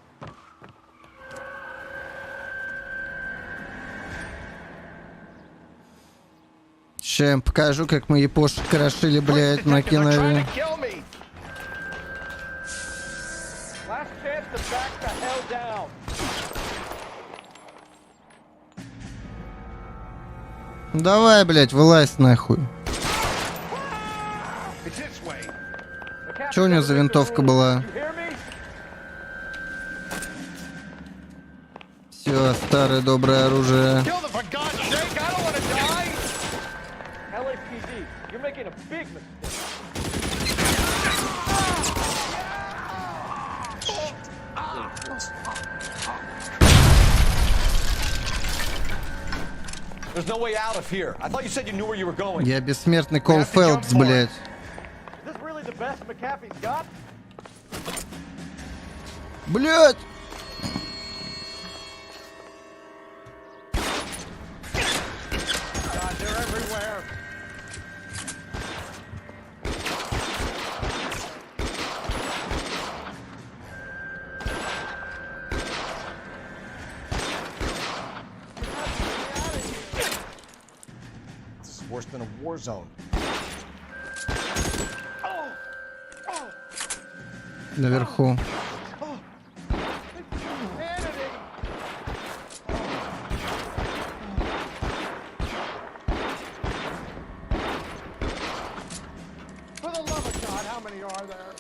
Ща им покажу, как мы япошек крошили, блядь, на кинове. Last chance to back the hell down. Давай, блядь, вылазь нахуй. Че у него за винтовка была? Все, старое доброе оружие. There's no way out of here. I thought you said you knew where you were going. Я бессмертный Коул Фэлпс, блядь. Is this really the best McAfee's got? Блядь! God, they're everywhere. This is worse than a war zone. Наверху. For the love of God, how many are there?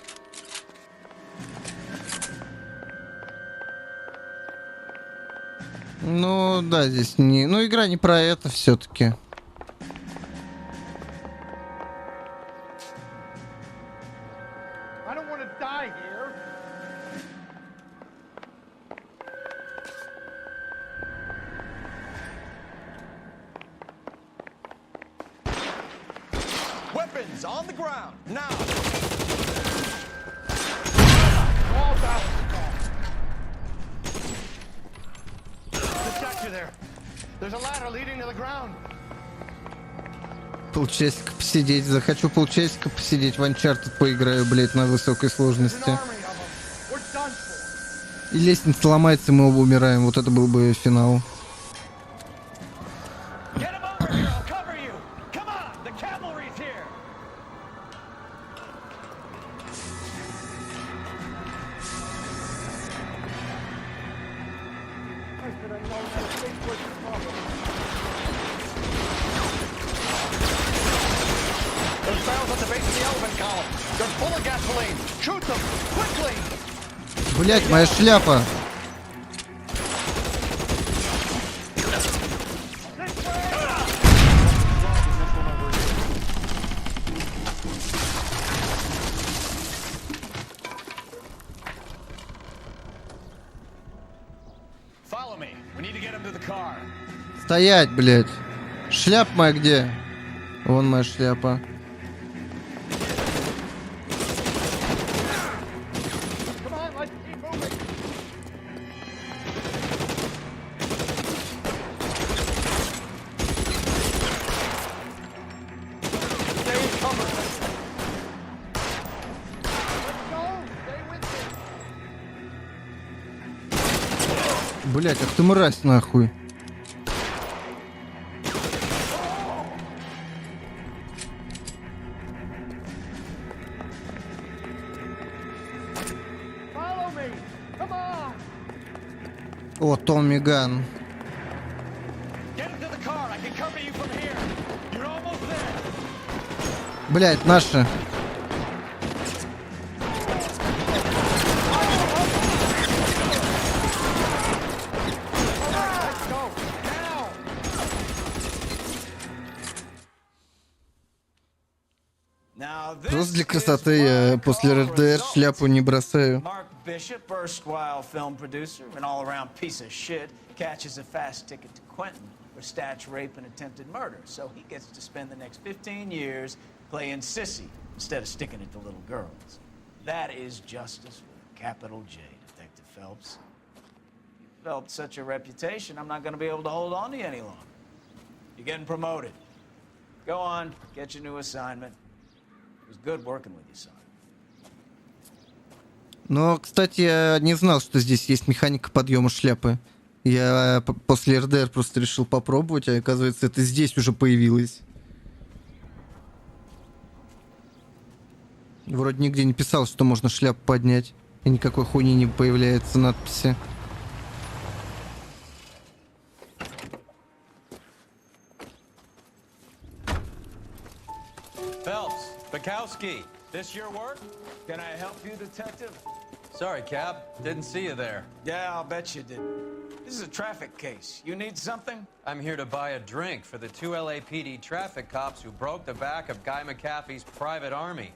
Ну, да, здесь не... Ну, игра не про это все-таки. I don't want to die here. Weapons on the ground now. All down. Detector there. There's a ladder leading to the ground. Полчасика посидеть. Захочу полчасика посидеть. В Uncharted поиграю, блядь, на высокой сложности. И лестница ломается, мы оба умираем. Вот это был бы финал. Those barrels at the base of the elephant column. They're full of gasoline. Shoot them quickly. Блядь, моя шляпа. Follow me. We need to get him to the car. Стоять, блядь. Шляпа моя где? Вон моя шляпа. Come on, let's keep moving. Stay in cover. Let's go. Stay with me. Блядь, ах ты мразь нахуй. Follow me. Come on. О, Томми Ган. Get him to the car. I can cover you from here. You're almost there. Блядь, наши. Let's go. Now. Now Просто для красоты я после РДР шляпу не бросаю. Mark Bishop, erstwhile film producer, an all-around piece of shit, catches a fast ticket to Quentin for statutory rape and attempted murder. So he gets to spend the next 15 years playing sissy instead of sticking it to little girls. That is justice with a capital J, Detective Phelps. You developed such a reputation, I'm not going to be able to hold on to you any longer. You're getting promoted. Go on, get your new assignment. It was good working with you, son. Но, кстати, я не знал, что здесь есть механика подъема шляпы. Я после РДР просто решил попробовать, а оказывается, это здесь уже появилось. Вроде нигде не писал, что можно шляпу поднять. И никакой хуйни не появляется надписи. Browski, this your work? Can I help you, detective? Sorry, Cap. Didn't see you there. Yeah, I'll bet you did. This is a traffic case. You need something? I'm here to buy a drink for the 2 LAPD traffic cops who broke the back of Guy McAfee's private army.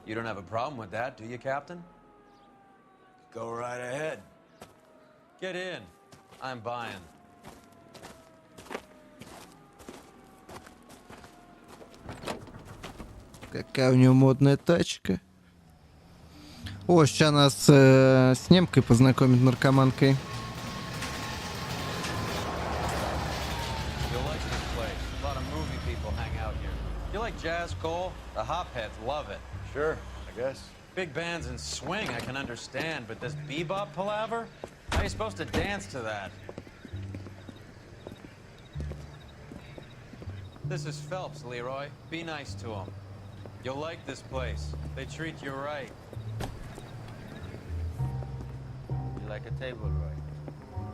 You don't have a problem with that, do you, Captain? Go right ahead. Get in. I'm buying. Какая у него модная тачка. О, сейчас нас с немкой познакомит, наркоманкой. You'll like this place. A lot of movie people hang out here. You like jazz, Cole? The hopheads love it. Sure, I guess. Big bands and swing I can understand, but this bebop palaver? How are you supposed to dance to that? This is Phelps, Leroy. Be nice to him. You'll like this place. They treat you right. You like a table, Roy?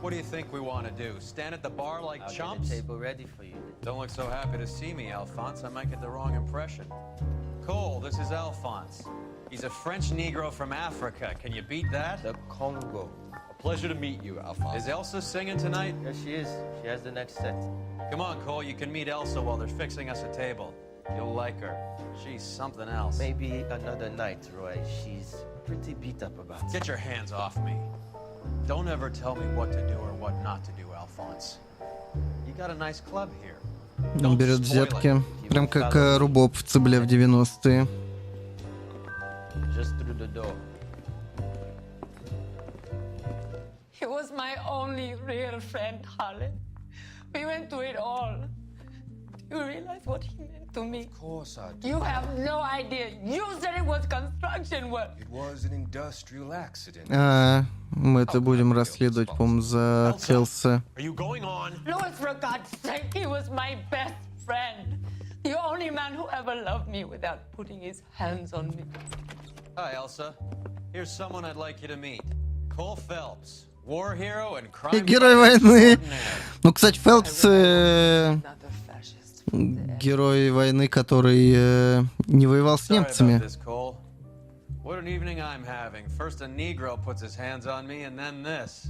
What do you think we want to do? Stand at the bar like I'll chumps? get a table ready for you. Don't look so happy to see me, Alphonse. I might get the wrong impression. Cole, this is Alphonse. He's a French Negro from Africa. Can you beat that? The Congo. A pleasure to meet you, Alphonse. Is Elsa singing tonight? Yes, she is. She has the next set. Come on, Cole. You can meet Elsa while they're fixing us a table. You'll like her. She's something else. Maybe another night, Roy. She's pretty beat up about it. Get your hands off me. Don't ever tell me what to do or what not to do, Alphonse. You got a nice club here. Он берет взятки. Прям как рубовцы, бля, в 90-е. Just through the door. He was my only real friend, Harlan. We went through it all. Do you realize what he meant to me? Of course I do. You have no idea. You said it was construction work. It was an industrial accident. Мы это будем расследовать, по-моему, за Фэлпса. Louis, for God's sake, he was my best friend. The only man who ever loved me without putting his hands on me. Hi, Elsa. Here's someone I'd like you to meet. Cole Phelps, war hero and crime. Герой войны. Ну, кстати, Фэлпс герой войны, который не воевал с немцами. What an evening I'm having. First a Negro puts his hands on me, and then this.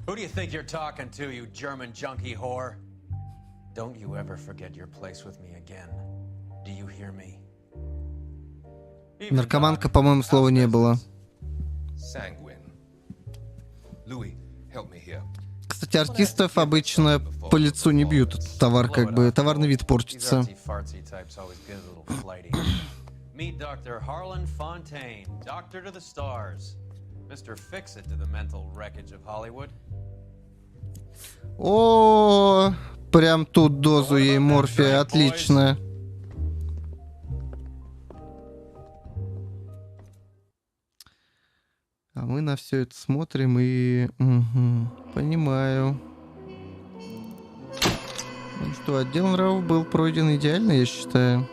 Who do you think you're talking to, you German junkie whore? Don't you ever forget your place with me again. Do you hear me? Наркоманка, по-моему, слова не было. Кстати, артистов обычно по лицу не бьют. Товар как бы, товарный вид портится. Meet Dr. Harlan Fontaine, doctor to the stars. Mr. Fix-It to the mental wreckage of Hollywood. О, прям тут дозу ей морфия, отлично. А мы на все это смотрим и... понимаю. Ну что, отдел нравов был пройден идеально, я считаю.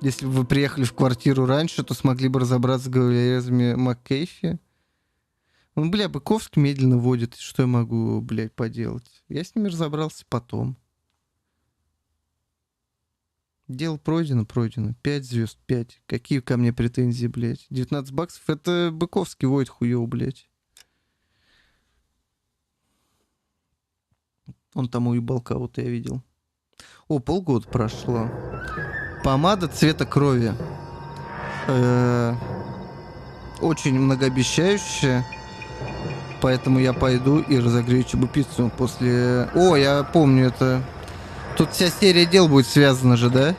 Если бы вы приехали в квартиру раньше, то смогли бы разобраться с головорезами МакКейфи. Он, бля, Быковский медленно водит. Что я могу, блядь, поделать? Я с ними разобрался потом. Дело пройдено. 5 звезд, 5. Какие ко мне претензии, блядь? 19 баксов. Это Быковский водит хуёво, блядь. Он там уебал кого-то, я видел. О, полгода прошло. Помада цвета крови. Очень многообещающая. Поэтому я пойду и разогрею чебупиццу после... О, я помню это. Тут вся серия дел будет связана же, да?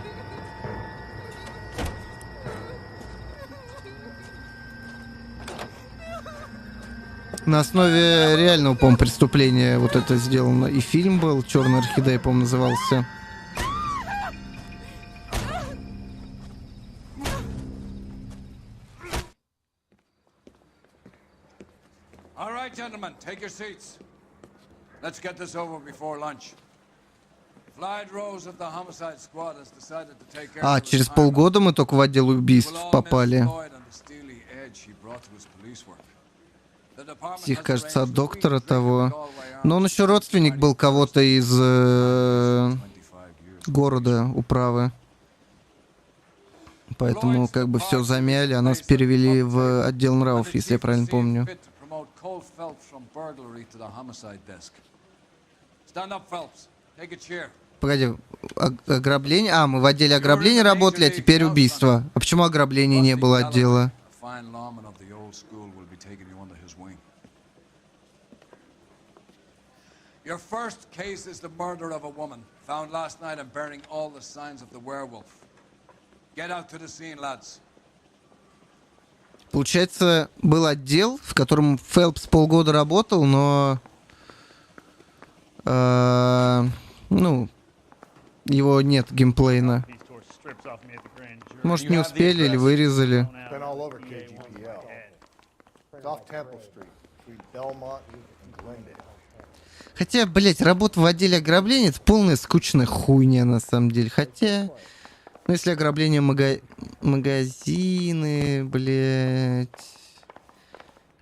На основе реального, по-моему, преступления вот это сделано. И фильм был, «Черная орхидея», по-моему, назывался. All right, gentlemen, take your seats. Let's get this over before lunch. Flight Rose of the homicide squad has decided to take care of Через полгода мы только в отдел убийств попали. Их, кажется, от доктора того. Но он еще родственник был кого-то из города, управы. Поэтому как бы все замяли, а нас перевели в отдел нравов, если я правильно помню. Погоди, ограбление? А, мы в отделе ограбления работали, а теперь убийство. А почему ограбления не было отдела? Your first case is the murder of a woman, found last night and bearing all the signs of the werewolf. Get out to the scene, lads. Получается, был отдел, в котором Фэлпс полгода работал, но... ну, его нет геймплейна. Может, не успели или вырезали. Хотя, блять, работа в отделе ограбления — это полная скучная хуйня, на самом деле. Хотя, ну, если ограбление магазины, блять,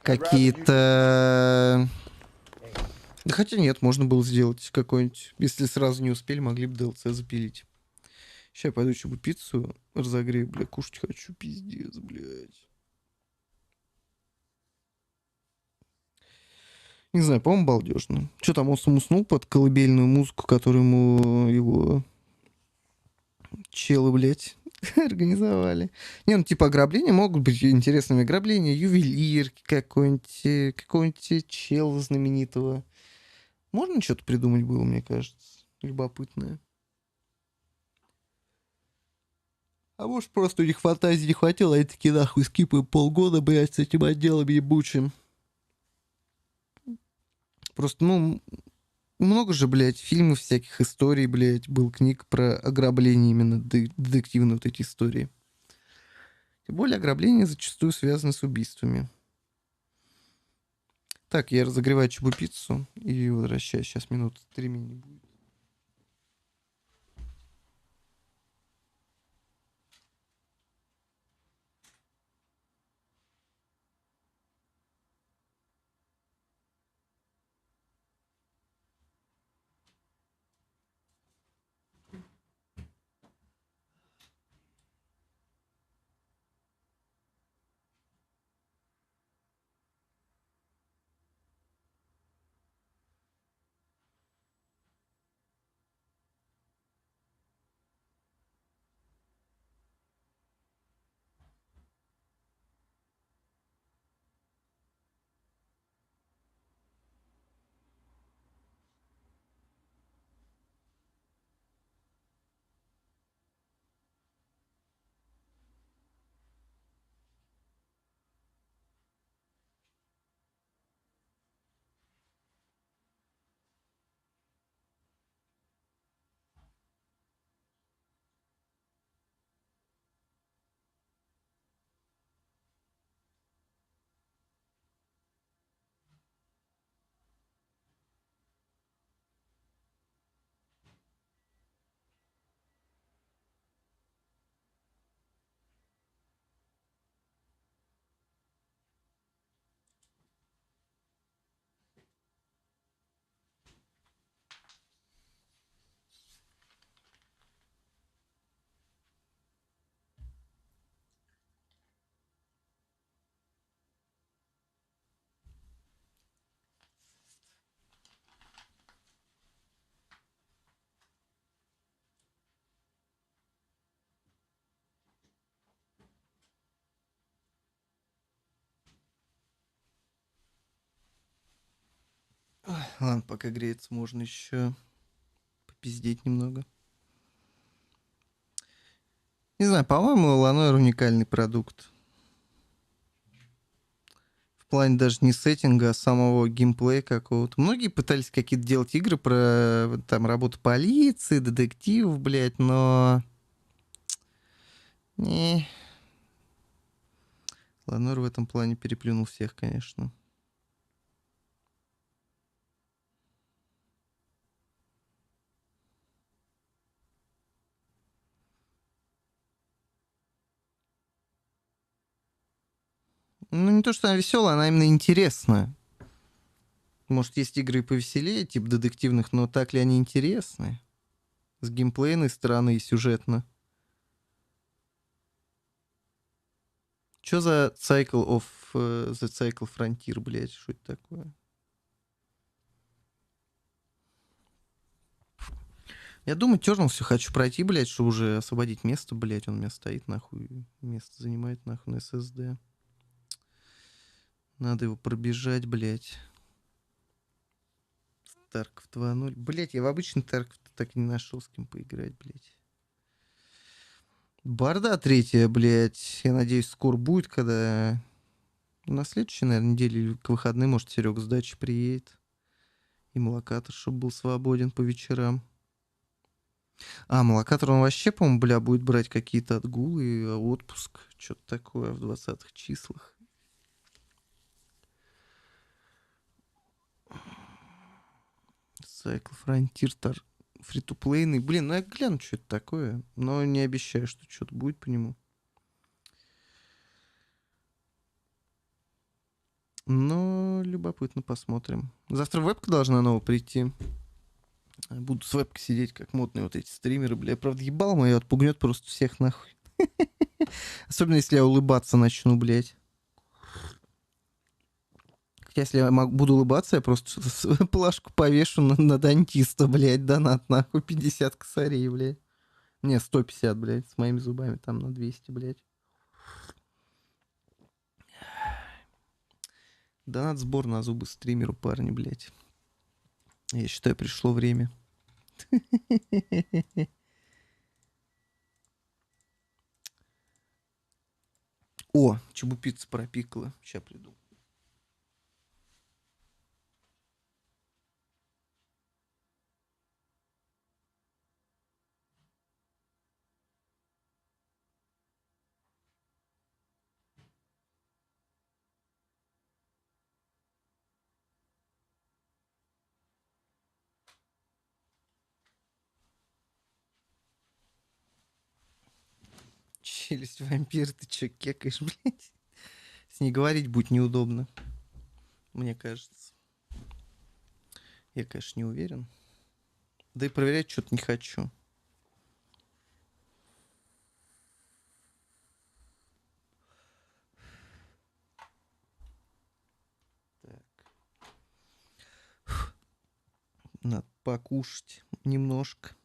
какие-то... Да хотя нет, можно было сделать какой-нибудь. Если сразу не успели, могли бы DLC запилить. Сейчас я пойду еще бы пиццу разогрею, бля, кушать хочу, пиздец, блядь. Не знаю, по-моему, балдежно. Что там, он сам уснул под колыбельную музыку, которую ему его челы, блядь, организовали. Не, ну типа ограбления могут быть интересными. Ограбления, ювелирки какого-нибудь чела знаменитого. Можно что-то придумать было, мне кажется, любопытное. А может, просто у них фантазии не хватило, они такие нахуй скипаем полгода, блядь, с этим отделом ебучим. Просто, ну, много же, блядь, фильмов всяких, историй, блядь, был книг про ограбление, именно детективные вот эти истории. Тем более ограбления зачастую связаны с убийствами. Так, я разогреваю чебупиццу и возвращаюсь. Сейчас минут 3 не будет. Ладно, пока греется, можно еще попиздеть немного. Не знаю, по-моему, Noire уникальный продукт. В плане даже не сеттинга, а самого геймплея какого-то. Многие пытались какие-то делать игры про там работу полиции, детективов, блядь, но... Не. Noire в этом плане переплюнул всех, конечно. Ну, не то, что она веселая, она именно интересная. Может, есть игры и повеселее, типа детективных, но так ли они интересны? С геймплейной стороны и сюжетно. Чё за Cycle of the Cycle Frontier, блядь? Что это такое? Я думаю, Тернал все хочу пройти, блядь, чтобы уже освободить место, блядь. Он у меня стоит, нахуй. Место занимает, нахуй, на SSD. Надо его пробежать, блядь. Тарков 2.0. Блядь, я в обычный Тарков так и не нашел, с кем поиграть, блядь. Барда 3, блядь. Я надеюсь, скоро будет, когда... На следующей, наверное, неделе или к выходным, может, Серега с дачи приедет. И Молокатор, чтобы был свободен по вечерам. А, Молокатор, он вообще, по-моему, бля, будет брать какие-то отгулы, отпуск. Что-то такое в 20-х числах. Cycle Frontier, фри-то-плейный. Блин, ну я гляну, что это такое. Но не обещаю, что что-то будет по нему. Но любопытно, посмотрим. Завтра вебка должна новая прийти. Буду с вебкой сидеть, как модные вот эти стримеры, бля. Правда, ебало мое отпугнет просто всех нахуй. Особенно, если я улыбаться начну, блядь. Хотя, если я буду улыбаться, я просто плашку повешу на дантиста, блядь. Донат, нахуй, 50 косарей, блядь. Не, 150, блядь, с моими зубами там на 200, блядь. Донат сбор на зубы стримеру, парни, блядь. Я считаю, пришло время. О, чебупицца пропикала. Сейчас приду. Челюсть вампир, ты чё, кекаешь, блядь? С ней говорить будет неудобно. Мне кажется. Я, конечно, не уверен. Да и проверять что-то не хочу. Так. Надо покушать немножко.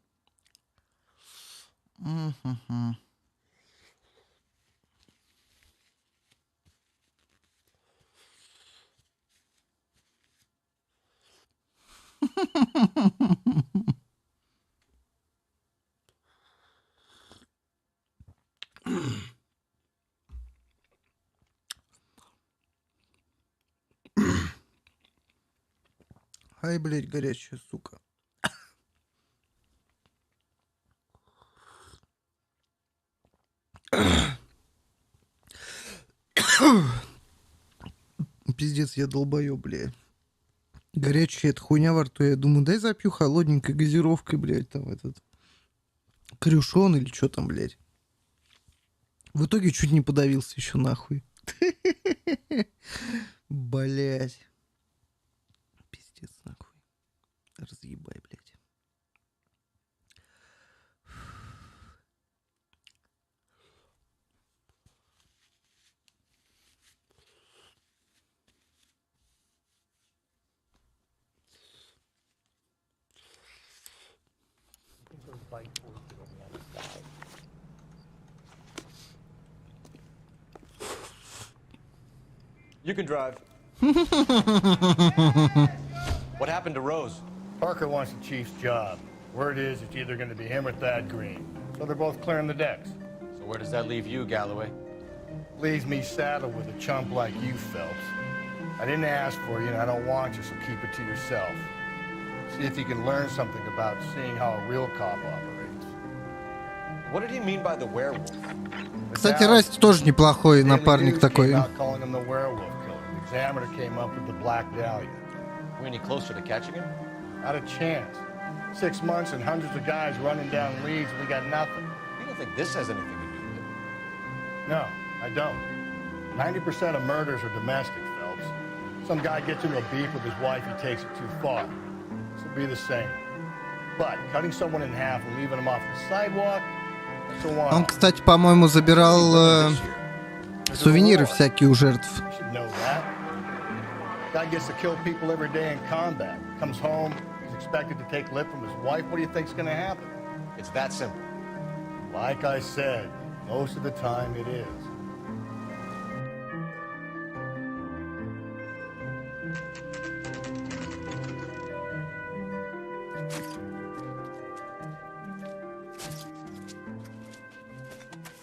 Ай, блядь, горячая, сука. Пиздец, я долбоёб, блядь. Горячая эта хуйня во рту. Я думаю, дай запью холодненькой газировкой, блядь, там этот крюшон или что там, блядь. В итоге чуть не подавился еще нахуй. Блядь. Пиздец, нахуй. Разъебай, блядь. You can drive. What happened to Rose? Parker wants the Chief's job. Word is it's either going to be him or Thad Green. So they're both clearing the decks. So where does that leave you, Galloway? Leaves me saddled with a chump like you, Phelps. I didn't ask for you and I don't want you, so keep it to yourself. See if you can learn something about seeing how a real cop operates. What did he mean by the werewolf? Кстати, Расти тоже неплохой напарник такой. Calling him the werewolf killer. The examiner came up with the Black Dahlia. Are we any closer to catching him? Not a chance. 6 months and hundreds of guys running down leads and we got nothing. You don't think this has anything to do with it? No, I don't. 90% of murders are domestic, Phelps. Some guy gets into a beef with his wife, he takes it too far. This will be the same. But cutting someone in half and leaving them off the sidewalk, that's a one. Он, кстати, по-моему, забирал Сувениры всякие у жертв. You should know that. Guy gets to kill people every day in combat. Comes home, he's expected to take lip from his wife. What do you think's gonna happen? It's that simple. Like I said, most of the time it is.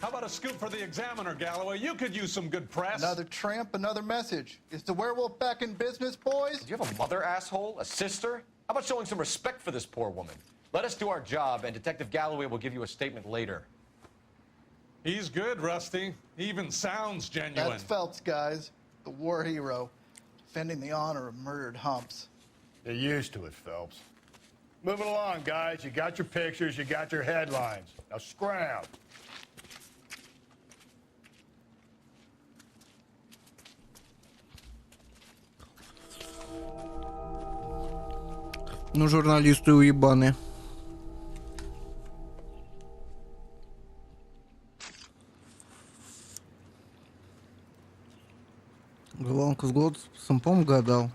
How about a scoop for the Examiner, Galloway? You could use some good press. Another tramp, another message. Is the werewolf back in business, boys? Do you have a mother, asshole? A sister? How about showing some respect for this poor woman? Let us do our job, and Detective Galloway will give you a statement later. He's good, Rusty. He even sounds genuine. That's Phelps, guys. The war hero. Defending the honor of murdered humps. They're used to it, Phelps. Moving along, guys. You got your pictures, you got your headlines. Now scram. Ну, журналисты уебаны. Головка с голосом, по-моему, гадал.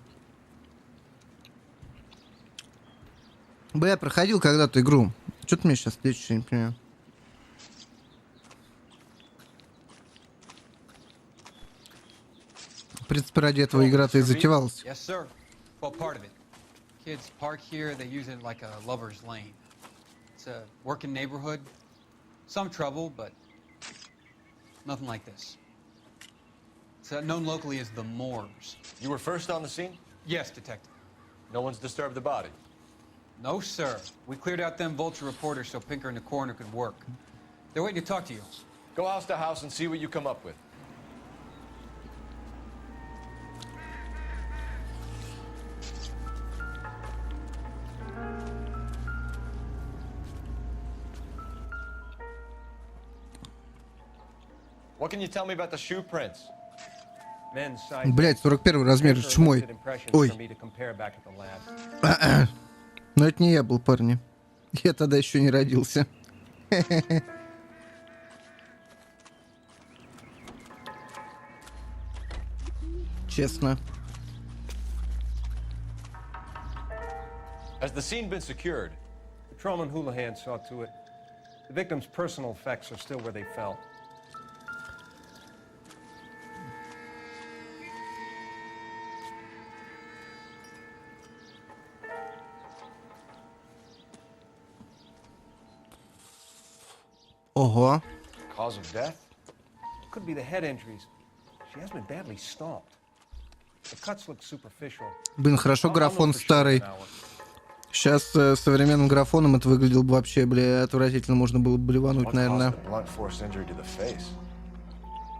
Я проходил когда-то игру. Что ты мне сейчас лечишь, я не понимаю. В принципе, ради этого игра-то и затевалась. Yes, sir. Well, part of it. Kids park here, they use it like a lover's lane. It's a working neighborhood. Some trouble, but nothing like this. It's known locally as the Moors. You were first on the scene? Yes, Detective. No one's disturbed the body? No, sir. We cleared out them vulture reporters so Pinker and the coroner could work. They're waiting to talk to you. Go house to house and see what you come up with. What can you tell me about the shoe prints? Блять, 41 размер, чмой. Ой. Но это не я был, парни. Я тогда еще не родился. Честно. Has the scene been secured? Patrolman Houlihan saw to it. The victim's personal effects are still where they fell. Ого. Cause of death? Could be the head injuries. She has been badly stomped. The cuts look superficial. Блин, хорошо графон старый. Сейчас с современным графоном это выглядело бы вообще, бля, отвратительно. Можно было бы блевануть, наверное.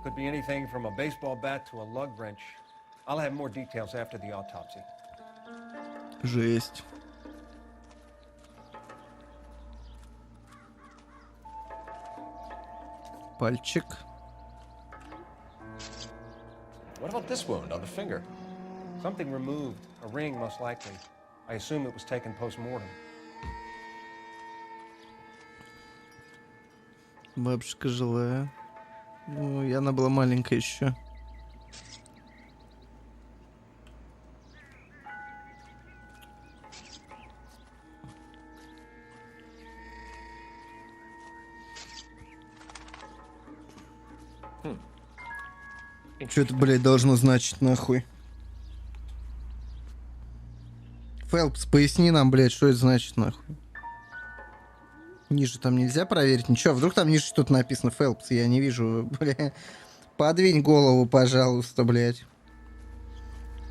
Could be anything from a baseball bat to a lug wrench. I'll have more details after the autopsy. Жесть. Пальчик. What about this wound on the finger? Something removed. A ring, most likely. I assume it was taken post-mortem. Бабушка жилая. Ну, и она была маленькая еще. Что это, блядь, должно значить, нахуй? Фэлпс, поясни нам, блядь, что это значит, нахуй. Ниже там нельзя проверить ничего. Вдруг там ниже что-то написано, Фэлпс, я не вижу, блядь. Подвинь голову, пожалуйста, блядь.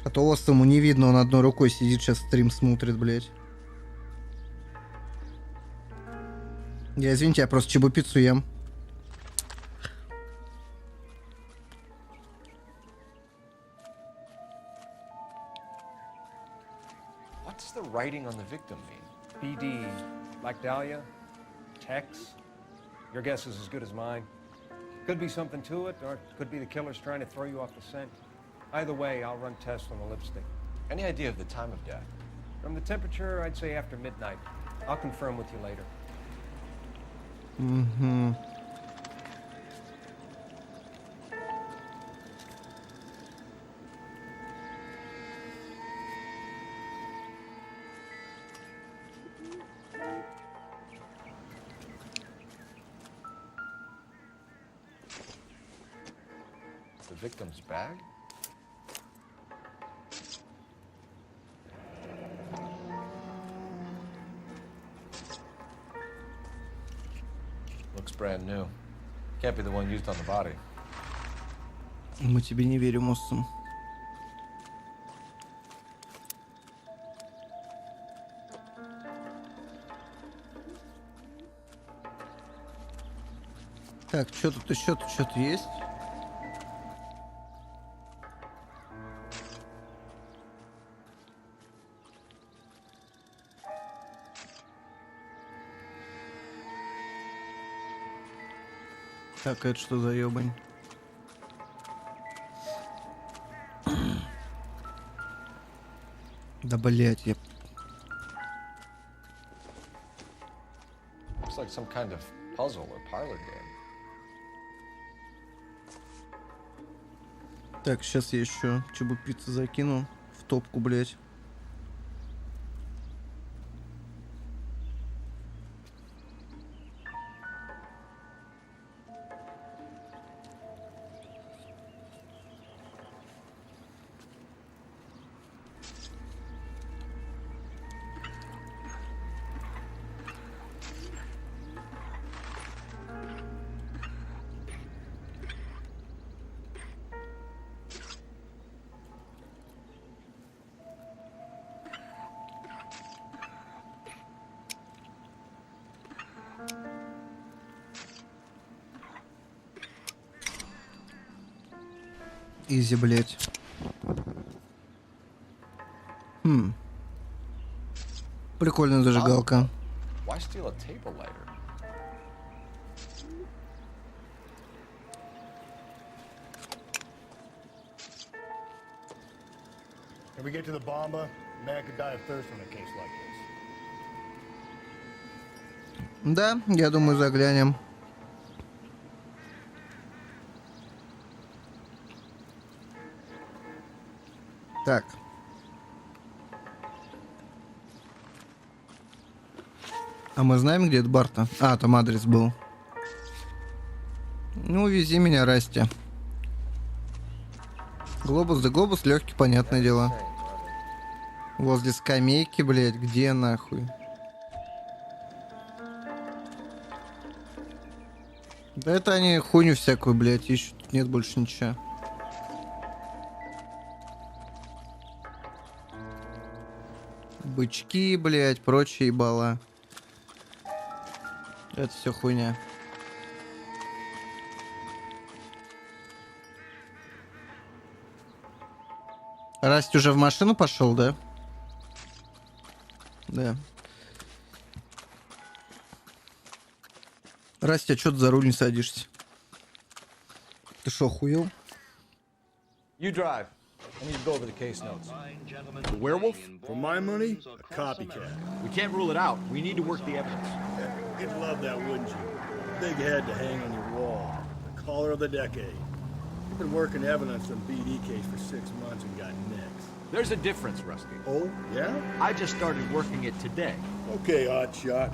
А то острому не видно, он одной рукой сидит, сейчас стрим смотрит, блядь. Я, извините, я просто чебупиццу ем. What's the writing on the victim mean? BD, like Dahlia? Tex? Your guess is as good as mine. Could be something to it, or it could be the killer's trying to throw you off the scent. Either way, I'll run tests on the lipstick. Any idea of the time of death? From the temperature, I'd say after midnight. I'll confirm with you later. Mm-hmm. The victim's bag? Looks brand new. Can't be the one used on the body. Мы тебе не верим, Оссум. Так, что тут еще? Тут что-то есть? Так, это что за ёбань? Да, блять, я... Looks like some kind of puzzle or parlor game. Так, сейчас я еще чебупиццу закину в топку, блять. Изи, блять. Прикольная зажигалка. Why steal a table lighter? If we get to the bomba, man could die of thirst in a case like this. Да, я думаю, заглянем. Так. А мы знаем, где это бар-то? А, там адрес был. Ну, вези меня, Расти. Глобус да глобус, легкий, понятное дело. Возле скамейки, блядь, где нахуй? Да это они хуйню всякую, блядь, ищут. Тут нет больше ничего. Бычки, блядь, прочие бала. Это все хуйня. Расти уже в машину пошел, да? Да. Расти, а что ты за руль не садишься? Ты шо, охуел? You drive. I need to go over the case notes. The werewolf? For my money, a copycat. We can't rule it out. We need to work the evidence. You'd love that, wouldn't you? Big head to hang on your wall. The caller of the decade. You've been working evidence on BD case for 6 months and got nicks. There's a difference, Rusty. Oh, yeah? I just started working it today. Okay, hotshot.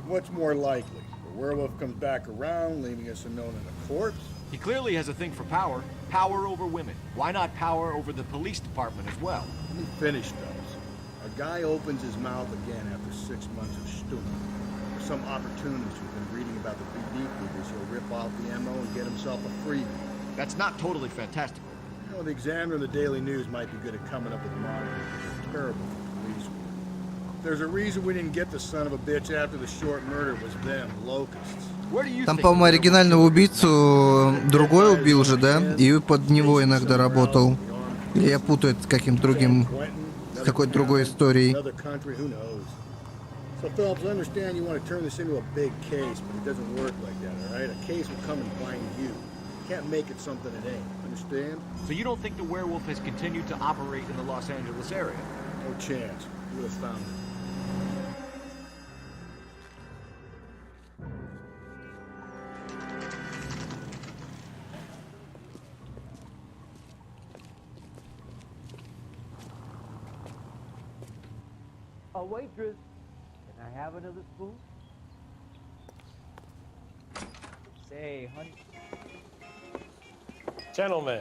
What's more likely? The werewolf comes back around, leaving us unknown in a corpse? He clearly has a thing for power. Power over women. Why not power over the police department as well? Let me finish those. A guy opens his mouth again after 6 months of stewing. For some opportunist who's been reading about the BD figures, he'll rip off the ammo and get himself a freebie. That's not totally fantastical. You know, the Examiner and the Daily News might be good at coming up with monitors, but they're terrible for police work. There's a reason we didn't get the son of a bitch after the short murder was them, locusts. Там, по-моему, оригинального убийцу другой убил же, да? И под него иногда работал. Или я путаю это с каким-то другим, с какой-то другой историей. So, Phelps, I understand you want to turn this into a big case, but it doesn't work like that, all right? A case will come and find you. You can't make it something it ain't, understand? So you don't think the werewolf has continued to operate in the Los Angeles area? No chance. You would have found it. A waitress, can I have another spoon? Say, honey. Gentlemen,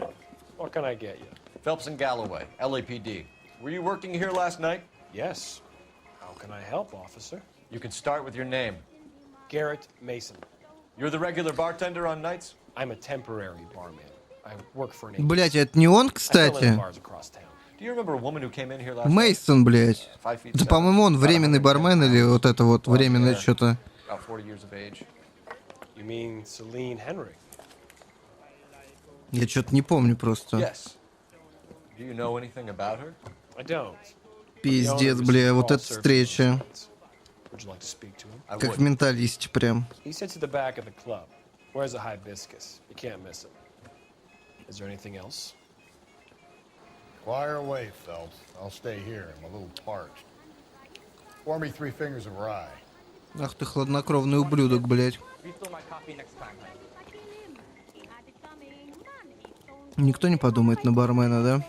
what can I get you? Phelps and Galloway, LAPD. Were you working here last night? Yes. How can I help, officer? You can start with your name. Garrett Mason. You're the regular bartender on nights? I'm a temporary barman. I work for an Блять, это не он, кстати. Do you remember a woman who came in here last night? Мейсон, блять. 5 feet Это, 7, по-моему, он about временный 110 бармен или вот это вот pounds, временное blonde hair, что-то. about 40 years of age. You mean Celine Henry? Я что-то не помню просто. Yes. Do you know anything about her? I don't. Пиздец, бля, вот эта встреча. Would you like to speak to him? Как в менталисте прям. He sits at the back of the club. Wears a hibiscus. You can't miss him. Is there anything else? Fire away, Phelps. I'll stay here. I'm a little parched. Pour me 3 fingers of rye. Ах ты хладнокровный ублюдок, блять. Никто не подумает на бармена, да?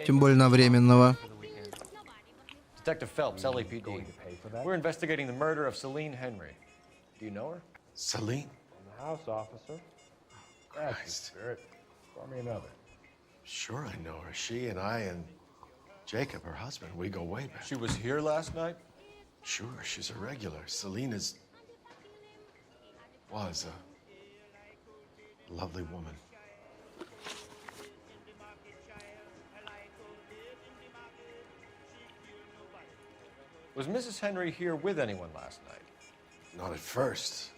Тем более на временного. Detective Phelps, LAPD. We're investigating the murder of Celine Henry. Do you know her? Celine? In the house, officer. Christ. Garrett. Pour me another. Sure I know her. She and I and Jacob, her husband, we go way back. She was here last night? Sure, she's a regular. Celine was a lovely woman. Was Mrs. Henry here with anyone last night? Not at first.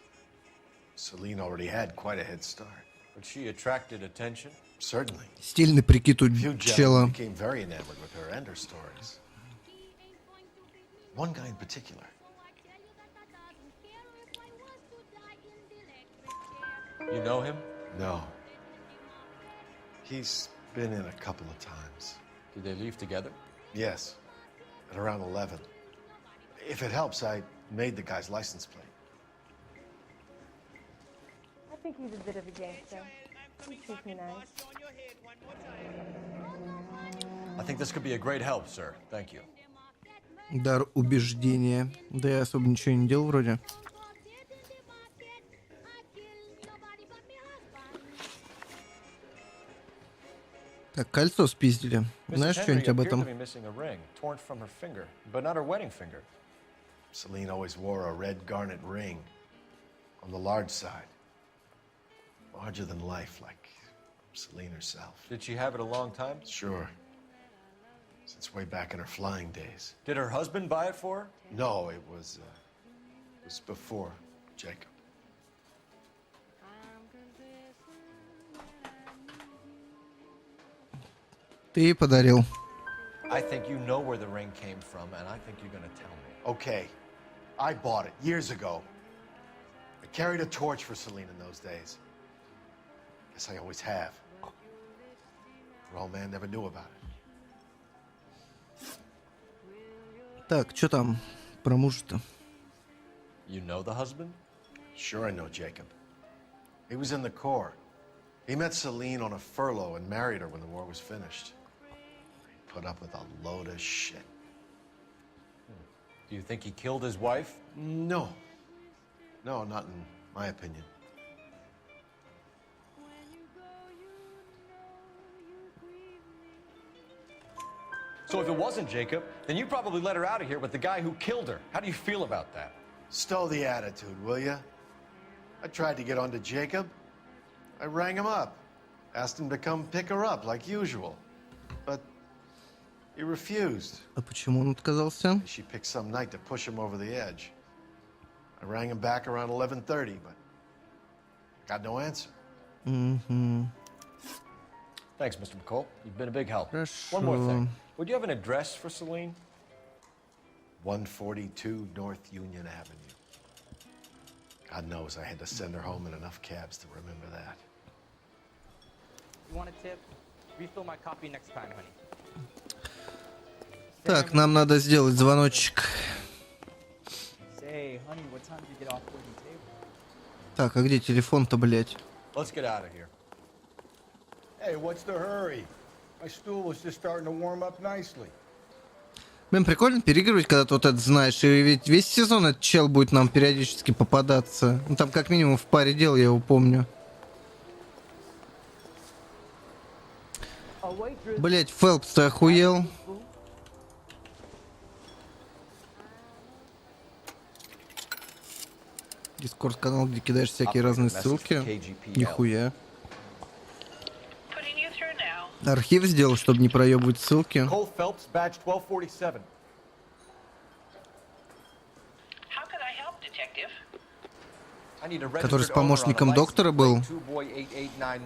Celine already had quite a head start. But she attracted attention? Certainly. Стильный прикид у Few чела. gentlemen became very enamored with her and her stories. One guy in particular. You know him? No. He's been in a couple of times. Did they leave together? Yes. At around 11. If it helps, I made the guy's license plate. I think he's a bit of a gangster. He treats me nice. I think this could be a great help, sir. Thank you. Дар убеждения. Да я особо ничего не делал вроде. Так, кольцо спиздили. Знаешь что-нибудь об этом? Celine always wore a red garnet ring on the large side. Larger than life, like Celine herself. Did she have it a long time? Sure. Since way back in her flying days. Did her husband buy it for her? No, it was before Jacob. Ты ей подарил. I think you know where the ring came from, and I think you're gonna tell me. Okay. I bought it years ago. I carried a torch for Celine in those days. Guess I always have. Her old man never knew about it. Так, что там про мужа-то? You know the husband? Sure I know Jacob. He was in the Corps. He met Celine on a furlough and married her when the war was finished. He put up with a load of shit. Do you think he killed his wife? No. No, not in my opinion. So if it wasn't Jacob, then you probably let her out of here with the guy who killed her. How do you feel about that? Stow the attitude, will ya? I tried to get onto Jacob. I rang him up. Asked him to come pick her up, like usual. But he refused. А почему он отказался? She picked some night to push him over the edge. I rang him back around 11:30, but got no answer. Mm-hmm. Thanks, Mr. McCall. You've been a big help. Хорошо. One more thing. Would you have an address for Celine? 142 North Union Avenue. God knows I had to send her home in enough cabs to remember that. You want a tip? Refill my coffee next time, honey. Так, нам надо сделать звоночек. Say, honey, what time did you get off work table? Так, а где телефон-то, блядь? Let's get out of here. Hey, what's the hurry? My stool was just starting to warm up nicely. Блин, прикольно переигрывать, когда ты вот это знаешь. И ведь весь сезон этот чел будет нам периодически попадаться. Ну там как минимум в паре дел, я его помню. Блять, Фэлпс, ты охуел? Дискорд-канал, где кидаешь всякие разные ссылки. Нихуя. Архив сделал, чтобы не проебывать ссылки. Коул Фэлпс, badge 1247. Который с помощником доктора был.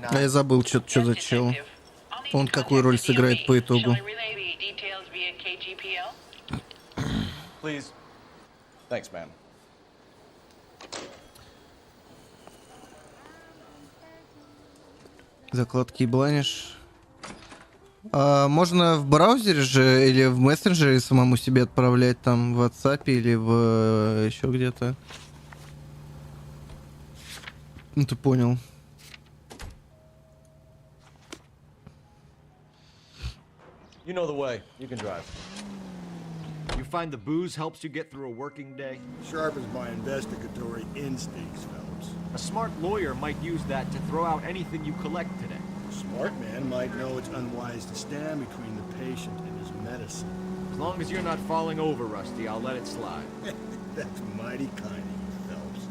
А я забыл, что за чел. Он какую роль сыграет по итогу. Please. Thanks, man. Закладки бланишь. А можно в браузере же или в мессенджере самому себе отправлять там в WhatsApp или в еще где-то. Ну ты понял. You know the way. You can drive. You find the booze helps you get through a working day? Sharpens my investigatory instincts, Phelps. A smart lawyer might use that to throw out anything you collect today. A smart man might know it's unwise to stand between the patient and his medicine. As long as you're not falling over, Rusty, I'll let it slide. That's mighty kind of you, Phelps.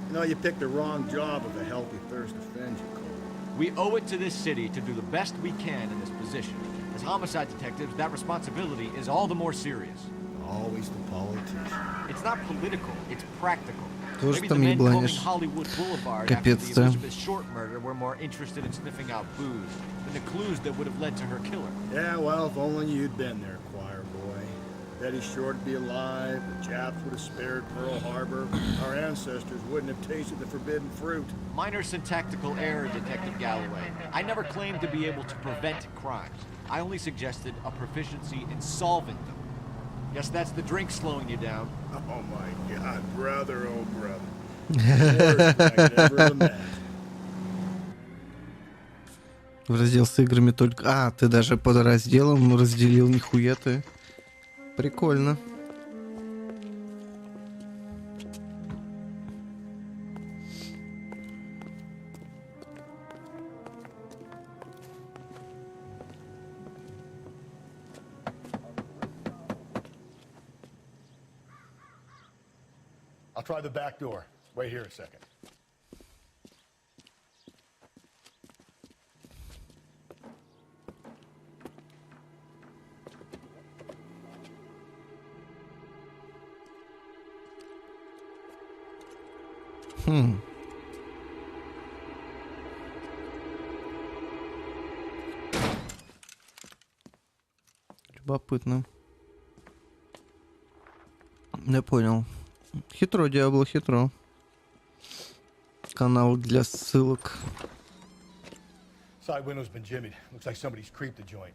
You know, you picked the wrong job if a healthy thirst offends you, Cole. We owe it to this city to do the best we can in this position. As homicide detectives, that responsibility is all the more serious. Always the politician. It's not political, it's practical. Тоже Maybe там the men combing ебланишь. Hollywood Boulevard after Капец, the да. Elizabeth Short murder were more interested in sniffing out booze than the clues that would have led to her killer. Yeah, well, if only you'd been there, choir boy. Betty Short would be alive, the Japs would have spared Pearl Harbor, our ancestors wouldn't have tasted the forbidden fruit. Minor syntactical error, Detective Galloway. I never claimed to be able to prevent crimes. I only suggested a proficiency in solving them. Guess that's the drink slowing you down. Oh my God, brother, oh brother. Worst I could ever imagine. В раздел с играми только... А, ты даже под разделом разделил, нихуя ты. Прикольно. I'll try the back door. Wait here a second. Любопытно. Я понял. Хитро, Диабло, хитро. Канал для ссылок. Side window's been jimmied. Looks like somebody's creeped the joint.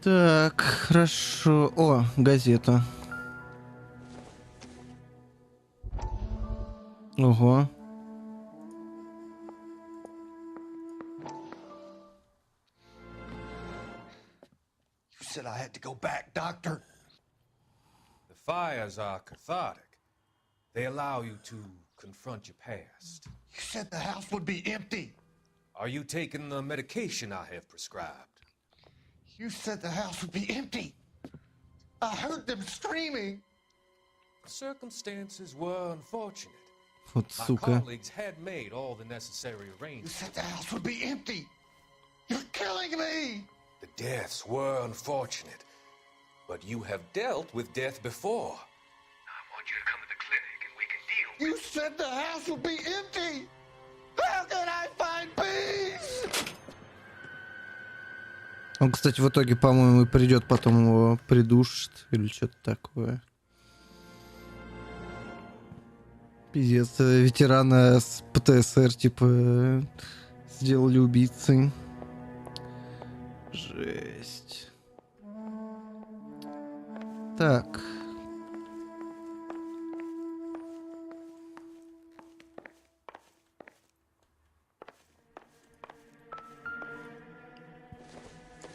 Так, хорошо. О, газета. Ого. You said I had to go back, Doctor. The fires are cathartic. They allow you to confront your past. You said the house would be empty. Are you taking the medication I have prescribed? You said the house would be empty. I heard them screaming. Circumstances were unfortunate. Вот My сука. colleagues had made all the necessary You arrangements. said the house would be empty. You're killing me. The deaths were unfortunate, but you have dealt with death before. I want you to come to the clinic and we can deal with You said the house would be empty. How can I find peace? Он, кстати, в итоге, по-моему, и придет, потом его придушит или что-то такое. Пиздец, ветерана с ПТСР, типа, сделали убийцей. Жесть. Так.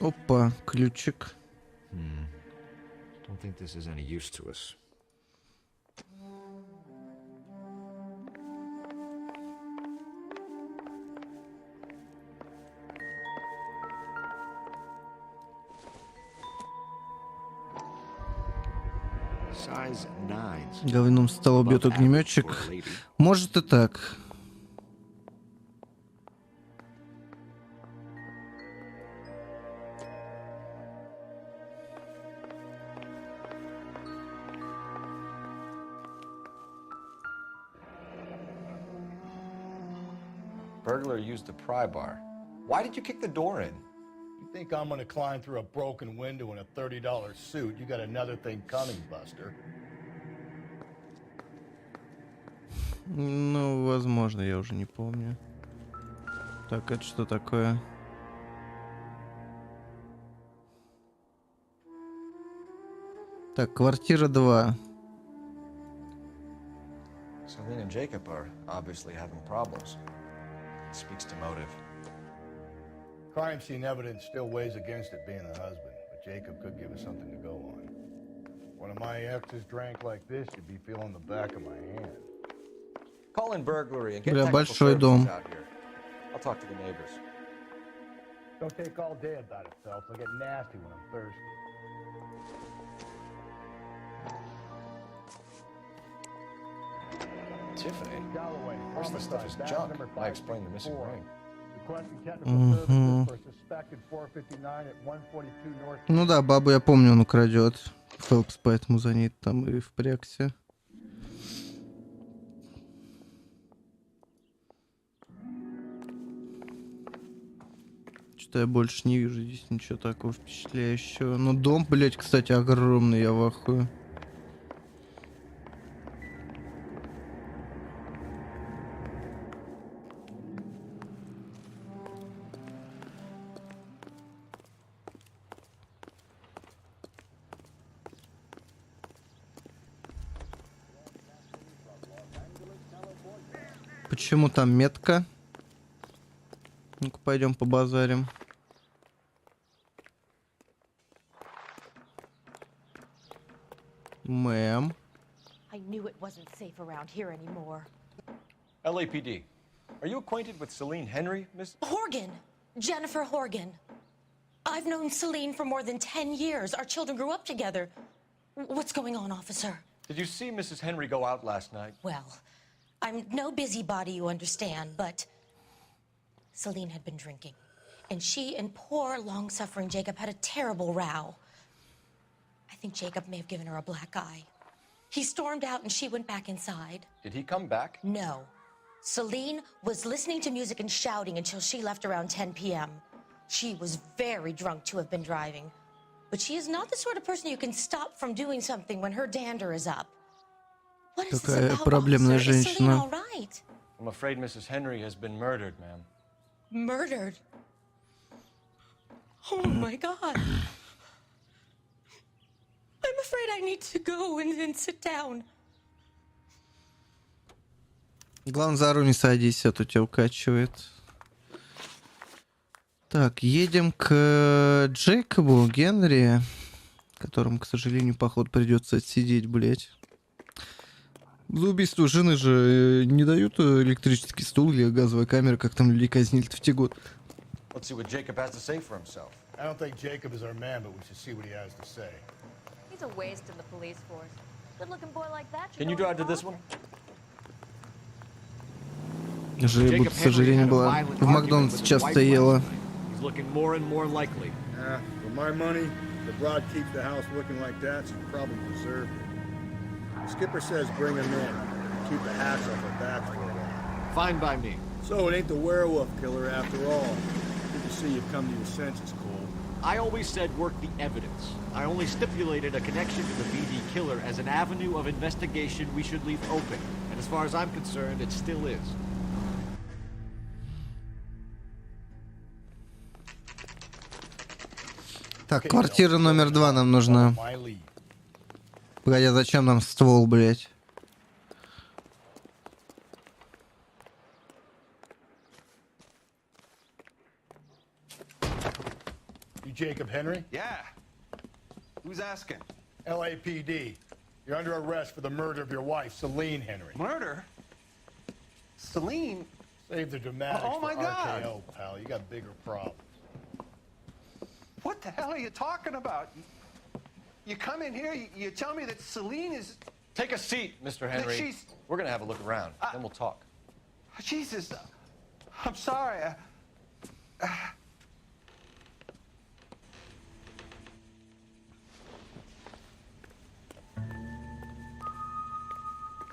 Опа, ключик. Don't think this is any use to us. Size 9. Говном стал убьет огнеметчик. Может и так. Burglar used the pry bar. Why did you kick the door in? You think I'm gonna climb through a broken window in a $30 suit? You got another thing coming, Buster. Ну, возможно, я уже не помню. Так, это что такое? Так, квартира 2. Celine and Jacob are obviously having problems. It speaks to motive. Crime scene evidence still weighs against it being the husband, but Jacob could give us something to go on. One of my exes drank like this, you'd be feeling the back of my hand. Call in burglary and get Бля, technical большой services дом. out here. I'll talk to the neighbors. Don't take all day about it, Phelps. I get nasty when I'm thirsty. Tiffany, most of the stuff is junk. I explained the missing ring. Requesting technical services for suspected 459 at 142 North. Ну да, бабу я помню, он украдет. Фэлпс, поэтому за ней там и впрягся. Что-то я больше не вижу здесь ничего такого впечатляющего. Ну дом, блять, кстати, огромный, я в ахуе. Почему там метка? Ну-ка, пойдем побазарим. Мэм. I knew it wasn't safe around here anymore. LAPD. Are you acquainted with Celine Henry, Miss? Horgan! Jennifer Horgan. I've known Celine for more than 10 years. Our children grew up together. What's going on, officer? Did you see Mrs. Henry go out last night? Well, I'm no busybody, you understand, but Celine had been drinking. And she and poor, long-suffering Jacob had a terrible row. I think Jacob may have given her a black eye. He stormed out and she went back inside. Did he come back? No. Celine was listening to music and shouting until she left around 10 p.m. She was very drunk to have been driving. But she is not the sort of person you can stop from doing something when her dander is up. What is this Такая about, проблемная officer? Is Celine женщина. all right? I'm afraid Mrs. Henry has been murdered, ma'am. Murdered? Oh my God. I'm afraid I need to go and sit down. Главное, за руль не садись, а то тебя укачивает. Так, едем к Джейкобу, Генри, которому, к сожалению, походу придется отсидеть, блять. За убийство жены же не дают электрический стул или газовая камера, как там людей казнили-то в те годы. Let's see what Jacob has to say for himself. I don't think Jacob is our man, but we should see what he has to say. He's a waste in the police force. Good-looking boy like that. Can you drive to this one? Жеба, к сожалению, была. В Макдональдсе часто ела. He's looking more and more likely. For my money, the broad keeps the house looking like that, she probably deserved it. Skipper says bring him in. Keep the hats off her back for a while. Fine by me. So it ain't the werewolf killer after all. Good to see you've come to your senses, Cole. I always said work the evidence. I only stipulated a connection to the BD killer as an avenue of investigation we should leave open. And as far as I'm concerned, it still is. Так, квартира номер 2 нам нужна. Погоди, а зачем нам ствол, блять? You Jacob Henry? Yeah. Who's asking? LAPD. You're under arrest for the murder of your wife, Celine Henry. Murder? Celine? Save the dramatics Oh, my for God. RKO, pal. You got bigger problems. What the hell are you talking about? You come in here, you tell me that Celine is... Take a seat, Mr. Henry. she's- We're gonna have a look around, then we'll talk. Jesus, I'm sorry.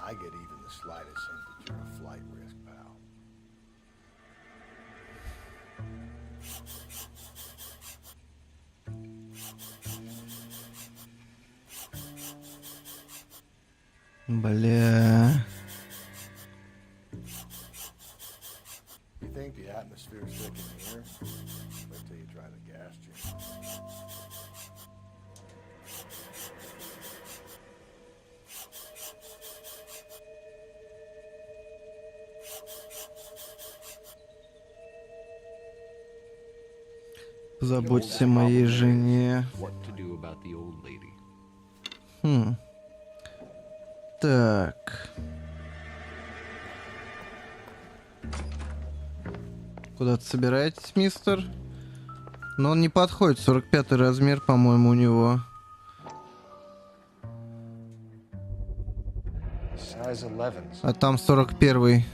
I get even the slightest sense that you're a flight risk, pal. Бля. You think the atmosphere's thick in here? Wait till you try the gas chamber. Позаботься о моей жене. What to do about the old lady? Так. Куда-то собираетесь, мистер? Но он не подходит. 45-й размер, по-моему, у него. Size 11. А там 41-й.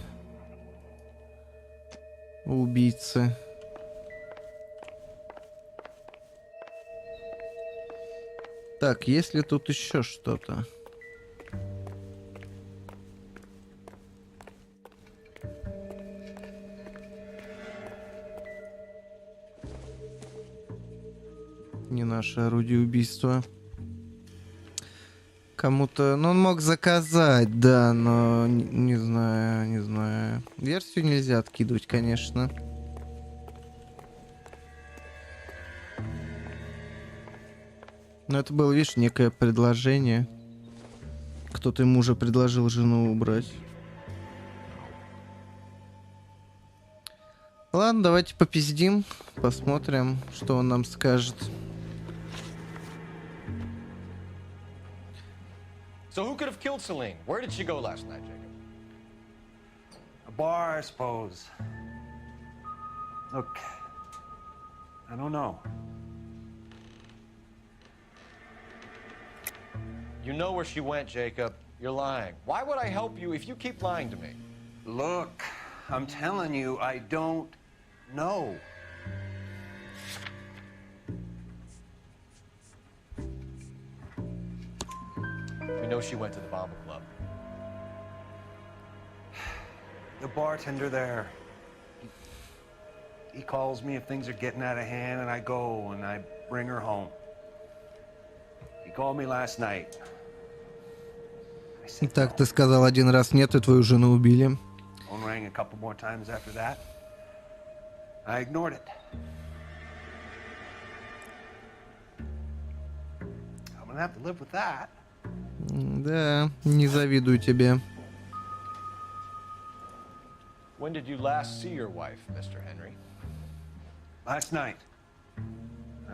Убийцы. Так, есть ли тут еще что-то? Не наше орудие убийства. Кому-то... Ну, он мог заказать, да, но... Не знаю, не знаю. Версию нельзя откидывать, конечно. Но это было, видишь, некое предложение. Кто-то ему уже предложил жену убрать. Ладно, давайте попиздим. Посмотрим, что он нам скажет. So who could have killed Celine? Where did she go last night, Jacob? A bar, I suppose. Look, I don't know. You know where she went, Jacob. You're lying. Why would I help you if you keep lying to me? Look, I'm telling you, I don't know. We know she went to the Bomber Club. The bartender there, he calls me if things are getting out of hand, and I go and I bring her home. He called me last night. Так, ты сказал один раз нет, и твою жену убили. Phone rang a couple more times after that. I ignored it. I'm gonna have to live with that. Да, не завидую тебе. When did you last see your wife, Mr. Henry? Last night.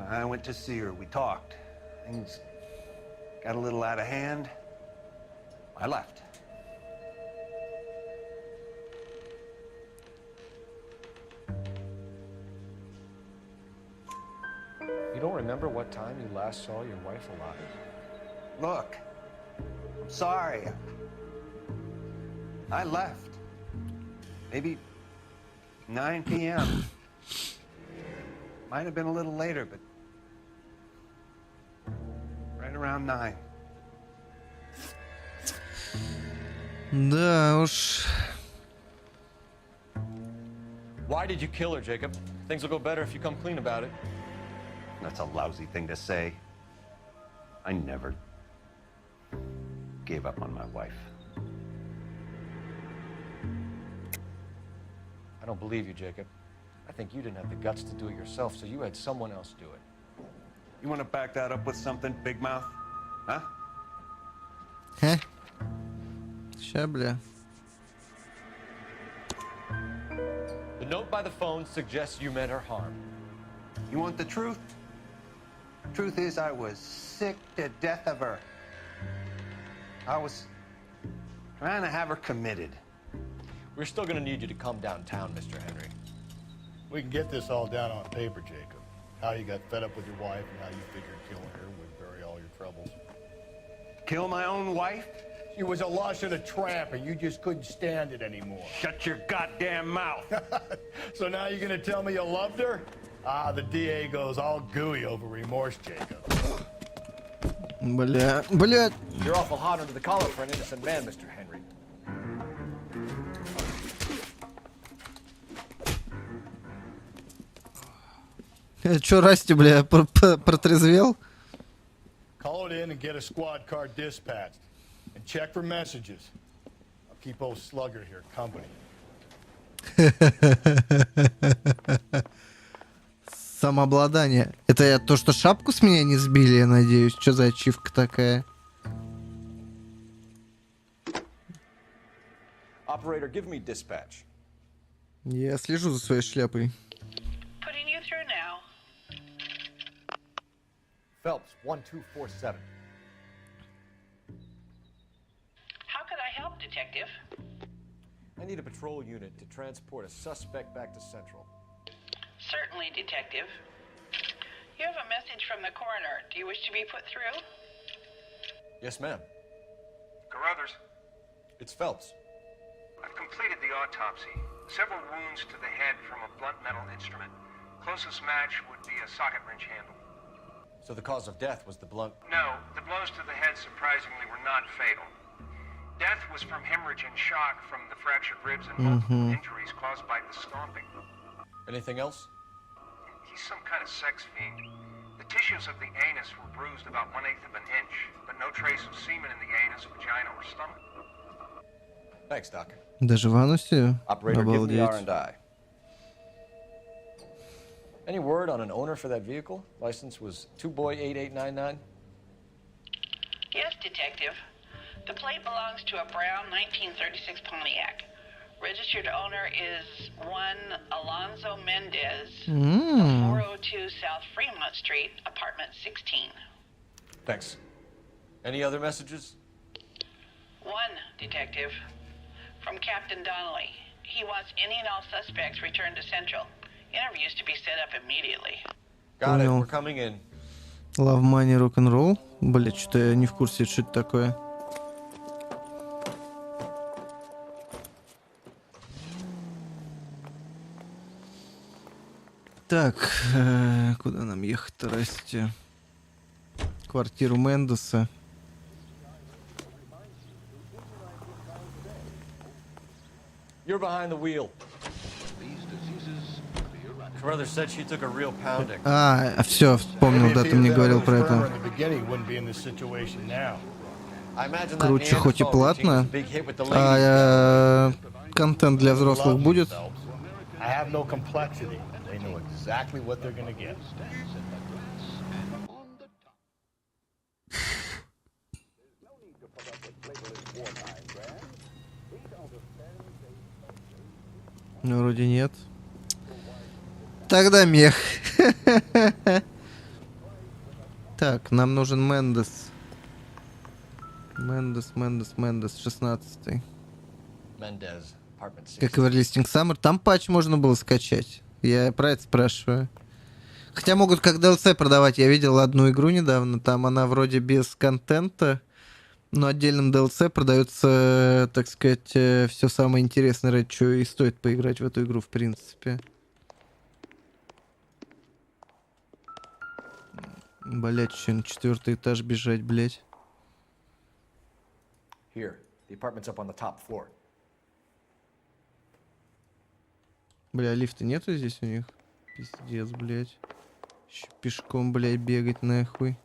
I went to see her. We talked. Things got a little out of hand. I left. You don't remember what time you last saw your wife alive? Look, I'm sorry. I left. Maybe 9 p.m. Might have been a little later, but right around 9. Да уж. Why did you kill her, Jacob? Things will go better if you come clean about it. That's a lousy thing to say. I never gave up on my wife. I don't believe you, Jacob. I think you didn't have the guts to do it yourself, so you had someone else do it. You want to back that up with something, Big Mouth? Huh? Ща, бля. The note by the phone suggests you meant her harm. You want the truth? Truth is, I was sick to death of her. I was trying to have her committed. We're still gonna need you to come downtown, Mr. Henry. We can get this all down on paper, Jacob. How you got fed up with your wife and how you figured killing her would bury all your troubles. Kill my own wife? She was a lush and a tramp, and you just couldn't stand it anymore. Shut your goddamn mouth. So now you're gonna tell me you loved her? Ah, the DA goes all gooey over remorse, Jacob. Бля, блядь. You're awful hot under the collar for an innocent man, Mr. Henry. Чё, Расти, бля, протрезвел? Call it in and get a squad car dispatched. And check for messages. I'll keep old Slugger here company. Самообладание. Это то, что шапку с меня не сбили, я надеюсь. Что за ачивка такая? Operator, give me dispatch. Я слежу за своей шляпой. Putting you through now. Phelps, 1247. How could I help, Detective? I need a patrol unit to transport a suspect back to Central. Certainly, Detective. You have a message from the coroner. Do you wish to be put through? Yes, ma'am. Carruthers, It's Phelps. I've completed the autopsy. Several wounds to the head from a blunt metal instrument. Closest match would be a socket wrench handle. So the cause of death was the blunt... No, the blows to the head surprisingly were not fatal. Death was from hemorrhage and shock from the fractured ribs and multiple injuries caused by the stomping. Anything else? He's some kind of sex fiend. The tissues of the anus were bruised about 1/8 of an inch, but no trace of semen in the anus, vagina, or stomach. Thanks, Doc. Даже в анусе? Operator, give me Обалдеть. R&I. Any word on an owner for that vehicle? License was 2boy8899. Yes, Detective. The plate belongs to a brown 1936 Pontiac. Registered owner is one Alonzo Mendez, 402 South Fremont Street, apartment 16. Thanks. Any other messages? One, Detective. From Captain Donnelly. He wants any and all suspects returned to Central. Interviews to be set up immediately. Got it. Понял. We're coming in. Love Money Rock'n'Roll. Бля, что-то я не в курсе, что это такое. Так, куда нам ехать-то, Расти? Квартиру Мендеса. You're behind the wheel. Carruthers said she took a real pounding. А, все, вспомнил, да, ты мне говорил про это. Круче, хоть и платно. А контент для взрослых будет? Ну, вроде нет. Тогда мех. Так, нам нужен Мендес. Мендес, 16-й. Mendez, apartment 6. Как Everlasting Summer. Там патч можно было скачать. Я про это спрашиваю. Хотя могут как DLC продавать. Я видел одну игру недавно. Там она вроде без контента. Но отдельным DLC продается, так сказать, все самое интересное, ради чего и стоит поиграть в эту игру, в принципе. Блять, еще на 4-й этаж бежать, блять. Here, the apartment's up on the top floor. Бля, лифта нету здесь у них? Пиздец, блять. Еще пешком, блять, бегать нахуй.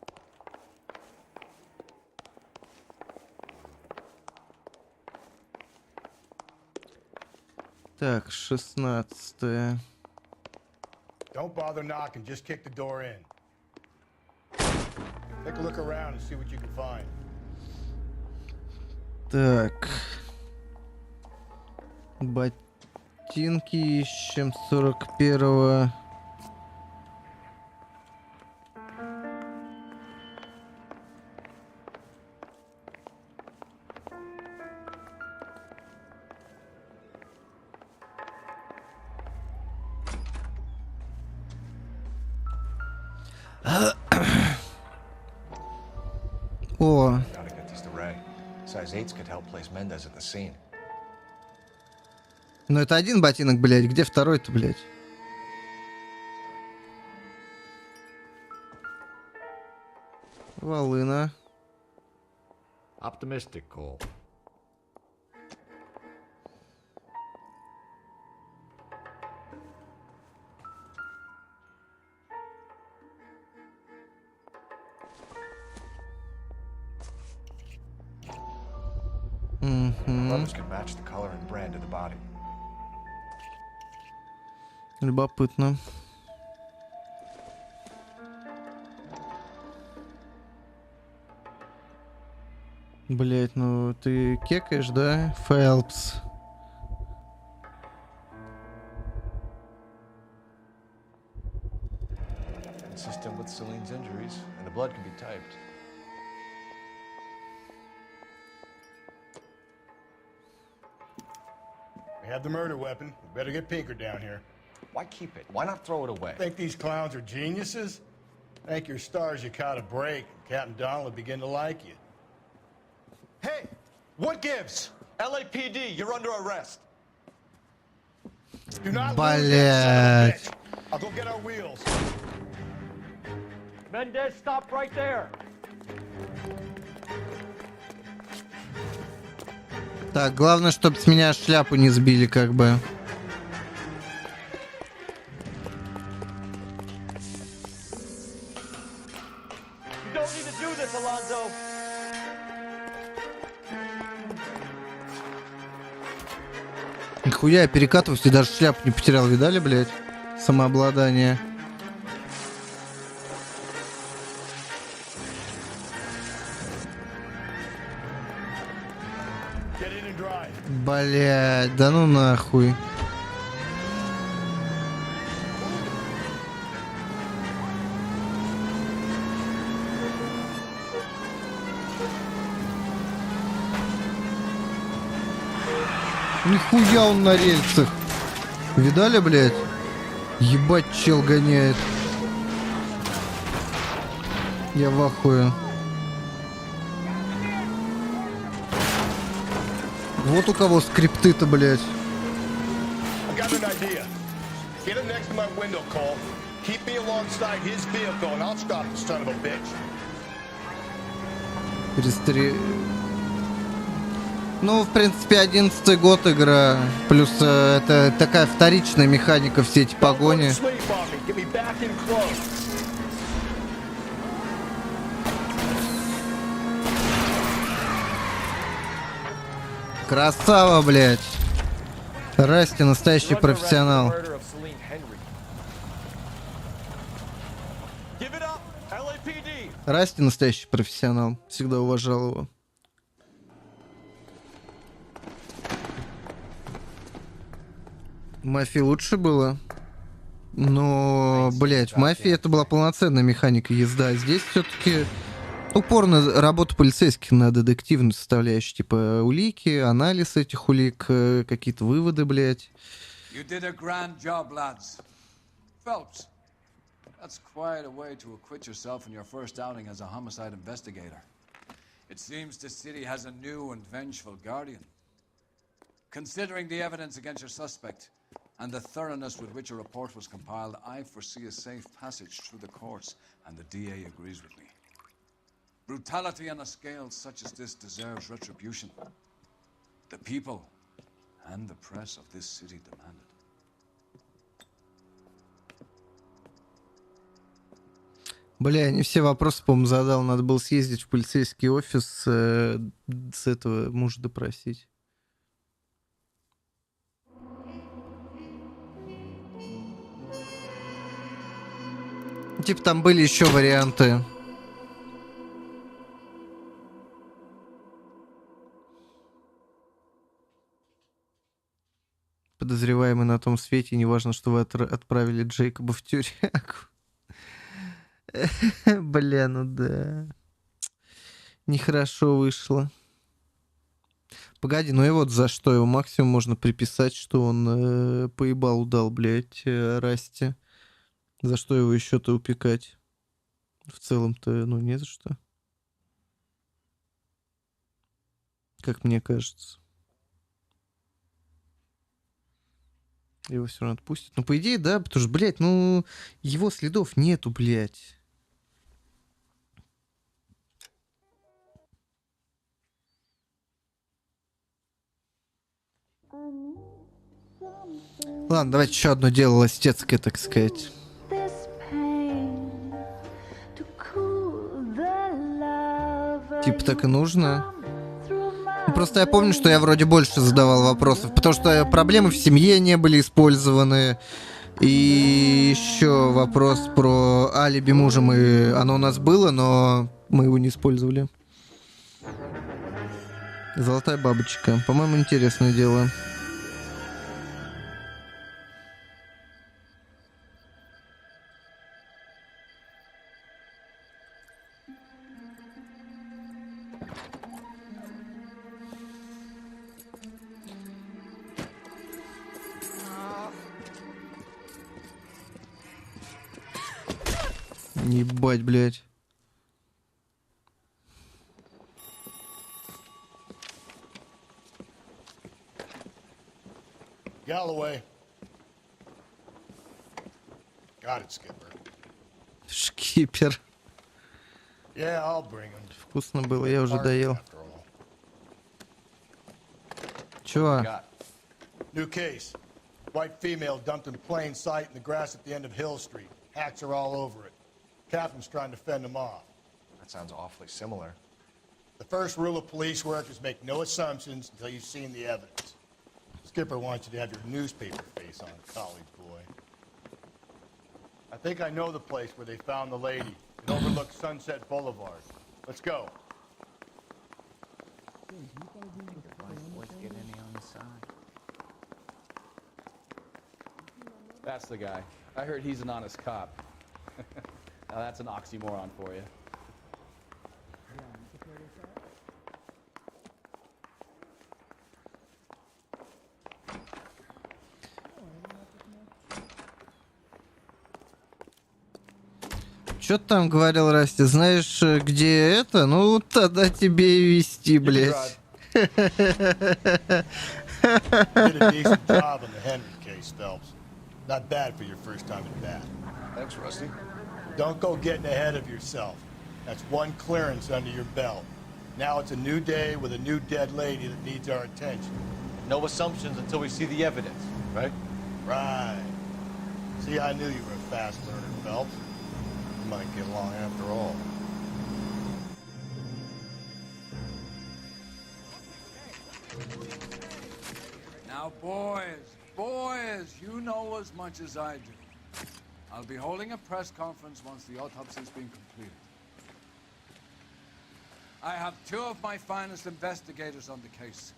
Так, 16-е. Don't bother knocking, just kick the door in. Take a look around and see what you can find. Так. Ботинки ищем 41-го. О. Ну это один ботинок, блядь. Где второй-то, блядь? Волына. Optimistic, Coul. Любопытно. Блять, ну ты кекаешь, да? Фэлпс. Consistent with Celine's injuries, and the blood can be typed. We have the murder weapon. We better get Pinker down here. Why keep it? Why not throw it away? Think these clowns are geniuses? Thank your stars you caught a break. Captain Donald will begin to like you. Hey, what gives? LAPD, you're under arrest. Do not Блять. lose. I'll go get our wheels. Mendez, stop right there. Так, главное, чтобы с меня шляпу не сбили, как бы. You don't need to do this, Alonzo. Нихуя, я перекатываюсь и даже шляпу не потерял, видали, блядь? Самообладание. Блядь, да ну нахуй. Нихуя он на рельсах. Видали, блядь? Ебать, чел гоняет. Я в ахуе. Вот у кого скрипты-то, блядь. I got an idea. Get him next to my window, Cole. Keep me alongside his vehicle, and I'll stop the son of a bitch. Ну, в принципе, 11-й год игра. Плюс это такая вторичная механика, все эти погони. Красава, блядь. Расти настоящий профессионал. Расти настоящий профессионал. Всегда уважал его. В Мафии лучше было. Но, блядь, в Мафии это была полноценная механика езда. Здесь все-таки упорно работа полицейских на детективную составляющую. Типа улики, анализ этих улик, какие-то выводы, блядь. You did a grand job, lads. Phelps, that's quite a way to acquit yourself in your first outing as a homicide investigator. It seems the city has a new and vengeful guardian. Considering the evidence against your suspect and the thoroughness with which a report was compiled, I foresee a safe passage through the courts, and the DA agrees with me. Brutality on a scale such as this deserves retribution. The people and the press of this city demand it. Бля, я не все вопросы, по-моему, задал. Надо было съездить в полицейский офис, с этого мужа допросить. Типа там были еще варианты. Подозреваемый на том свете, неважно, что вы отправили Джейкоба в тюрягу. Бля, ну да. Нехорошо вышло. Погоди, ну и вот за что его максимум можно приписать, что он поебал дал, блядь, Расти. За что его еще-то упекать? В целом-то, ну, не за что. Как мне кажется. Его все равно отпустят. Ну, по идее, да, потому что, блядь, ну, его следов нету, блядь. Ладно, давайте еще одно дело ластецкое, так сказать. Типа так и нужно. Просто я помню, что я вроде больше задавал вопросов, потому что проблемы в семье не были использованы. И еще вопрос про алиби мужа. Оно у нас было, но мы его не использовали. Золотая бабочка. По-моему, интересное дело. Ебать, блядь. Galloway. Got it, Skipper. Шкипер. Yeah, I'll bring him. Вкусно было, я уже доел. Чего? New case. White female dumped in plain sight in the grass at the end of Hill Street. Hacks are all over it. Captain's trying to fend them off. That sounds awfully similar. The first rule of police work is make no assumptions until you've seen the evidence. Skipper wants you to have your newspaper face on, college boy. I think I know the place where they found the lady. It overlooks Sunset Boulevard. Let's go. That's the guy. I heard he's an honest cop. Now that's an oxymoron for you. Что ты там говорил, Расти? Знаешь, где это? Ну, тогда тебе и вести, блядь. Did a decent job on the Henry case, Phelps. Not bad for your first time at bat. Thanks, Rusty. Don't go getting ahead of yourself. That's one clearance under your belt. Now it's a new day with a new dead lady that needs our attention. No assumptions until we see the evidence, right? Right. See, I knew you were a fast learner, Phelps. You might get along after all. Now, boys, you know as much as I do. I'll be holding a press conference once the autopsy's been completed. I have two of my finest investigators on the case,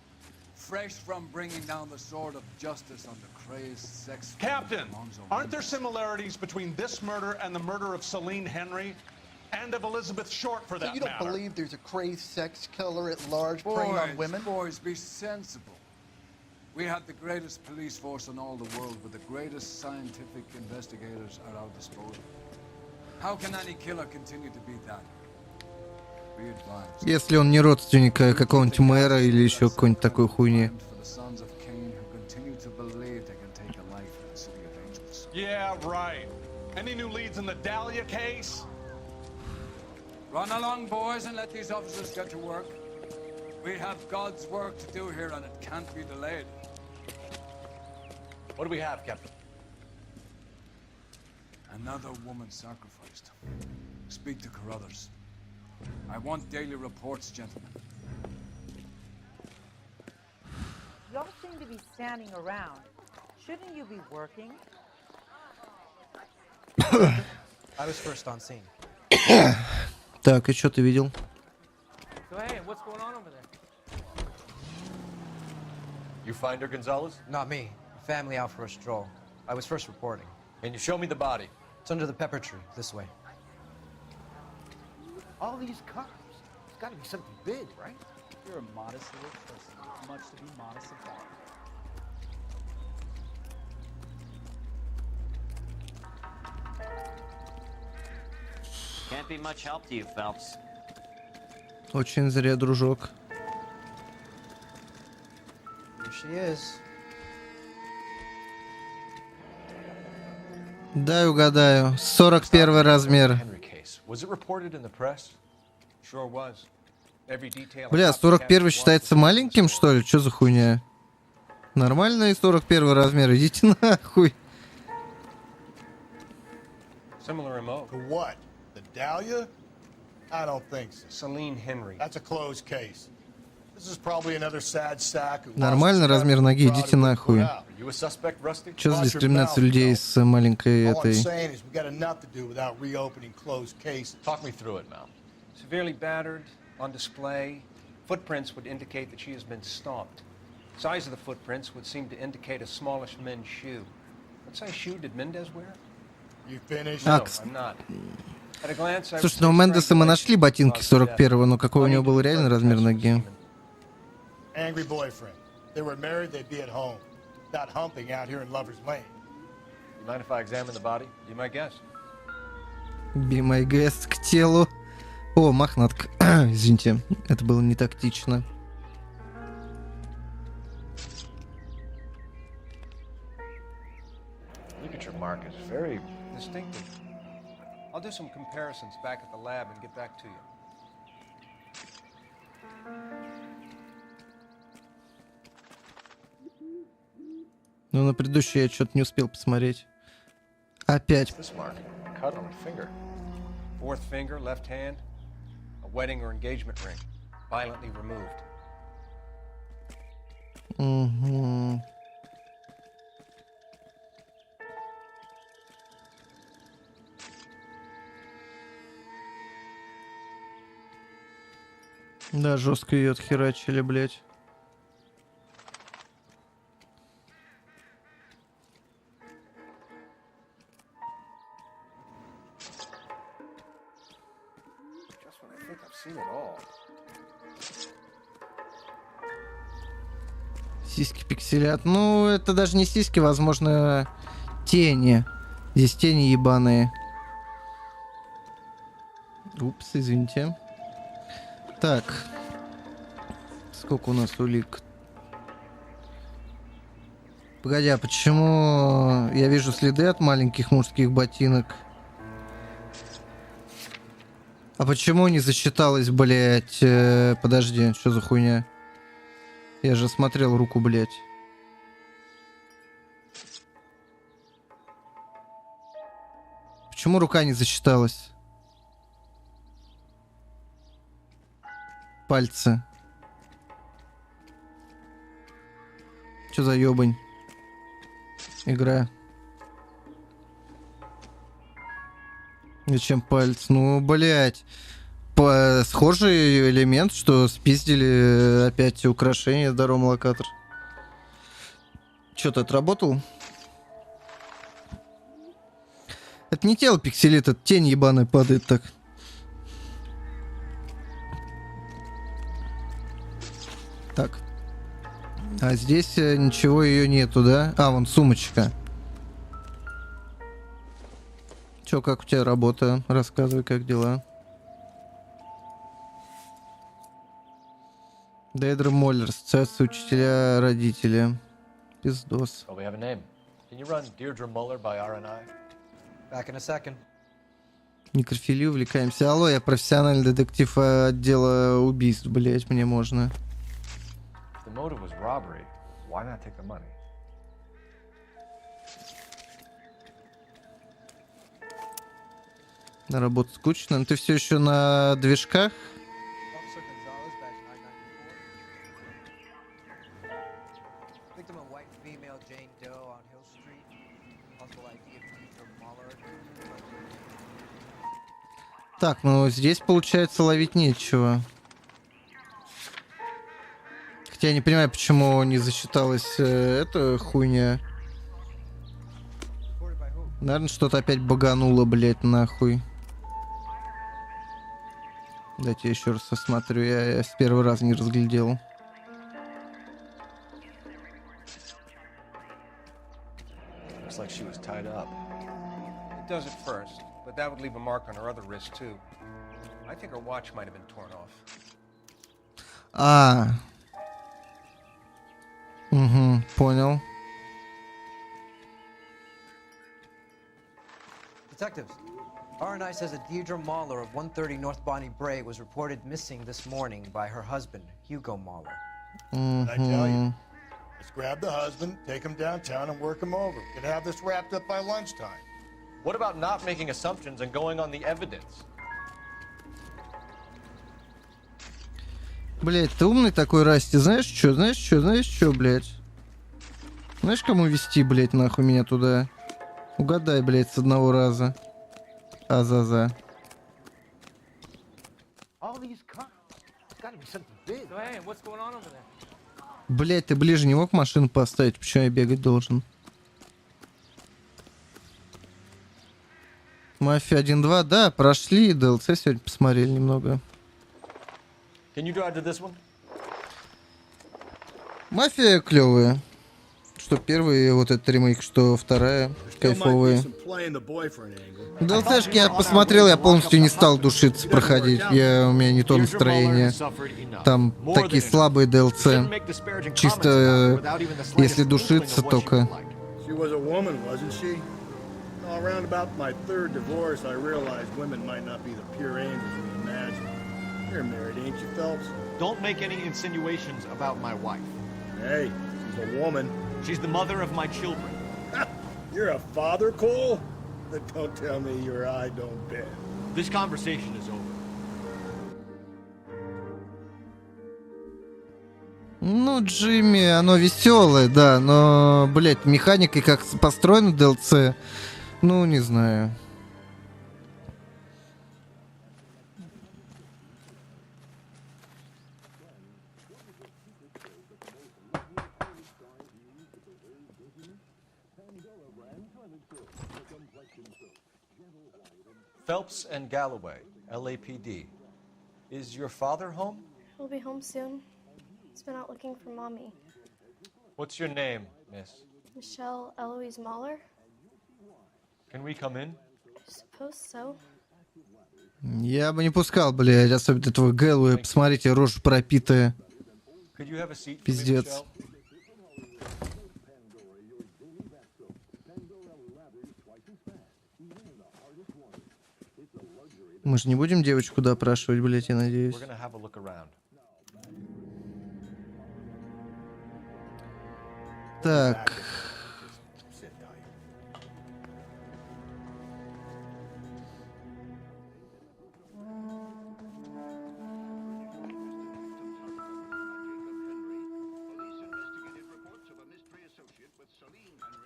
fresh from bringing down the sword of justice on the crazed sex... Captain, aren't there similarities between this murder and the murder of Celine Henry and of Elizabeth Short, for that you don't matter? believe there's a crazed sex killer at large preying on women? Boys, be sensible. We had the greatest police force in all the world with the greatest scientific investigators at our disposal. How can any killer continue to be that? Be advised. Если он не родственник какого-нибудь мэра или еще какой-нибудь такой хуйни. Yeah, right. Any new leads in the Dahlia case? Run along, boys, and let these officers get to work. We have God's work to do here, and it can't be delayed. What do we have, Captain? Another woman sacrificed. Speak to Carruthers. I want daily reports, gentlemen. Y'all seem to be standing around. Shouldn't you be working? I was first on scene. Так, и что ты видел? So hey, what's going on over there? You find her, Gonzalez? Not me. Family out for a stroll. I was first reporting. Can you show me the body? It's under the pepper tree, this way. All these cars. It's got to be something big, right? You're a modest little person. Much to be modest about. Can't be much help to you, Phelps. Очень зря, дружок. Here she is. Дай угадаю. 41 размер. Henry case. Was it reported in the press? Sure was. Every detail. Бля, 41 считается маленьким, что ли? Что за хуйня? Нормальный 41 размер. Идите нахуй. Similar MO. The what? The Dahlia? I don't think so. Celine Henry. That's a closed case. This is probably another sad sack who Нормальный размер ноги. Идите нахуй. Are you a suspect, Rusty? Что за дискриминация людей с маленькой All I'm этой... saying is we got enough to do without reopening closed cases. Talk me through it, Mal. Severely battered, on display. Footprints would indicate that she has been stomped. Size of the footprints would seem to indicate a smallish men's shoe. What size shoe did Mendez wear? You finished? No, I'm not. At a glance, I would Слушай, say ну у Мендеса мы strangulation нашли ботинки caused death. 41-го, но какой у него был реальный размер ноги? Angry boyfriend. If they were married, they'd be at home. Not humping out here in Lover's Lane. You mind if I examine the body? You might guess. Be my guest к телу. О, мохнатка. Извините, это было не тактично. Look at your mark. It's very distinctive. I'll do some comparisons back at the lab and get back to you. Ну, на предыдущий я что-то не успел посмотреть. Опять. This mark, cut on a finger. Fourth finger, left hand. A wedding or engagement ring, violently removed. Угу. Да, жестко ее отхерачили, блядь. Just when I think I've seen it all. Сиськи пикселят. Ну, это даже не сиськи, возможно, тени. Здесь тени ебаные. Упс, извините. Так. Сколько у нас улик? Погоди, а почему я вижу следы от маленьких мужских ботинок? А почему не засчиталось, блядь? Подожди, что за хуйня? Я же смотрел руку, блядь. Почему рука не засчиталась? Пальцы. Чё за ёбань? Игра. Зачем пальцы? Ну, блядь. Схожий элемент, что спиздили опять украшения, здорово, локатор. Чё, ты отработал? Это не тело пикселит, это тень ебаная падает так. Так. А здесь ничего ее нету, да? А, вон сумочка. Чё, как у тебя работа? Рассказывай, как дела. Дейдра Моллер, ассоциация учителя родители. Пиздос. Oh, we have a name. Can you run Deirdre Muller by RNI? Back in a second. Некрофилию увлекаемся. Алло, я профессиональный детектив отдела убийств, блять, мне можно. If the motive was robbery, why not take the money? На работу скучно. Но ты все еще на движках? Officer Gonzalez, badge 994. Victim a white female Jane Doe on Hill Street. Possible ID of Deirdre Muller. Так, ну здесь, получается, ловить нечего. Хотя я не понимаю, почему не засчиталась эта хуйня. Наверное, что-то опять багануло, блять, нахуй. Дайте я еще раз осмотрю. Я с первого раза не разглядел. Looks like she was tied up. It does at first. but that would leave a mark on her other wrist too. I think her watch might have been torn off. А. Угу, понял. Detectives, R&I says that Deirdre Mahler of 130 North Bonnie Bray was reported missing this morning by her husband, Hugo Mahler. I tell you, let's grab the husband, take him downtown, and work him over. Could have this wrapped up by lunchtime. What about not making assumptions and going on the evidence? Блять, ты умный такой, Расти. Знаешь что, блять? Знаешь, кому вести, блять, нахуй меня туда? Угадай, блять, с одного раза. Азаза. Блять, ты ближе не мог машину поставить? Почему я бегать должен? Мафия 1.2, да, прошли. DLC сегодня посмотрели немного. Can you drive to this one? Мафия клевая. Что первый вот этот ремейк, что вторая. Кайфовые. DLC-шки я посмотрел, я полностью не стал душиться проходить. У меня не то настроение. Там такие слабые DLC. Чисто если душиться только. Around about my third divorce, I realized women might not be the pure angels we imagine. You're married, ain't you, Phelps? Don't make any insinuations about my wife. Hey, she's a woman. She's the mother of my children. You're a father, Cole? Don't tell me your eye don't bend. This conversation is over. Ну, Джимми, оно веселое, да, но, блять, механикой как построено DLC, ну, не знаю. Phelps and Galloway, LAPD. Is your father home? He'll be home soon. He's been out looking for Mommy. What's your name, miss? Michelle Eloise Mahler? Can we come in? I suppose so. Я бы не пускал, блядь, особенно этого Гэллоуя. Посмотрите, рожа пропитая. Пиздец. Мы же не будем девочку допрашивать, блядь, я надеюсь. Так.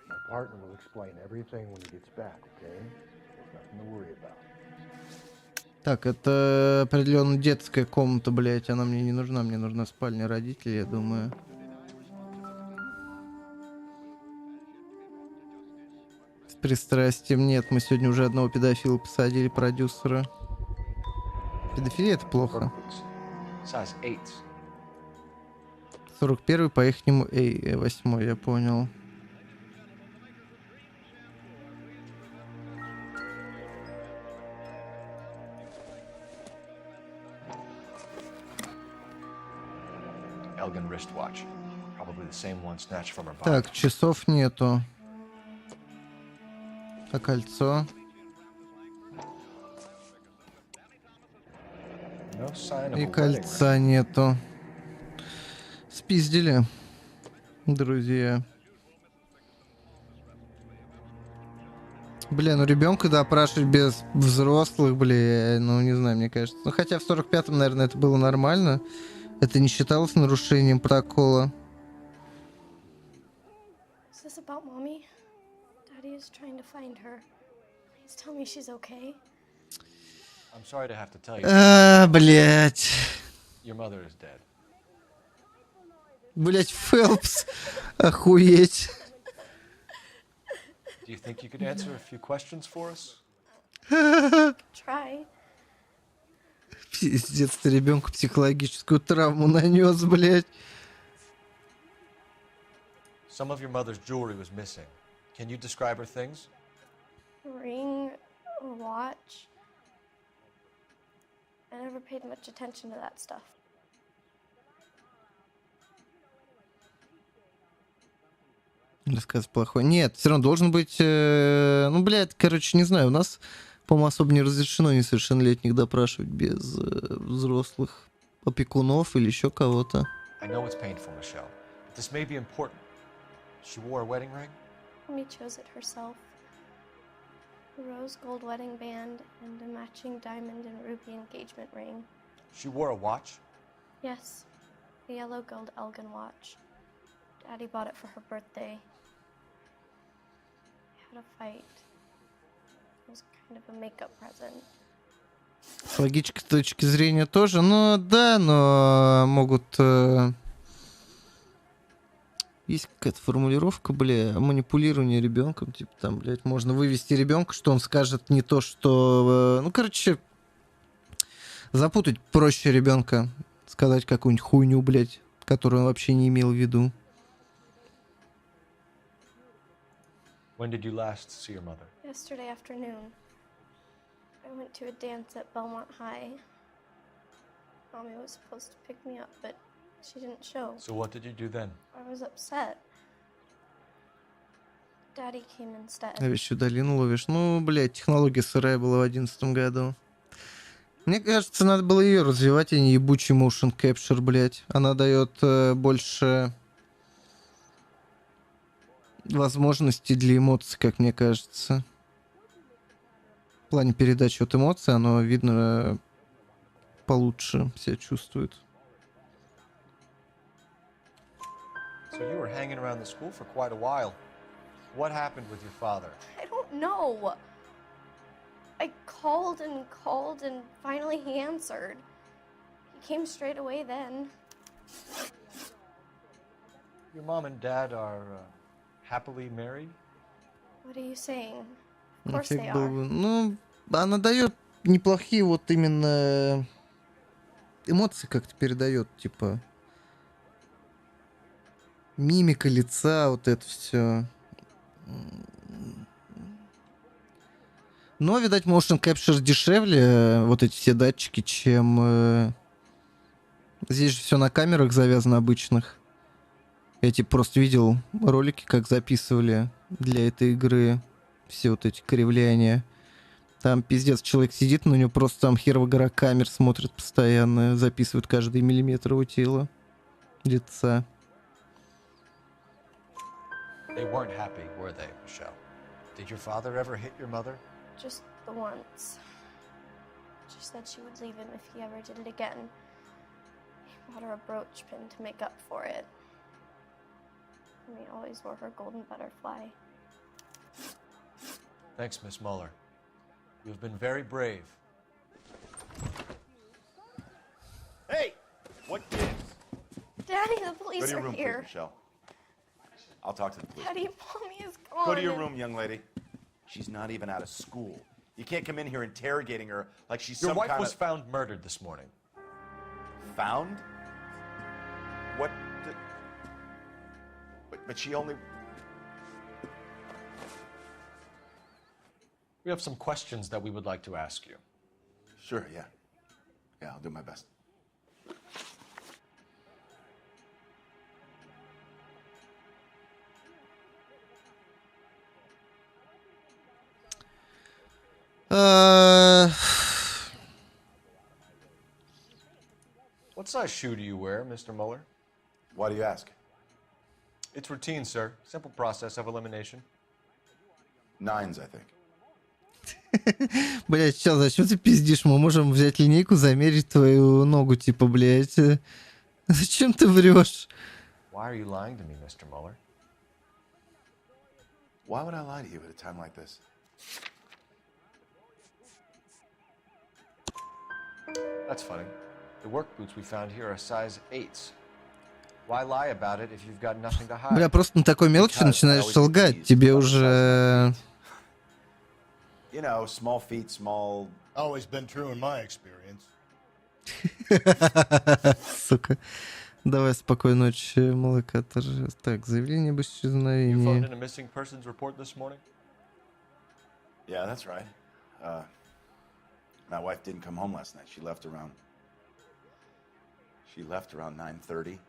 My partner will explain everything when he gets back, okay? There's nothing to worry about. Так, это определенно детская комната, блядь. Она мне не нужна. Мне нужна спальня родителей, я думаю. С пристрастием нет. Мы сегодня уже одного педофила посадили, продюсера. Педофилия — это плохо. 41-й по ихнему 8-й, я понял. Так, часов нету. А кольцо? И кольца нету. Спиздили, друзья. Бля, ну ребенка допрашивать без взрослых, бля, ну не знаю, мне кажется. Ну хотя в 45-м, наверное, это было нормально. Это не считалось нарушением протокола. Is this about Mommy? Daddy is trying to find her. Please tell me she's okay. I'm sorry to have to tell you. Блять. Your mother is dead. Блять, Фэлпс. Охуеть. Do you think you could answer a few questions for us? Try. Пиздец, ты ребенку психологическую травму нанес, блять. Some of your mother's jewelry was missing. Can you describe her things? Ring, or watch. I never paid much attention to that stuff. Рассказ плохой. Нет, все равно должен быть... ну, блядь, короче, не знаю, у нас, по-моему, особо не разрешено несовершеннолетних допрашивать без взрослых опекунов или еще кого-то. I know it's painful, Michelle, but this may be important. She wore a wedding ring? Mommy chose it herself. A rose gold wedding band and a matching diamond and ruby engagement ring. She wore a watch? Yes, a yellow gold Elgin watch. Daddy bought it for her birthday. We had a fight. It was kind of a makeup present. С логической точки зрения тоже, но да, но могут... Есть какая-то формулировка, бля, манипулирование ребенком, типа там, блядь, можно вывести ребенка, что он скажет не то, что... ну, короче, запутать проще ребенка, сказать какую-нибудь хуйню, блядь, которую он вообще не имел в виду. When did you last see your mother? Yesterday afternoon. I went to a dance at Belmont High. Mommy was supposed to pick me up, but she didn't show. So what did you do then? I was upset. Daddy came instead. А вещью долину ловишь. Ну, блядь, технология сырая была в 2011 году. Мне кажется, надо было ее развивать, а не ебучий motion capture, блядь. Она дает больше возможностей для эмоций, как мне кажется. В плане передачи от эмоций оно, видно, получше себя чувствует. So you were hanging around the school for quite a while. What happened with your father? I don't know. I called and finally he answered. He came straight away then. Your mom and dad are happily married? What are you saying? Of course they are. Ну, она дает неплохие вот именно эмоции как-то передает, типа мимика лица, вот это все. Но, видать, motion capture дешевле, вот эти все датчики, чем... Здесь же все на камерах завязано обычных. Я типа просто видел ролики, как записывали для этой игры все вот эти кривляния. Там пиздец, человек сидит, но у него просто там херово гора камер смотрит постоянно, записывает каждый миллиметр его тела, лица. They weren't happy, were they, Michelle? Did your father ever hit your mother? Just the once. She said she would leave him if he ever did it again. He bought her a brooch pin to make up for it. And he always wore her golden butterfly. Thanks, Miss Muller. You've been very brave. Hey! What gives? Daddy, the police Go to your are room, here. please, Michelle. I'll talk to the police. Daddy, Mommy is gone. Go to your room, young lady. She's not even out of school. You can't come in here interrogating her like she's Your some wife kind was of... found murdered this morning. Found? What? But she only... We have some questions that we would like to ask you. Sure, yeah. Yeah, I'll do my best. What size shoe do you wear, Mr. Muller? Why do you ask? It's routine, sir. Simple process of elimination. 9s, I think. Блять, сейчас, зачем ты пиздишь? Мы можем взять линейку, замерить твою ногу, типа, блять. Зачем ты врешь? Why are you lying to me, Mr. Muller? Why would I lie to you at a time like this? That's funny. The work boots we found here are size 8s. Why lie about it if you've got nothing to hide? Бля, просто на такой мелочи начинаешь лгать. Тебе уже... You know, small feet, small... Always been true in my experience. Сука. Давай, спокойной ночи, молокатор. Так, заявление об You phoned исчезновении. in a missing persons report this morning? Yeah, that's right. My wife didn't come home last night. She left around 9:30.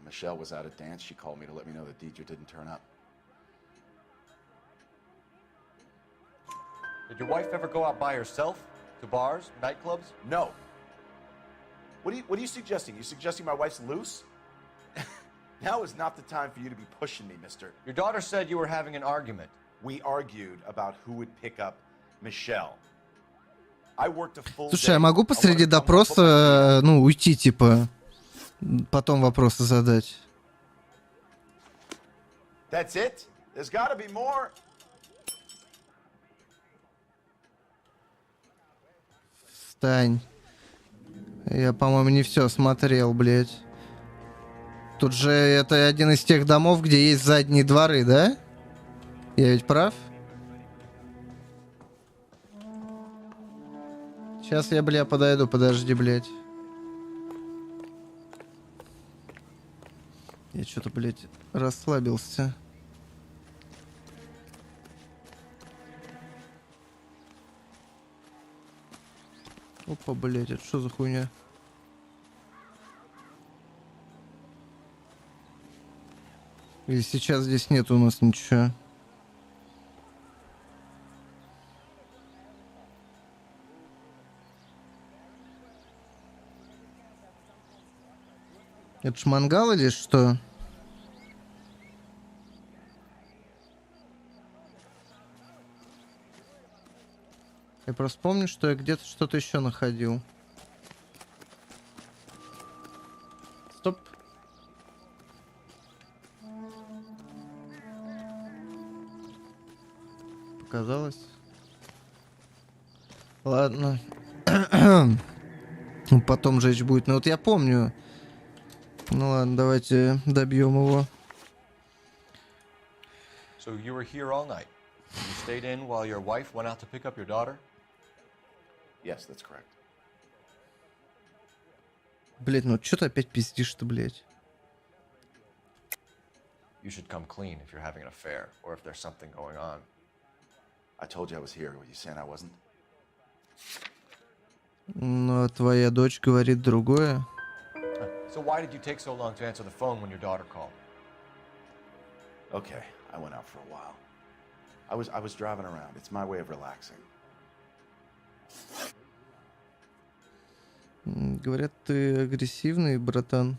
Michelle was out at dance. She called me to let me know that Deidre didn't turn up. Did your wife ever go out by herself? To bars, nightclubs? No. What are you suggesting? You suggesting my wife's loose? Now is not the time for you to be pushing me, mister. Your daughter said you were having an argument. We argued about who would pick up Michelle. I worked a full Слушай, day. я могу посреди допроса, ну, уйти, типа, потом вопросы задать? That's it? There's gotta be more. Встань. Я, по-моему, не все смотрел, блядь. Тут же это один из тех домов, где есть задние дворы, да? Я ведь прав? Сейчас я, бля, подойду, подожди, блядь. Я что-то, блядь, расслабился. Опа, блядь, это что за хуйня? Или сейчас здесь нет у нас ничего? Это ж мангал или что? Я просто помню, что я где-то что-то еще находил. Стоп. Показалось. Ладно. Потом жечь будет. Но вот я помню. Ну ладно, давайте добьем его. So you were here all night. You stayed in while your wife went out to pick up your daughter? Yes, that's correct. Блять, ну что ты опять пиздишь-то, блять? You should come clean if you're having an affair or if there's something going on. I told you I was here. Were you saying I wasn't? Но твоя дочь говорит другое. So why did you take so long to answer the phone when your daughter called? Okay, I went out for a while. I was driving around. It's my way of relaxing. Говорят, ты агрессивный, братан.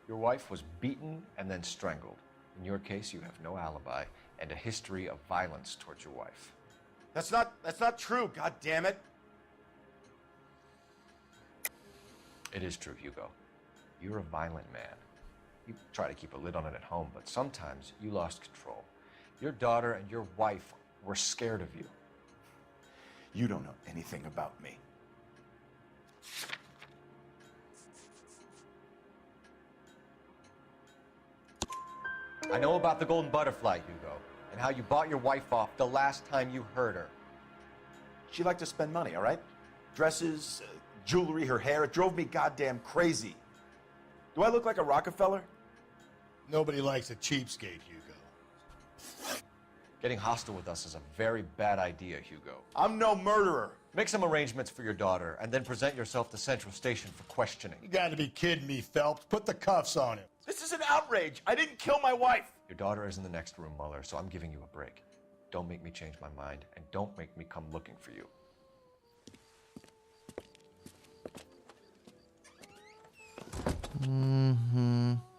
Your wife was beaten and then strangled. In your case, you have no alibi and a history of violence towards your wife. That's not true, god damn it. It is true, Hugo. You're a violent man. You try to keep a lid on it at home, but sometimes you lost control. Your daughter and your wife were scared of you. You don't know anything about me. I know about the golden butterfly, Hugo, and how you bought your wife off the last time you heard her. She liked to spend money, all right? Dresses, jewelry, her hair. It drove me goddamn crazy. Do I look like a Rockefeller? Nobody likes a cheapskate, Hugo. Getting hostile with us is a very bad idea, Hugo. I'm no murderer. Make some arrangements for your daughter, and then present yourself to Central Station for questioning. You gotta be kidding me, Phelps. Put the cuffs on him. This is an outrage. I didn't kill my wife. Your daughter is in the next room, Mueller, so I'm giving you a break. Don't make me change my mind, and don't make me come looking for you.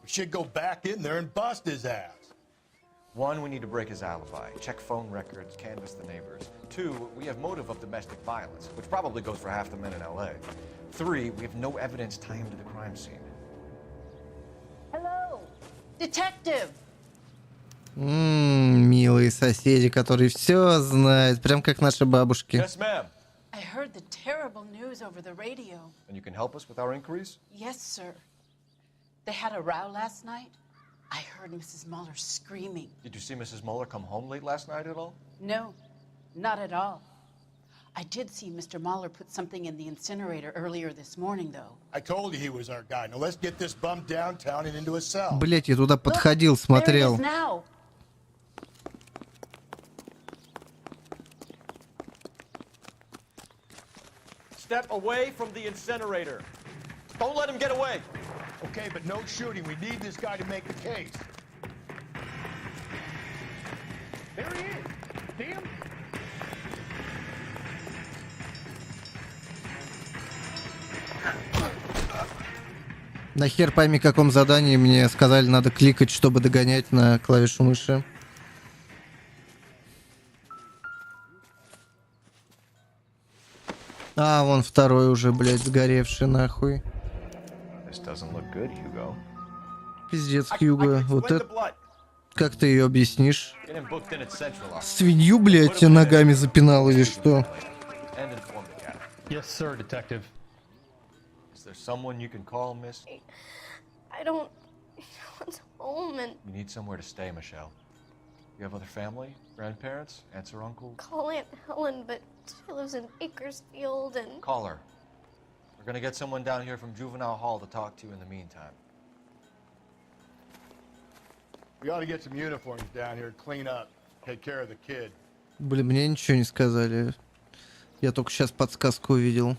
We should go back in there and bust his ass. One, we need to break his alibi, check phone records, canvass the neighbors. Two, we have motive of domestic violence, which probably goes for half the men in LA. Three, we have no evidence tying him to the crime scene. Hello, detective. Милые соседи, которые все знают, прям как наши бабушки. Yes, ma'am. I heard the terrible news over the radio. And you can help us with our inquiries? Yes, sir. They had a row last night. I heard Mrs. Mueller screaming. Did you see Mrs. Mueller come home late last night at all? No, not at all. I did see Mr. Mueller put something in the incinerator earlier this morning, though. I told you he was our guy. Now let's get this bum downtown and into his cell. Блять, я туда подходил, смотрел. There he is now. step away from the incinerator. Don't let him get away. Okay, but no shooting. We need this guy to make the case. There he is. See him? Нахер пойми, каком задании мне сказали, надо кликать, чтобы догонять на клавишу мыши. А, вон второй уже, блядь, сгоревший нахуй. Пиздец, Хьюго. Вот это... Как ты ее объяснишь? Свинью, блядь, ногами запинал или что? Yes, sir, detective. Is there someone you can call, miss? I don't. It's home and. You need somewhere to stay, Michelle. You have other family? Grandparents? Aunts or uncles? Call Aunt Helen, but she lives in Bakersfield and. Call her. We're gonna get someone down here from Juvenile Hall to talk to you in the meantime. We ought to get some uniforms down here, clean up, take care of the kid. Блин, мне ничего не сказали. Я только сейчас подсказку увидел.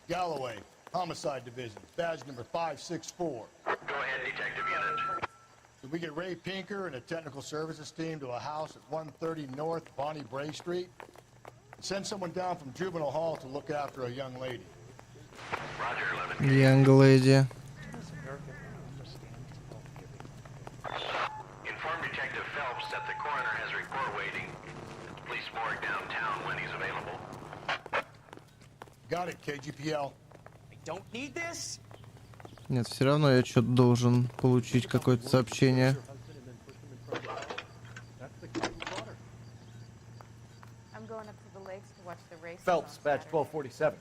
Galloway, Homicide Division, badge number 564. Go ahead, Detective Unit. Did we get Ray Pinker and a technical services team to a house at 130 North Bonnie Bray Street? Send someone down from Juvenile Hall to look after a young lady. Roger, 11. Young lady. Inform Detective Phelps that the coroner has a report waiting. Police morgue downtown when he's available. Got it, KGPL. I don't need this. Нет, все равно я что-то должен получить какое-то сообщение. I'm going up to the lakes to watch the race. Phelps, badge 1247.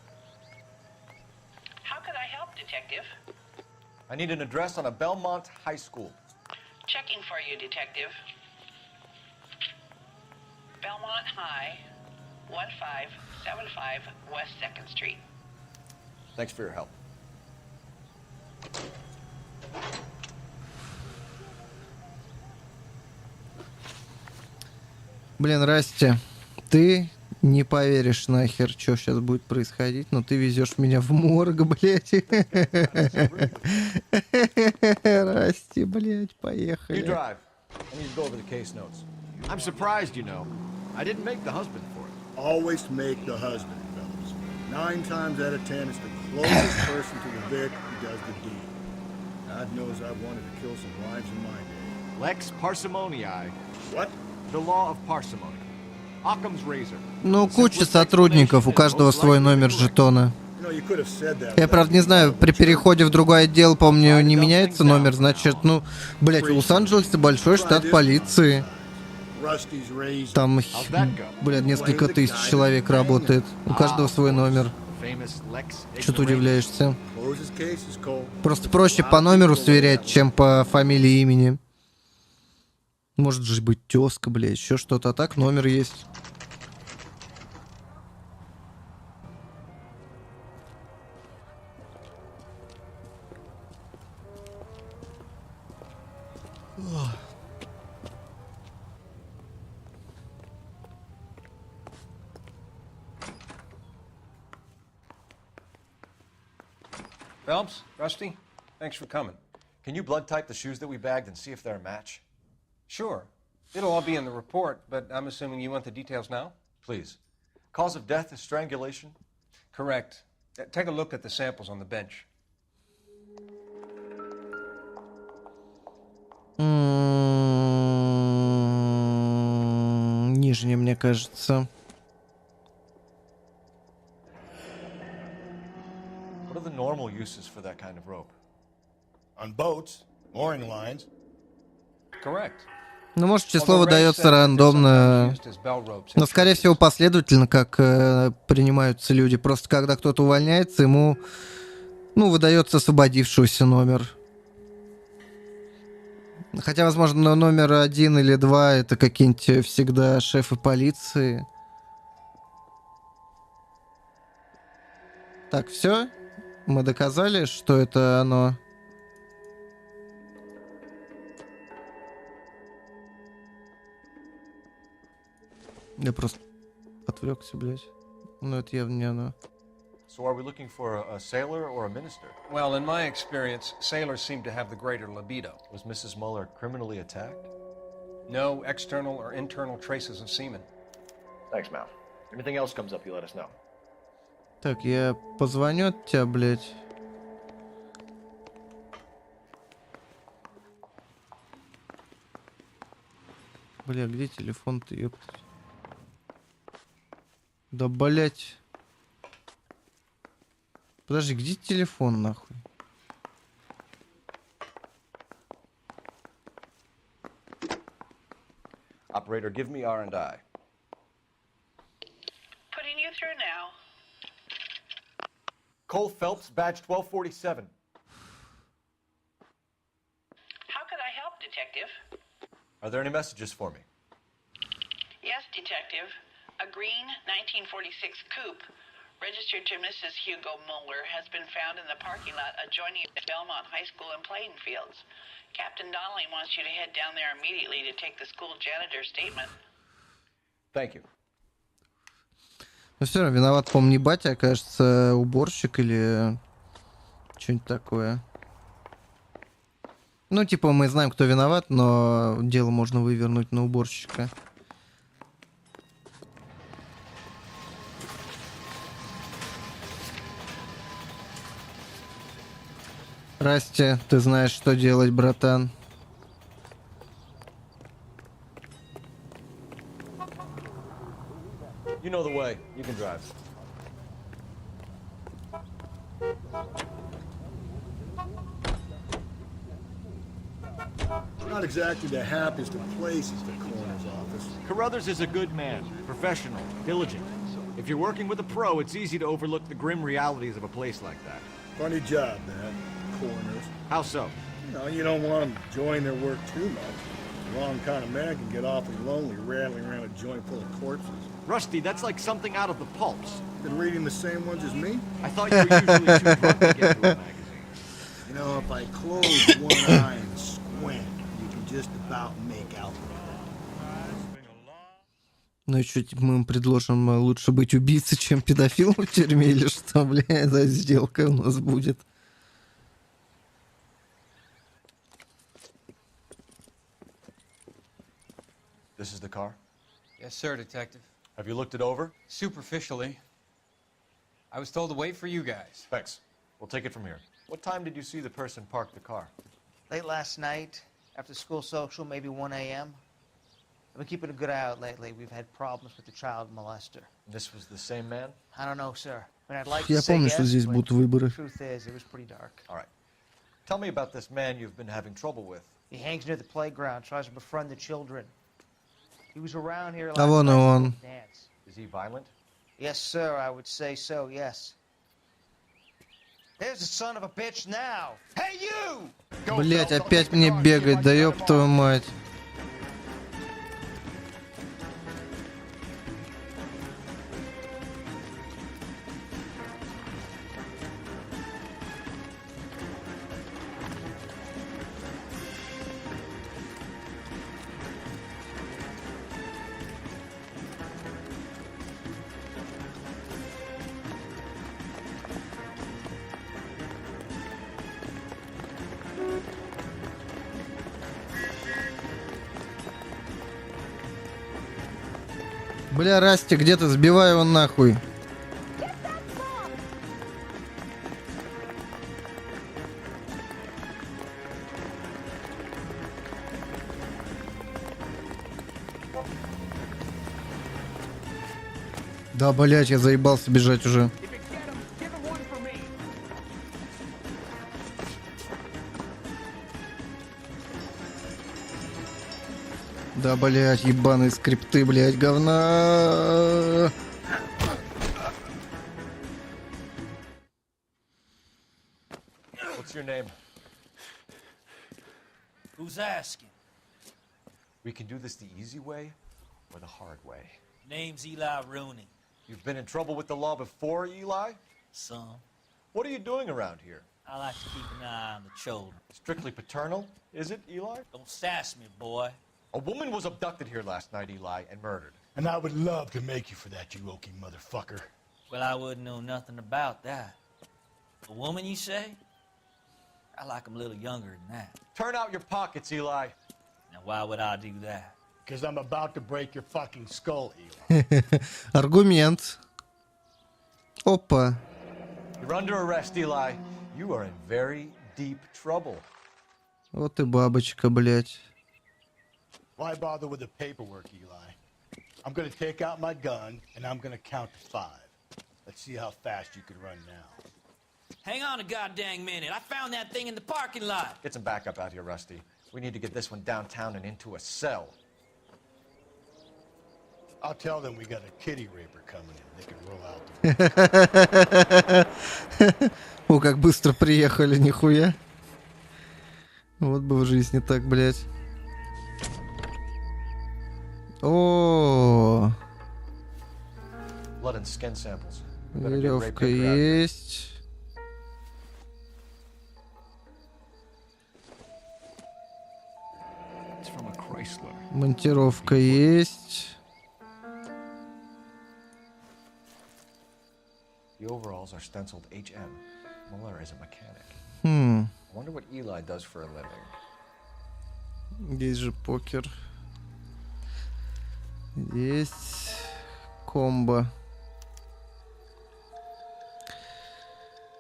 How can I help, Detective? I need an address on a Belmont High School. Checking for you, Detective. Belmont High, 1575 West 2nd Street. Thanks for your help. Блин, Расти, ты не поверишь нахер, что сейчас будет происходить, но ты везешь меня в морг, блядь. Расти, блядь, поехали. You drive. I need to go over the case notes. I'm surprised, you know. I didn't make the husband for it. Always make the husband, fellas. 9 times out of 10, it's the closest person to the Vic who does the deed. God knows I've wanted to kill some wives in my day. Lex parsimoniae. What? The law of parsimony. Occam's razor. Ну, куча сотрудников, у каждого свой номер жетона. Я, правда, не знаю, при переходе в другой отдел, помню, не меняется номер, значит, ну, блять, в Лос-Анджелесе большой штат полиции. Там, блядь, несколько тысяч человек работает. У каждого свой номер. Что ты удивляешься? Просто проще по номеру сверять, чем по фамилии и имени. Может же быть тезка, блядь, еще что-то. А так номер есть. Phelps, Rusty, thanks for coming. Can you blood type the shoes that we bagged and see if they're a match? Sure. It'll all be in the report, but I'm assuming you want the details now? Please. Cause of death is strangulation? Correct. Take a look at the samples on the bench. Нижняя, мне кажется. What are the normal uses for that kind of rope? On boats, mooring lines. Correct. Ну, может, число выдается рандомно, но, скорее всего, последовательно, как принимаются люди. Просто когда кто-то увольняется, ему, ну, выдается освободившийся номер. Хотя, возможно, номер 1 или 2 это какие-нибудь всегда шефы полиции. Так, все? Мы доказали, что это оно. Я просто отвлекся, блядь. Ну, это явно не оно. So are we looking for a sailor or a minister? Well, in my experience, sailors seem to have the greater libido. Was Mrs. Muller criminally attacked? No external or internal traces of semen. Thanks, Mal. Anything else comes up, you let us know. Так, я позвоню от тебя, блядь. Бля, где телефон-то, ёптать? Да, блядь. Подожди, где телефон, нахуй? Operator, give me R&I. Putting you through now. Cole Phelps, badge 1247. How could I help, Detective? Are there any messages for me? Yes, Detective. A green 1946 coupe registered to Mrs. Hugo Muller has been found in the parking lot adjoining the Belmont High School and playing fields. Captain Donnelly wants you to head down there immediately to take the school janitor's statement. Thank you. Ну все равно виноват, по-моему, не батя, а, кажется, уборщик или что-нибудь такое. Ну, типа, мы знаем, кто виноват, но дело можно вывернуть на уборщика. Расти, ты знаешь, что делать, братан. You know the way. You can drive. Not exactly the happiest of places, the coroner's office. Carruthers is a good man, professional, diligent. If you're working with a pro, it's easy to overlook the grim realities of a place like that. Funny job, that, coroners. How so? You don't want them enjoying their work too much. The wrong kind of man can get awfully lonely rattling around a joint full of corpses. Rusty, that's like something out of the pulps. Been reading the same ones as me? I thought you were usually too drunk to get into a magazine. You know, if I close one eye and squint, you can just about make out. Ну и что, типа, мы им предложим лучше быть убийцей, чем педофилом в тюрьме, или что, бля, эта сделка у нас будет. This is the car? Yes, sir, Detective. Have you looked it over? Superficially. I was told to wait for you guys. Thanks. We'll take it from here. What time did you see the person park the car? Late last night, after school social, maybe 1 a.m. I've been keeping a good eye out lately. We've had problems with the child molester. This was the same man? I don't know, sir. I mean, I'd like to Я say помню, yes, что здесь but будут выборы. the truth is, it was pretty dark. All right. Tell me about this man you've been having trouble with. He hangs near the playground, tries to befriend the children. He was around here last А вон и night for он. a dance. Is he violent? Yes, sir, I would say so, yes. There's the son of a bitch now. Hey, you! Блять, опять мне бегать, да ёб твою мать. Бля, Расти, где ты? Сбивай его нахуй. Да, блять, я заебался бежать уже. Да, блять, ебаные скрипты, блять, говна. What's your name? Who's asking? We can do this the easy way or the hard way. Name's Eli Rooney. You've been in trouble with the law before, Eli? Some. What are you doing around here? I like to keep an eye on the children. Strictly paternal, is it, Eli? Don't sass me, boy. A woman was abducted here last night, Eli, and murdered. And I would love to make you for that, you oaky motherfucker. Well, I wouldn't know nothing about that. A woman, you say? I like them a little younger than that. Turn out your pockets, Eli. Now, why would I do that? Because I'm about to break your fucking skull, Eli. Аргумент. Опа. You're under arrest, Eli. You are in very deep trouble. Вот и бабочка, блядь. Why bother with the paperwork, Eli? I'm gonna take out my gun, and I'm gonna count to 5. Let's see how fast you can run now. Hang on a goddamn minute. I found that thing in the parking lot. Get some backup out here, Rusty. We need to get this one downtown and into a cell. I'll tell them we got a kitty raper coming in. They can roll out the О, как быстро приехали, нихуя. Вот бы в жизни так, блядь. О, Blood and skin samples. веревка есть. It's from a Chrysler. Монтировка есть. The overalls are stenciled HM. Muller is a mechanic. Хм. I wonder what Eli does for a living. Есть же покер. Есть комбо.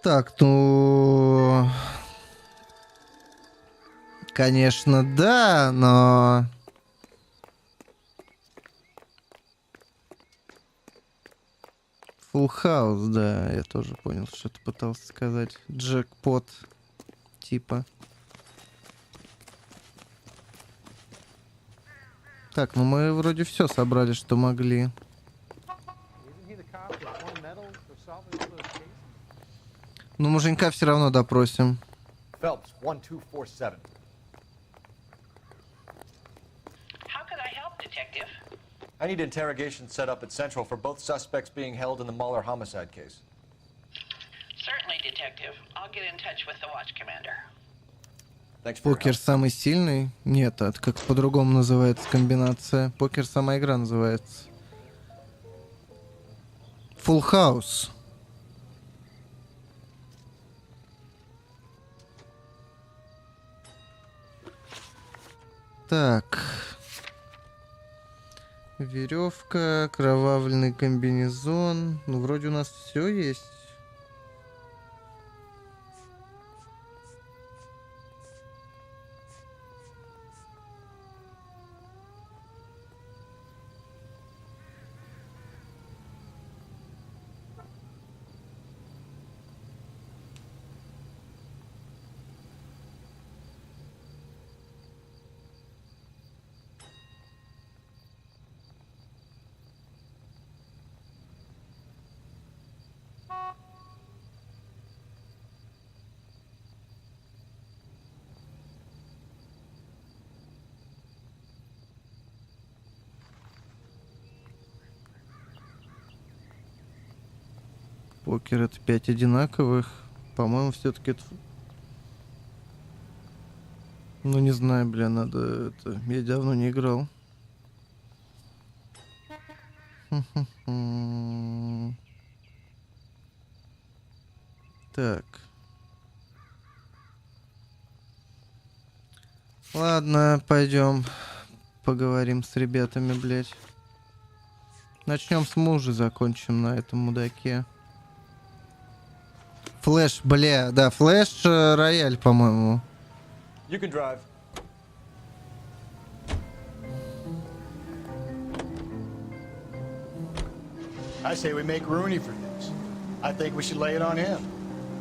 Так, ну... Конечно, да, но... Full House, да, я тоже понял, что ты пытался сказать. Джекпот, типа. Так, ну мы вроде все собрали, что могли. Ну, муженька все равно допросим. Фэлпс, 1247. How could I help, Detective? I need interrogation set up at Central for both suspects being held in the Muller homicide case. Certainly, Detective. I'll get in touch with the watch commander. Покер самый сильный? Нет, это как по-другому называется комбинация. Покер сама игра называется. Full House. Так. Веревка, кровавленный комбинезон. Ну, вроде у нас все есть. Покер это 5 одинаковых. По-моему, все-таки это... Ну, не знаю, бля, надо это... Я давно не играл. Так. Ладно, пойдем поговорим с ребятами, блядь. Начнем с мужа, закончим на этом мудаке. Флэш, бля, да, флэш рояль, по-моему. You can drive. I say we make Rooney for this. I think we should lay it on him.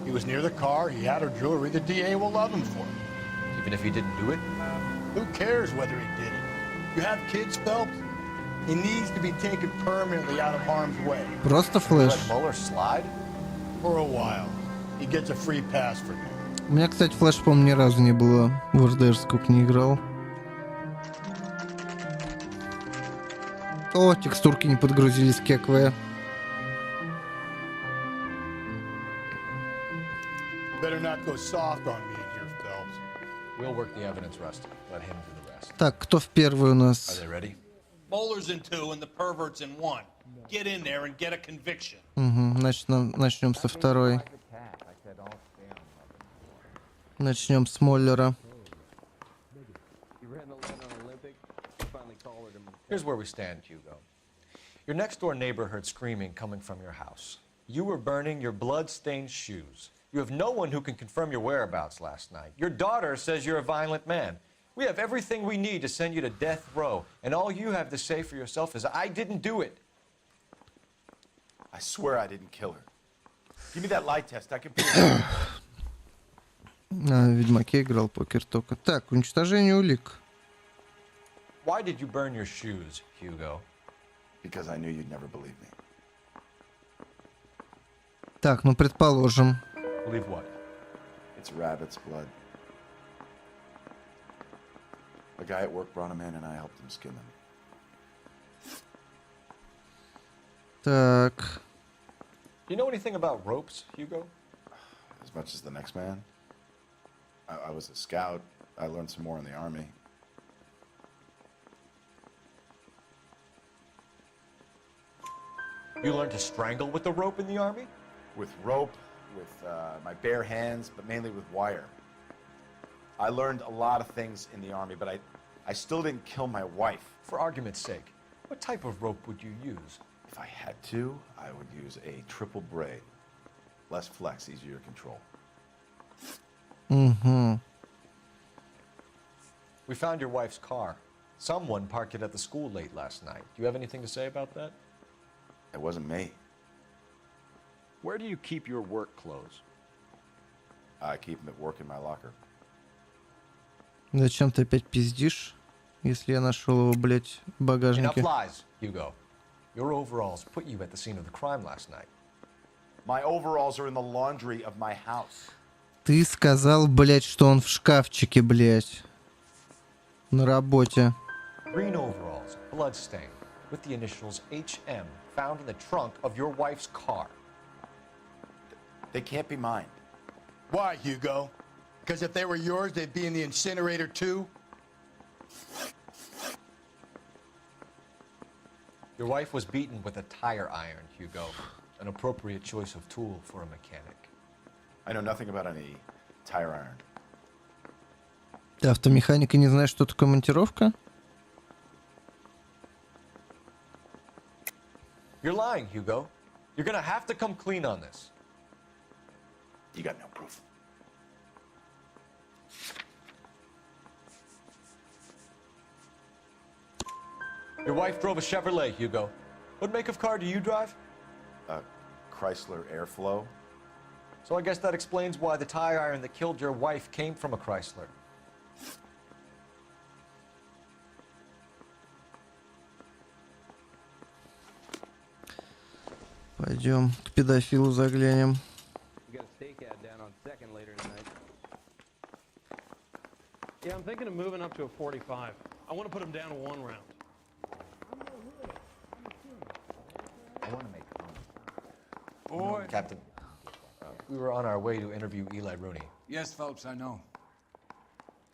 He was near the car, he had her jewelry, the DA will love him for it. Even if he didn't do it? Who cares whether he did it? You have kids, Phelps? He needs to be taken permanently out of harm's way. Просто флэш. Let Muller slide? For a while. He gets a free pass for now. У меня, кстати, флэш, по-моему, ни разу не было. В РДР сколько не играл. О, текстурки не подгрузились, кеквые. Better not go soft on me in here, Phelps. We'll work the evidence, Rusty. Let him do the rest. Так, кто в первый у нас? Are they ready? Bowler's in 2 and the pervert's in 1. Get in there and get a conviction. Начнем со второй. Начнем с Моллера. Here's where we stand, Hugo. Your next-door neighbor heard screaming coming from your house. You were burning your blood-stained shoes. You have no one who can confirm your whereabouts last night. Your daughter says you're a violent man. We have everything we need to send you to death row, and all you have to say for yourself is, I didn't do it. I swear I didn't kill her. Give me that lie test. I can prove it. В Ведьмаке играл покер только. Так, уничтожение улик. Why did you burn your shoes, Hugo? Because I knew you'd never believe me. Так, ну предположим. Believe what? It's rabbit's blood. A guy at work brought him in and I helped him skin them. Так. Do you know anything about ropes, Hugo? As much as the next man. I was a scout. I learned some more in the army. You learned to strangle with the rope in the army? With rope, with my bare hands, but mainly with wire. I learned a lot of things in the army, but I still didn't kill my wife. For argument's sake, what type of rope would you use? If I had to, I would use a triple braid. Less flex, easier to control. We found your wife's car. Someone parked it at the school late last night. Do you have anything to say about that? It wasn't me. Where do you keep your work clothes? I keep them at work in my locker. Зачем ты опять пиздишь, если я нашел его, блядь, в багажнике? Enough lies, Hugo. Your overalls put you at the scene of the crime last night. My overalls are in the laundry of my house. Ты сказал, блядь, что он в шкафчике, блядь. На работе. Green overalls, bloodstained, with the initials HM, found in the trunk of your wife's car. They can't be mine. Why, Hugo? Because if they were yours, they'd be in the incinerator too? Your wife was beaten with a tire iron, Hugo. An appropriate choice of tool for a mechanic. I know nothing about any tire iron. Ты автомеханик и не знаешь, что такое монтировка? You're lying, Hugo. You're gonna have to come clean on this. You got no proof. Your wife drove a Chevrolet, Hugo. What make of car do you drive? A Chrysler Airflow. So I guess that explains why the tire iron that killed your wife came from a Chrysler. Пойдем к педофилу заглянем. Yeah, I'm thinking of moving up to a 45. I want to put him down to 1 round. I want to make Boy. Captain, we were on our way to interview Eli Rooney. Yes, Phelps, I know.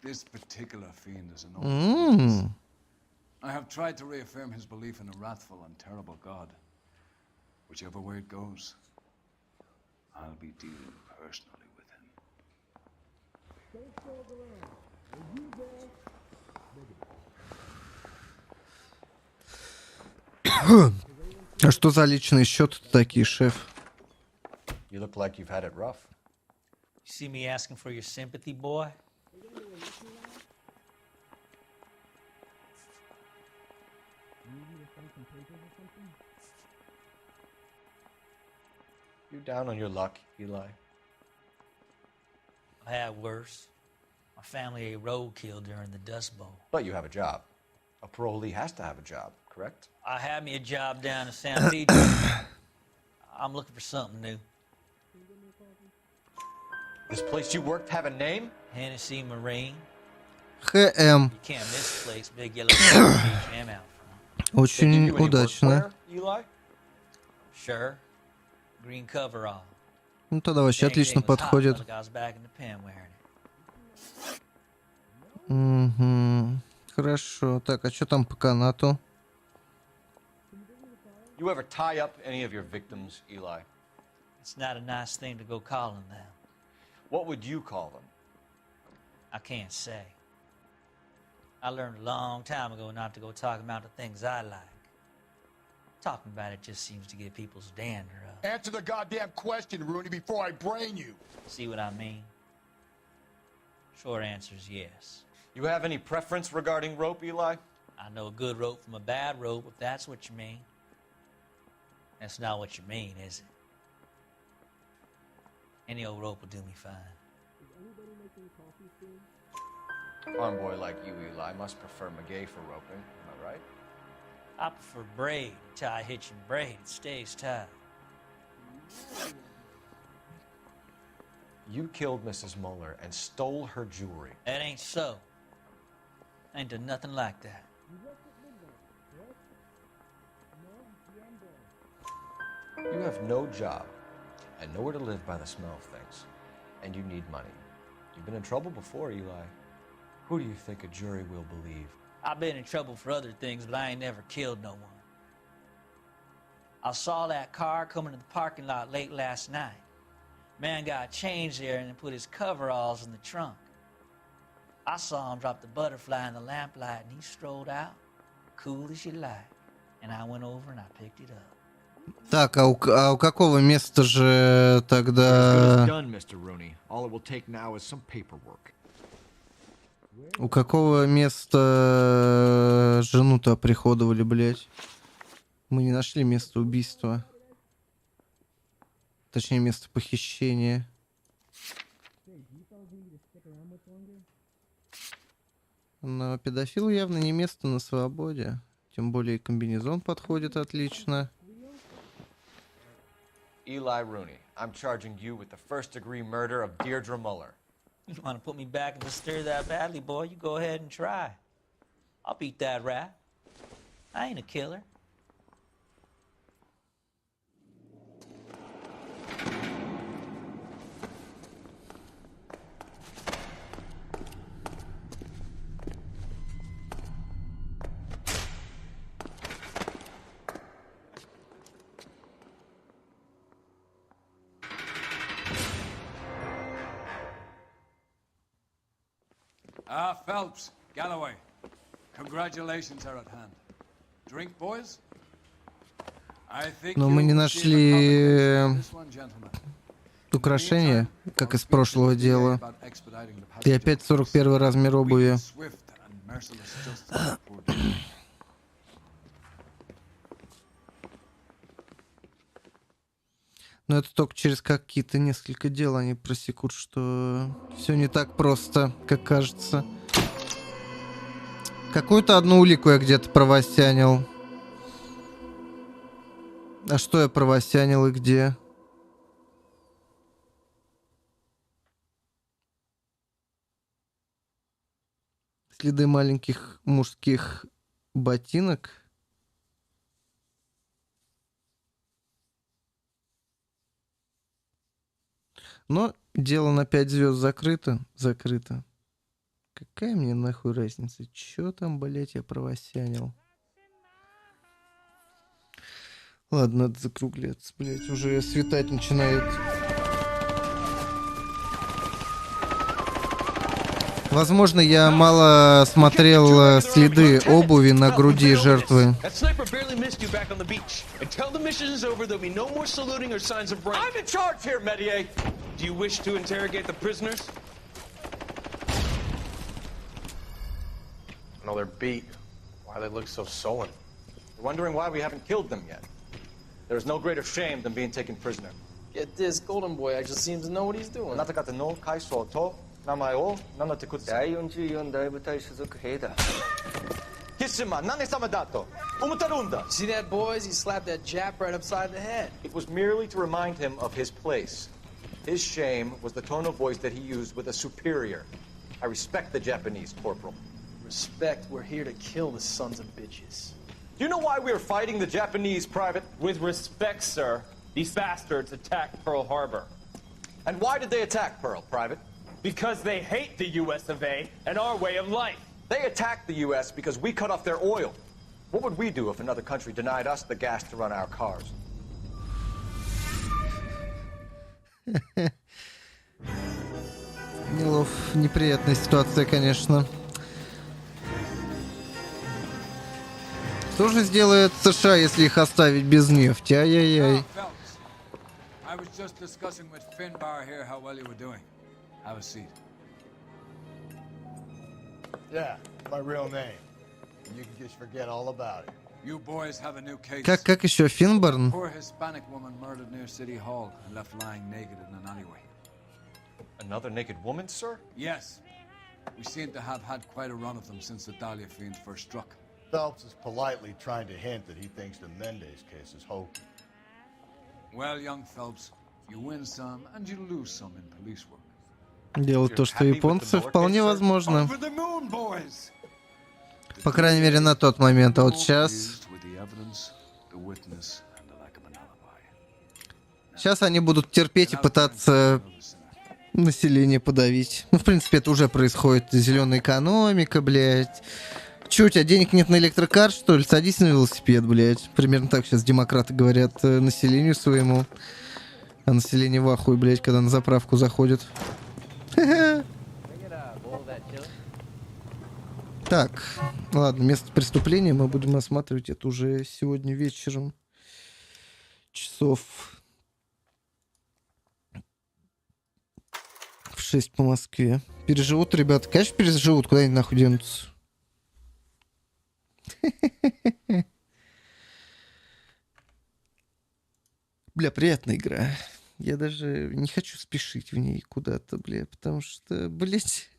This particular fiend is an old I have tried to reaffirm his belief in a wrathful and terrible God. Whichever way it goes, I'll be dealing personally with him. А что за личные счеты такие, шеф? You look like you've had it rough. You see me asking for your sympathy, boy? You down on your luck, Eli? I had worse. My family ate roadkill during the Dust Bowl. But you have a job. A parolee has to have a job, correct? I had me a job down in San Pedro. I'm looking for something new. This place you worked have a name? Hennessy Marine. ХМ. You can't miss the place. Big yellow jam out front. Очень удачно. Eli? Sure. Green coverall. Ну тогда вообще отлично подходит. Угу. Хорошо. Так, а что там по канату? You ever tie up any of your victims, Eli? It's not a nice thing to go calling them. What would you call them? I can't say. I learned a long time ago not to go talking about the things I like. Talking about it just seems to get people's dander up. Answer the goddamn question, Rooney, before I brain you. See what I mean? Short answer is yes. You have any preference regarding rope, Eli? I know a good rope from a bad rope, if that's what you mean. That's not what you mean, is it? Any old rope will do me fine. Farm boy like you, Eli, must prefer McGay for roping. Am I right? I prefer braid. Tie, hitch, and braid. It stays tied. You killed Mrs. Muller and stole her jewelry. That ain't so. I ain't done nothing like that. You have no job and nowhere to live by the smell of things. And you need money. You've been in trouble before, Eli. Who do you think a jury will believe? I've been in trouble for other things, but I ain't never killed no one. I saw that car coming to the parking lot late last night. Man got changed there and put his coveralls in the trunk. I saw him drop the butterfly in the lamplight, and he strolled out, cool as you like. And I went over and I picked it up. Так, а у какого места же тогда... У какого места жену-то оприходовали, блядь? Мы не нашли место убийства. Точнее, место похищения. Но педофилу явно не место на свободе. Тем более комбинезон подходит отлично. Eli Rooney, I'm charging you with the first-degree murder of Deirdre Muller. You want to put me back in the stir that badly, boy? You go ahead and try. I'll beat that rap. I ain't a killer. Phelps, Galloway, congratulations are at hand. Drink, boys? I think Но мы не нашли украшения, как из прошлого дела. И опять 41 размер обуви. Но это только через какие-то несколько дел они просекут, что все не так просто, как кажется. Какую-то одну улику я где-то провосянил. А что я провосянил и где? Следы маленьких мужских ботинок. Но дело на 5 звезд закрыто. Закрыто. Какая мне нахуй разница? Чё там, блять, я провосянил? Ладно, надо закругляться, блять. Уже светать начинает. Возможно, я мало смотрел следы обуви на груди жертвы. No, they're beat. Why they look so sullen? They're wondering why we haven't killed them yet. There's no greater shame than being taken prisoner. Get this, Golden Boy actually seems to know what he's doing. See that, boys? He slapped that Jap right upside the head. It was merely to remind him of his place. His shame was the tone of voice that he used with a superior. I respect the Japanese, Corporal. Respect, we're here to kill the sons of bitches. Do you know why we're fighting the Japanese, Private? With respect, sir, these bastards attacked Pearl Harbor. And why did they attack Pearl, Private? Because they hate the US of A and our way of life. They attacked the US because we cut off their oil. What would we do if another country denied us the gas to run our cars? Неприятная ситуация, конечно. Что же сделает США, если их оставить без нефти? Ай-яй-яй. I was just discussing with Finbar here how well you were doing. Have a seat. Yeah, my real name. You can just forget all about it. You boys have a new case. Как еще Финборн? Poor Hispanic woman murdered near City Hall and left lying naked in an alleyway. Another naked woman, sir? Yes. We seem to have had quite a run of them since the Dahlia fiend first struck. Phelps is politely trying to hint that he thinks the Mendez case is hokey. Well, young Phelps, you win some and you lose some in police work. Делать то, что японцы, вполне возможно. По крайней мере, на тот момент. А вот сейчас... Сейчас они будут терпеть и пытаться население подавить. Ну, в принципе, это уже происходит. Зеленая экономика, блядь. Че, у тебя денег нет на электрокар, что ли? Садись на велосипед, блядь. Примерно так сейчас демократы говорят населению своему. А население в ахуе, блядь, когда на заправку заходит. Так, ладно, место преступления мы будем осматривать это уже сегодня вечером. Часов в 6 по Москве. Переживут, ребята, конечно, переживут, куда они нахуй денутся. Бля, приятная игра. Я даже не хочу спешить в ней куда-то, бля, потому что, блядь,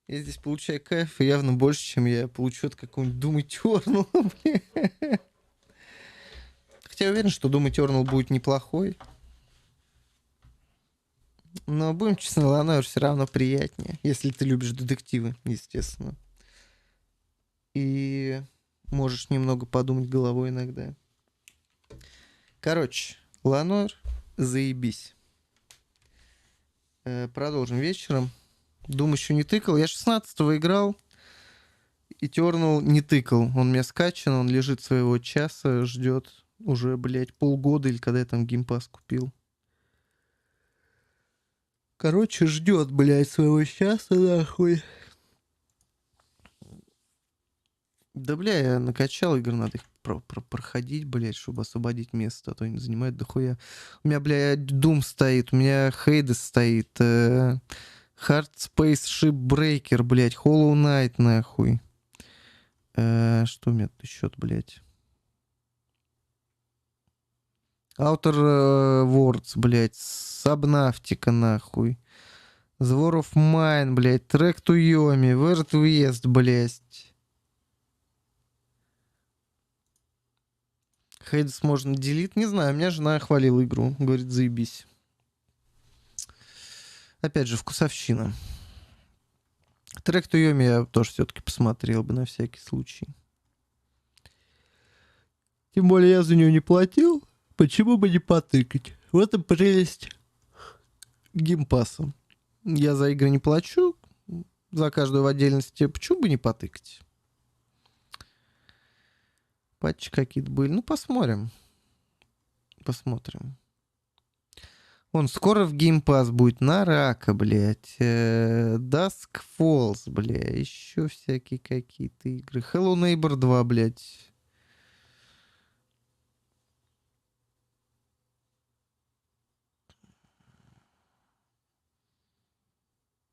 я здесь получаю кайф явно больше, чем я получу от какого-нибудь Doom Eternal, бля. Хотя я уверен, что Doom Eternal будет неплохой. Но, будем честны, Noire все равно приятнее, если ты любишь детективы, естественно. И можешь немного подумать головой иногда. Короче, Noire, заебись. Продолжим вечером. Doom еще не тыкал. Я 16-го играл. Eternal не тыкал. Он у меня скачан, он лежит своего часа, ждет уже, блядь, полгода, или когда я там геймпас купил. Короче, ждет, блядь, своего часа, нахуй. Да, бля, я накачал игр, надо их проходить, блядь, чтобы освободить место, а то они занимают дохуя. У меня, блядь, Doom стоит, у меня Hades стоит, Hard Space Shipbreaker, блядь, Hollow Knight, нахуй. Что у меня тут еще, блядь? Outer Worlds, блядь, Subnautica, нахуй. The War of Mine, блядь, Track to Yomi, Where to West, блядь. Хейдс можно делить, не знаю, меня жена хвалила игру, говорит, заебись. Опять же, вкусовщина. Трек to Yomi я тоже все-таки посмотрел бы на всякий случай. Тем более я за нее не платил, почему бы не потыкать? В этом прелесть геймпаса. Я за игры не плачу, за каждую в отдельности, почему бы не потыкать? Патчи какие-то были. Ну, посмотрим. Посмотрим. Он скоро в Game Pass будет. На рака, блядь. Dusk Falls, бля. Еще всякие какие-то игры. Hello Neighbor 2, блядь.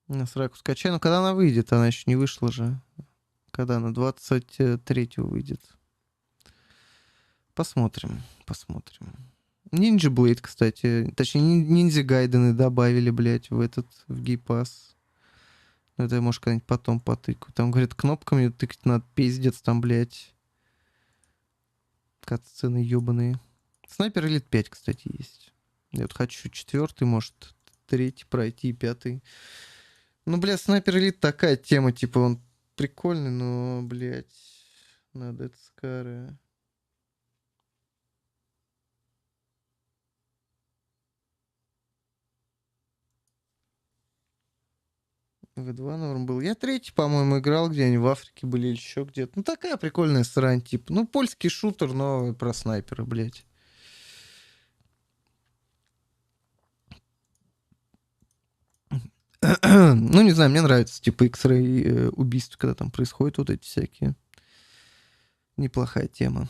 На сраку скачай. Ну, когда она выйдет? Она еще не вышла же. Когда она? 23-го выйдет. Посмотрим, посмотрим. Ninja Blade, кстати. Точнее, Ниндзя Гайдены добавили, блядь, в гейпас. Но это я, может, когда-нибудь потом потыкаю. Там, говорят, кнопками тыкать надо, пиздец, там, блядь. Кат-сцены ебаные. Снайпер Элит 5, кстати, есть. Я вот хочу 4-й, может, 3-й пройти, 5-й. Ну, блядь, Снайпер Элит такая тема, типа, он прикольный, но, блядь, надо это скары. В2 норм был. Я 3, по-моему, играл, где они в Африке были или еще где-то. Ну, такая прикольная срань, типа. Ну, польский шутер, но про снайпера, блядь. Ну, не знаю, мне нравится, типа, X-Ray убийства, когда там происходят вот эти всякие. Неплохая тема.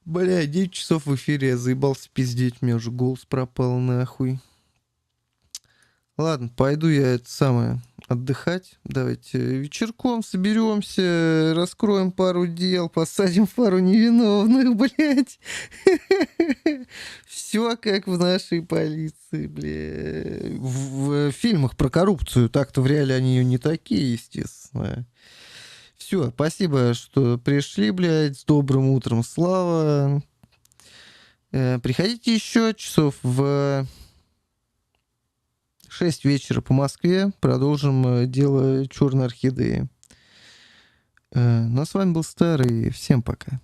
Бля, 9 часов в эфире, я заебался пиздеть, у меня уже голос пропал нахуй. Ладно, пойду я это самое отдыхать. Давайте вечерком соберемся, раскроем пару дел, посадим пару невиновных, блядь. Все как в нашей полиции, блядь. В фильмах про коррупцию так-то в реале они не такие, естественно. Все, спасибо, что пришли, блядь. С добрым утром, Слава. Приходите еще часов в 6 вечера по Москве. Продолжим дело Черной орхидеи. Ну а с вами был Старый. Всем пока.